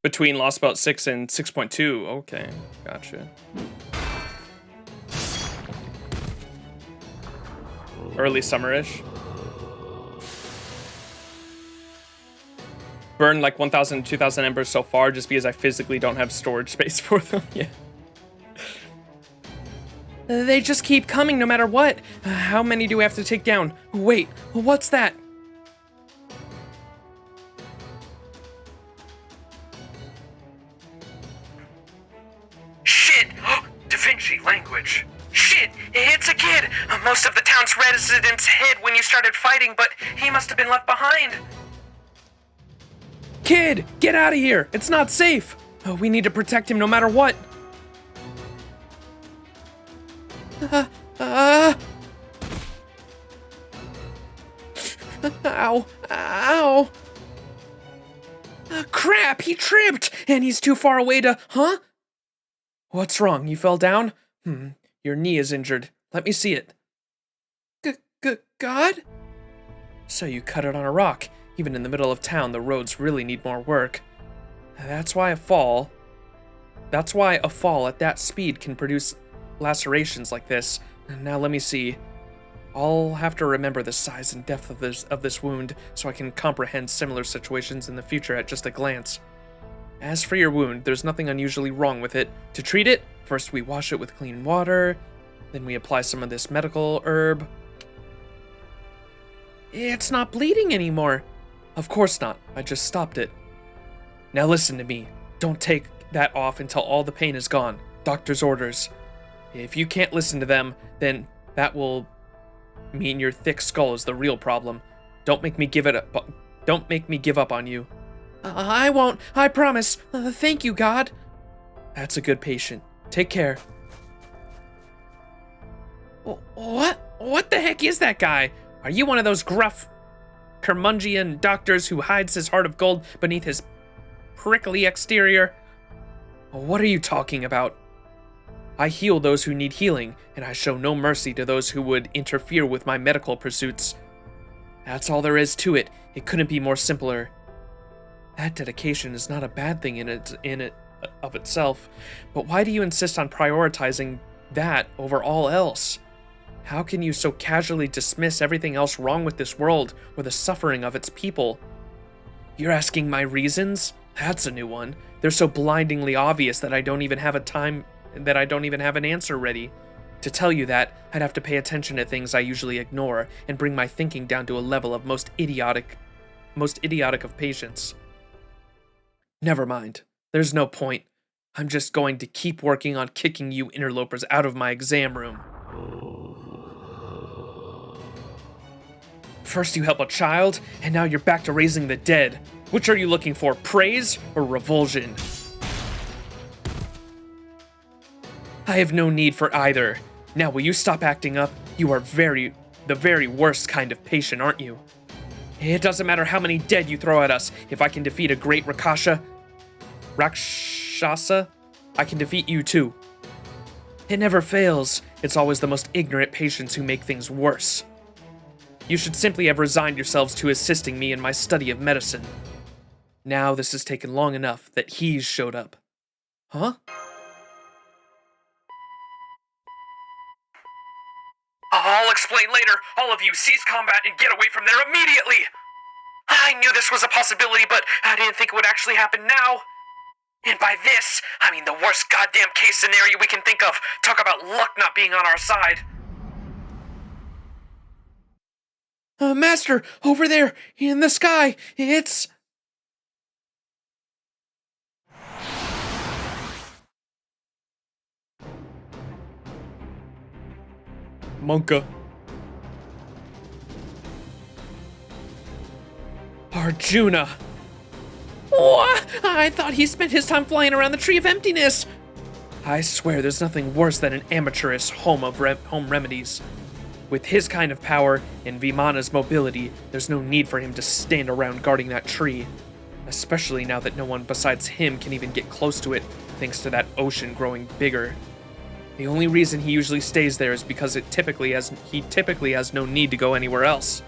Speaker 1: Between Lostbelt 6 and 6.2. Okay, gotcha. Early summerish. Burned like 1,000, 2,000 embers so far just because I physically don't have storage space for them. Yeah. They just keep coming no matter what. How many do we have to take down? Wait, what's that?
Speaker 2: Shit! Da Vinci language. Shit! It's a kid! Most of the town's residents hid when you started fighting, but he must have been left behind.
Speaker 1: Kid, get out of here! It's not safe! Oh, we need to protect him no matter what. Ow, ow. Crap, he tripped, and he's too far away to, huh? What's wrong, you fell down? Your knee is injured. Let me see it. God? So you cut it on a rock. Even in the middle of town, the roads really need more work. That's why a fall at that speed can produce lacerations like this. Now let me see. I'll have to remember the size and depth of this wound so I can comprehend similar situations in the future at just a glance. As for your wound, there's nothing unusually wrong with it. To treat it, first we wash it with clean water, then we apply some of this medical herb. It's not bleeding anymore. Of course not. I just stopped it. Now listen to me. Don't take that off until all the pain is gone. Doctor's orders. If you can't listen to them, then that will mean your thick skull is the real problem. Don't make me give up on you. I won't. I promise. Thank you, God. That's a good patient. Take care. What the heck is that guy? Are you one of those gruff curmudgeon doctors who hides his heart of gold beneath his prickly exterior? What are you talking about? I heal those who need healing, and I show no mercy to those who would interfere with my medical pursuits. That's all there is to it. It couldn't be more simpler. That dedication is not a bad thing in it of itself, but why do you insist on prioritizing that over all else? How can you so casually dismiss everything else wrong with this world or the suffering of its people? You're asking my reasons? That's a new one. They're so blindingly obvious that I don't even have an answer ready. To tell you that, I'd have to pay attention to things I usually ignore and bring my thinking down to a level of most idiotic of patience. Never mind. There's no point. I'm just going to keep working on kicking you interlopers out of my exam room. First you help a child, and now you're back to raising the dead. Which are you looking for, praise or revulsion? I have no need for either. Now will you stop acting up? You are the very worst kind of patient, aren't you?
Speaker 7: It doesn't matter how many dead you throw at us. If I can defeat a great Rakshasa, I can defeat you too. It never fails. It's always the most ignorant patients who make things worse. You should simply have resigned yourselves to assisting me in my study of medicine. Now this has taken long enough that he's showed up. Huh?
Speaker 2: I'll explain later. All of you, cease combat and get away from there immediately! I knew this was a possibility, but I didn't think it would actually happen now. And by this, I mean the worst goddamn case scenario we can think of. Talk about luck not being on our side.
Speaker 7: Master, over there, in the sky, it's...
Speaker 3: Monka.
Speaker 7: Arjuna. What? I thought he spent his time flying around the Tree of Emptiness. I swear there's nothing worse than an amateurish home remedies. With his kind of power and Vimana's mobility, there's no need for him to stand around guarding that tree. Especially now that no one besides him can even get close to it, thanks to that ocean growing bigger. The only reason he usually stays there is because he typically has no need to go anywhere else.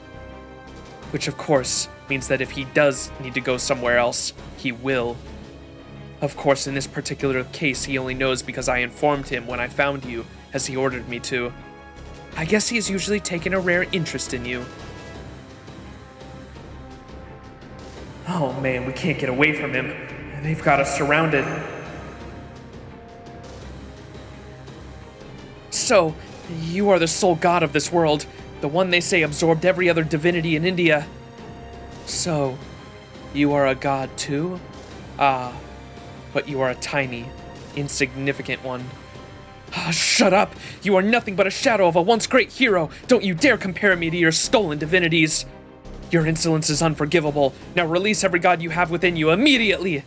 Speaker 7: Which of course means that if he does need to go somewhere else, he will. Of course, in this particular case, he only knows because I informed him when I found you, as he ordered me to. I guess he's usually taken a rare interest in you. Oh man, we can't get away from him. They've got us surrounded. So, you are the sole god of this world, the one they say absorbed every other divinity in India. So, you are a god too? Ah, but you are a tiny, insignificant one. Shut up! You are nothing but a shadow of a once great hero! Don't you dare compare me to your stolen divinities! Your insolence is unforgivable. Now release every god you have within you immediately!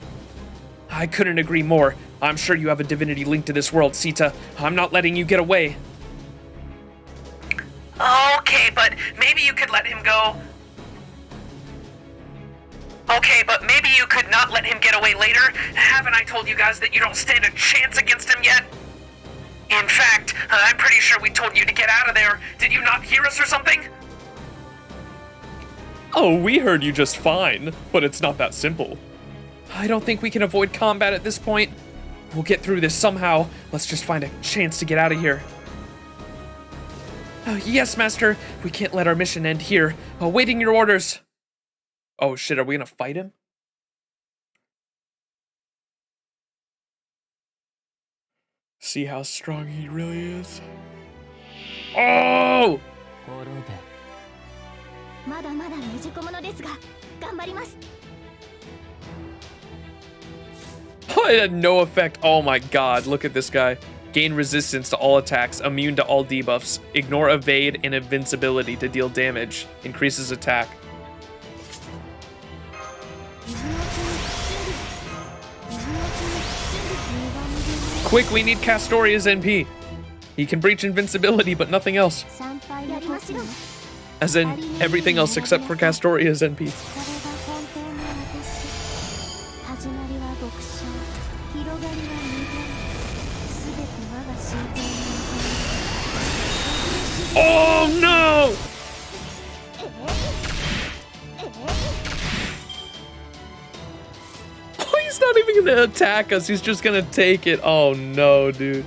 Speaker 7: I couldn't agree more. I'm sure you have a divinity linked to this world, Sita. I'm not letting you get away.
Speaker 2: Okay, but maybe you could let him go. Okay, but maybe you could not let him get away later? Haven't I told you guys that you don't stand a chance against him yet? In fact, I'm pretty sure we told you to get out of there. Did you not hear us or something?
Speaker 3: Oh, we heard you just fine, but it's not that simple.
Speaker 7: I don't think we can avoid combat at this point. We'll get through this somehow. Let's just find a chance to get out of here. Yes, Master. We can't let our mission end here. Awaiting your orders. Oh shit, are we gonna fight him?
Speaker 3: See how strong he really is?
Speaker 7: Oh!
Speaker 6: まだまだ未熟者ですが頑張ります
Speaker 7: Oh, it had no effect. Oh my god, look at this guy. Gain resistance to all attacks, immune to all debuffs, ignore evade and invincibility to deal damage, increases attack. Quick, we need Castoria's NP. He can breach invincibility, but nothing else. As in, everything else except for Castoria's NP. Oh no! Oh, he's not even gonna attack us, he's just gonna take it. Oh no, dude.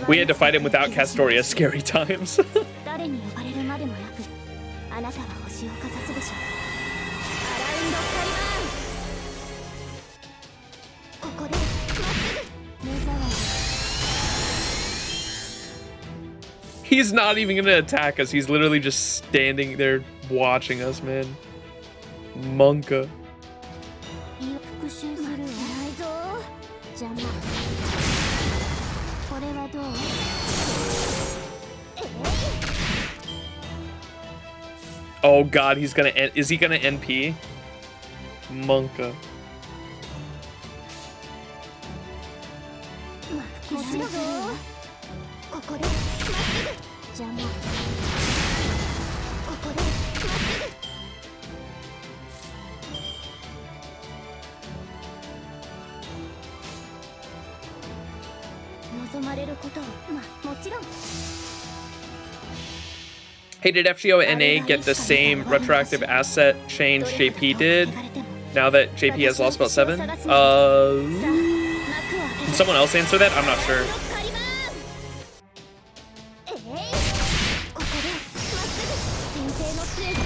Speaker 7: We had to fight him without Castoria. Scary times. He's not even gonna attack us. He's literally just standing there watching us, man. Monka.
Speaker 1: Oh god, he's gonna is he gonna NP? Monka.
Speaker 6: こちらぞここでまっすぐ邪魔ここでまっすぐ望まれることをもちろん
Speaker 1: Hey, did FGO and NA get the same retroactive asset change JP did? Now that JP has Lostbelt 7? Can someone else answer that? I'm not sure.
Speaker 6: ここでまっすぐ先手の杖が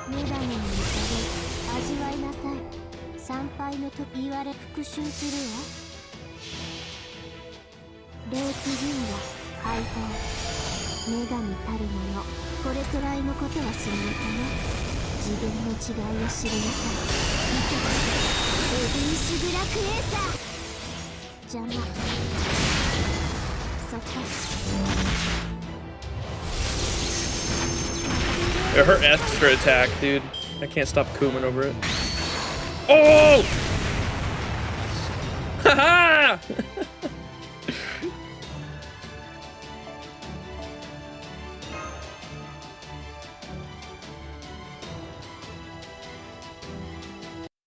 Speaker 6: 女神の御で味わいなさい参拝のと言われ復讐するわ霊気銀河解放女神たるものこれくらいのことはしないかな自分の違いを知りなさい見てエビーシグラクエーサー邪魔そこ
Speaker 1: Her extra attack, dude. I can't stop Kuman over it. Oh! Haha!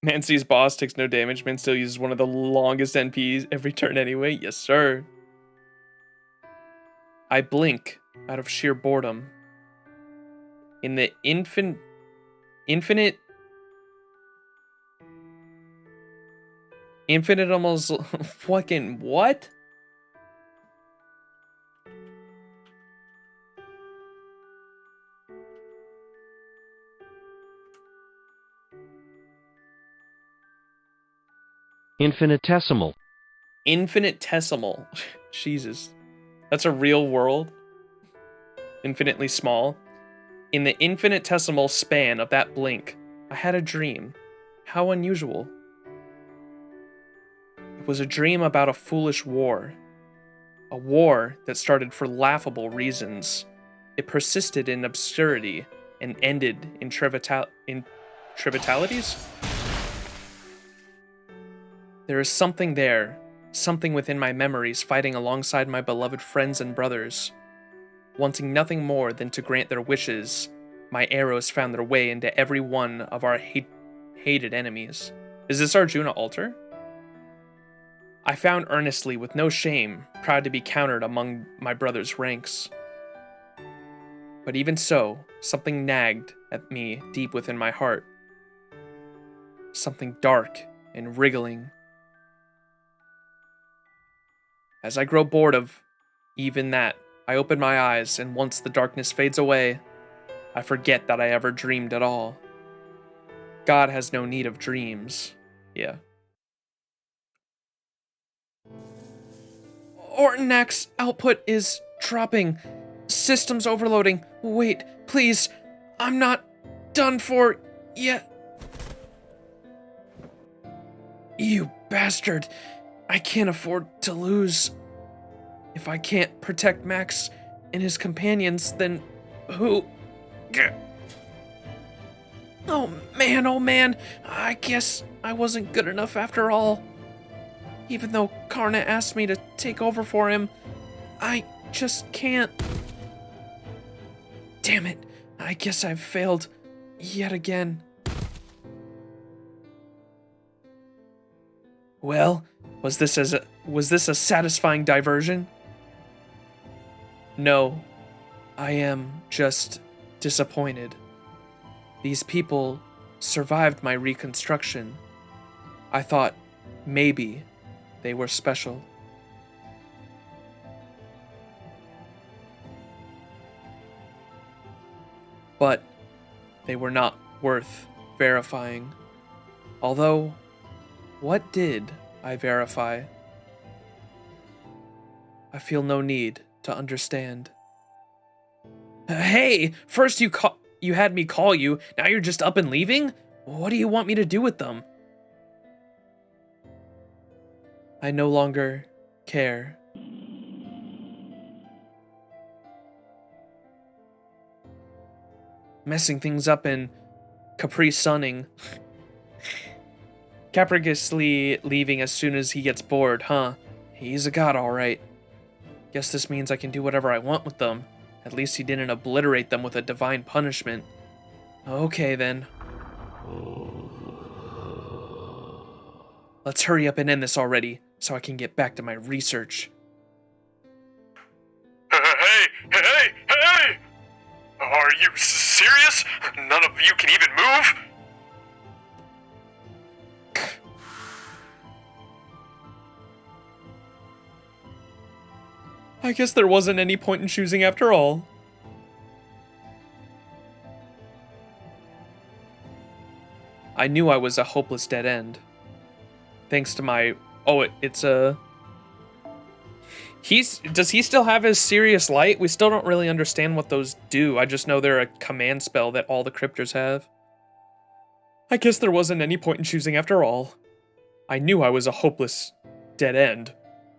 Speaker 1: Mancy's boss takes no damage. Man still uses one of the longest NPs every turn anyway. Yes, sir. I blink out of sheer boredom. In the infinite almost fucking what?
Speaker 9: Infinitesimal.
Speaker 1: Infinitesimal. Jesus. That's a real world. Infinitely small. In the infinitesimal span of that blink, I had a dream. How unusual. It was a dream about a foolish war. A war that started for laughable reasons. It persisted in absurdity and ended in trivialities? There is something there, something within my memories fighting alongside my beloved friends and brothers. Wanting nothing more than to grant their wishes, my arrows found their way into every one of our hated enemies. Is this Arjuna altar? I found earnestly with no shame, proud to be counted among my brother's ranks. But even so, something nagged at me deep within my heart. Something dark and wriggling. As I grow bored of even that, I open my eyes, and once the darkness fades away, I forget that I ever dreamed at all. God has no need of dreams. Yeah. Ortonac's output is dropping. Systems overloading. Wait, please. I'm not done for yet. You bastard. I can't afford to lose. If I can't protect Max and his companions, then who? Oh man, I guess I wasn't good enough after all. Even though Karna asked me to take over for him, I just can't. Damn it, I guess I've failed yet again. Well, was this a satisfying diversion? No, I am just disappointed. These people survived my reconstruction. I thought maybe they were special. But they were not worth verifying. Although, what did I verify? I feel no need to understand. Hey, first you had me call you, now you're just up and leaving? What do you want me to do with them? I no longer care. Messing things up and Capri Sunning. Capriciously leaving as soon as he gets bored, huh? He's a god, alright. Guess this means I can do whatever I want with them. At least he didn't obliterate them with a divine punishment. Okay, then. Let's hurry up and end this already, so I can get back to my research.
Speaker 4: Hey! Are you serious? None of you can even move?
Speaker 1: I guess there wasn't any point in choosing after all. I knew I was a hopeless dead end. Thanks to my... Oh, it's a... Does he still have his Serious Light? We still don't really understand what those do. I just know they're a command spell that all the cryptors have. I guess there wasn't any point in choosing after all. I knew I was a hopeless dead end.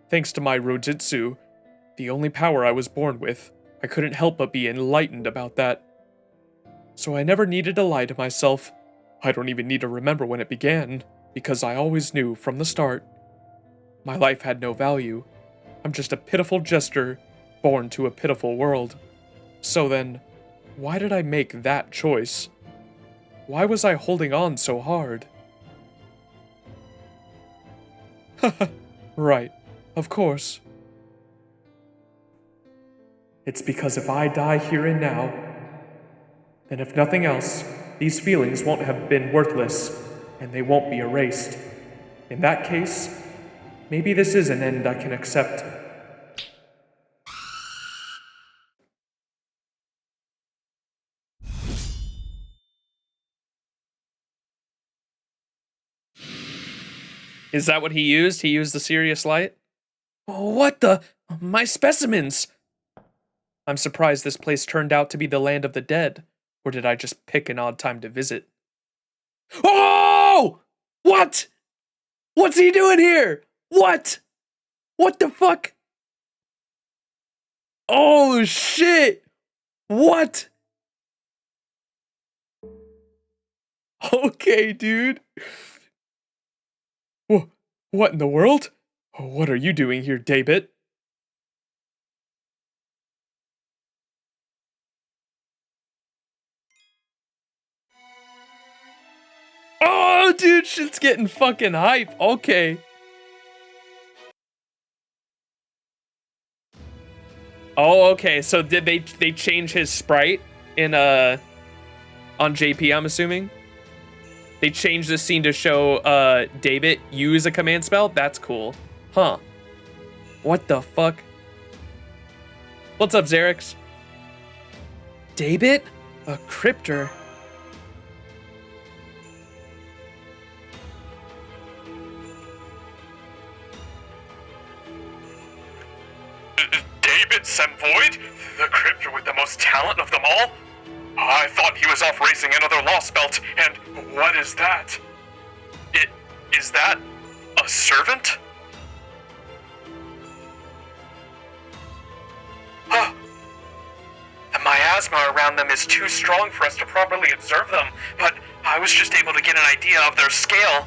Speaker 1: Thanks to my Rojitsu, the only power I was born with, I couldn't help but be enlightened about that. So I never needed to lie to myself. I don't even need to remember when it began, because I always knew from the start. My life had no value. I'm just a pitiful jester, born to a pitiful world. So then, why did I make that choice? Why was I holding on so hard? Right, of course. It's because if I die here and now, then if nothing else, these feelings won't have been worthless, and they won't be erased. In that case, maybe this is an end I can accept. Is that what he used? He used the Serious Light? What the? My specimens! I'm surprised this place turned out to be the land of the dead. Or did I just pick an odd time to visit? Oh! What? What's he doing here? What? What the fuck? Oh shit! What? Okay, dude. What in the world? What are you doing here, David? Oh, dude, shit's getting fucking hype. Okay. Oh, okay. So did they change his sprite in on JP, I'm assuming? They changed the scene to show David use a command spell? That's cool. Huh. What the fuck? What's up, Xerix? David? A cryptor?
Speaker 4: David Semvoid? The cryptor with the most talent of them all? I thought he was off raising another Lostbelt, and what is that? Is that a servant? Huh. The miasma around them is too strong for us to properly observe them, but I was just able to get an idea of their scale.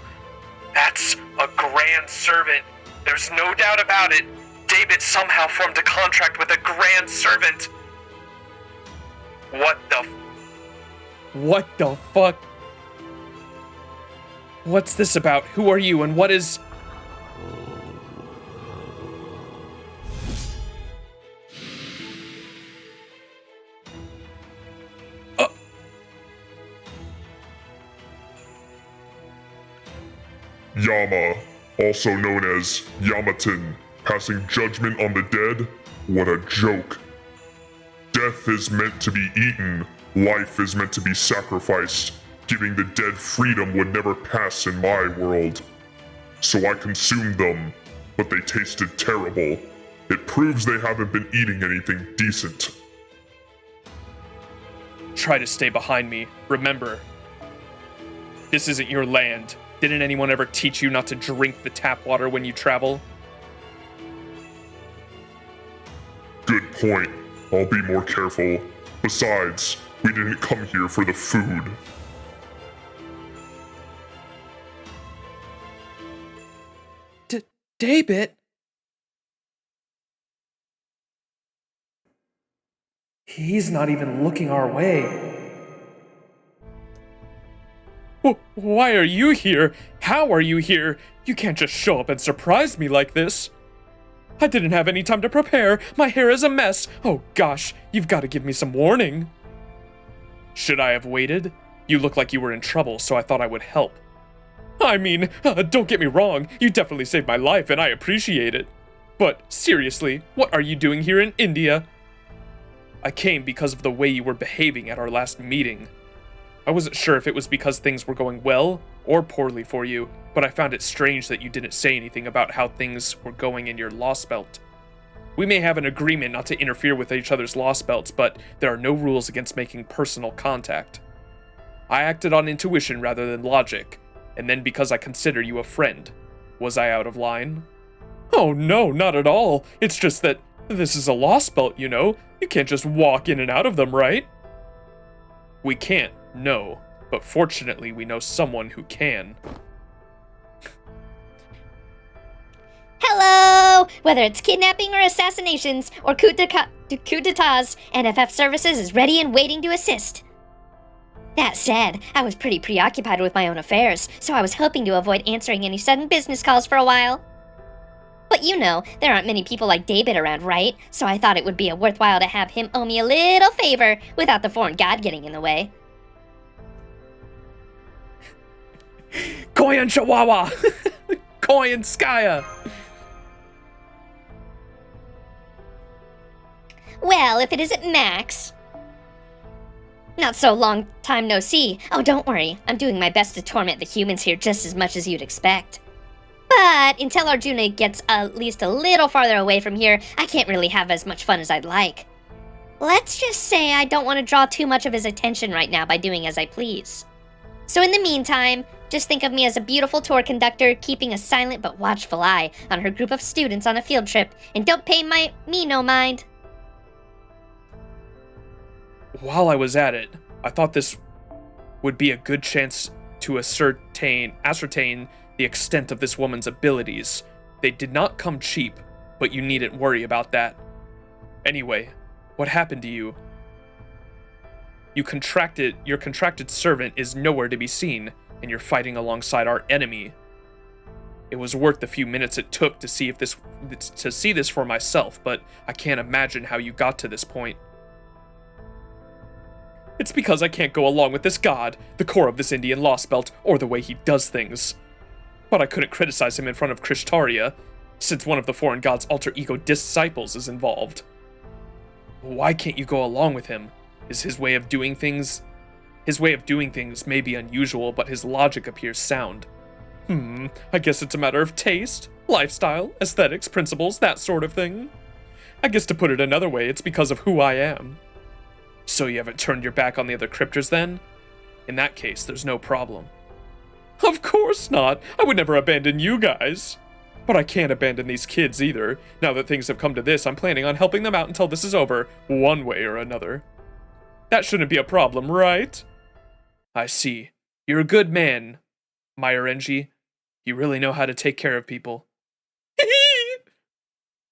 Speaker 4: That's a grand servant. There's no doubt about it. David somehow formed a contract with a grand servant. What the
Speaker 1: fuck? What's this about? Who are you and what is...
Speaker 5: Yama, also known as Yamaton, passing judgment on the dead? What a joke. Death is meant to be eaten, life is meant to be sacrificed. Giving the dead freedom would never pass in my world. So I consumed them, but they tasted terrible. It proves they haven't been eating anything decent.
Speaker 1: Try to stay behind me. Remember, this isn't your land. Didn't anyone ever teach you not to drink the tap water when you travel?
Speaker 5: point. I'll be more careful. Besides, we didn't come here for the food.
Speaker 1: David? He's not even looking our way. Why are you here? How are you here? You can't just show up and surprise me like this. I didn't have any time to prepare. My hair is a mess. Oh gosh, you've got to give me some warning. Should I have waited? You look like you were in trouble, so I thought I would help. I mean, don't get me wrong, you definitely saved my life and I appreciate it. But seriously, what are you doing here in India? I came because of the way you were behaving at our last meeting. I wasn't sure if it was because things were going well or poorly for you, but I found it strange that you didn't say anything about how things were going in your Lostbelt. We may have an agreement not to interfere with each other's Lostbelts, but there are no rules against making personal contact. I acted on intuition rather than logic, and then because I consider you a friend. Was I out of line? Oh no, not at all. It's just that this is a Lostbelt, you know? You can't just walk in and out of them, right? We can't, no. But fortunately, we know someone who can.
Speaker 9: Hello! Whether it's kidnapping or assassinations or coup d'etats, NFF Services is ready and waiting to assist. That said, I was pretty preoccupied with my own affairs, so I was hoping to avoid answering any sudden business calls for a while. But you know, there aren't many people like David around, right? So I thought it would be worthwhile to have him owe me a little favor without the foreign god getting in the way.
Speaker 1: Koyan Chihuahua! Koyan Skya!
Speaker 9: Well, if it isn't Max... Not so long time no see. Oh, don't worry. I'm doing my best to torment the humans here just as much as you'd expect. But until Arjuna gets at least a little farther away from here, I can't really have as much fun as I'd like. Let's just say I don't want to draw too much of his attention right now by doing as I please. So in the meantime, just think of me as a beautiful tour conductor keeping a silent but watchful eye on her group of students on a field trip, and don't pay me no mind.
Speaker 1: While I was at it, I thought this would be a good chance to ascertain the extent of this woman's abilities. They did not come cheap, but you needn't worry about that. Anyway, what happened to you? Your contracted servant is nowhere to be seen, and you're fighting alongside our enemy. It was worth the few minutes it took to see this for myself, but I can't imagine how you got to this point. It's because I can't go along with this god, the core of this Indian Lostbelt, or the way he does things. But I couldn't criticize him in front of Kshetra, since one of the foreign god's alter ego disciples is involved. Why can't you go along with him? Is his way of doing things may be unusual, but his logic appears sound. I guess it's a matter of taste, lifestyle, aesthetics, principles, that sort of thing. I guess to put it another way, it's because of who I am. So you haven't turned your back on the other cryptors then? In that case, there's no problem. Of course not! I would never abandon you guys! But I can't abandon these kids either. Now that things have come to this, I'm planning on helping them out until this is over, one way or another. That shouldn't be a problem, right? I see. You're a good man, Myarenji. You really know how to take care of people.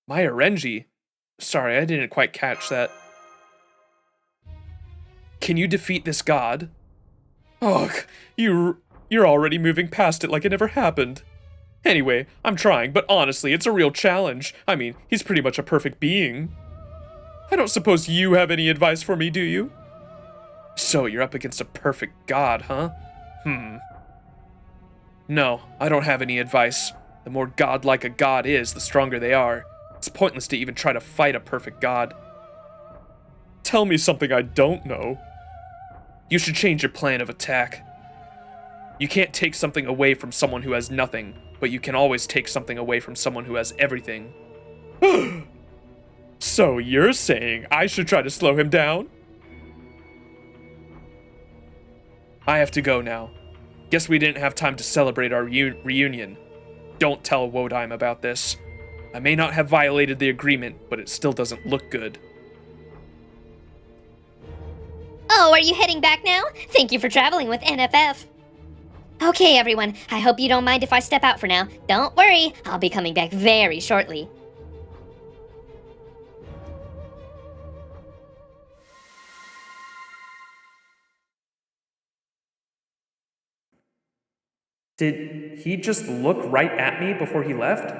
Speaker 1: Myarenji? Sorry, I didn't quite catch that. Can you defeat this god? Ugh, you're already moving past it like it never happened. Anyway, I'm trying, but honestly, it's a real challenge. I mean, he's pretty much a perfect being. I don't suppose you have any advice for me, do you? So, you're up against a perfect god, huh? No, I don't have any advice. The more godlike a god is, the stronger they are. It's pointless to even try to fight a perfect god. Tell me something I don't know. You should change your plan of attack. You can't take something away from someone who has nothing, but you can always take something away from someone who has everything. So you're saying I should try to slow him down? I have to go now. Guess we didn't have time to celebrate our reunion. Don't tell Wodime about this. I may not have violated the agreement, but it still doesn't look good.
Speaker 9: Oh, are you heading back now? Thank you for traveling with NFF. Okay, everyone. I hope you don't mind if I step out for now. Don't worry, I'll be coming back very shortly.
Speaker 1: Did he just look right at me before he left?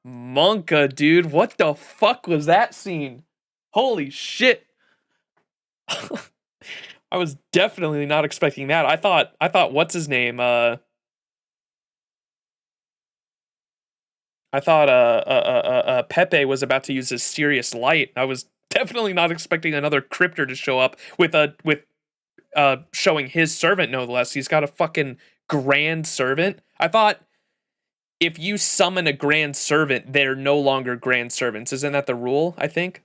Speaker 1: Monka, dude, what the fuck was that scene? Holy shit. I was definitely not expecting that. I thought what's his name? I thought Pepe was about to use his serious light. I was definitely not expecting another crypter to show up with showing his servant, no less. He's got a fucking grand servant. I thought if you summon a grand servant, they're no longer grand servants. Isn't that the rule, I think?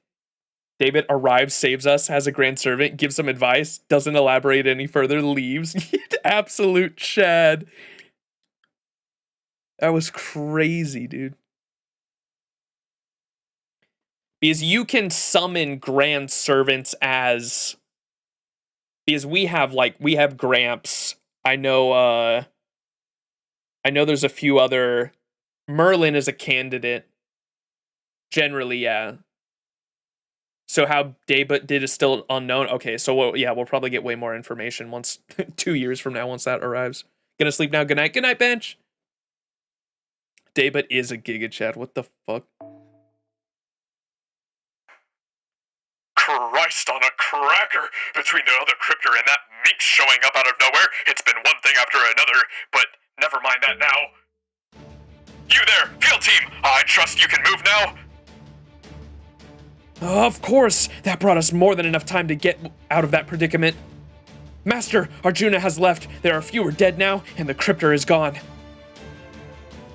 Speaker 1: David arrives, saves us, has a grand servant, gives some advice, doesn't elaborate any further, leaves. Absolute Chad. That was crazy, dude. Because you can summon grand servants as... Because we have Gramps. I know there's a few other... Merlin is a candidate. Generally, yeah. So how Daybut did is still unknown. Okay, so we'll probably get way more information once 2 years from now once that arrives. Gonna sleep now. Good night. Good night, bench. Daybut is a Giga Chad. What the fuck?
Speaker 4: Christ on a cracker! Between the other crypter and that minx showing up out of nowhere, it's been one thing after another, but never mind that now. You there, field team! I trust you can move now?
Speaker 1: Of course! That brought us more than enough time to get out of that predicament. Master, Arjuna has left. There are fewer dead now, and the crypter is gone.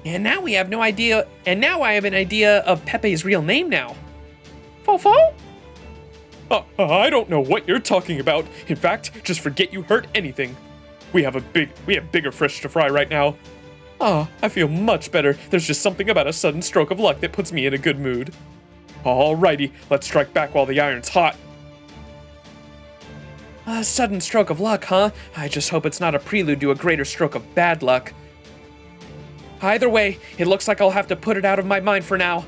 Speaker 1: And now we have no idea, and now I have an idea of Pepe's real name now. Fofo?
Speaker 3: I don't know what you're talking about. In fact, just forget you heard anything. We have bigger fish to fry right now. I feel much better. There's just something about a sudden stroke of luck that puts me in a good mood. Alrighty, let's strike back while the iron's hot.
Speaker 1: A sudden stroke of luck, huh? I just hope it's not a prelude to a greater stroke of bad luck. Either way, it looks like I'll have to put it out of my mind for now.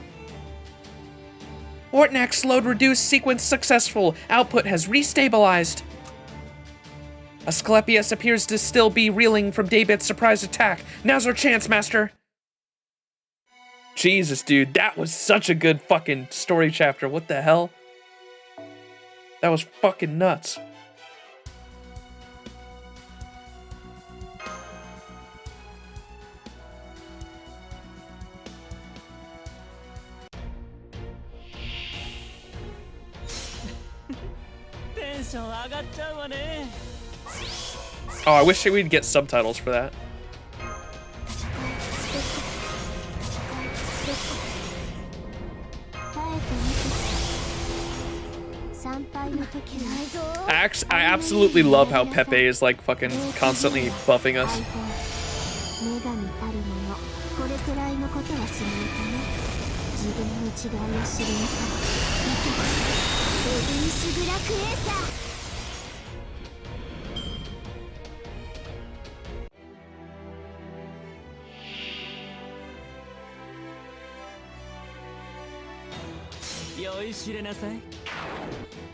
Speaker 1: Ortnax load reduced sequence successful. Output has restabilized. Asclepius appears to still be reeling from Daybit's surprise attack. Now's our chance, Master. Jesus, dude, that was such a good fucking story chapter. What the hell? That was fucking nuts. Oh, I wish we'd get subtitles for that. I absolutely love how Pepe is like fucking constantly buffing us.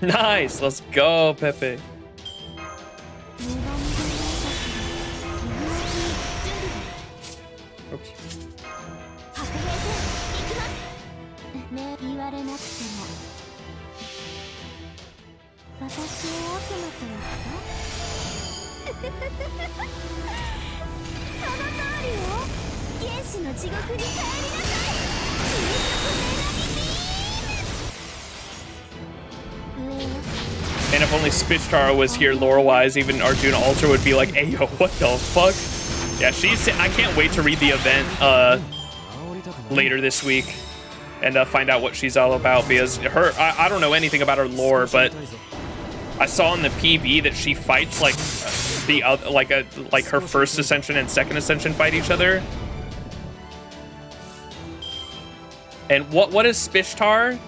Speaker 1: Nice, let's go, Pepe. Oops. And if only Spitchtar was here lore-wise, even Arjuna Ultra would be like, hey, yo, what the fuck? Yeah, I can't wait to read the event later this week and find out what she's all about, because I don't know anything about her lore, but I saw in the PV that she fights like like her first ascension and second ascension fight each other. And what is Spishtar?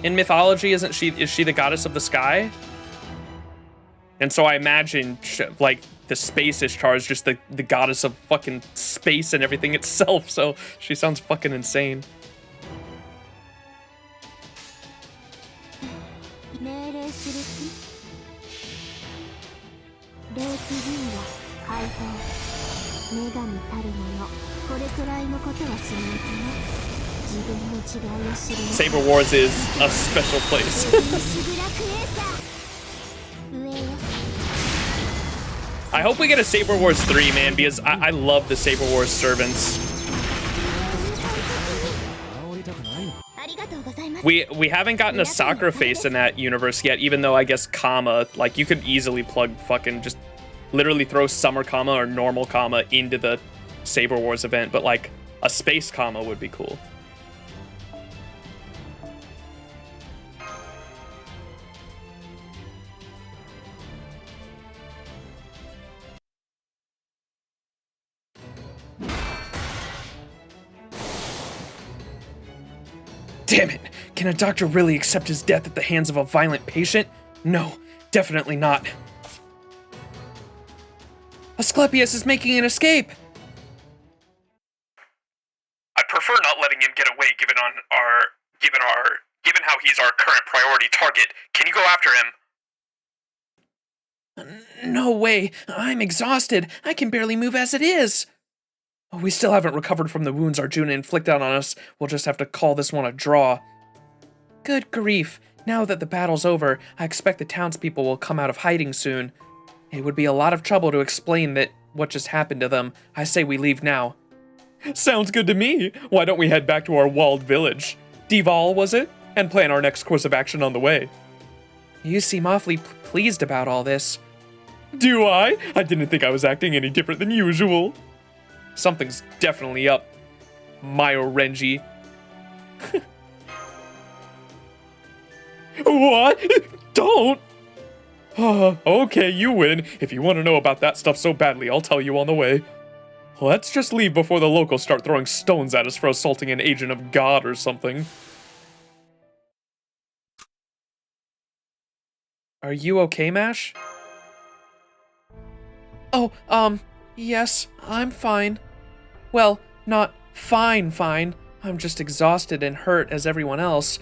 Speaker 1: in mythology? Is she the goddess of the sky? And so I imagine like the space Ishtar is just the goddess of fucking space and everything itself. So she sounds fucking insane.
Speaker 6: 命令する気霊気銀河解放女神たるものこれくらいのことはしないとね自分の違いを知る
Speaker 1: Saber Wars is a special place.
Speaker 6: シグラクエーサー上よ
Speaker 1: I hope we get a Saber Wars 3, man, because I love the Saber Wars servants.
Speaker 8: 煽りたくないの
Speaker 6: ありがとうございます
Speaker 1: We haven't gotten a Sakura face in that universe yet, even though I guess Kama, like, you could easily plug fucking just literally throw Summer Kama or normal Kama into the Saber Wars event, but like a Space Kama would be cool. Damn it! Can a doctor really accept his death at the hands of a violent patient? No, definitely not. Asclepius is making an escape!
Speaker 4: I prefer not letting him get away given how he's our current priority target. Can you go after him?
Speaker 1: No way, I'm exhausted. I can barely move as it is. We still haven't recovered from the wounds Arjuna inflicted on us. We'll just have to call this one a draw. Good grief. Now that the battle's over, I expect the townspeople will come out of hiding soon. It would be a lot of trouble to explain what just happened to them. I say we leave now. Sounds good to me. Why don't we head back to our walled village? Dival, was it? And plan our next course of action on the way. You seem awfully pleased about all this. Do I? I didn't think I was acting any different than usual. Something's definitely up, Myorenji. What? Don't! Okay, you win. If you want to know about that stuff so badly, I'll tell you on the way. Let's just leave before the locals start throwing stones at us for assaulting an agent of God or something. Are you okay, Mash? Oh, yes, I'm fine. Well, not fine. I'm just exhausted and hurt as everyone else.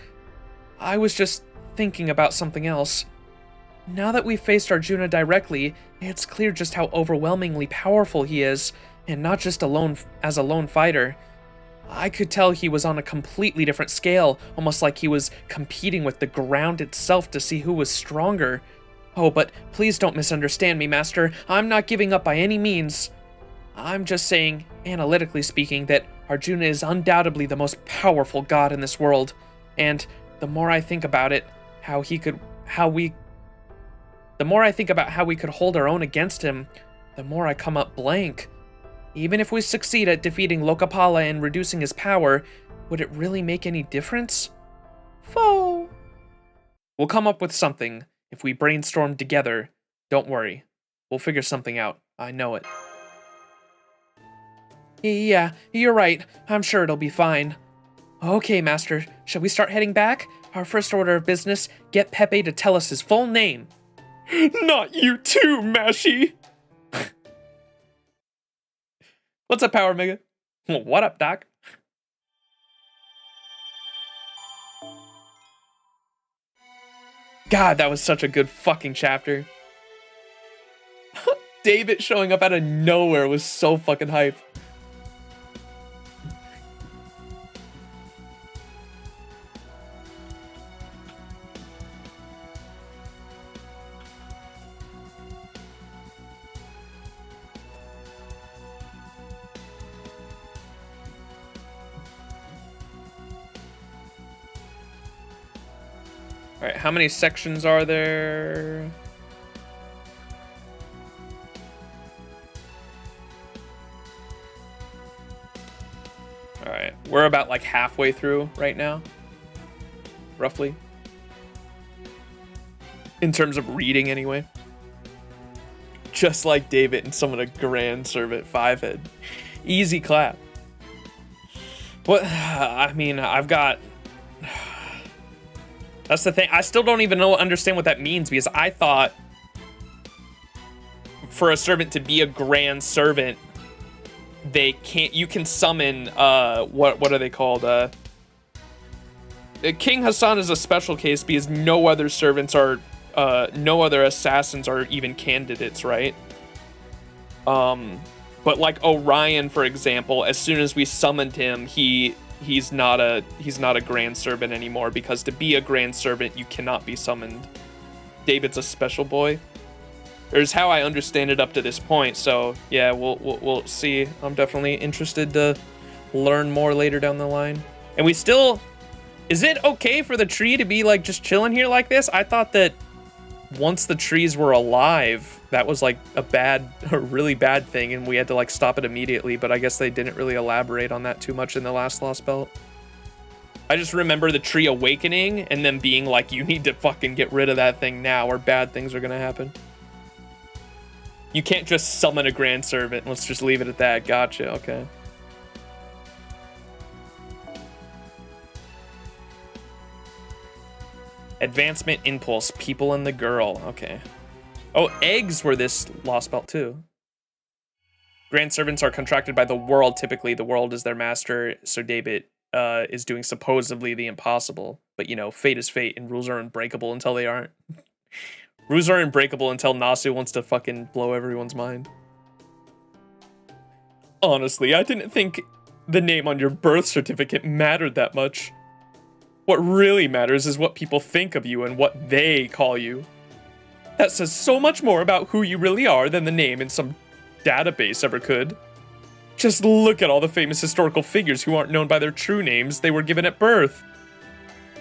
Speaker 1: I was just thinking about something else. Now that we've faced Arjuna directly, it's clear just how overwhelmingly powerful he is, and not just as a lone fighter. I could tell he was on a completely different scale, almost like he was competing with the ground itself to see who was stronger. Oh, but please don't misunderstand me, Master. I'm not giving up by any means. I'm just saying, analytically speaking, that Arjuna is undoubtedly the most powerful god in this world. And the more I think about it, how we could hold our own against him, the more I come up blank. Even if we succeed at defeating Loca Paula and reducing his power, would it really make any difference? Foe. We'll come up with something. If we brainstorm together, don't worry. We'll figure something out. I know it. Yeah, you're right. I'm sure it'll be fine. Okay, Master. Shall we start heading back? Our first order of business, get Pepe to tell us his full name. Not you too, Mashy! What's up, Power Mega? What up, Doc? God, that was such a good fucking chapter. David showing up out of nowhere was so fucking hype. Alright, how many sections are there? Alright, we're about like halfway through right now. Roughly. In terms of reading, anyway. Just like David and some of the Grand Servant 5-head. Easy clap. What? I mean, I've got... That's the thing. I still don't even understand what that means, because I thought for a servant to be a grand servant, you can summon, what are they called? King Hassan is a special case because no other servants are, no other assassins are even candidates, right? But like Orion, for example, as soon as we summoned him, he's not a grand servant anymore, because to be a grand servant, you cannot be summoned. David's a special boy. There's how I understand it up to this point. So yeah, we'll see. I'm definitely interested to learn more later down the line. And we still, is it okay for the tree to be like just chilling here like this? I thought that once the trees were alive, that was like a really bad thing, and we had to like stop it immediately. But I guess they didn't really elaborate on that too much in the last Lostbelt. I just remember the tree awakening and then being like, you need to fucking get rid of that thing now, or bad things are gonna happen. You can't just summon a grand servant. Let's just leave it at that. Gotcha, okay. Advancement impulse, people and the girl. Okay. Oh, eggs were this Lostbelt too. Grand servants are contracted by the world. Typically, the world is their master. So David is doing supposedly the impossible. But you know, fate is fate, and rules are unbreakable until they aren't. Rules are unbreakable until Nasu wants to fucking blow everyone's mind. Honestly, I didn't think the name on your birth certificate mattered that much. What really matters is what people think of you and what they call you. That says so much more about who you really are than the name in some database ever could. Just look at all the famous historical figures who aren't known by their true names they were given at birth.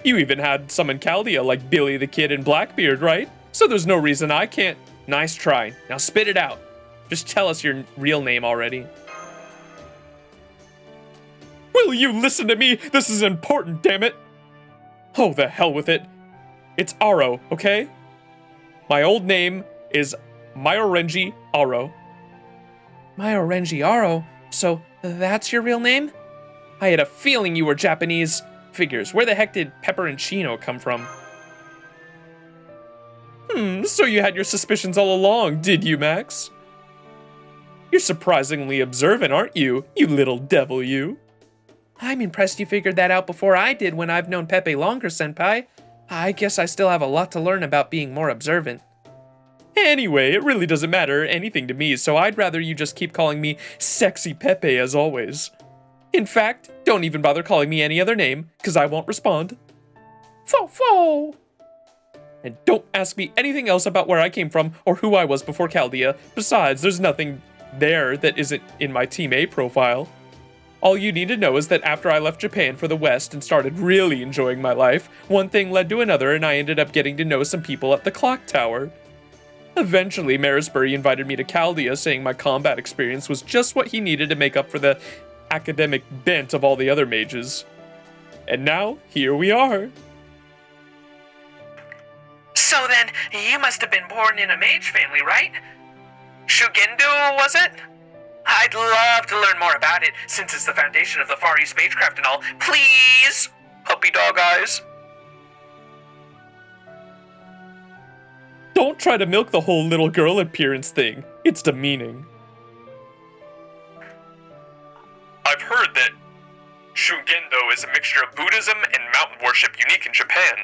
Speaker 1: You even had some in Chaldea, like Billy the Kid and Blackbeard, right? So there's no reason I can't. Nice try. Now spit it out. Just tell us your real name already. Will you listen to me? This is important, damn it. Oh, the hell with it. It's Aro, okay? My old name is Myorenji Aro.
Speaker 7: Myorenji Aro? So that's your real name? I had a feeling you were Japanese.
Speaker 1: Figures, where the heck did Pepperoncino come from? So you had your suspicions all along, did you, Max? You're surprisingly observant, aren't you? You little devil, you.
Speaker 7: I'm impressed you figured that out before I did when I've known Pepe longer, Senpai. I guess I still have a lot to learn about being more observant.
Speaker 1: Anyway, it really doesn't matter anything to me, so I'd rather you just keep calling me Sexy Pepe as always. In fact, don't even bother calling me any other name, because I won't respond. Fo-fo! And don't ask me anything else about where I came from or who I was before Chaldea. Besides, there's nothing there that isn't in my Team A profile. All you need to know is that after I left Japan for the West and started really enjoying my life, one thing led to another and I ended up getting to know some people at the clock tower. Eventually, Marisbury invited me to Chaldea, saying my combat experience was just what he needed to make up for the academic bent of all the other mages. And now, here we are.
Speaker 2: So then, you must have been born in a mage family, right? Shugendo, was it? I'd love to learn more about it, since it's the foundation of the Far East Magecraft and all. Please! Puppy dog eyes.
Speaker 1: Don't try to milk the whole little girl appearance thing. It's demeaning.
Speaker 4: I've heard that Shugendo is a mixture of Buddhism and mountain worship unique in Japan.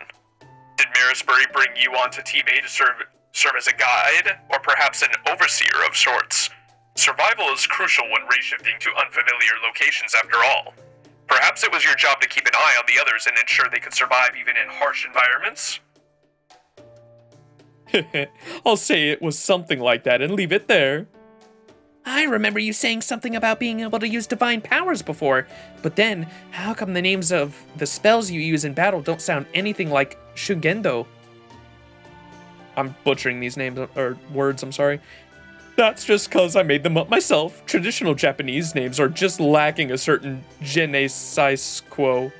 Speaker 4: Did Marisbury bring you onto Team A to serve as a guide, or perhaps an overseer of sorts? Survival is crucial when race-shifting to unfamiliar locations after all. Perhaps it was your job to keep an eye on the others and ensure they could survive even in harsh environments?
Speaker 1: I'll say it was something like that and leave it there.
Speaker 7: I remember you saying something about being able to use divine powers before, but then, how come the names of the spells you use in battle don't sound anything like Shugendo?
Speaker 1: I'm butchering these names, or words, I'm sorry. That's just cause I made them up myself. Traditional Japanese names are just lacking a certain je ne sais quoi.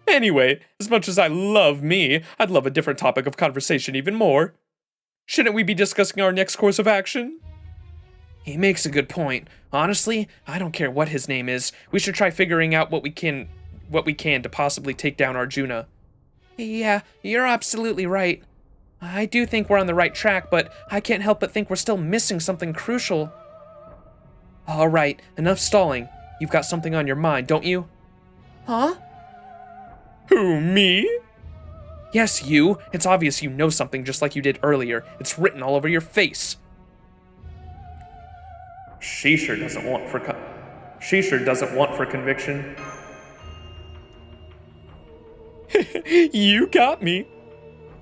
Speaker 1: Anyway, as much as I love me, I'd love a different topic of conversation even more. Shouldn't we be discussing our next course of action?
Speaker 7: He makes a good point. Honestly, I don't care what his name is. We should try figuring out what we can to possibly take down Arjuna. Yeah, you're absolutely right. I do think we're on the right track, but I can't help but think we're still missing something crucial. All right, enough stalling. You've got something on your mind, don't you? Huh?
Speaker 3: Who, me?
Speaker 7: Yes, you. It's obvious you know something just like you did earlier. It's written all over your face.
Speaker 1: She sure doesn't want for conviction.
Speaker 3: You got me.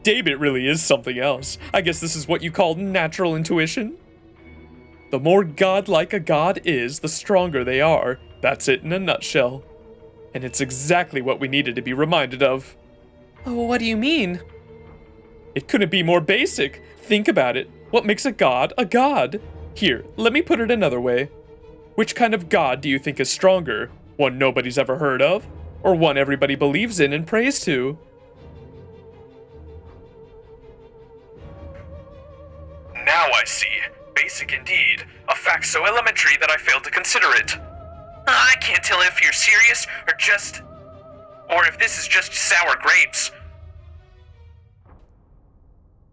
Speaker 3: David really is something else. I guess this is what you call natural intuition. The more godlike a god is, the stronger they are. That's it in a nutshell. And it's exactly what we needed to be reminded of.
Speaker 7: Oh, what do you mean?
Speaker 3: It couldn't be more basic. Think about it. What makes a god a god? Here, let me put it another way. Which kind of god do you think is stronger? One nobody's ever heard of? Or one everybody believes in and prays to?
Speaker 4: Now I see. Basic indeed. A fact so elementary that I failed to consider it. I can't tell if you're serious or if this is just sour grapes.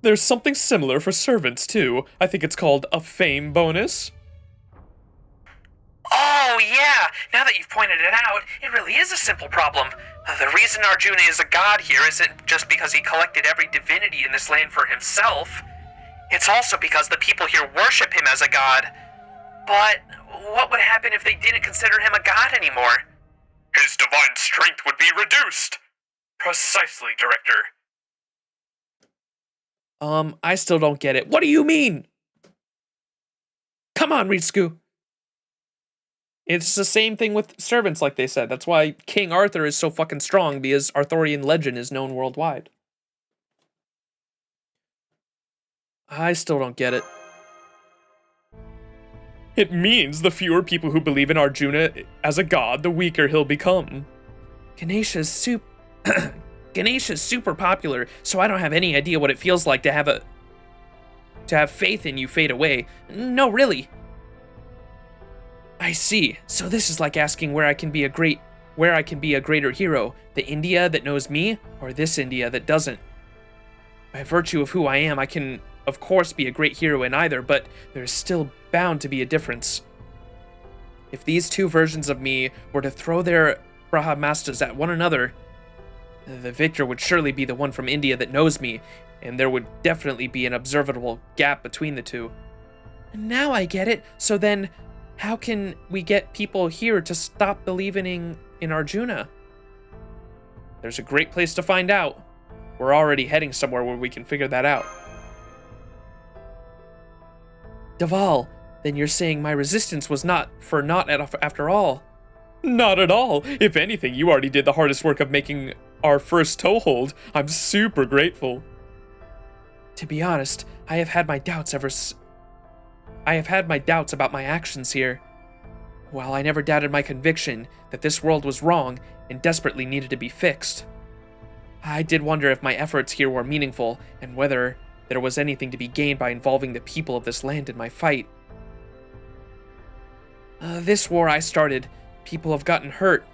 Speaker 3: There's something similar for servants, too. I think it's called a fame bonus.
Speaker 2: Oh, yeah! Now that you've pointed it out, it really is a simple problem. The reason Arjuna is a god here isn't just because he collected every divinity in this land for himself. It's also because the people here worship him as a god. But what would happen if they didn't consider him a god anymore?
Speaker 4: His divine strength would be reduced. Precisely, Director.
Speaker 7: I still don't get it. What do you mean? Come on, Ritsuku. It's the same thing with servants, like they said. That's why King Arthur is so fucking strong, because Arthurian legend is known worldwide. I still don't get it.
Speaker 3: It means the fewer people who believe in Arjuna as a god, the weaker he'll become.
Speaker 7: Ganesha's super popular, so I don't have any idea what it feels like to have faith in you fade away. No, really. I see. So this is like asking where I can be a greater hero, the India that knows me, or this India that doesn't. By virtue of who I am, I can, of course, be a great hero in either, but there's still bound to be a difference. If these two versions of me were to throw their Brahmastas at one another, the victor would surely be the one from India that knows me, and there would definitely be an observable gap between the two. Now I get it. So then, how can we get people here to stop believing in Arjuna? There's a great place to find out. We're already heading somewhere where we can figure that out. Deval, then you're saying my resistance was not for naught after all.
Speaker 3: Not at all. If anything, you already did the hardest work of making our first toehold. I'm super grateful.
Speaker 7: To be honest, I have had my doubts about my actions here. While I never doubted my conviction that this world was wrong and desperately needed to be fixed, I did wonder if my efforts here were meaningful and whether there was anything to be gained by involving the people of this land in my fight. This war I started, people have gotten hurt.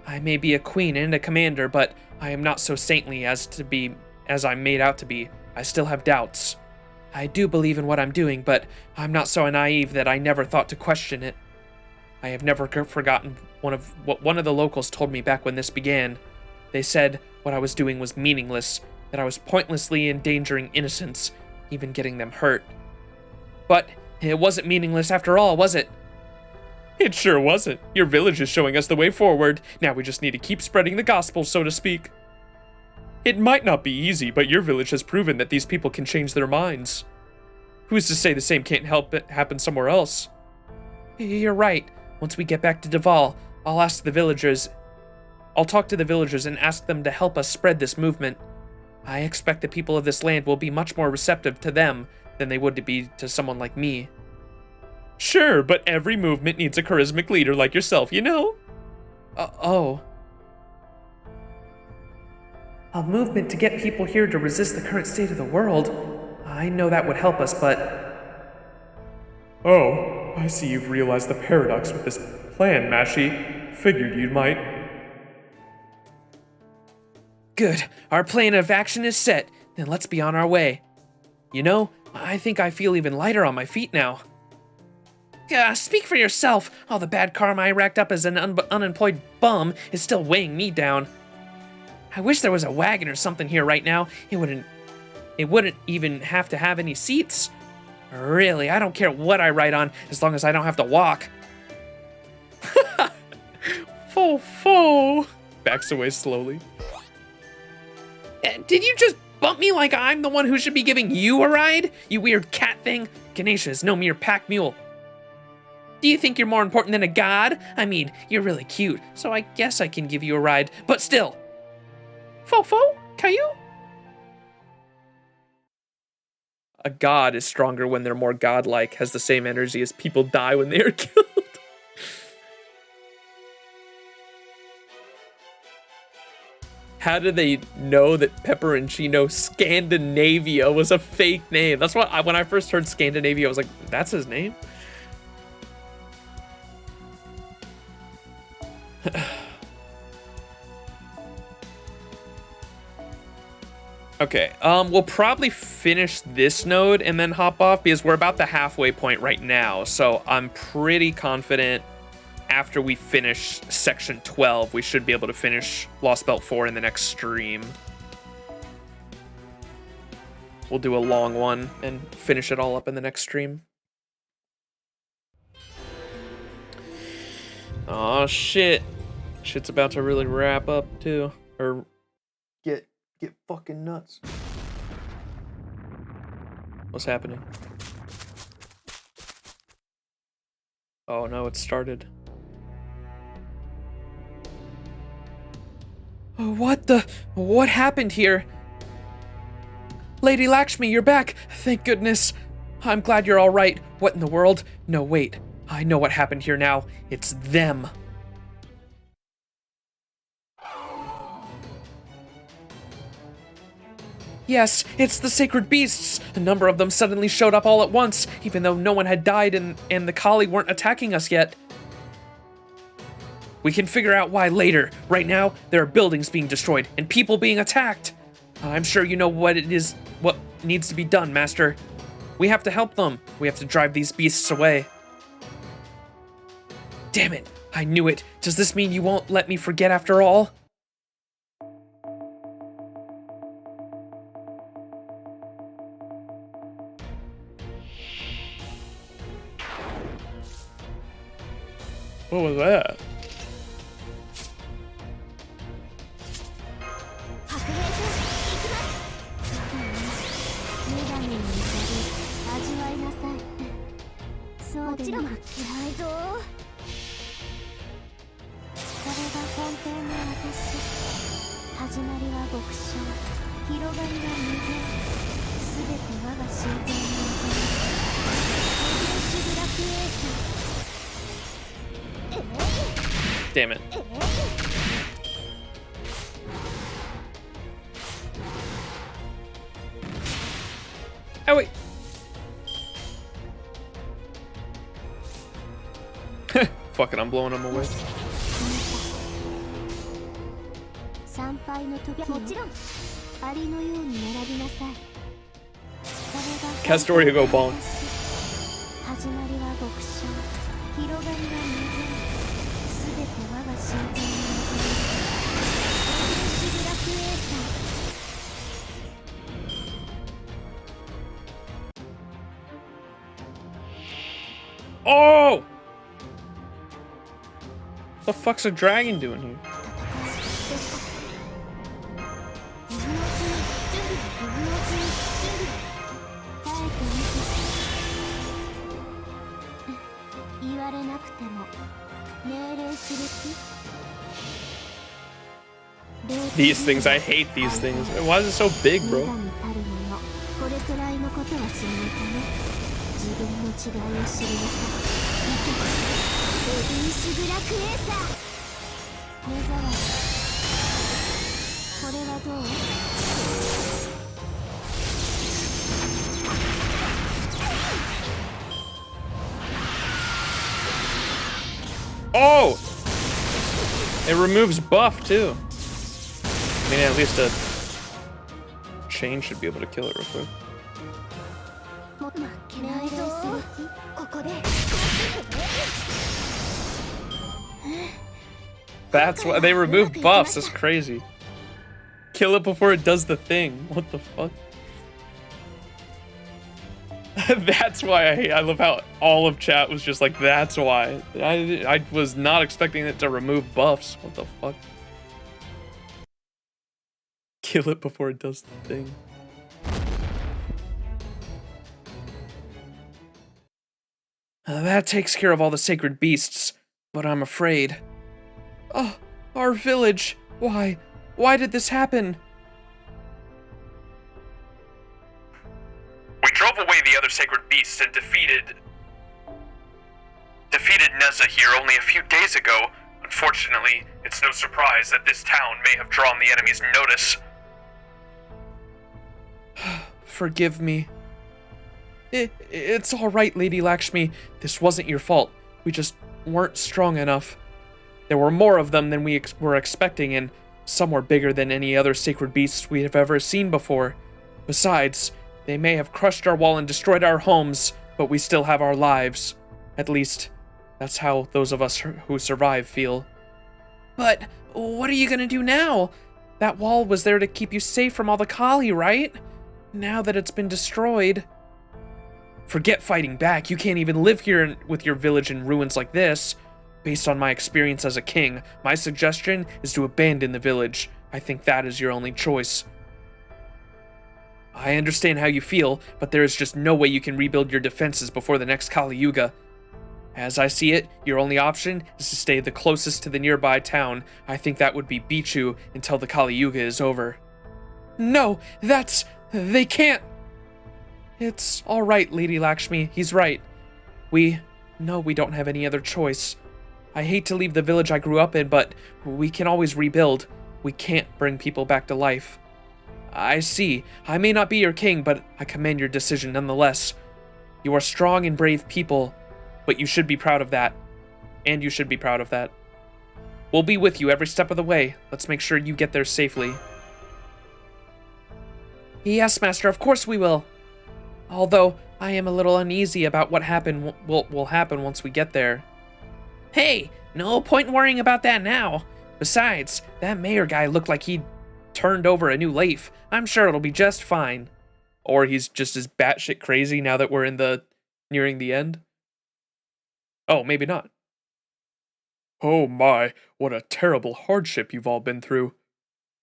Speaker 7: I may be a queen and a commander, but I am not so saintly as I'm made out to be. I still have doubts. I do believe in what I'm doing, but I'm not so naive that I never thought to question it. I have never forgotten what one of the locals told me back when this began. They said what I was doing was meaningless, that I was pointlessly endangering innocents, even getting them hurt. But it wasn't meaningless after all, was it?
Speaker 3: It sure wasn't. Your village is showing us the way forward. Now we just need to keep spreading the gospel, so to speak. It might not be easy, but your village has proven that these people can change their minds. Who's to say the same can't help it happen somewhere else?
Speaker 7: You're right. Once we get back to Deval, I'll talk to the villagers and ask them to help us spread this movement. I expect the people of this land will be much more receptive to them than they would be to someone like me.
Speaker 3: Sure, but every movement needs a charismatic leader like yourself, you know?
Speaker 7: Oh. A movement to get people here to resist the current state of the world. I know that would help us, but...
Speaker 3: Oh, I see you've realized the paradox with this plan, Mashi. Figured you might.
Speaker 7: Good. Our plan of action is set. Then let's be on our way. You know, I think I feel even lighter on my feet now. Speak for yourself. All the bad karma I racked up as an unemployed bum is still weighing me down. I wish there was a wagon or something here right now. It wouldn't even have to have any seats. Really, I don't care what I ride on as long as I don't have to walk.
Speaker 1: Fo. Backs away slowly.
Speaker 7: Did you just bump me like I'm the one who should be giving you a ride? You weird cat thing. Ganesha is no mere pack mule. Do you think you're more important than a god? I mean, you're really cute, so I guess I can give you a ride, but still. Fo, Caillou?
Speaker 1: A god is stronger when they're more godlike, has the same energy as people die when they are killed. How did they know that Pepperoncino Scandinavia was a fake name? That's what when I first heard Scandinavia, I was like, that's his name? Okay, we'll probably finish this node and then hop off because we're about the halfway point right now. So I'm pretty confident after we finish section 12, we should be able to finish Lostbelt 4 in the next stream. We'll do a long one and finish it all up in the next stream. Oh shit. Shit's about to really wrap up too. Or get fucking nuts. What's happening? Oh no, it started.
Speaker 7: What happened here? Lady Lakshmi, you're back. Thank goodness. I'm glad you're all right. What in the world? No, wait. I know what happened here now. It's them. Yes, it's the sacred beasts. A number of them suddenly showed up all at once, even though no one had died and the Kali weren't attacking us yet. We can figure out why later. Right now, there are buildings being destroyed and people being attacked. I'm sure you know what needs to be done, Master. We have to help them. We have to drive these beasts away. Damn it, I knew it. Does this mean you won't let me forget after all?
Speaker 1: What was that? Damn it. Oh wait. Fuck it, I'm blowing them away. Castoria go bonk. Oh! What the fuck's a dragon doing here? These things, I hate these things. Why is it so big, bro? Oh! It removes buff too. I mean, at least a chain should be able to kill it real quick. That's why they removed buffs. That's crazy. Kill it before it does the thing. What the fuck? That's why I love how all of chat was just like, that's why. I was not expecting it to remove buffs. What the fuck? Kill it before it does the thing. That takes care of all the sacred beasts, but I'm afraid. Oh, our village. Why? Why did this happen?
Speaker 4: We drove away the other sacred beasts and defeated Neza here only a few days ago. Unfortunately, it's no surprise that this town may have drawn the enemy's notice.
Speaker 1: Forgive me. It's all right, Lady Lakshmi. This wasn't your fault. We just weren't strong enough. There were more of them than we were expecting, and some were bigger than any other sacred beasts we have ever seen before. Besides, they may have crushed our wall and destroyed our homes, but we still have our lives. At least, that's how those of us who survive feel. But what are you gonna do now? That wall was there to keep you safe from all the Kali, right? Now that it's been destroyed... Forget fighting back. You can't even live here with your village in ruins like this. Based on my experience as a king, my suggestion is to abandon the village. I think that is your only choice. I understand how you feel, but there is just no way you can rebuild your defenses before the next Kali Yuga. As I see it, your only option is to stay the closest to the nearby town. I think that would be Bichu until the Kali Yuga is over. No, they can't. It's all right, Lady Lakshmi. He's right. We don't have any other choice. I hate to leave the village I grew up in, but we can always rebuild. We can't bring people back to life. I see. I may not be your king, but I commend your decision nonetheless. You are strong and brave people, but you should be proud of that. And you should be proud of that. We'll be with you every step of the way. Let's make sure you get there safely. Yes, Master, of course we will. Although, I am a little uneasy about what will happen once we get there. Hey, no point worrying about that now. Besides, that mayor guy looked like he turned over a new leaf. I'm sure it'll be just fine. Or he's just as batshit crazy now that we're nearing the end. Oh, maybe not.
Speaker 3: Oh my, what a terrible hardship you've all been through.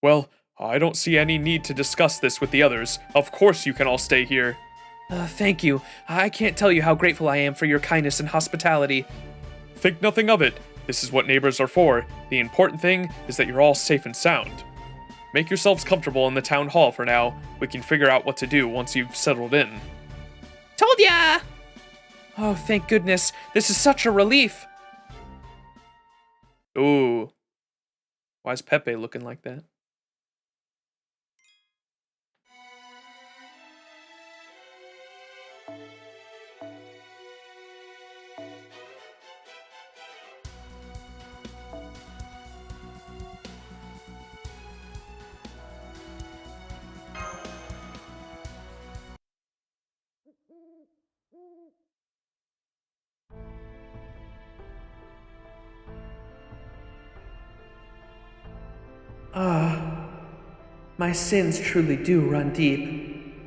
Speaker 3: Well, I don't see any need to discuss this with the others. Of course you can all stay here.
Speaker 1: Thank you. I can't tell you how grateful I am for your kindness and hospitality.
Speaker 3: Think nothing of it. This is what neighbors are for. The important thing is that you're all safe and sound. Make yourselves comfortable in the town hall for now. We can figure out what to do once you've settled in.
Speaker 1: Told ya! Oh, thank goodness. This is such a relief.
Speaker 3: Ooh. Why is Pepe looking like that?
Speaker 1: My sins truly do run deep.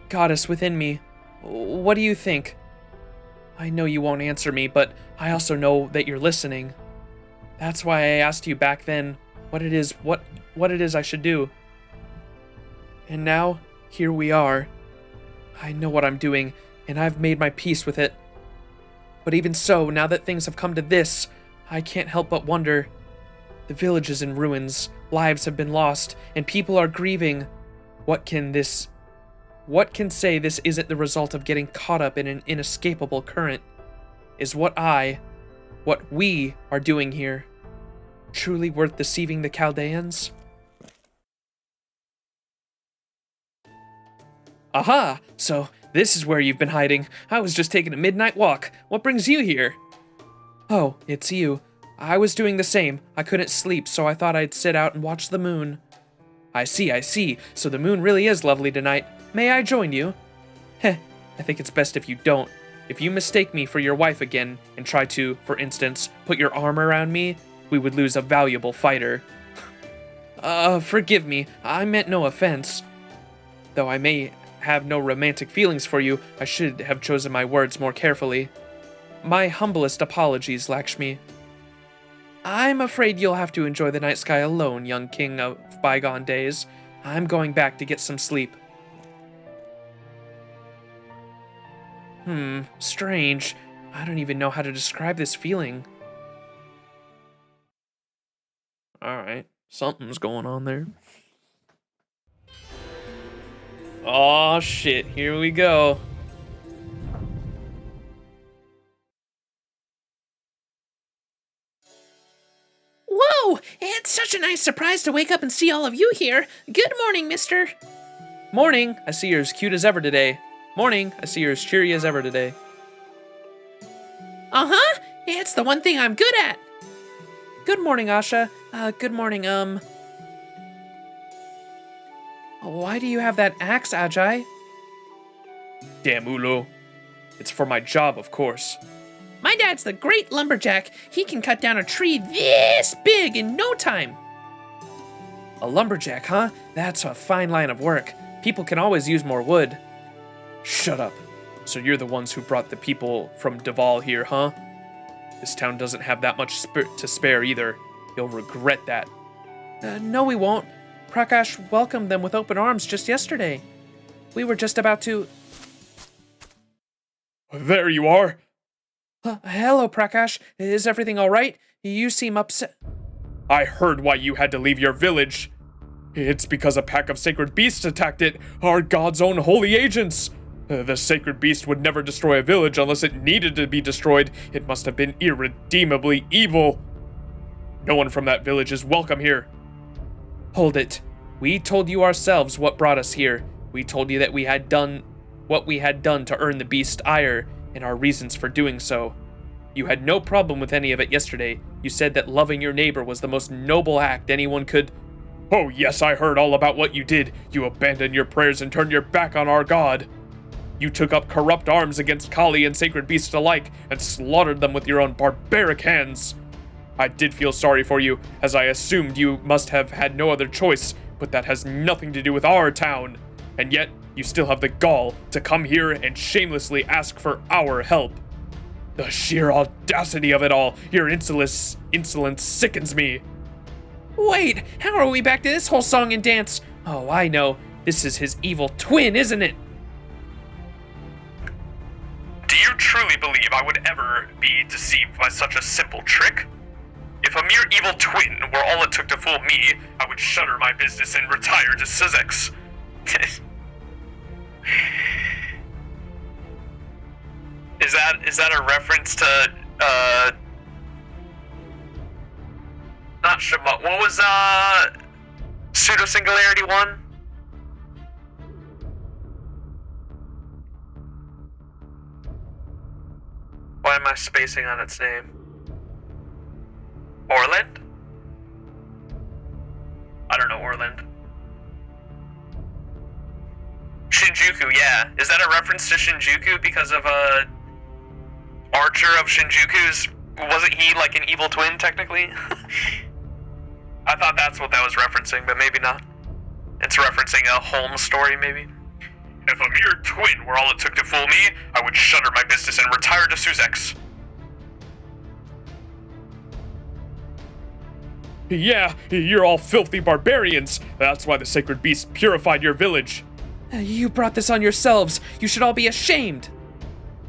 Speaker 1: Goddess within me, what do you think? I know you won't answer me, but I also know that you're listening. That's why I asked you back then what it is I should do. And now, here we are. I know what I'm doing, and I've made my peace with it. But even so, now that things have come to this, I can't help but wonder. The village is in ruins, lives have been lost, and people are grieving. What can say this isn't the result of getting caught up in an inescapable current? Is what we are doing here truly worth deceiving the Chaldeans? Aha! So, this is where you've been hiding. I was just taking a midnight walk. What brings you here? Oh, it's you.
Speaker 7: I was doing the same. I couldn't sleep, so I thought I'd sit out and watch the moon. I see. So the moon really is lovely tonight. May I join you? Heh, I think it's best if you don't. If you mistake me for your wife again and try to, for instance, put your arm around me, we would lose a valuable fighter. Forgive me. I meant no offense. Though I may have no romantic feelings for you, I should have chosen my words more carefully. My humblest apologies, Lakshmi. I'm afraid you'll have to enjoy the night sky alone, young king of bygone days. I'm going back to get some sleep. Strange. I don't even know how to describe this feeling. Alright, something's going on there. Oh shit, here we go.
Speaker 10: Whoa! It's such a nice surprise to wake up and see all of you here. Good morning, mister.
Speaker 7: Morning, I see you're as cute as ever today. Morning, I see you're as cheery as ever today.
Speaker 10: Uh-huh, it's the one thing I'm good at.
Speaker 7: Good morning, Asha. Good morning, Why do you have that axe, Ajay? Damn, Ulo. It's for my job, of course.
Speaker 10: My dad's the great lumberjack. He can cut down a tree this big in no time.
Speaker 7: A lumberjack, huh? That's a fine line of work. People can always use more wood. Shut up. So you're the ones who brought the people from Duval here, huh? This town doesn't have that much to spare either. You'll regret that. No, we won't. Prakash welcomed them with open arms just yesterday. We were just about to...
Speaker 3: There you are.
Speaker 7: Hello, Prakash. Is everything all right? You seem upset.
Speaker 3: I heard why you had to leave your village. It's because a pack of sacred beasts attacked it, our god's own holy agents. The sacred beast would never destroy a village unless it needed to be destroyed. It must have been irredeemably evil. No one from that village is welcome here.
Speaker 7: Hold it. We told you ourselves what brought us here. We told you that we had done what we had done to earn the beast's ire, and our reasons for doing so. You had no problem with any of it yesterday. You said that loving your neighbor was the most noble act anyone could...
Speaker 3: Oh yes, I heard all about what you did. You abandoned your prayers and turned your back on our god. You took up corrupt arms against Kali and sacred beasts alike and slaughtered them with your own barbaric hands. I did feel sorry for you, as I assumed you must have had no other choice, but that has nothing to do with our town. And yet, you still have the gall to come here and shamelessly ask for our help. The sheer audacity of it all, your insolence sickens me.
Speaker 10: Wait, how are we back to this whole song and dance?
Speaker 7: Oh, I know. This is his evil twin, isn't it?
Speaker 4: Do you truly believe I would ever be deceived by such a simple trick? If a mere evil twin were all it took to fool me, I would shutter my business and retire to Sussex. Is that a reference to, not Shema, what was, Pseudo-Singularity 1? Why am I spacing on its name? Orland? I don't know Orland. Shinjuku, yeah. Is that a reference to Shinjuku because of Archer of Shinjuku's? Wasn't he like an evil twin technically? I thought that's what that was referencing, but maybe not. It's referencing a Holmes story, maybe. If a mere twin were all it took to fool me, I would shutter my business and retire to Sussex.
Speaker 3: Yeah, you're all filthy barbarians. That's why the sacred beast purified your village.
Speaker 7: You brought this on yourselves. You should all be ashamed.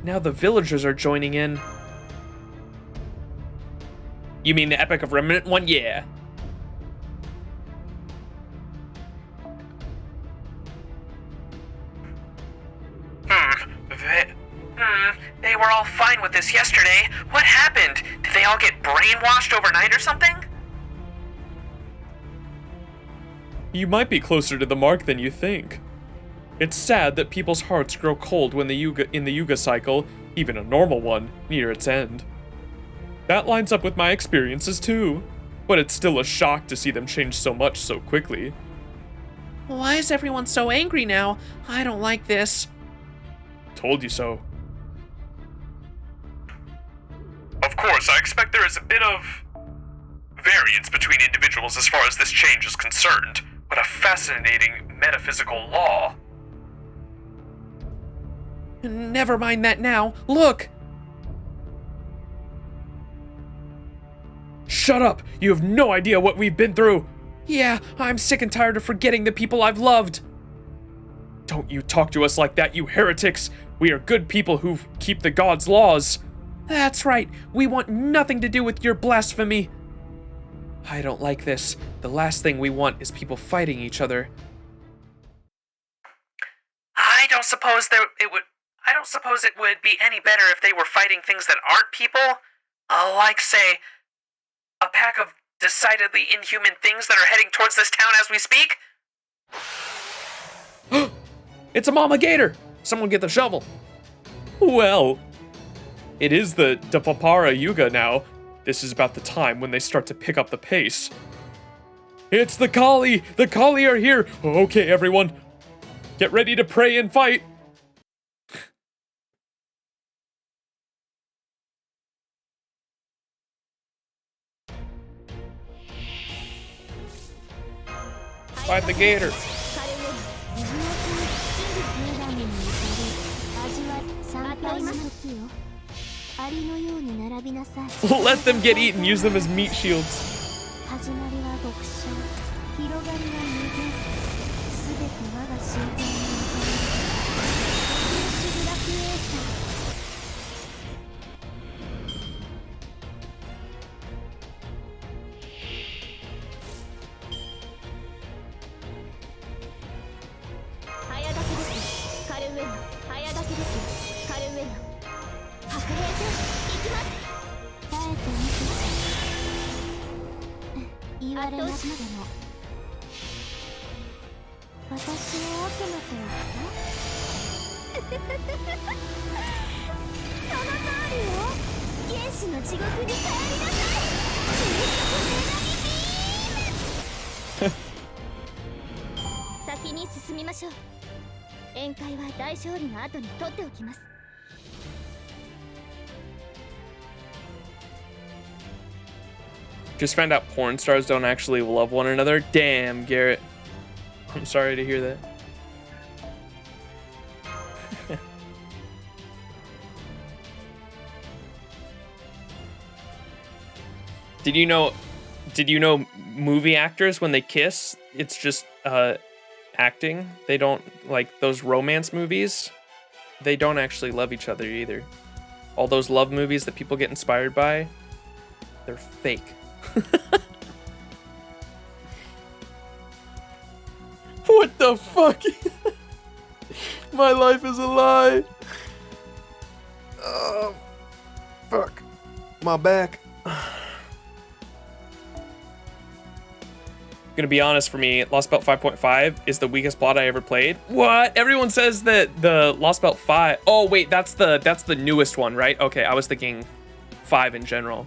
Speaker 7: Now the villagers are joining in. You mean the Epic of Remnant one? Yeah.
Speaker 2: They were all fine with this yesterday. What happened? Did they all get brainwashed overnight or something?
Speaker 3: You might be closer to the mark than you think. It's sad that people's hearts grow cold when in the Yuga cycle, even a normal one, near its end. That lines up with my experiences too. But it's still a shock to see them change so much so quickly.
Speaker 10: Why is everyone so angry now? I don't like this.
Speaker 3: Told you so.
Speaker 4: Of course, I expect there is a bit of variance between individuals as far as this change is concerned. What a fascinating metaphysical law.
Speaker 10: Never mind that now. Look!
Speaker 3: Shut up! You have no idea what we've been through!
Speaker 10: Yeah, I'm sick and tired of forgetting the people I've loved.
Speaker 3: Don't you talk to us like that, you heretics! We are good people who keep the gods' laws.
Speaker 10: That's right. We want nothing to do with your blasphemy. I don't like this. The last thing we want is people fighting each other.
Speaker 2: I don't suppose it would be any better if they were fighting things that aren't people. Like, say, a pack of decidedly inhuman things that are heading towards this town as we speak.
Speaker 10: It's a mama gator! Someone get the shovel.
Speaker 3: Well, it is the Dvapara Yuga now. This is about the time when they start to pick up the pace. It's the Kali! The Kali are here! Okay, everyone. Get ready to pray and fight!
Speaker 10: Fight the gator.
Speaker 3: Let them get eaten. Use them as meat shields. Just found out porn stars don't actually love one another. Damn, Garrett. I'm sorry to hear that. Did you know movie actors, when they kiss, it's just acting? They don't, like those romance movies, they don't actually love each other either. All those love movies that people get inspired by, they're fake. What the fuck? My life is a lie. Oh, fuck. My back. Gonna be honest, for me, Lostbelt 5.5 is the weakest plot I ever played. What? Everyone says that the Lostbelt 5... Oh, wait, that's the newest one, right? Okay, I was thinking 5 in general.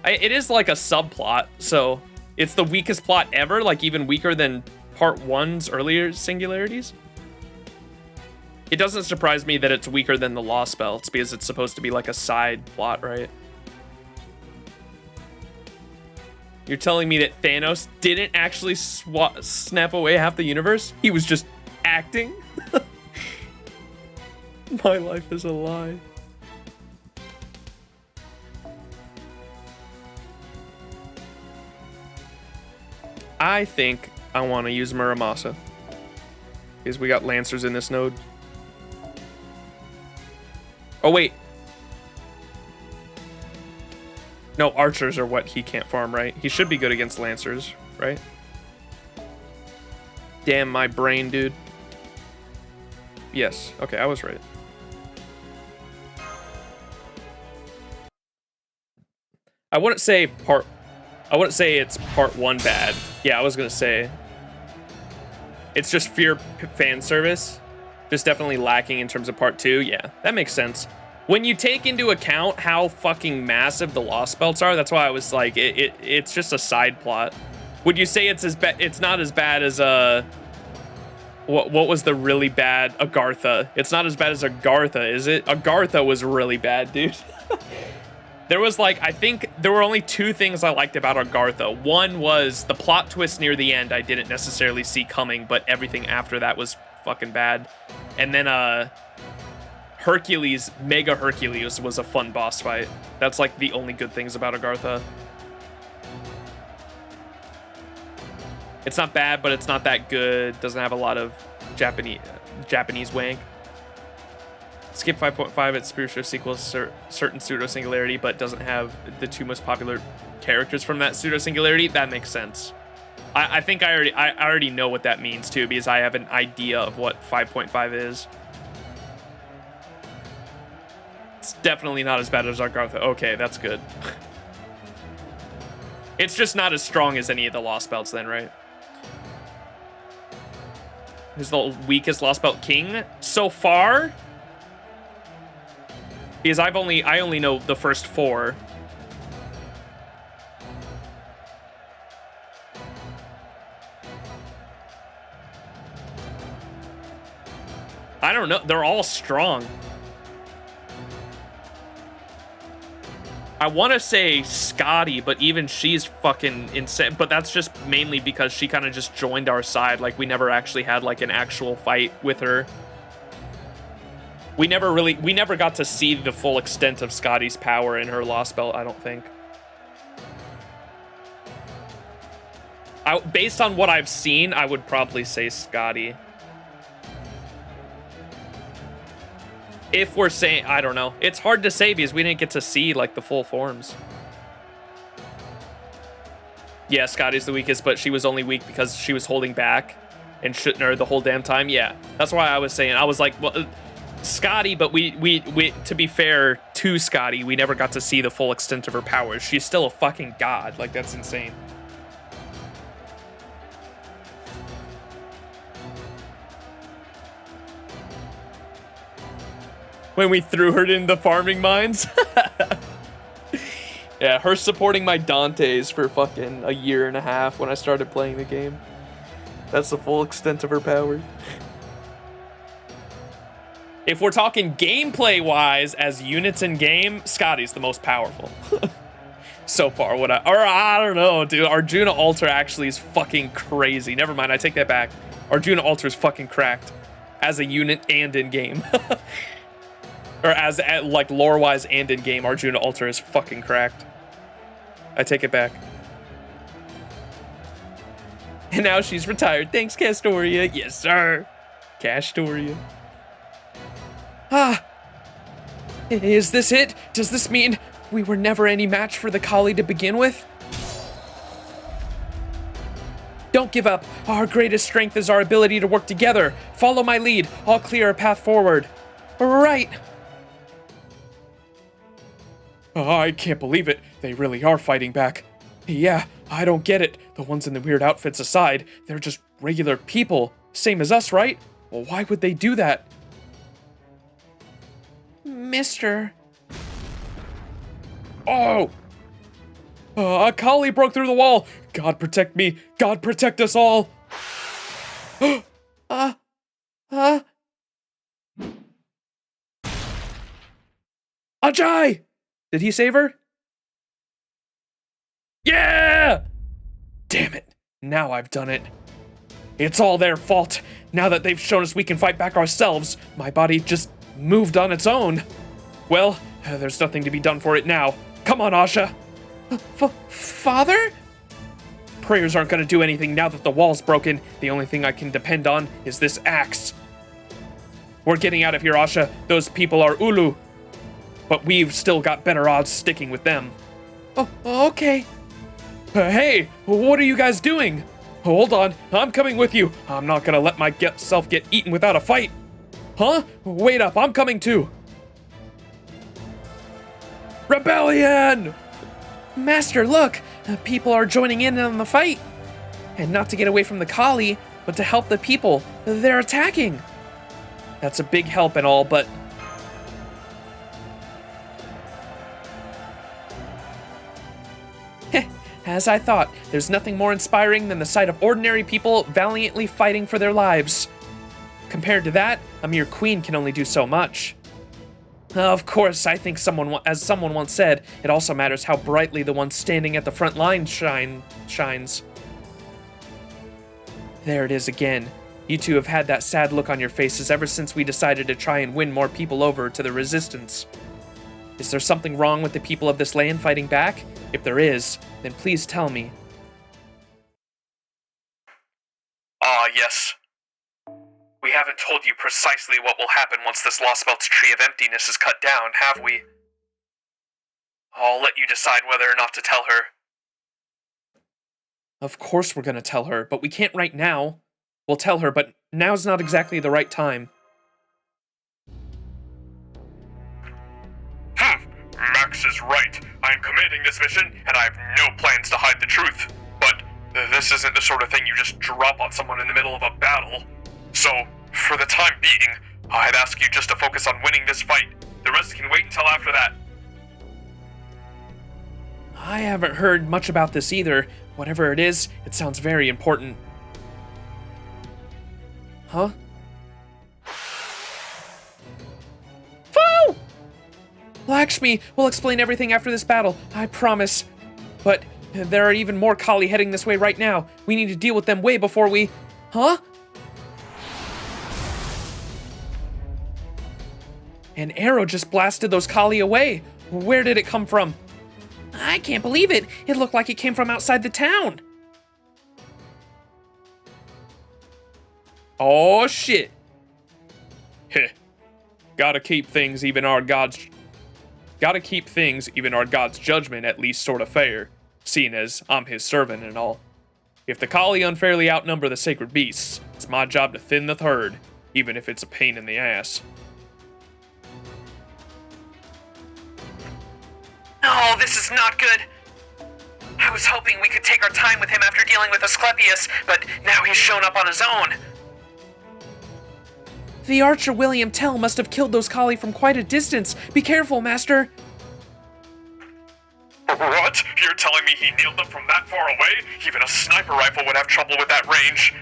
Speaker 3: It is like a subplot, so it's the weakest plot ever, like even weaker than Part 1's earlier singularities. It doesn't surprise me that it's weaker than the Lostbelts, because it's supposed to be like a side plot, right? You're telling me that Thanos didn't actually snap away half the universe? He was just acting? My life is a lie. I think I want to use Muramasa, because we got Lancers in this node. Oh, wait. No, Archers are what he can't farm, right? He should be good against Lancers, right? Damn my brain, dude. Yes. Okay, I was right. I wouldn't say it's part 1 bad. Yeah, I was gonna say. It's just pure fan service. Just definitely lacking in terms of part 2. Yeah, that makes sense.
Speaker 1: When you take into account how fucking massive the Lostbelts are, that's why I was like, it's just a side plot. Would you say it's it's not as bad as what was the really bad Agartha? It's not as bad as Agartha, is it? Agartha was really bad, dude. There was like, I think there were only 2 things I liked about Agartha. One was the plot twist near the end I didn't necessarily see coming, but everything after that was fucking bad. And then Hercules, Mega Hercules was a fun boss fight. That's like the only good things about Agartha. It's not bad, but it's not that good. Doesn't have a lot of Japanese wank. Skip 5.5, its spiritual sequel, certain pseudo-singularity, but doesn't have the 2 most popular characters from that pseudo-singularity. That makes sense. I think I already know what that means too, because I have an idea of what 5.5 is. It's definitely not as bad as Agartha. Okay, that's good. It's just not as strong as any of the Lostbelts then, right? Who's the weakest Lostbelt king so far? Because I only know the first 4. I don't know. They're all strong. I want to say Scotty, but even she's fucking insane. But that's just mainly because she kind of just joined our side. Like, we never actually had like an actual fight with her. We never got to see the full extent of Scotty's power in her Lostbelt, I don't think. Based on what I've seen, I would probably say Scotty. If we're saying, I don't know. It's hard to say because we didn't get to see like the full forms. Yeah, Scotty's the weakest, but she was only weak because she was holding back and shooting her the whole damn time. Yeah, that's why I was saying, I was like, well, Scotty, but we to be fair to Scotty, we never got to see the full extent of her powers. She's still a fucking god. Like, that's insane. When we threw her in the farming mines. Yeah, her supporting my Dantes for fucking a year and a half when I started playing the game. That's the full extent of her power. If we're talking gameplay-wise, as units in game, Scotty's the most powerful. So far, I don't know, dude. Arjuna Alter actually is fucking crazy. Never mind, I take that back. Arjuna Alter is fucking cracked. As a unit and in-game. Or as, like, lore-wise and in-game, Arjuna Alter is fucking cracked. I take it back. And now she's retired. Thanks, Castoria. Yes, sir. Castoria. Ah. Is this it? Does this mean we were never any match for the Kali to begin with? Don't give up. Our greatest strength is our ability to work together. Follow my lead. I'll clear a path forward. Right. I can't believe it. They really are fighting back. Yeah, I don't get it. The ones in the weird outfits aside, they're just regular people. Same as us, right? Well, why would they do that? Mister. Oh! A Kali broke through the wall. God protect me. God protect us all. Ajay! Did he save her? Yeah! Damn it. Now I've done it. It's all their fault. Now that they've shown us we can fight back ourselves, my body just moved on its own. Well, there's nothing to be done for it now. Come on, Asha. Father? Prayers aren't going to do anything now that the wall's broken. The only thing I can depend on is this axe. We're getting out of here, Asha. Those people are Ulu. But we've still got better odds sticking with them. Oh, okay. Hey, what are you guys doing? Hold on, I'm coming with you. I'm not gonna let myself get eaten without a fight. Huh? Wait up, I'm coming too. Rebellion! Master, look! People are joining in on the fight. And not to get away from the Kali, but to help the people. They're attacking. That's a big help and all, but...
Speaker 10: As I thought, there's nothing more inspiring than the sight of ordinary people valiantly fighting for their lives. Compared to that, a mere queen can only do so much. Of course, I think as someone once said, it also matters how brightly the one standing at the front line shines. There it is again. You two have had that sad look on your faces ever since we decided to try and win more people over to the resistance. Is there something wrong with the people of this land fighting back? If there is, then please tell me.
Speaker 4: Yes. We haven't told you precisely what will happen once this Lostbelt's Tree of Emptiness is cut down, have we? I'll let you decide whether or not to tell her.
Speaker 10: Of course we're gonna tell her, but we can't right now. We'll tell her, but now's not exactly the right time.
Speaker 4: Max is right. I am commanding this mission, and I have no plans to hide the truth. But this isn't the sort of thing you just drop on someone in the middle of a battle. So, for the time being, I'd ask you just to focus on winning this fight. The rest can wait until after that.
Speaker 10: I haven't heard much about this either. Whatever it is, it sounds very important. Huh? Foe! Lakshmi, we'll explain everything after this battle, I promise. But there are even more Kali heading this way right now. We need to deal with them way before we... Huh? An arrow just blasted those Kali away. Where did it come from? I can't believe it. It looked like it came from outside the town. Oh, shit.
Speaker 3: Heh. Gotta keep things even our God's judgment at least sort of fair, seeing as I'm his servant and all. If the Kali unfairly outnumber the sacred beasts, it's my job to thin the herd, even if it's a pain in the ass.
Speaker 2: Oh, this is not good. I was hoping we could take our time with him after dealing with Asclepius, but now he's shown up on his own.
Speaker 10: The archer William Tell must have killed those Kali from quite a distance. Be careful, Master.
Speaker 4: What? You're telling me he nailed them from that far away? Even a sniper rifle would have trouble with that range.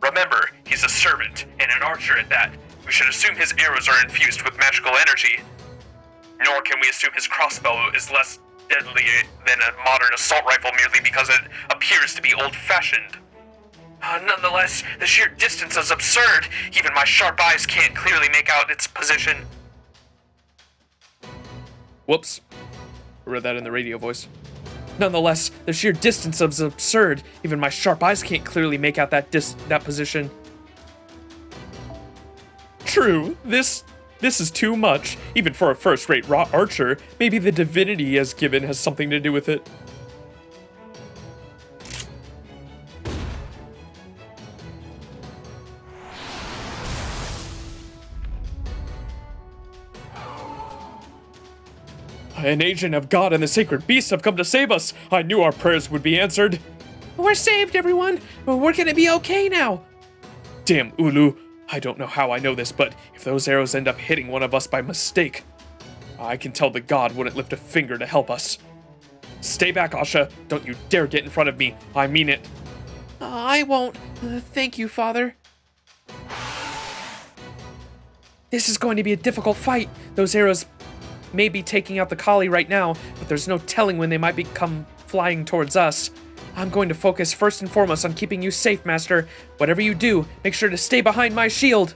Speaker 4: Remember, he's a servant, and an archer at that. We should assume his arrows are infused with magical energy. Nor can we assume his crossbow is less deadly than a modern assault rifle merely because it appears to be old-fashioned. Nonetheless, the sheer distance is absurd. Even my sharp eyes can't clearly make out its position.
Speaker 10: Whoops. I read that in the radio voice. Nonetheless, the sheer distance is absurd. Even my sharp eyes can't clearly make out that position.
Speaker 3: True, this is too much, even for a first-rate archer. Maybe the divinity he has given has something to do with it. An agent of God and the sacred beasts have come to save us. I knew our prayers would be answered.
Speaker 10: We're saved, everyone. We're gonna be okay now.
Speaker 3: Damn, Ulu. I don't know how I know this, but if those arrows end up hitting one of us by mistake, I can tell the god wouldn't lift a finger to help us. Stay back, Asha. Don't you dare get in front of me. I mean it.
Speaker 10: I won't. Thank you, Father. This is going to be a difficult fight. Those arrows may be taking out the Kali right now, but there's no telling when they might come flying towards us. I'm going to focus first and foremost on keeping you safe, Master. Whatever you do, make sure to stay behind my shield.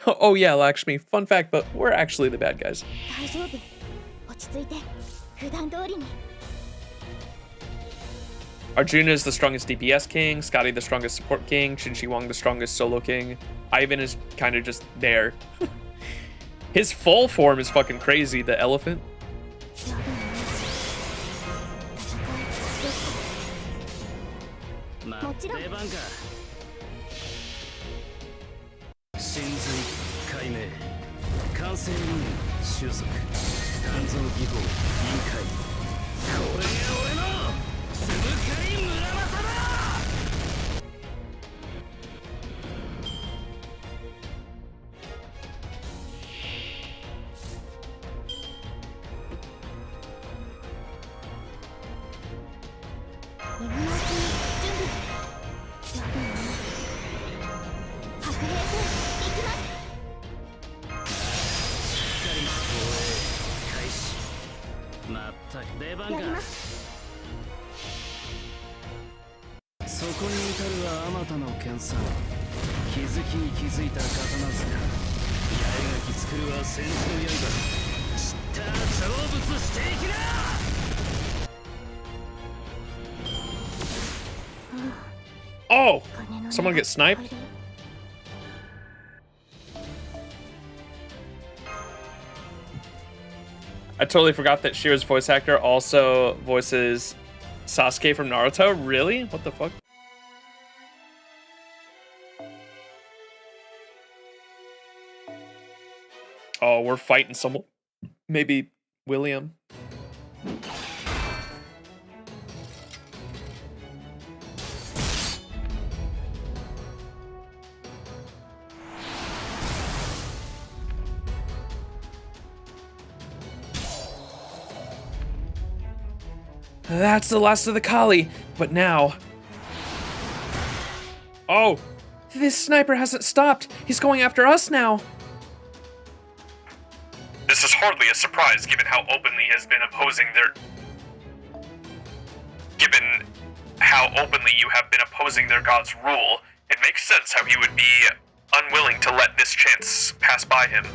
Speaker 10: Oh yeah, Lakshmi, fun fact, but we're actually the bad guys. Arjuna is the strongest DPS king, Scotty the strongest support king, Shinji Wang the strongest solo king. Ivan is kind of just there. His full form is fucking crazy, the elephant.
Speaker 6: やります。
Speaker 8: そこに至るはあまたの剣さ。気づきに気づいた刀塚。八重垣作るは戦士の刃。知った成仏していきな。
Speaker 1: Oh! Someone get sniped? I totally forgot that Shira's voice actor also voices Sasuke from Naruto. Really? What the fuck? Oh, we're fighting someone. Maybe William.
Speaker 10: That's the last of the Kali, but now...
Speaker 1: Oh!
Speaker 10: This sniper hasn't stopped. He's going after us now.
Speaker 4: This is hardly a surprise given how openly he has been opposing their... Given how openly you have been opposing their god's rule, it makes sense how he would be unwilling to let this chance pass by him.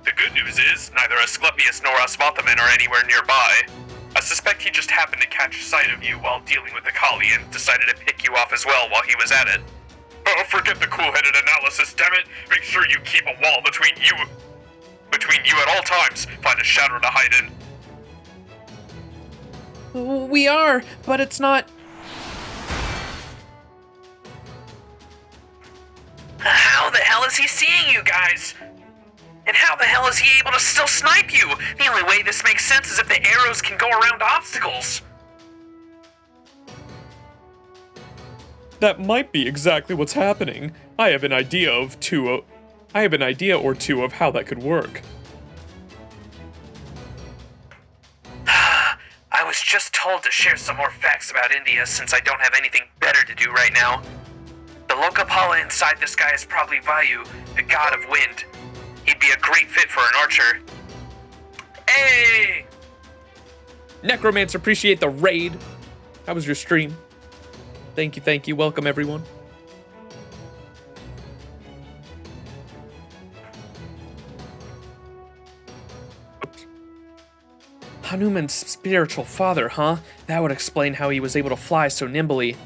Speaker 4: The good news is, neither Asclepius nor Asvathaman are anywhere nearby. I suspect he just happened to catch sight of you while dealing with the Kali and decided to pick you off as well while he was at it. Oh, forget the cool-headed analysis, damn it! Make sure you keep a wall between you at all times. Find a shadow to hide in.
Speaker 10: We are, but it's not...
Speaker 2: How the hell is he seeing you guys? And how the hell is he able to still snipe you? The only way this makes sense is if the arrows can go around obstacles.
Speaker 3: That might be exactly what's happening. I have an idea or two of how that could work.
Speaker 2: I was just told to share some more facts about India since I don't have anything better to do right now. The Loca Paula inside this guy is probably Vayu, the god of wind. He'd be a great fit for an archer. Hey!
Speaker 1: Necromancer, appreciate the raid. How was your stream? Thank you. Welcome, everyone.
Speaker 10: Hanuman's spiritual father, huh? That would explain how he was able to fly so nimbly.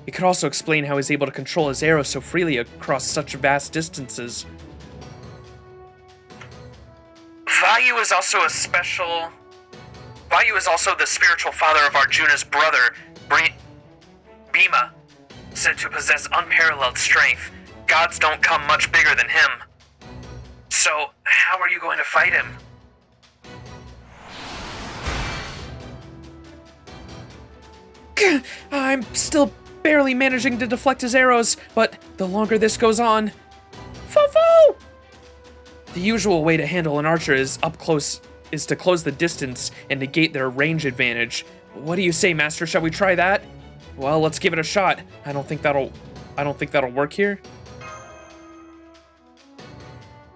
Speaker 10: It could also explain how he's able to control his arrows so freely across such vast distances.
Speaker 2: Vayu is also the spiritual father of Arjuna's brother, Bhima, said to possess unparalleled strength. Gods don't come much bigger than him. So, how are you going to fight him?
Speaker 10: I'm still barely managing to deflect his arrows, but the longer this goes on... Fo-fo! The usual way to handle an archer is to close the distance and negate their range advantage. What do you say, Master? Shall we try that? Well, let's give it a shot. I don't think that'll work here.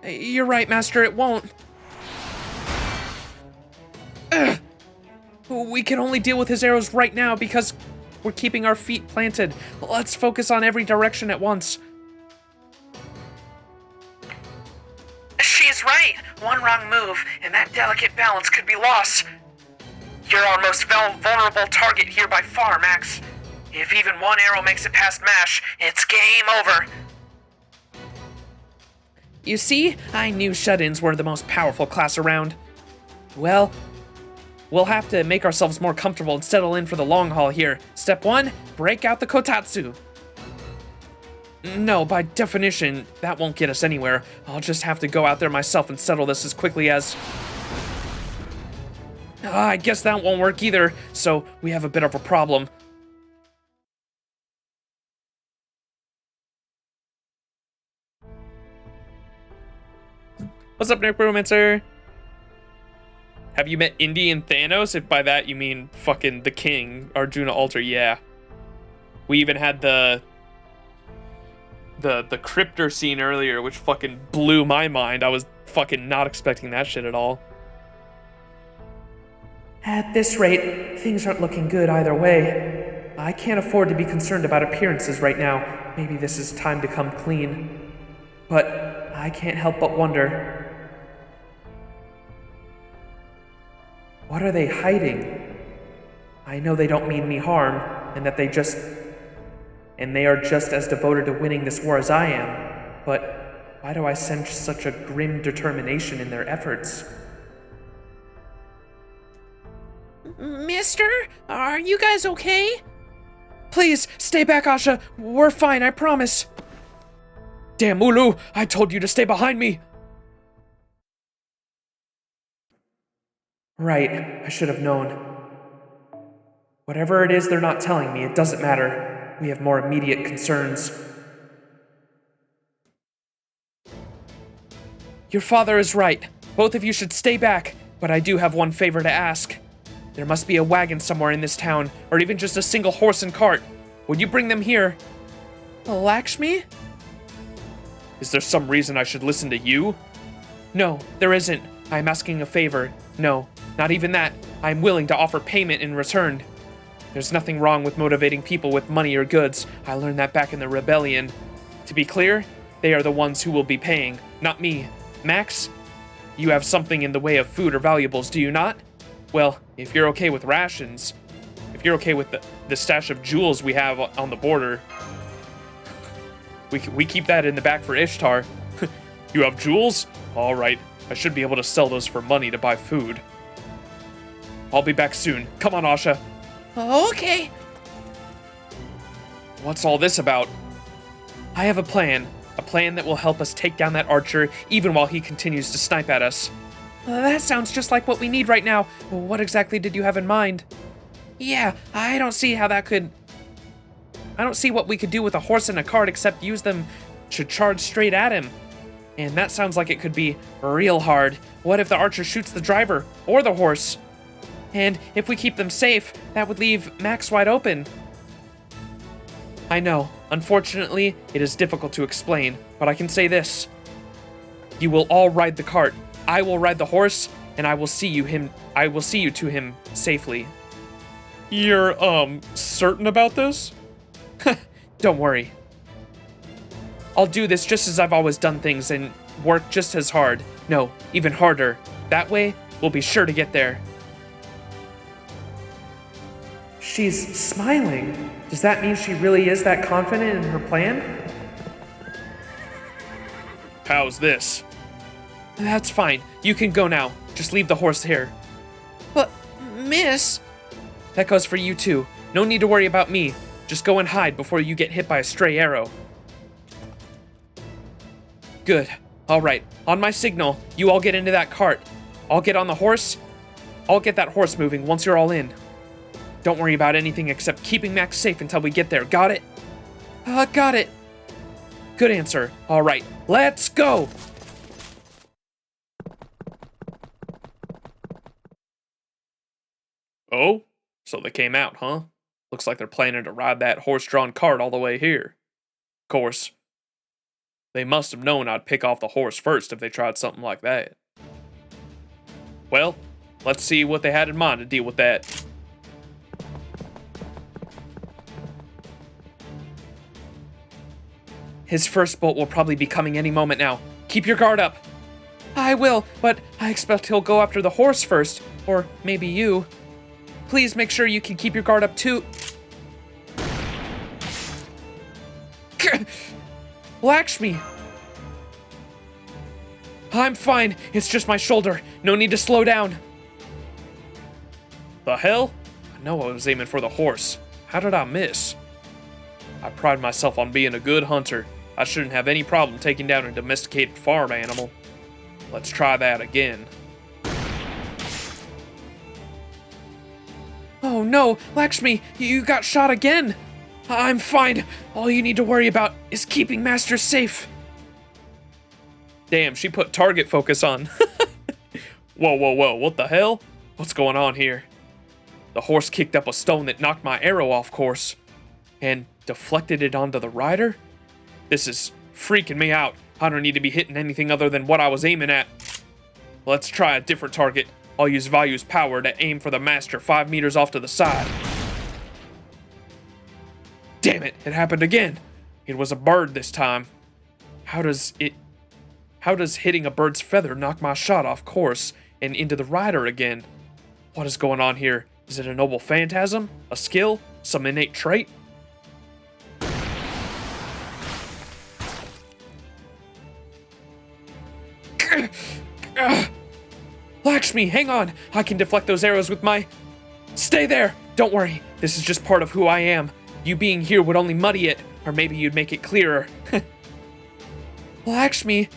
Speaker 10: You're right, Master, it won't. Ugh. We can only deal with his arrows right now because we're keeping our feet planted. Let's focus on every direction at once.
Speaker 2: She's right. One wrong move, and that delicate balance could be lost. You're our most vulnerable target here by far, Max. If even one arrow makes it past MASH, it's game over.
Speaker 10: You see? I knew shut-ins were the most powerful class around. Well, we'll have to make ourselves more comfortable and settle in for the long haul here. Step 1, break out the kotatsu. No, by definition, that won't get us anywhere. I'll just have to go out there myself and settle this as quickly as... I guess that won't work either, so we have a bit of a problem.
Speaker 1: What's up, Necromancer? Have you met Indy and Thanos? If by that you mean fucking the king, Arjuna altar, yeah. We even had the cryptor scene earlier, which fucking blew my mind. I was fucking not expecting that shit at all.
Speaker 10: At this rate, things aren't looking good either way. I can't afford to be concerned about appearances right now. Maybe this is time to come clean. But I can't help but wonder. What are they hiding? I know they don't mean me harm, and that they are just as devoted to winning this war as I am. But why do I sense such a grim determination in their efforts?
Speaker 7: Mister, are you guys okay? Please, stay back, Asha. We're fine, I promise.
Speaker 10: Damn, Ulu! I told you to stay behind me! Right, I should have known. Whatever it is they're not telling me, it doesn't matter. We have more immediate concerns. Your father is right. Both of you should stay back, but I do have one favor to ask. There must be a wagon somewhere in this town, or even just a single horse and cart. Would you bring them here?
Speaker 7: Lakshmi?
Speaker 10: Is there some reason I should listen to you?
Speaker 7: No, there isn't. I'm asking a favor. No, not even that. I'm willing to offer payment in return. There's nothing wrong with motivating people with money or goods. I learned that back in the rebellion. To be clear, they are the ones who will be paying, not me. Max, you have something in the way of food or valuables, do you not? Well, if you're okay with rations, if you're okay with the stash of jewels we have on the border, we keep that in the back for Ishtar.
Speaker 3: You have jewels? All right, I should be able to sell those for money to buy food. I'll be back soon. Come on, Asha.
Speaker 7: Okay.
Speaker 10: What's all this about? I have a plan that will help us take down that archer even while he continues to snipe at us.
Speaker 7: That sounds just like what we need right now. What exactly did you have in mind? Yeah, I don't see what we could do with a horse and a cart except use them to charge straight at him. And that sounds like it could be real hard. What if the archer shoots the driver or the horse? And if we keep them safe, that would leave Max wide open. I know, unfortunately, it is difficult to explain, but I can say this. You will all ride the cart. I will ride the horse, and I will see you to him safely.
Speaker 3: You're, certain about this?
Speaker 10: Don't worry. I'll do this just as I've always done things and work just as hard. No, even harder. That way, we'll be sure to get there. She's smiling. Does that mean she really is that confident in her plan?
Speaker 3: How's this?
Speaker 10: That's fine. You can go now. Just leave the horse here.
Speaker 7: But, miss...
Speaker 10: That goes for you too. No need to worry about me. Just go and hide before you get hit by a stray arrow. Good. All right. On my signal, you all get into that cart. I'll get on the horse. I'll get that horse moving once you're all in. Don't worry about anything except keeping Max safe until we get there. Got it?
Speaker 7: Got it.
Speaker 10: Good answer. All right. Let's go!
Speaker 3: Oh? So they came out, huh? Looks like they're planning to ride that horse-drawn cart all the way here. Of course, they must have known I'd pick off the horse first if they tried something like that. Well, let's see what they had in mind to deal with that.
Speaker 10: His first bolt will probably be coming any moment now. Keep your guard up. I will, but I expect he'll go after the horse first. Or maybe you. Please make sure you can keep your guard up too. Lakshmi! I'm fine. It's just my shoulder. No need to slow down.
Speaker 3: The hell? I know I was aiming for the horse. How did I miss? I pride myself on being a good hunter. I shouldn't have any problem taking down a domesticated farm animal. Let's try that again.
Speaker 10: Oh no, Lakshmi, you got shot again. I'm fine. All you need to worry about is keeping Master safe.
Speaker 3: Damn, she put target focus on. Whoa, what the hell? What's going on here? The horse kicked up a stone that knocked my arrow off course and deflected it onto the rider? This is freaking me out. I don't need to be hitting anything other than what I was aiming at. Let's try a different target.
Speaker 10: I'll use Valu's power to aim for the master 5 meters off to the side. Damn it, it happened again. It was a bird this time. How does hitting a bird's feather knock my shot off course and into the rider again? What is going on here? Is it a noble phantasm? A skill? Some innate trait? Lakshmi, hang on! I can deflect those arrows with my... Stay there! Don't worry, this is just part of who I am. You being here would only muddy it, or maybe you'd make it clearer. Lakshmi...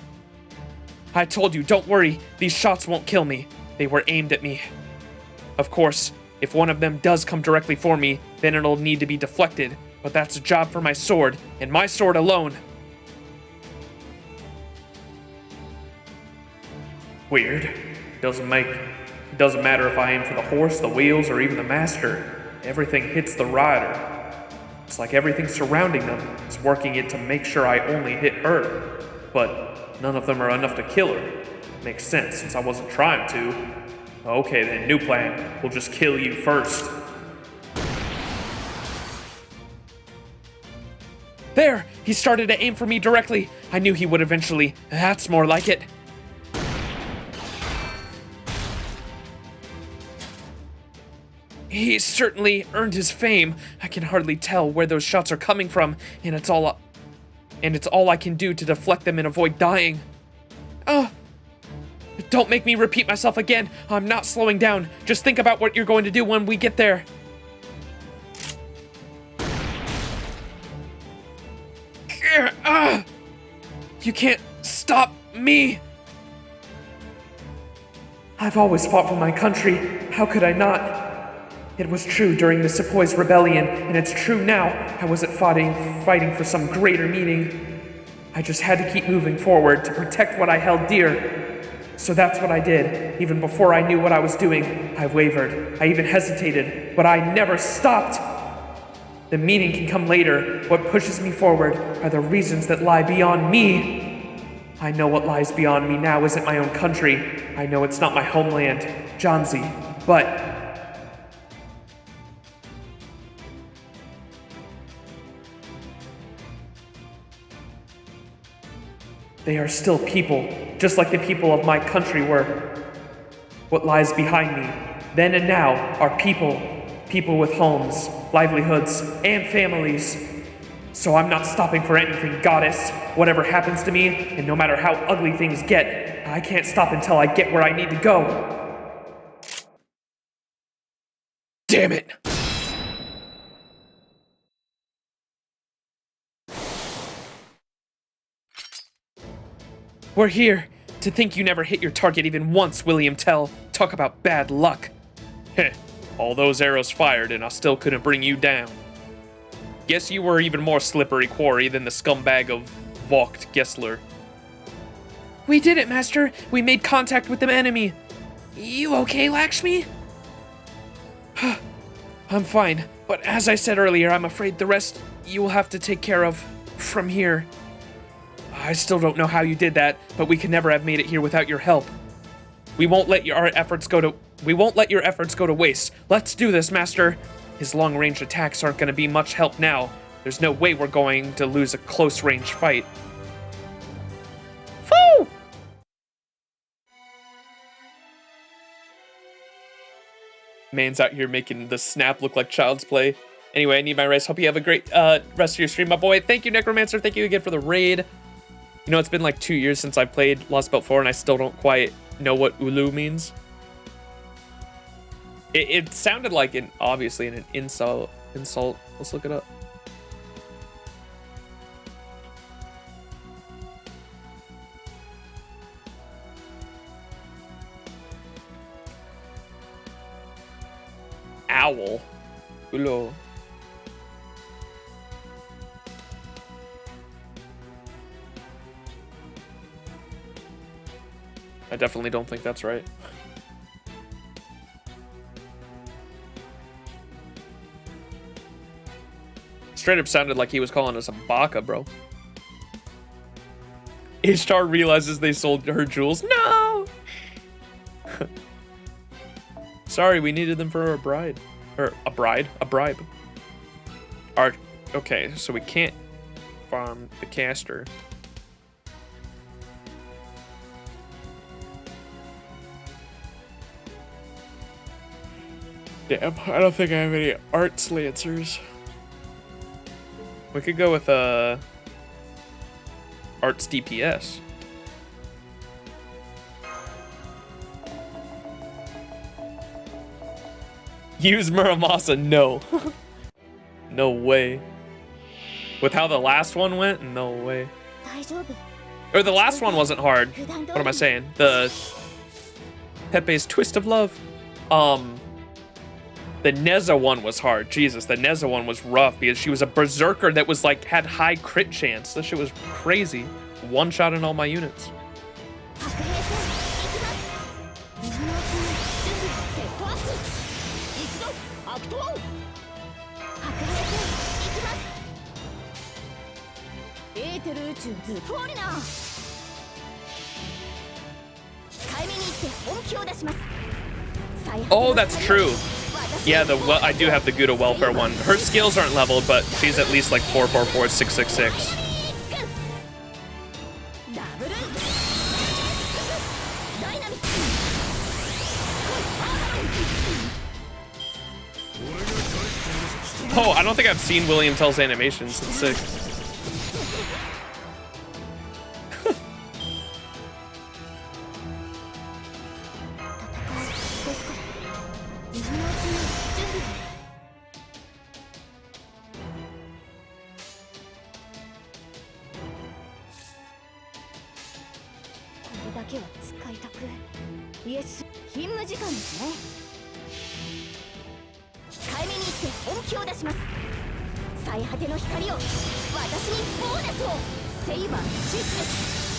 Speaker 10: I told you, don't worry, these shots won't kill me. They were aimed at me. Of course, if one of them does come directly for me, then it'll need to be deflected, but that's a job for my sword, and my sword alone. Weird. Doesn't matter if I aim for the horse, the wheels, or even the master. Everything hits the rider. It's like everything surrounding them is working it to make sure I only hit her. But none of them are enough to kill her. Makes sense since I wasn't trying to. Okay then, new plan. We'll just kill you first. There! He started to aim for me directly. I knew he would eventually. That's more like it. He's certainly earned his fame. I can hardly tell where those shots are coming from, and it's all I can do to deflect them and avoid dying. Oh, don't make me repeat myself again. I'm not slowing down. Just think about what you're going to do when we get there. You can't stop me. I've always fought for my country. How could I not? It was true during the Sepoy's rebellion, and it's true now. I wasn't fighting for some greater meaning. I just had to keep moving forward to protect what I held dear. So that's what I did. Even before I knew what I was doing, I wavered. I even hesitated, but I never stopped. The meaning can come later. What pushes me forward are the reasons that lie beyond me. I know what lies beyond me now isn't my own country. I know it's not my homeland, Janzi, but... they are still people, just like the people of my country were. What lies behind me, then and now, are people. People with homes, livelihoods, and families. So I'm not stopping for anything, goddess. Whatever happens to me, and no matter how ugly things get, I can't stop until I get where I need to go. Damn it! We're here. To think you never hit your target even once, William Tell. Talk about bad luck. Heh. All those arrows fired and I still couldn't bring you down. Guess you were even more slippery quarry than the scumbag of Vogt Gessler. We did it, Master. We made contact with the enemy. You okay, Lakshmi? I'm fine, but as I said earlier, I'm afraid the rest you will have to take care of from here. I still don't know how you did that, but we could never have made it here without your help. We won't let your efforts go to waste. Let's do this, Master. His long-range attacks aren't going to be much help now. There's no way we're going to lose a close-range fight. Foo! Man's out here making the snap look like child's play. Anyway, I need my rest. Hope you have a great rest of your stream, my boy. Thank you, Necromancer. Thank you again for the raid. You know, it's been like 2 years since I played Lostbelt 4, and I still don't quite know what Ulu means. It sounded like obviously an insult. Let's look it up. Owl. Ulu. I definitely don't think that's right. Straight up sounded like he was calling us a baka, bro. Ishtar realizes they sold her jewels. No!
Speaker 1: Sorry, we needed them for a bride. Or a bride? A bribe. Okay, so we can't farm the caster. Damn, I don't think I have any arts lancers. We could go with arts DPS. Use Muramasa, no. No way. With how the last one went, no way. Or the last one wasn't hard. What am I saying? The Pepe's Twist of Love. The Neza one was hard. Jesus, the Neza one was rough because she was a berserker that was like had high crit chance. That shit was crazy. One shot in all my units. Oh, that's true. Yeah, I do have the Gouda welfare one. Her skills aren't leveled, but she's at least like 444, 666. Oh, I don't think I've seen William Tell's animations. It's sick.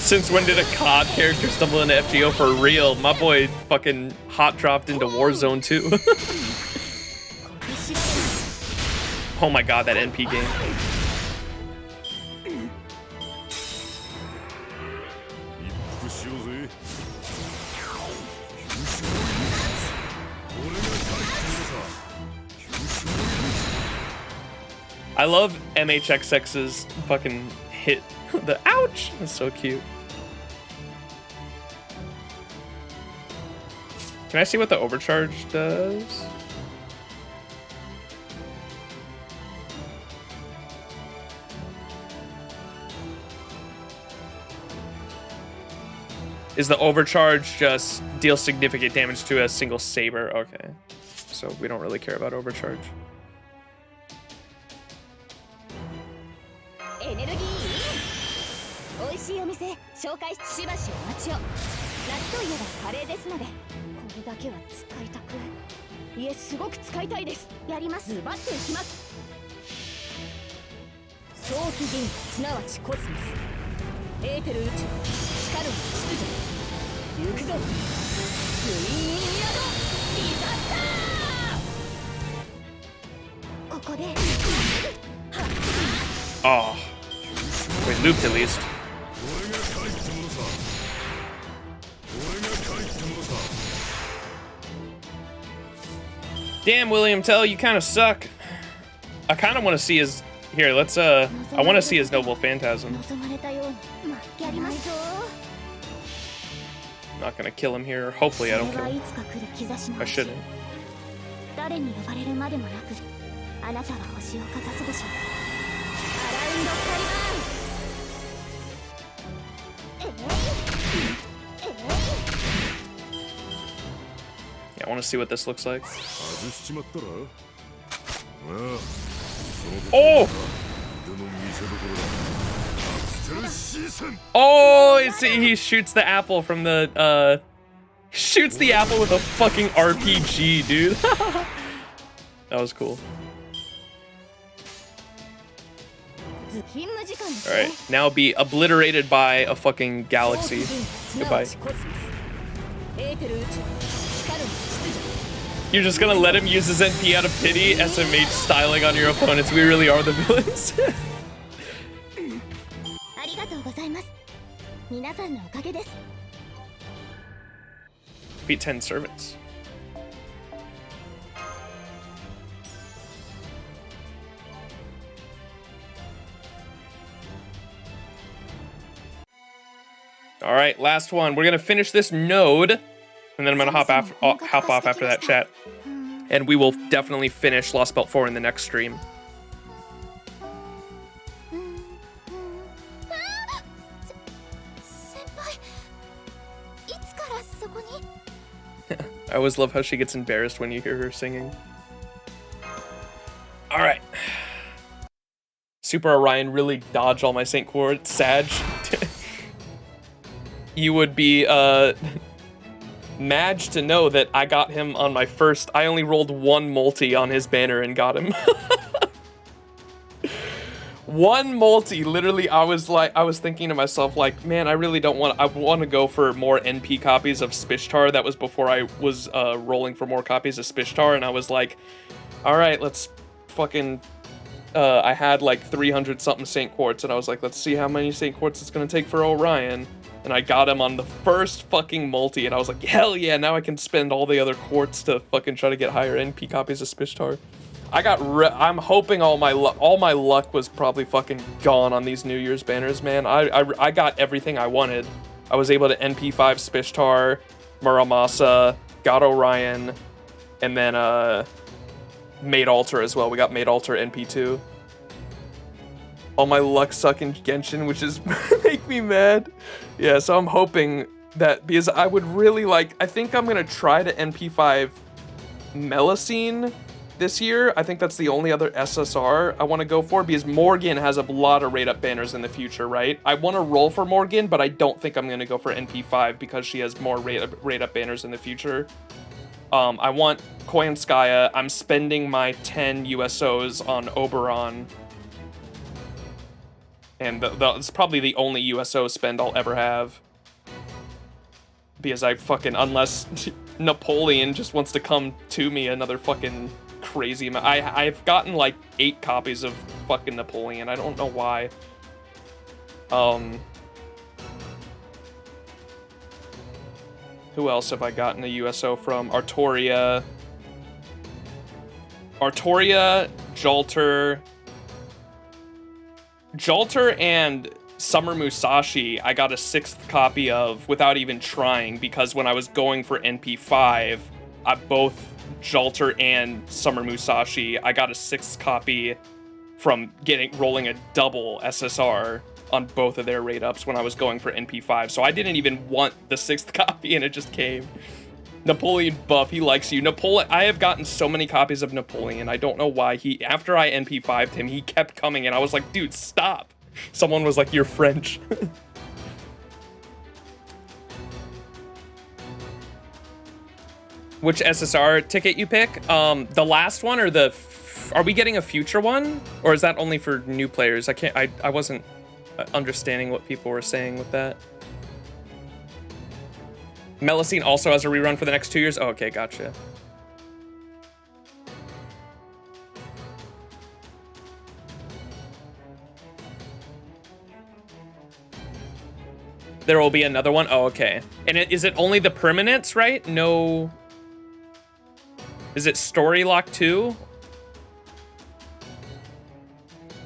Speaker 1: Since when did a COD character stumble into FGO for real? My boy fucking hot dropped into Warzone 2. Oh my god, that NP game. I love MHXX's fucking hit. The ouch! That's so cute. Can I see what the overcharge does? Is the overcharge just deal significant damage to a single saber? Okay. So we don't really care about overcharge. Oh. Wait, looped at least. Damn, William Tell, you kind of suck. I kind of want to see his... Here, let's, I want to see his Noble Phantasm. Not gonna kill him here. Hopefully I don't kill him. I shouldn't. Yeah, I want to see what this looks like. Oh! Oh, he shoots the apple from the, shoots the apple with a fucking RPG, dude. That was cool. Alright, now be obliterated by a fucking galaxy. Goodbye. You're just gonna let him use his NP out of pity, SMH styling on your opponents. We really are the villains. Beat 10 servants. All right, last one. We're gonna finish this node, and then I'm gonna hop off after that chat, and we will definitely finish Lostbelt 4 in the next stream. I always love how she gets embarrassed when you hear her singing. All right. Super Orion really dodged all my St. Quartz. Sag. You would be mad to know that I got him on my first. I only rolled one multi on his banner and got him. One multi, literally. I was thinking to myself, like, man, I really don't want. I want to go for more NP copies of Spishtar. That was before I was rolling for more copies of Spishtar, and I was like, all right, let's fucking. I had like 300 something St. Quartz, and I was like, let's see how many St. Quartz it's gonna take for Orion. And I got him on the first fucking multi, and I was like, hell yeah, now I can spend all the other quartz to fucking try to get higher NP copies of Spishtar. I'm hoping all my luck was probably fucking gone on these New Year's banners, man. I got everything I wanted. I was able to NP5 Spishtar, Muramasa, got Orion, and then Made Alter as well. We got Made Alter NP2. All my luck suck in Genshin, which is make me mad. Yeah, so I'm hoping that, because I would really like, I think I'm gonna try to NP5 Melusine this year. I think that's the only other SSR I want to go for, because Morgan has a lot of rate up banners in the future, right? I want to roll for Morgan, but I don't think I'm gonna go for NP5 because she has more rate up banners in the future. I want Koyanskaya. I'm spending my 10 USOs on Oberon. And it's probably the only USO spend I'll ever have. Because I fucking, unless Napoleon just wants to come to me another fucking crazy amount. I've gotten like 8 copies of fucking Napoleon. I don't know why. Who else have I gotten a USO from? Artoria, Jalter and Summer Musashi, I got a 6th copy of without even trying, because when I was going for NP5, both Jalter and Summer Musashi, I got a 6th copy from rolling a double SSR on both of their rate ups when I was going for NP5. So I didn't even want the 6th copy, and it just came. Napoleon buff, he likes you. I have gotten so many copies of Napoleon. I don't know why. After I NP5'd him, he kept coming, and I was like, dude, stop. Someone was like, you're French. Which SSR ticket you pick? The last one or are we getting a future one? Or is that only for new players? I wasn't understanding what people were saying with that. Melusine also has a rerun for the next 2 years? Oh, okay, gotcha. There will be another one? Oh, okay. And is it only the permanents, right? No... Is it Story Lock 2?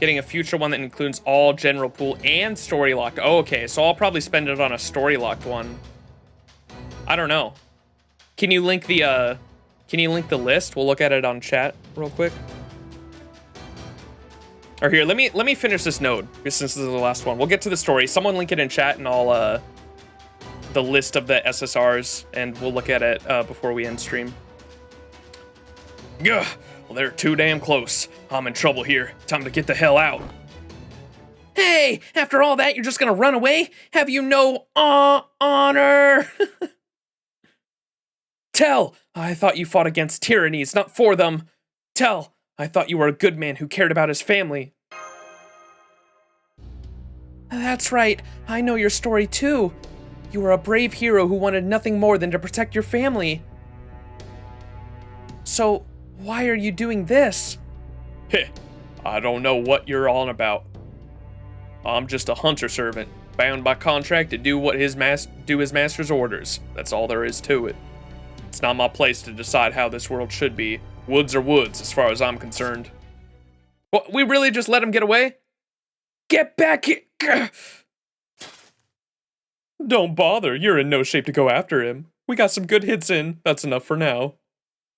Speaker 1: Getting a future one that includes all general pool and Story Locked. Oh, okay, so I'll probably spend it on a Story Locked one. I don't know. Can you link the list? We'll look at it on chat real quick. Or here, let me finish this node, since this is the last one. We'll get to the story. Someone link it in chat, and I'll the list of the SSRs, and we'll look at it before we end stream. Gah, well, they're too damn close. I'm in trouble here. Time to get the hell out. Hey, after all that, you're just gonna run away? Have you no honor? Tell, I thought you fought against tyrannies, not for them. Tell, I thought you were a good man who cared about his family. That's right, I know your story too. You were a brave hero who wanted nothing more than to protect your family. So, why are you doing this? Heh, I don't know what you're on about. I'm just a hunter servant, bound by contract to do what his master's orders. That's all there is to it. It's not my place to decide how this world should be. Woods are woods, as far as I'm concerned. What, we really just let him get away? Get back here!
Speaker 3: Don't bother, you're in no shape to go after him. We got some good hits in, that's enough for now.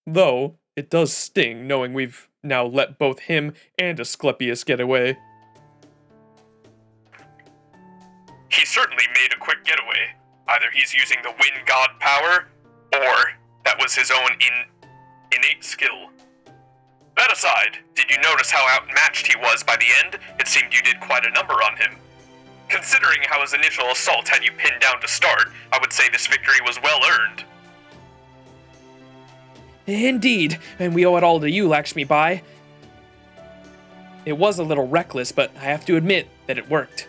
Speaker 3: Though, it does sting knowing we've now let both him and Asclepius get away.
Speaker 4: He certainly made a quick getaway. Either he's using the wind god power, or that was his own innate skill. That aside, did you notice how outmatched he was by the end? It seemed you did quite a number on him. Considering how his initial assault had you pinned down to start, I would say this victory was well earned.
Speaker 10: Indeed, and we owe it all to you, Lakshmibai. It was a little reckless, but I have to admit that it worked.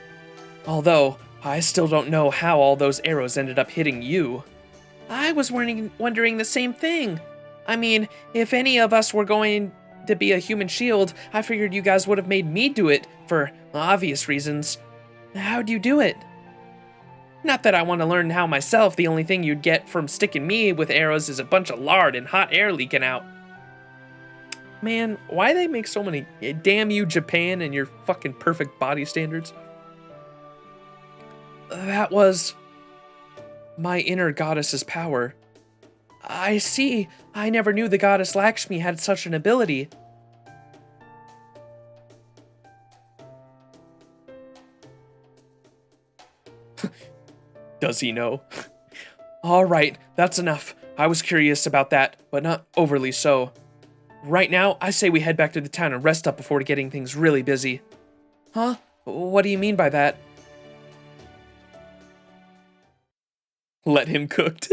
Speaker 10: Although, I still don't know how all those arrows ended up hitting you. I was wondering the same thing. I mean, if any of us were going to be a human shield, I figured you guys would have made me do it for obvious reasons. How'd you do it? Not that I want to learn how myself. The only thing you'd get from sticking me with arrows is a bunch of lard and hot air leaking out. Man, why they make so many... Damn you, Japan, and your fucking perfect body standards. That was my inner goddess's power. I see. I never knew the goddess Lakshmi had such an ability. Does he know? All right, that's enough. I was curious about that, but not overly so. Right now, I say we head back to the town and rest up before getting things really busy. Huh? What do you mean by that? Let him cooked.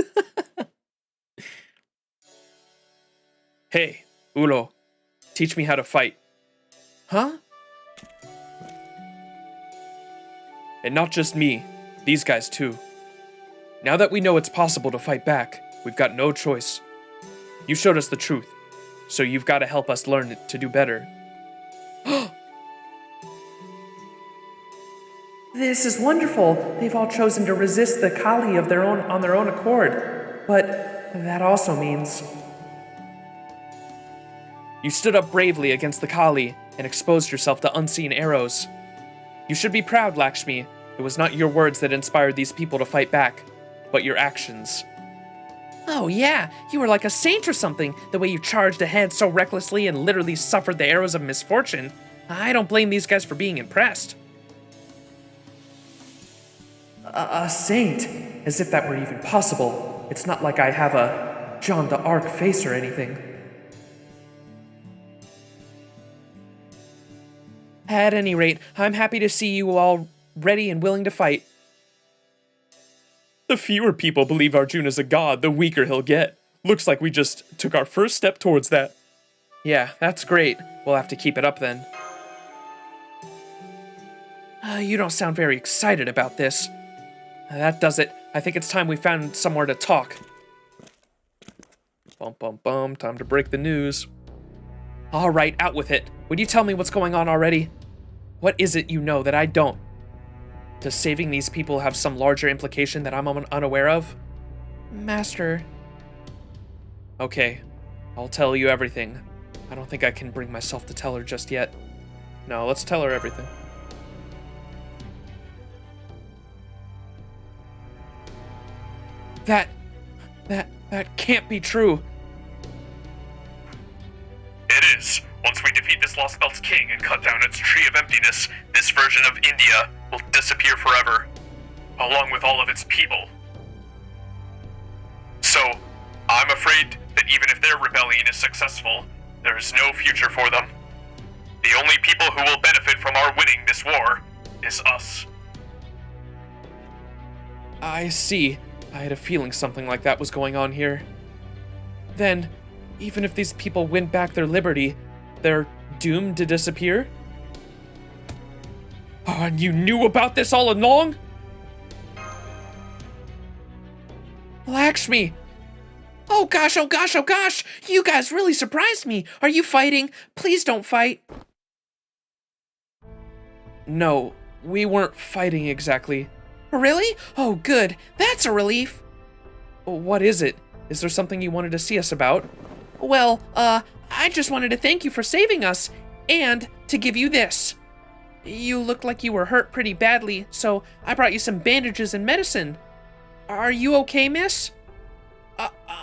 Speaker 10: Hey, Ulo, teach me how to fight. Huh? And not just me, these guys too. Now that we know it's possible to fight back, we've got no choice. You showed us the truth, so you've got to help us learn to do better. This is wonderful. They've all chosen to resist the Kali on their own accord. But that also means... You stood up bravely against the Kali and exposed yourself to unseen arrows. You should be proud, Lakshmi. It was not your words that inspired these people to fight back, but your actions. Oh yeah, you were like a saint or something, the way you charged ahead so recklessly and literally suffered the arrows of misfortune. I don't blame these guys for being impressed. A saint? As if that were even possible. It's not like I have a John the Arc face or anything. At any rate, I'm happy to see you all ready and willing to fight.
Speaker 3: The fewer people believe Arjuna's a god, the weaker he'll get. Looks like we just took our first step towards that.
Speaker 10: Yeah, that's great. We'll have to keep it up then. You don't sound very excited about this. That does it. I think it's time we found somewhere to talk. Bum bum bum, time to break the news. All right, out with it. Would you tell me what's going on already? What is it you know that I don't? Does saving these people have some larger implication that I'm unaware of? Master. Okay, I'll tell you everything. I don't think I can bring myself to tell her just yet. No, let's tell her everything. That can't be true.
Speaker 4: It is. Once we defeat this Lostbelt's king and cut down its tree of emptiness, this version of India will disappear forever, along with all of its people. So, I'm afraid that even if their rebellion is successful, there is no future for them. The only people who will benefit from our winning this war is us.
Speaker 10: I see. I had a feeling something like that was going on here. Then, even if these people win back their liberty, they're doomed to disappear? Oh, and you knew about this all along? Lakshmi! Oh gosh, oh gosh, oh gosh! You guys really surprised me! Are you fighting? Please don't fight! No, we weren't fighting exactly. Really? Oh good, that's a relief! What is it? Is there something you wanted to see us about? Well, I just wanted to thank you for saving us, and to give you this. You looked like you were hurt pretty badly, so I brought you some bandages and medicine. Are you okay, miss?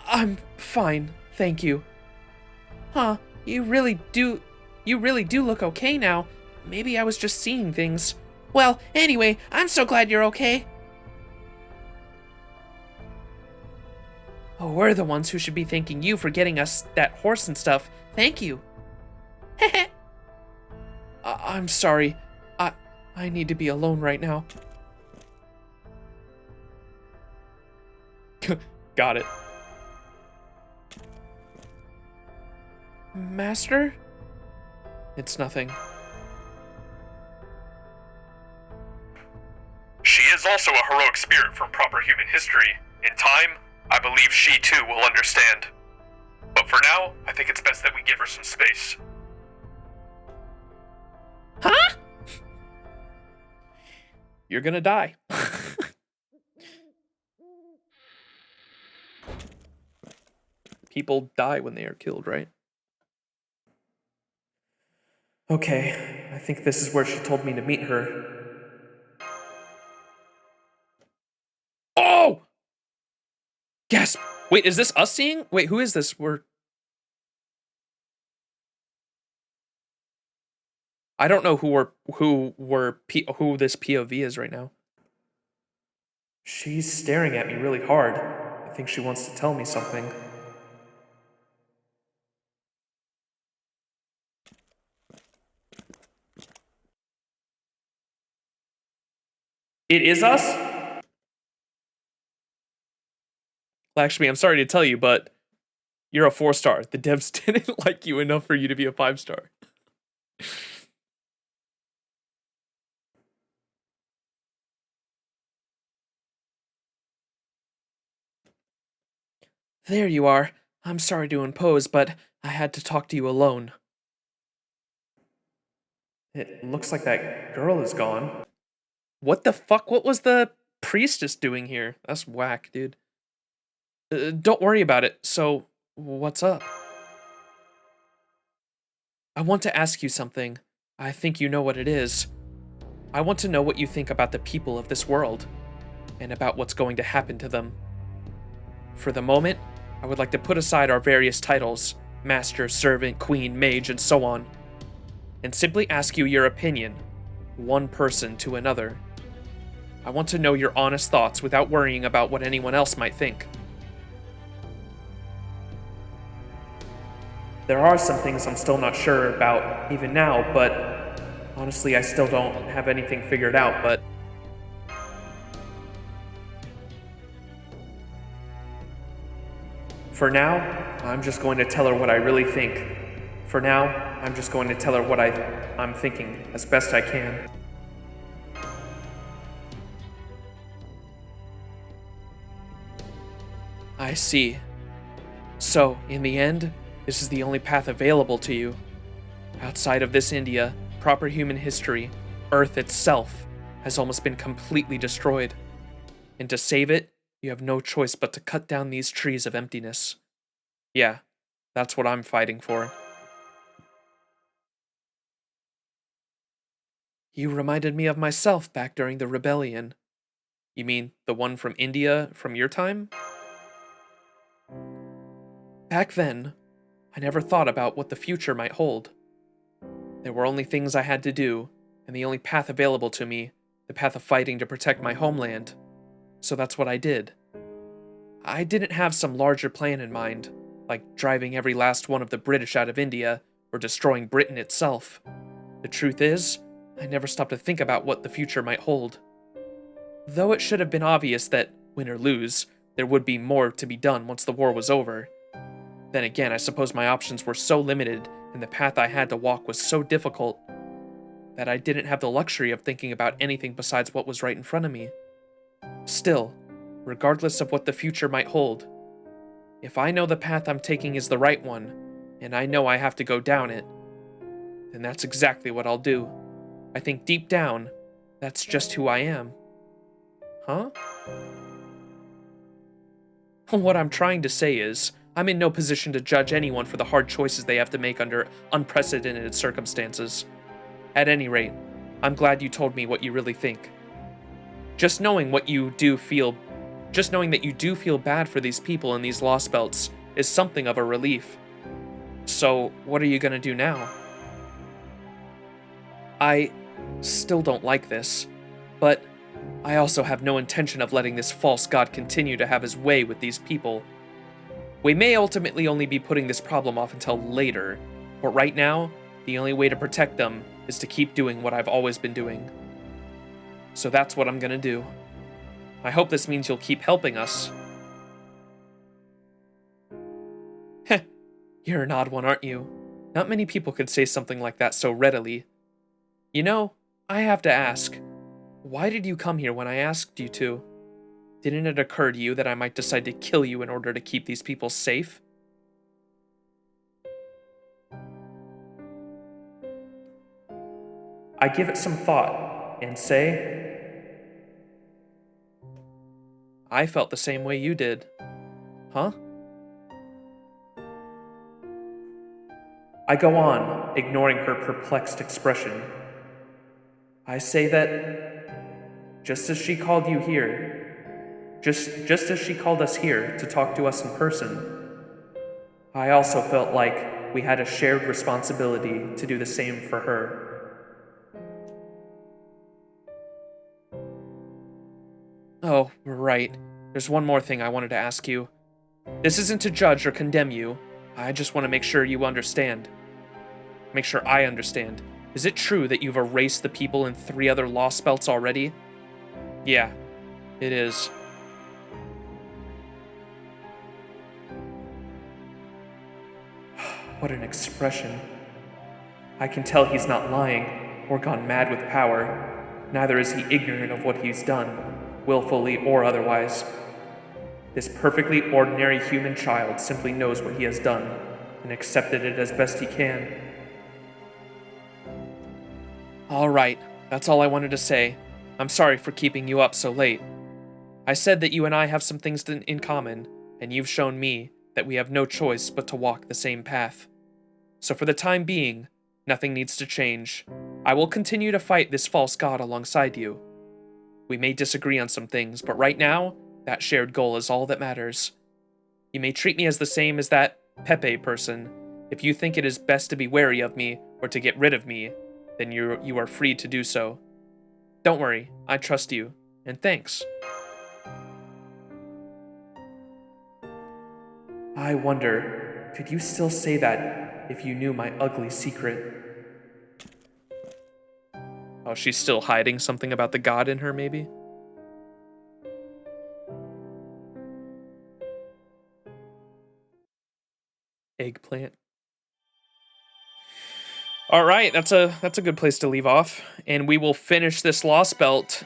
Speaker 10: I'm fine, thank you. Huh, you really do look okay now. Maybe I was just seeing things. Well, anyway, I'm so glad you're okay. Oh, we're the ones who should be thanking you for getting us that horse and stuff. Thank you. I'm sorry. I need to be alone right now.
Speaker 1: Got it.
Speaker 10: Master? It's nothing.
Speaker 4: She is also a heroic spirit from proper human history. In time, I believe she too will understand. But for now, I think it's best that we give her some space.
Speaker 10: Huh?
Speaker 1: You're gonna die. People die when they are killed, right? Okay, I think this is where she told me to meet her. Oh! Gasp! Wait, is this us seeing? Wait, who is this? I don't know who this POV is right now. She's staring at me really hard. I think she wants to tell me something. It is us? Lakshmi, I'm sorry to tell you, but you're a 4-star. The devs didn't like you enough for you to be a 5-star. There you are. I'm sorry to impose, but I had to talk to you alone. It looks like that girl is gone. What the fuck? What was the priestess doing here? That's whack, dude. Don't worry about it. So, what's up? I want to ask you something. I think you know what it is. I want to know what you think about the people of this world, and about what's going to happen to them. For the moment, I would like to put aside our various titles, master, servant, queen, mage, and so on, and simply ask you your opinion, one person to another. I want to know your honest thoughts without worrying about what anyone else might think. There are some things I'm still not sure about even now, but honestly, I still don't have anything figured out, but for now, I'm just going to tell her what I really think. For now, I'm just going to tell her what I'm thinking as best I can. I see. So, in the end, this is the only path available to you. Outside of this India, proper human history, Earth itself, has almost been completely destroyed. And to save it, you have no choice but to cut down these trees of emptiness. Yeah, that's what I'm fighting for. You reminded me of myself back during the rebellion. You mean the one from India from your time? Back then, I never thought about what the future might hold. There were only things I had to do, and the only path available to me, the path of fighting to protect my homeland. So that's what I did. I didn't have some larger plan in mind, like driving every last one of the British out of India, or destroying Britain itself. The truth is, I never stopped to think about what the future might hold. Though it should have been obvious that, win or lose, there would be more to be done once the war was over. Then again, I suppose my options were so limited, and the path I had to walk was so difficult, that I didn't have the luxury of thinking about anything besides what was right in front of me. Still, regardless of what the future might hold, if I know the path I'm taking is the right one, and I know I have to go down it, then that's exactly what I'll do. I think deep down, that's just who I am. Huh? What I'm trying to say is, I'm in no position to judge anyone for the hard choices they have to make under unprecedented circumstances. At any rate, I'm glad you told me what you really think. Just knowing what you do feel
Speaker 10: just knowing that you do feel bad for these people in these Lostbelts is something of a relief. So, what are you gonna do now? I still don't like this, but I also have no intention of letting this false god continue to have his way with these people. We may ultimately only be putting this problem off until later, but right now, the only way to protect them is to keep doing what I've always been doing. So that's what I'm gonna do. I hope this means you'll keep helping us. Heh, you're an odd one, aren't you? Not many people could say something like that so readily. You know, I have to ask, why did you come here when I asked you to? Didn't it occur to you that I might decide to kill you in order to keep these people safe? I give it some thought, and say, I felt the same way you did. Huh? I go on, ignoring her perplexed expression. I say that, just as she called you here, just as she called us here to talk to us in person, I also felt like we had a shared responsibility to do the same for her. Oh, right. There's one more thing I wanted to ask you. This isn't to judge or condemn you. I just want to make sure you understand. Make sure I understand. Is it true that you've erased the people in 3 other Lostbelts already? Yeah, it is. What an expression. I can tell he's not lying or gone mad with power. Neither is he ignorant of what he's done, willfully or otherwise. This perfectly ordinary human child simply knows what he has done and accepted it as best he can. All right, that's all I wanted to say. I'm sorry for keeping you up so late. I said that you and I have some things in common, and you've shown me that we have no choice but to walk the same path. So for the time being, nothing needs to change. I will continue to fight this false god alongside you. We may disagree on some things, but right now, that shared goal is all that matters. You may treat me as the same as that Pepe person. If you think it is best to be wary of me or to get rid of me, then you are free to do so. Don't worry, I trust you, and thanks. I wonder, could you still say that if you knew my ugly secret? Oh, she's still hiding something about the god in her, maybe? Eggplant. All right, that's a good place to leave off, and we will finish this Lostbelt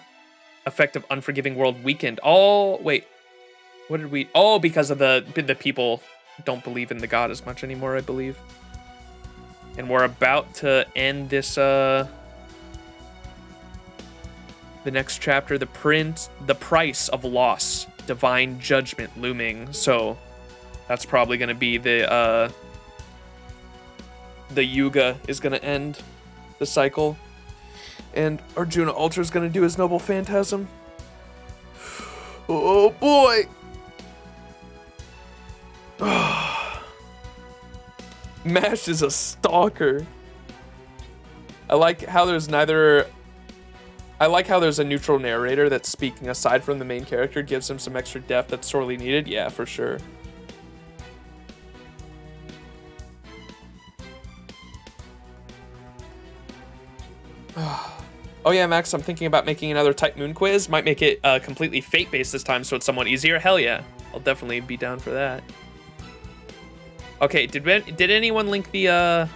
Speaker 10: effective Unforgiving World weekend. Oh, wait. What did we... Oh, because of the people don't believe in the god as much anymore, I believe. And we're about to end this, the next chapter, the price of loss, divine judgment looming. So that's probably going to be the Yuga is going to end the cycle. And Arjuna Ultra is going to do his Noble Phantasm. Oh boy! Mash is a stalker. I like how there's a neutral narrator that's speaking aside from the main character, gives him some extra depth that's sorely needed. Yeah, for sure. Oh yeah, Max, I'm thinking about making another Type Moon quiz. Might make it completely fate-based this time so it's somewhat easier. Hell yeah. I'll definitely be down for that. Okay, did anyone link the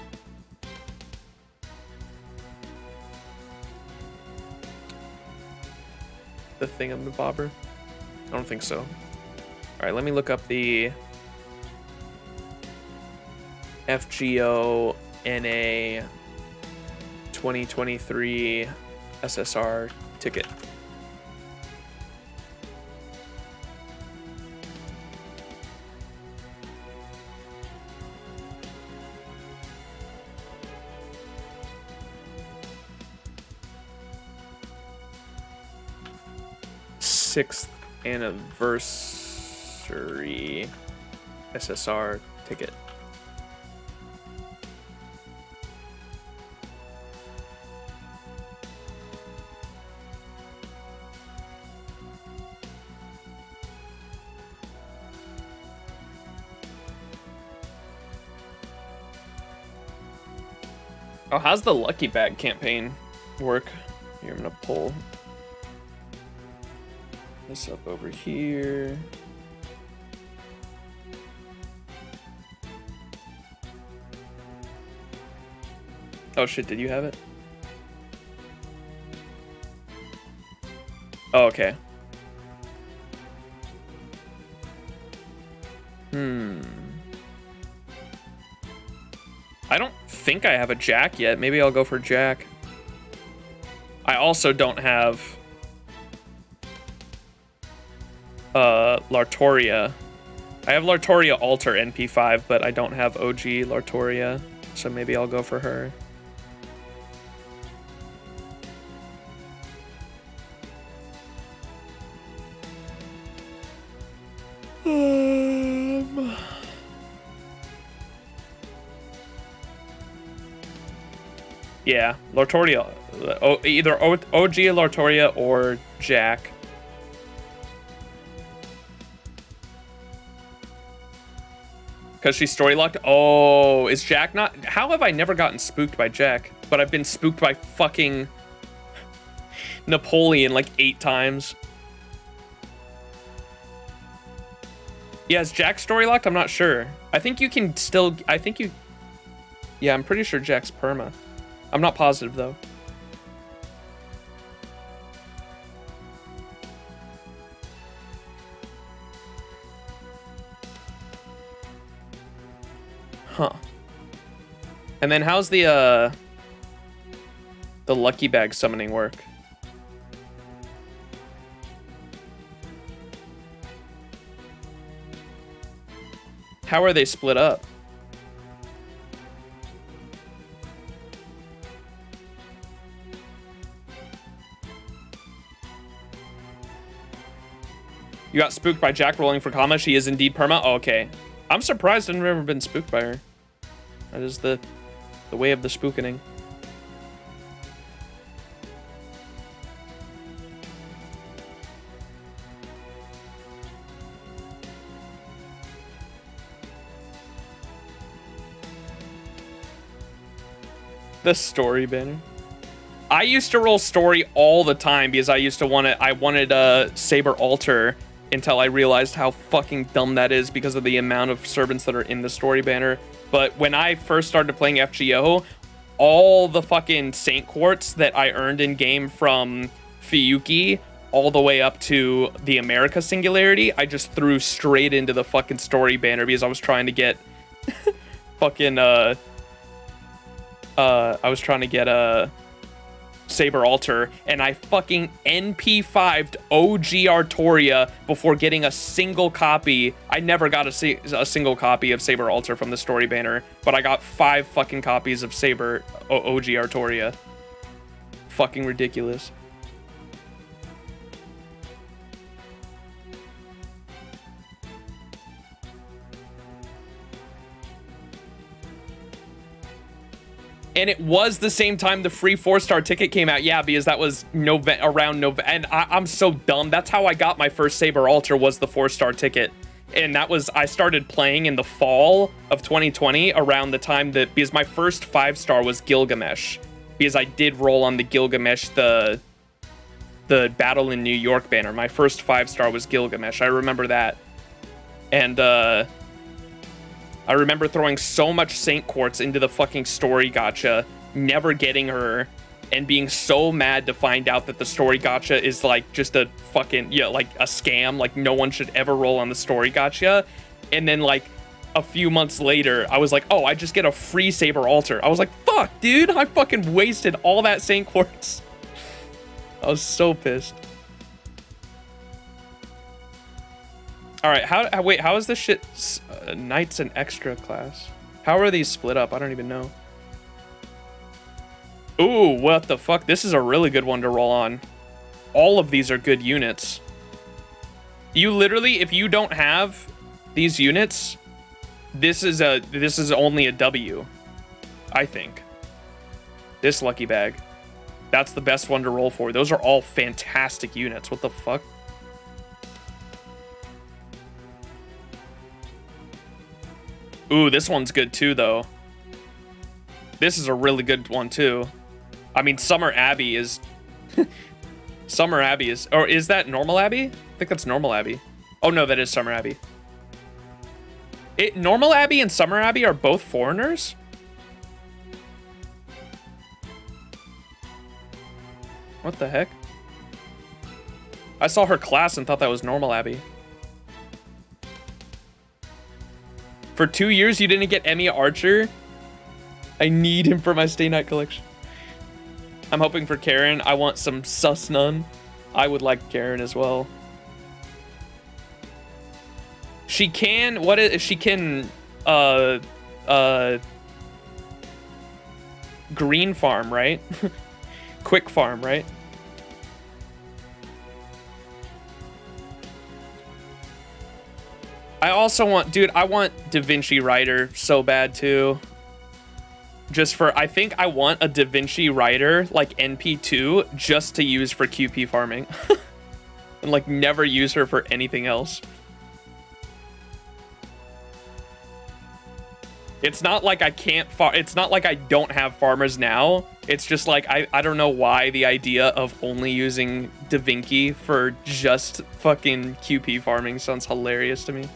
Speaker 10: thingamabobber? I don't think so. Alright, let me look up the FGO NA 2023 SSR ticket. Sixth
Speaker 1: anniversary SSR ticket. Oh, how's the Lucky Bag campaign work? Here, I'm gonna pull this up over here. Oh shit, did you have it? Oh, okay. I don't think I have a Jack yet. Maybe I'll go for Jack. I also don't have Lartoria. I have Lartoria Alter NP5, but I don't have OG Lartoria, so maybe I'll go for her. Yeah, Lartoria. Either OG Lartoria or Jack. Because she's story locked? Oh, is Jack not? How have I never gotten spooked by Jack? But I've been spooked by fucking Napoleon like 8 times. Yeah, is Jack story locked? I'm not sure. I think you can still. Yeah, I'm pretty sure Jack's perma. I'm not positive though. Huh. And then how's the Lucky Bag summoning work? How are they split up? You got spooked by Jack rolling for Kama. She is indeed perma. Oh, okay. I'm surprised I've never been spooked by her. That is the way of the spookening. The story banner. I used to roll story all the time because I wanted a Saber Alter until I realized how fucking dumb that is because of the amount of servants that are in the story banner. But when I first started playing FGO, all the fucking Saint Quartz that I earned in game from Fiyuki all the way up to the America Singularity, I just threw straight into the fucking story banner because I was trying to get fucking Saber Alter, and I fucking NP5'd OG Artoria before getting a single copy. I never got a single copy of Saber Alter from the story banner, but I got 5 fucking copies of OG Artoria. Fucking ridiculous. And it was the same time the free 4-star ticket came out. Yeah, because that was around November. And I'm so dumb. That's how I got my first Saber Alter, was the 4-star ticket. And that was, I started playing in the fall of 2020 around the time that, because my first 5-star was Gilgamesh. Because I did roll on the Gilgamesh, the Battle in New York banner. My first 5-star was Gilgamesh. I remember that. And, I remember throwing so much Saint Quartz into the fucking story gacha, never getting her, and being so mad to find out that the story gacha is like just a fucking, like a scam. Like no one should ever roll on the story gacha. And then like a few months later, I was like, oh, I just get a free Saber Alter. I was like, fuck, dude, I fucking wasted all that Saint Quartz. I was so pissed. All right, how is this shit Knights and extra class? How are these split up? I don't even know. Ooh, what the fuck? This is a really good one to roll on. All of these are good units. You literally, if you don't have these units, this is only a W, I think. This lucky bag. That's the best one to roll for. Those are all fantastic units. What the fuck? Ooh, this one's good too, though. This is a really good one too. I mean, Summer Abbey is... Summer Abbey is... Or is that Normal Abbey? I think that's Normal Abbey. Oh no, that is Summer Abbey. Normal Abbey and Summer Abbey are both foreigners? What the heck? I saw her class and thought that was Normal Abbey. For 2 years, you didn't get Emi Archer? I need him for my Stay Night collection. I'm hoping for Karen. I want some Sus Nun. I would like Karen as well. She can, what is, she can, green farm, right? Quick farm, right? I also want, dude, I want Da Vinci Rider so bad too. Just for, I think I want a Da Vinci Rider, like NP2, just to use for QP farming. And like never use her for anything else. It's not like I can't farm, it's not like I don't have farmers now. It's just like, I don't know why the idea of only using Da Vinci for just fucking QP farming sounds hilarious to me.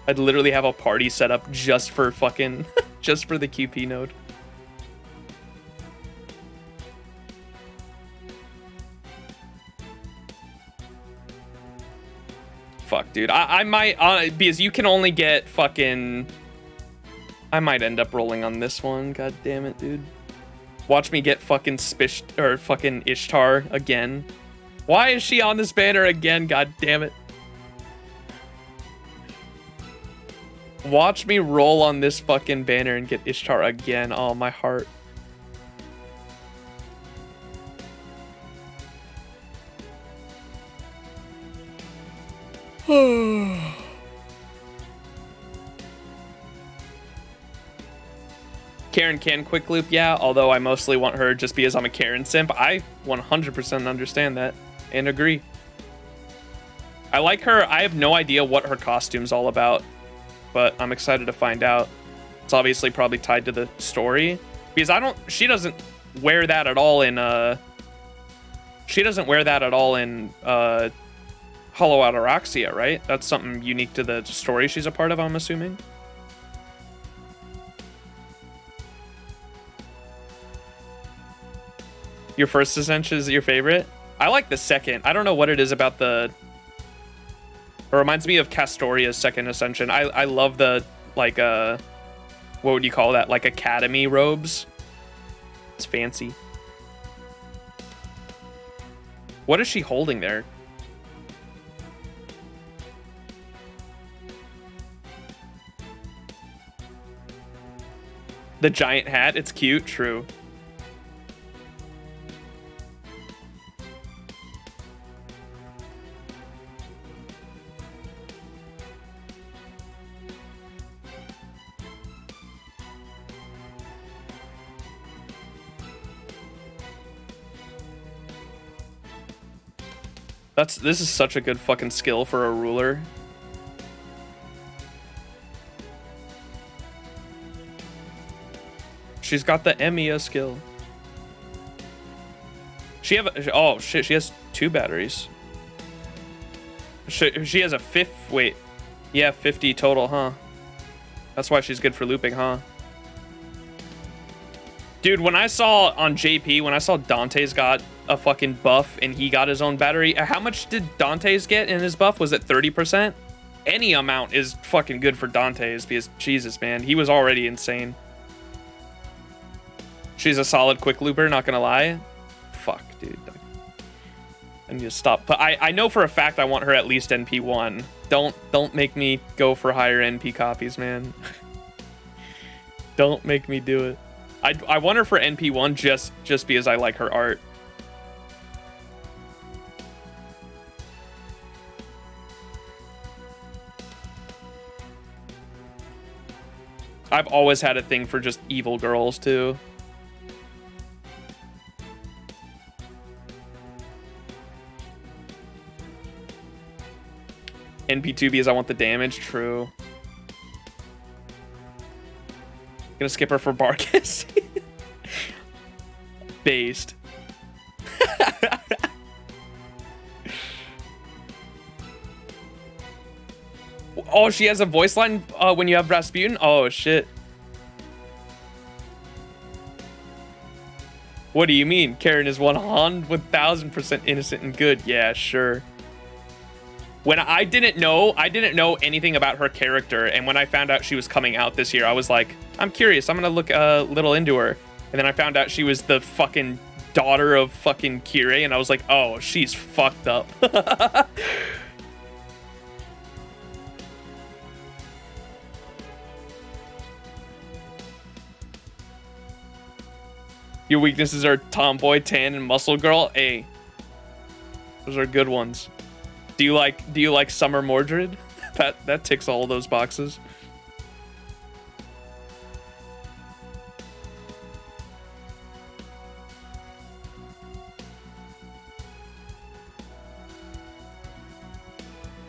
Speaker 1: I'd literally have a party set up just for fucking, just for the QP node. Fuck, dude. I might, because you can only get fucking... I might end up rolling on this one. God damn it, dude. Watch me get fucking fucking Ishtar again. Why is she on this banner again? God damn it. Watch me roll on this fucking banner and get Ishtar again. Oh, my heart. Karen can quick loop, yeah, although I mostly want her just because I'm a Karen simp. I 100% understand that and agree. I like her. I have no idea what her costume's all about, but I'm excited to find out. It's obviously probably tied to the story because she doesn't wear that at all in Hollow Ataraxia, right? That's something unique to the story she's a part of, I'm assuming. Your first ascension is your favorite? I like the second. I don't know what it is about the... It reminds me of Castoria's second ascension. I love the, like, what would you call that? Like, academy robes. It's fancy. What is she holding there? The giant hat, it's cute, true. This is such a good fucking skill for a ruler. She's got the Emiya skill. Oh shit, she has 2 batteries. She has a wait. Yeah, 50 total, huh? That's why she's good for looping, huh? Dude, when I saw on JP, when I saw Dante's got a fucking buff and he got his own battery, how much did Dante's get in his buff? Was it 30%? Any amount is fucking good for Dante's because, Jesus, man, he was already insane. She's a solid quick looper, not gonna lie. Fuck, dude. I need to stop. But I know for a fact I want her at least NP1. Don't make me go for higher NP copies, man. Don't make me do it. I want her for NP1 just because I like her art. I've always had a thing for just evil girls, too. NP2 because I want the damage, true. Gonna skip her for Barkis. Based. Oh, she has a voice line when you have Rasputin? Oh, shit. What do you mean? Karen is 1,000% innocent and good. Yeah, sure. When I didn't know anything about her character, and when I found out she was coming out this year, I was like, I'm curious. I'm gonna look a little into her. And then I found out she was the fucking daughter of fucking Kirei, and I was like, oh, she's fucked up. Your weaknesses are tomboy, tan, and muscle girl. Hey, those are good ones. Do you like Summer Mordred? That ticks all those boxes.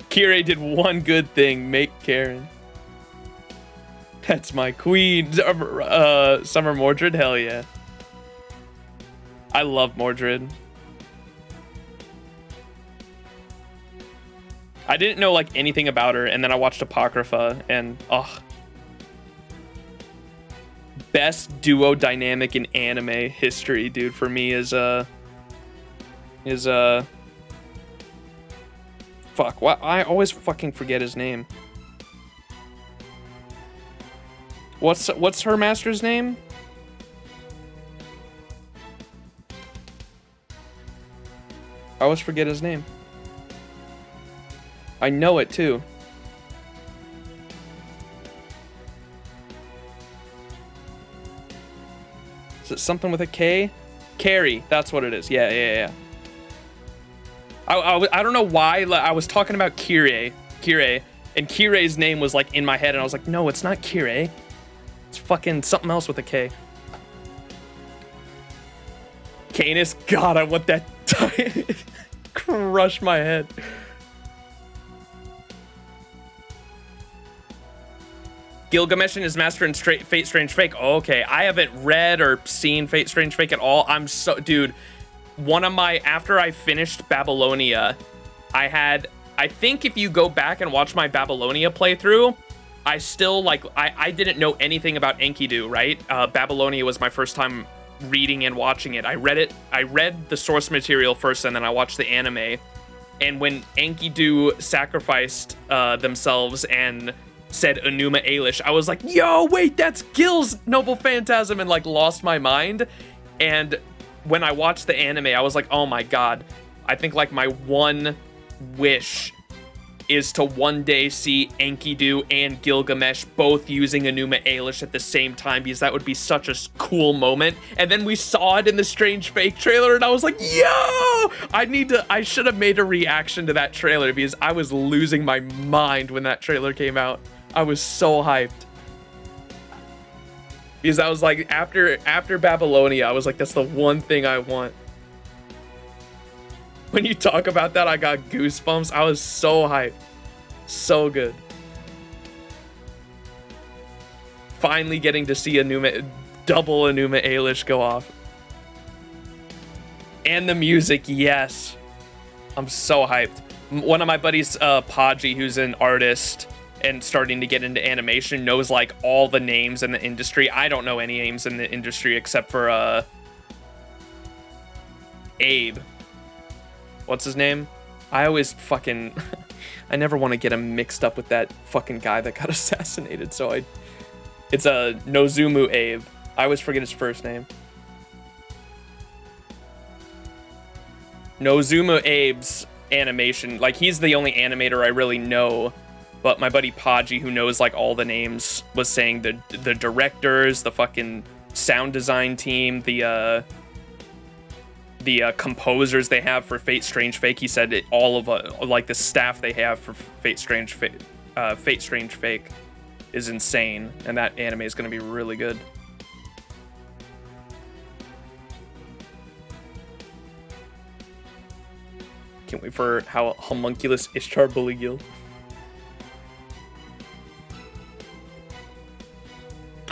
Speaker 1: Kirei did one good thing, make Karen. That's my queen. Summer Mordred, hell yeah. I love Mordred. I didn't know like anything about her, and then I watched Apocrypha, and best duo dynamic in anime history, dude. For me is fuck. What? I always fucking forget his name. What's her master's name? I always forget his name. I know it too. Is it something with a K? Carrie, that's what it is. Yeah. I don't know why I was talking about Kirei, and Kirei's name was like in my head, and I was like, no, it's not Kirei. It's fucking something else with a K. Canis, God, I want that. Crush my head. Gilgamesh and his master in Fate Strange Fake. Oh, okay, I haven't read or seen Fate Strange Fake at all. Dude, one of my, after I finished Babylonia, I think if you go back and watch my Babylonia playthrough, I still I didn't know anything about Enkidu, right? Babylonia was my first time reading and watching it. I read the source material first, and then I watched the anime. And when Enkidu sacrificed themselves and said Enuma Elish, I was like, yo, wait, that's Gil's Noble Phantasm, and like lost my mind. And when I watched the anime, I was like, oh my god, I think like my one wish is to one day see Enkidu and Gilgamesh both using Enuma Elish at the same time, because that would be such a cool moment. And then we saw it in the Strange Fake trailer, and I was like, yo! I should have made a reaction to that trailer, because I was losing my mind when that trailer came out. I was so hyped. Because I was like, after Babylonia, I was like, that's the one thing I want. When you talk about that, I got goosebumps. I was so hyped. So good. Finally getting to see double Enuma Elish go off. And the music, yes. I'm so hyped. One of my buddies, Podgy, who's an artist and starting to get into animation, knows like all the names in the industry. I don't know any names in the industry except for Abe. What's his name? I always fucking I never want to get him mixed up with that fucking guy that got assassinated, so it's a Nozumu Abe. I always forget his first name. Nozumu Abe's animation, like he's the only animator I really know, but my buddy Podgy, who knows like all the names, was saying the directors, the fucking sound design team, the composers they have for Fate Strange Fake. He said all of like the staff they have for Fate Strange Fake is insane, and that anime is going to be really good. Can't wait for how homunculus Ishtar Bully Guild.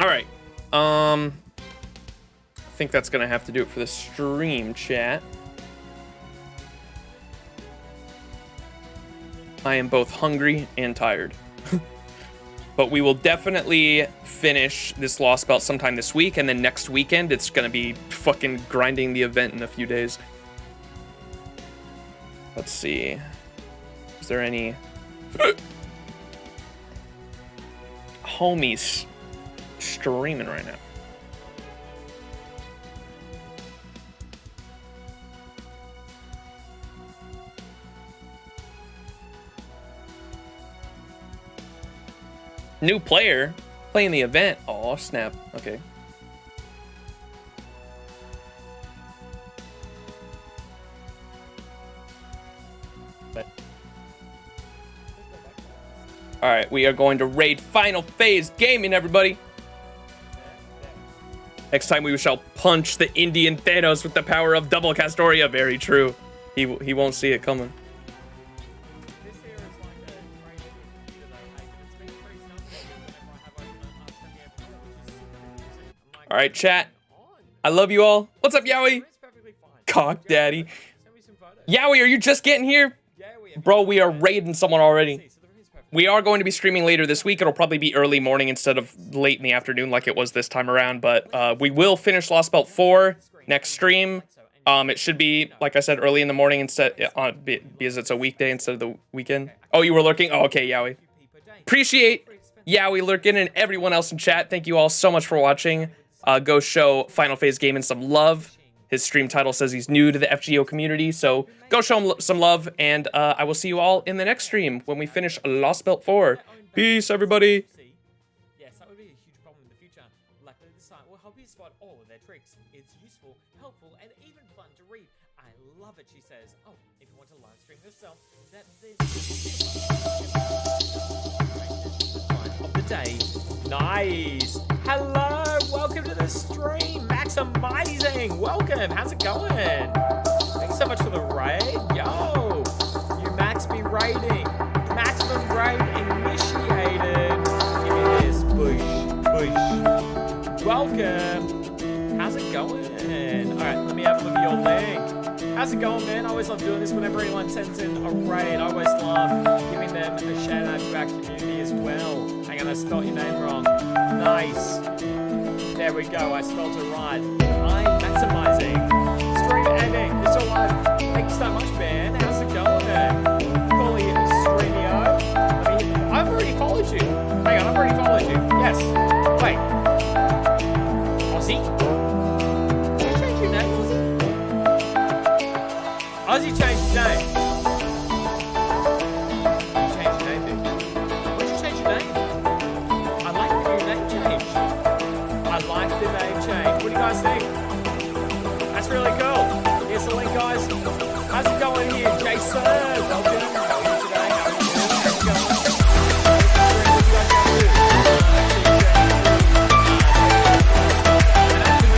Speaker 1: All right. I think that's gonna have to do it for the stream, chat. I am both hungry and tired. But we will definitely finish this Lostbelt sometime this week, and then next weekend it's gonna be fucking grinding the event in a few days. Let's see. Is there any homies streaming right now? New player playing the event. Oh, snap. Okay. All right, we are going to raid Final Phase Gaming, everybody. Next time we shall punch the Indian Thanos with the power of double Castoria. Very true. He won't see it coming. All right, chat. I love you all. What's up, Yowie? Cock daddy. Yowie, are you just getting here? Bro, we are raiding someone already. We are going to be streaming later this week. It'll probably be early morning instead of late in the afternoon like it was this time around. But we will finish Lostbelt 4 next stream. It should be, like I said, early in the morning instead, because it's a weekday instead of the weekend. Oh, you were lurking? Oh, okay, Yowie. Appreciate Yowie lurking and everyone else in chat. Thank you all so much for watching. Go show Final Phase Gaming some love. His stream title says he's new to the FGO community, so go show him some love, and I will see you all in the next stream when we finish Lostbelt 4. Peace, everybody.
Speaker 11: Yes, that would be a huge problem in the future. Luckily, the site will help you spot all of their tricks. It's useful, helpful, and even fun to read. I love it, she says. Oh, if you want to live stream yourself, that of the day. Nice. Hello, welcome to the stream. Max Amazing. Welcome. How's it going? Thanks so much for the raid. Yo, you Max be raiding. Maximum raid initiated. Give me this. Push. Welcome. How's it going? All right, let me have a look at your link. How's it going, man? I always love doing this whenever anyone sends in a raid. I always love giving them a shout out to our community as well. Hang on, I spelled your name wrong. Nice. There we go, I spelled it right. I'm maximizing. Stream ending. It's all live. Thank you so much, man. How's it going? Calling it Streamio. I've already followed you. Hang on, I've already followed you. Yes. Wait. Aussie? Did you change your name, Aussie? Aussie changed his name. You changed your name, dude. Why'd you change your name? I like the new name change. I like the name change. What do you guys think? That's really cool. Here's the link, guys. How's it going here? Jason.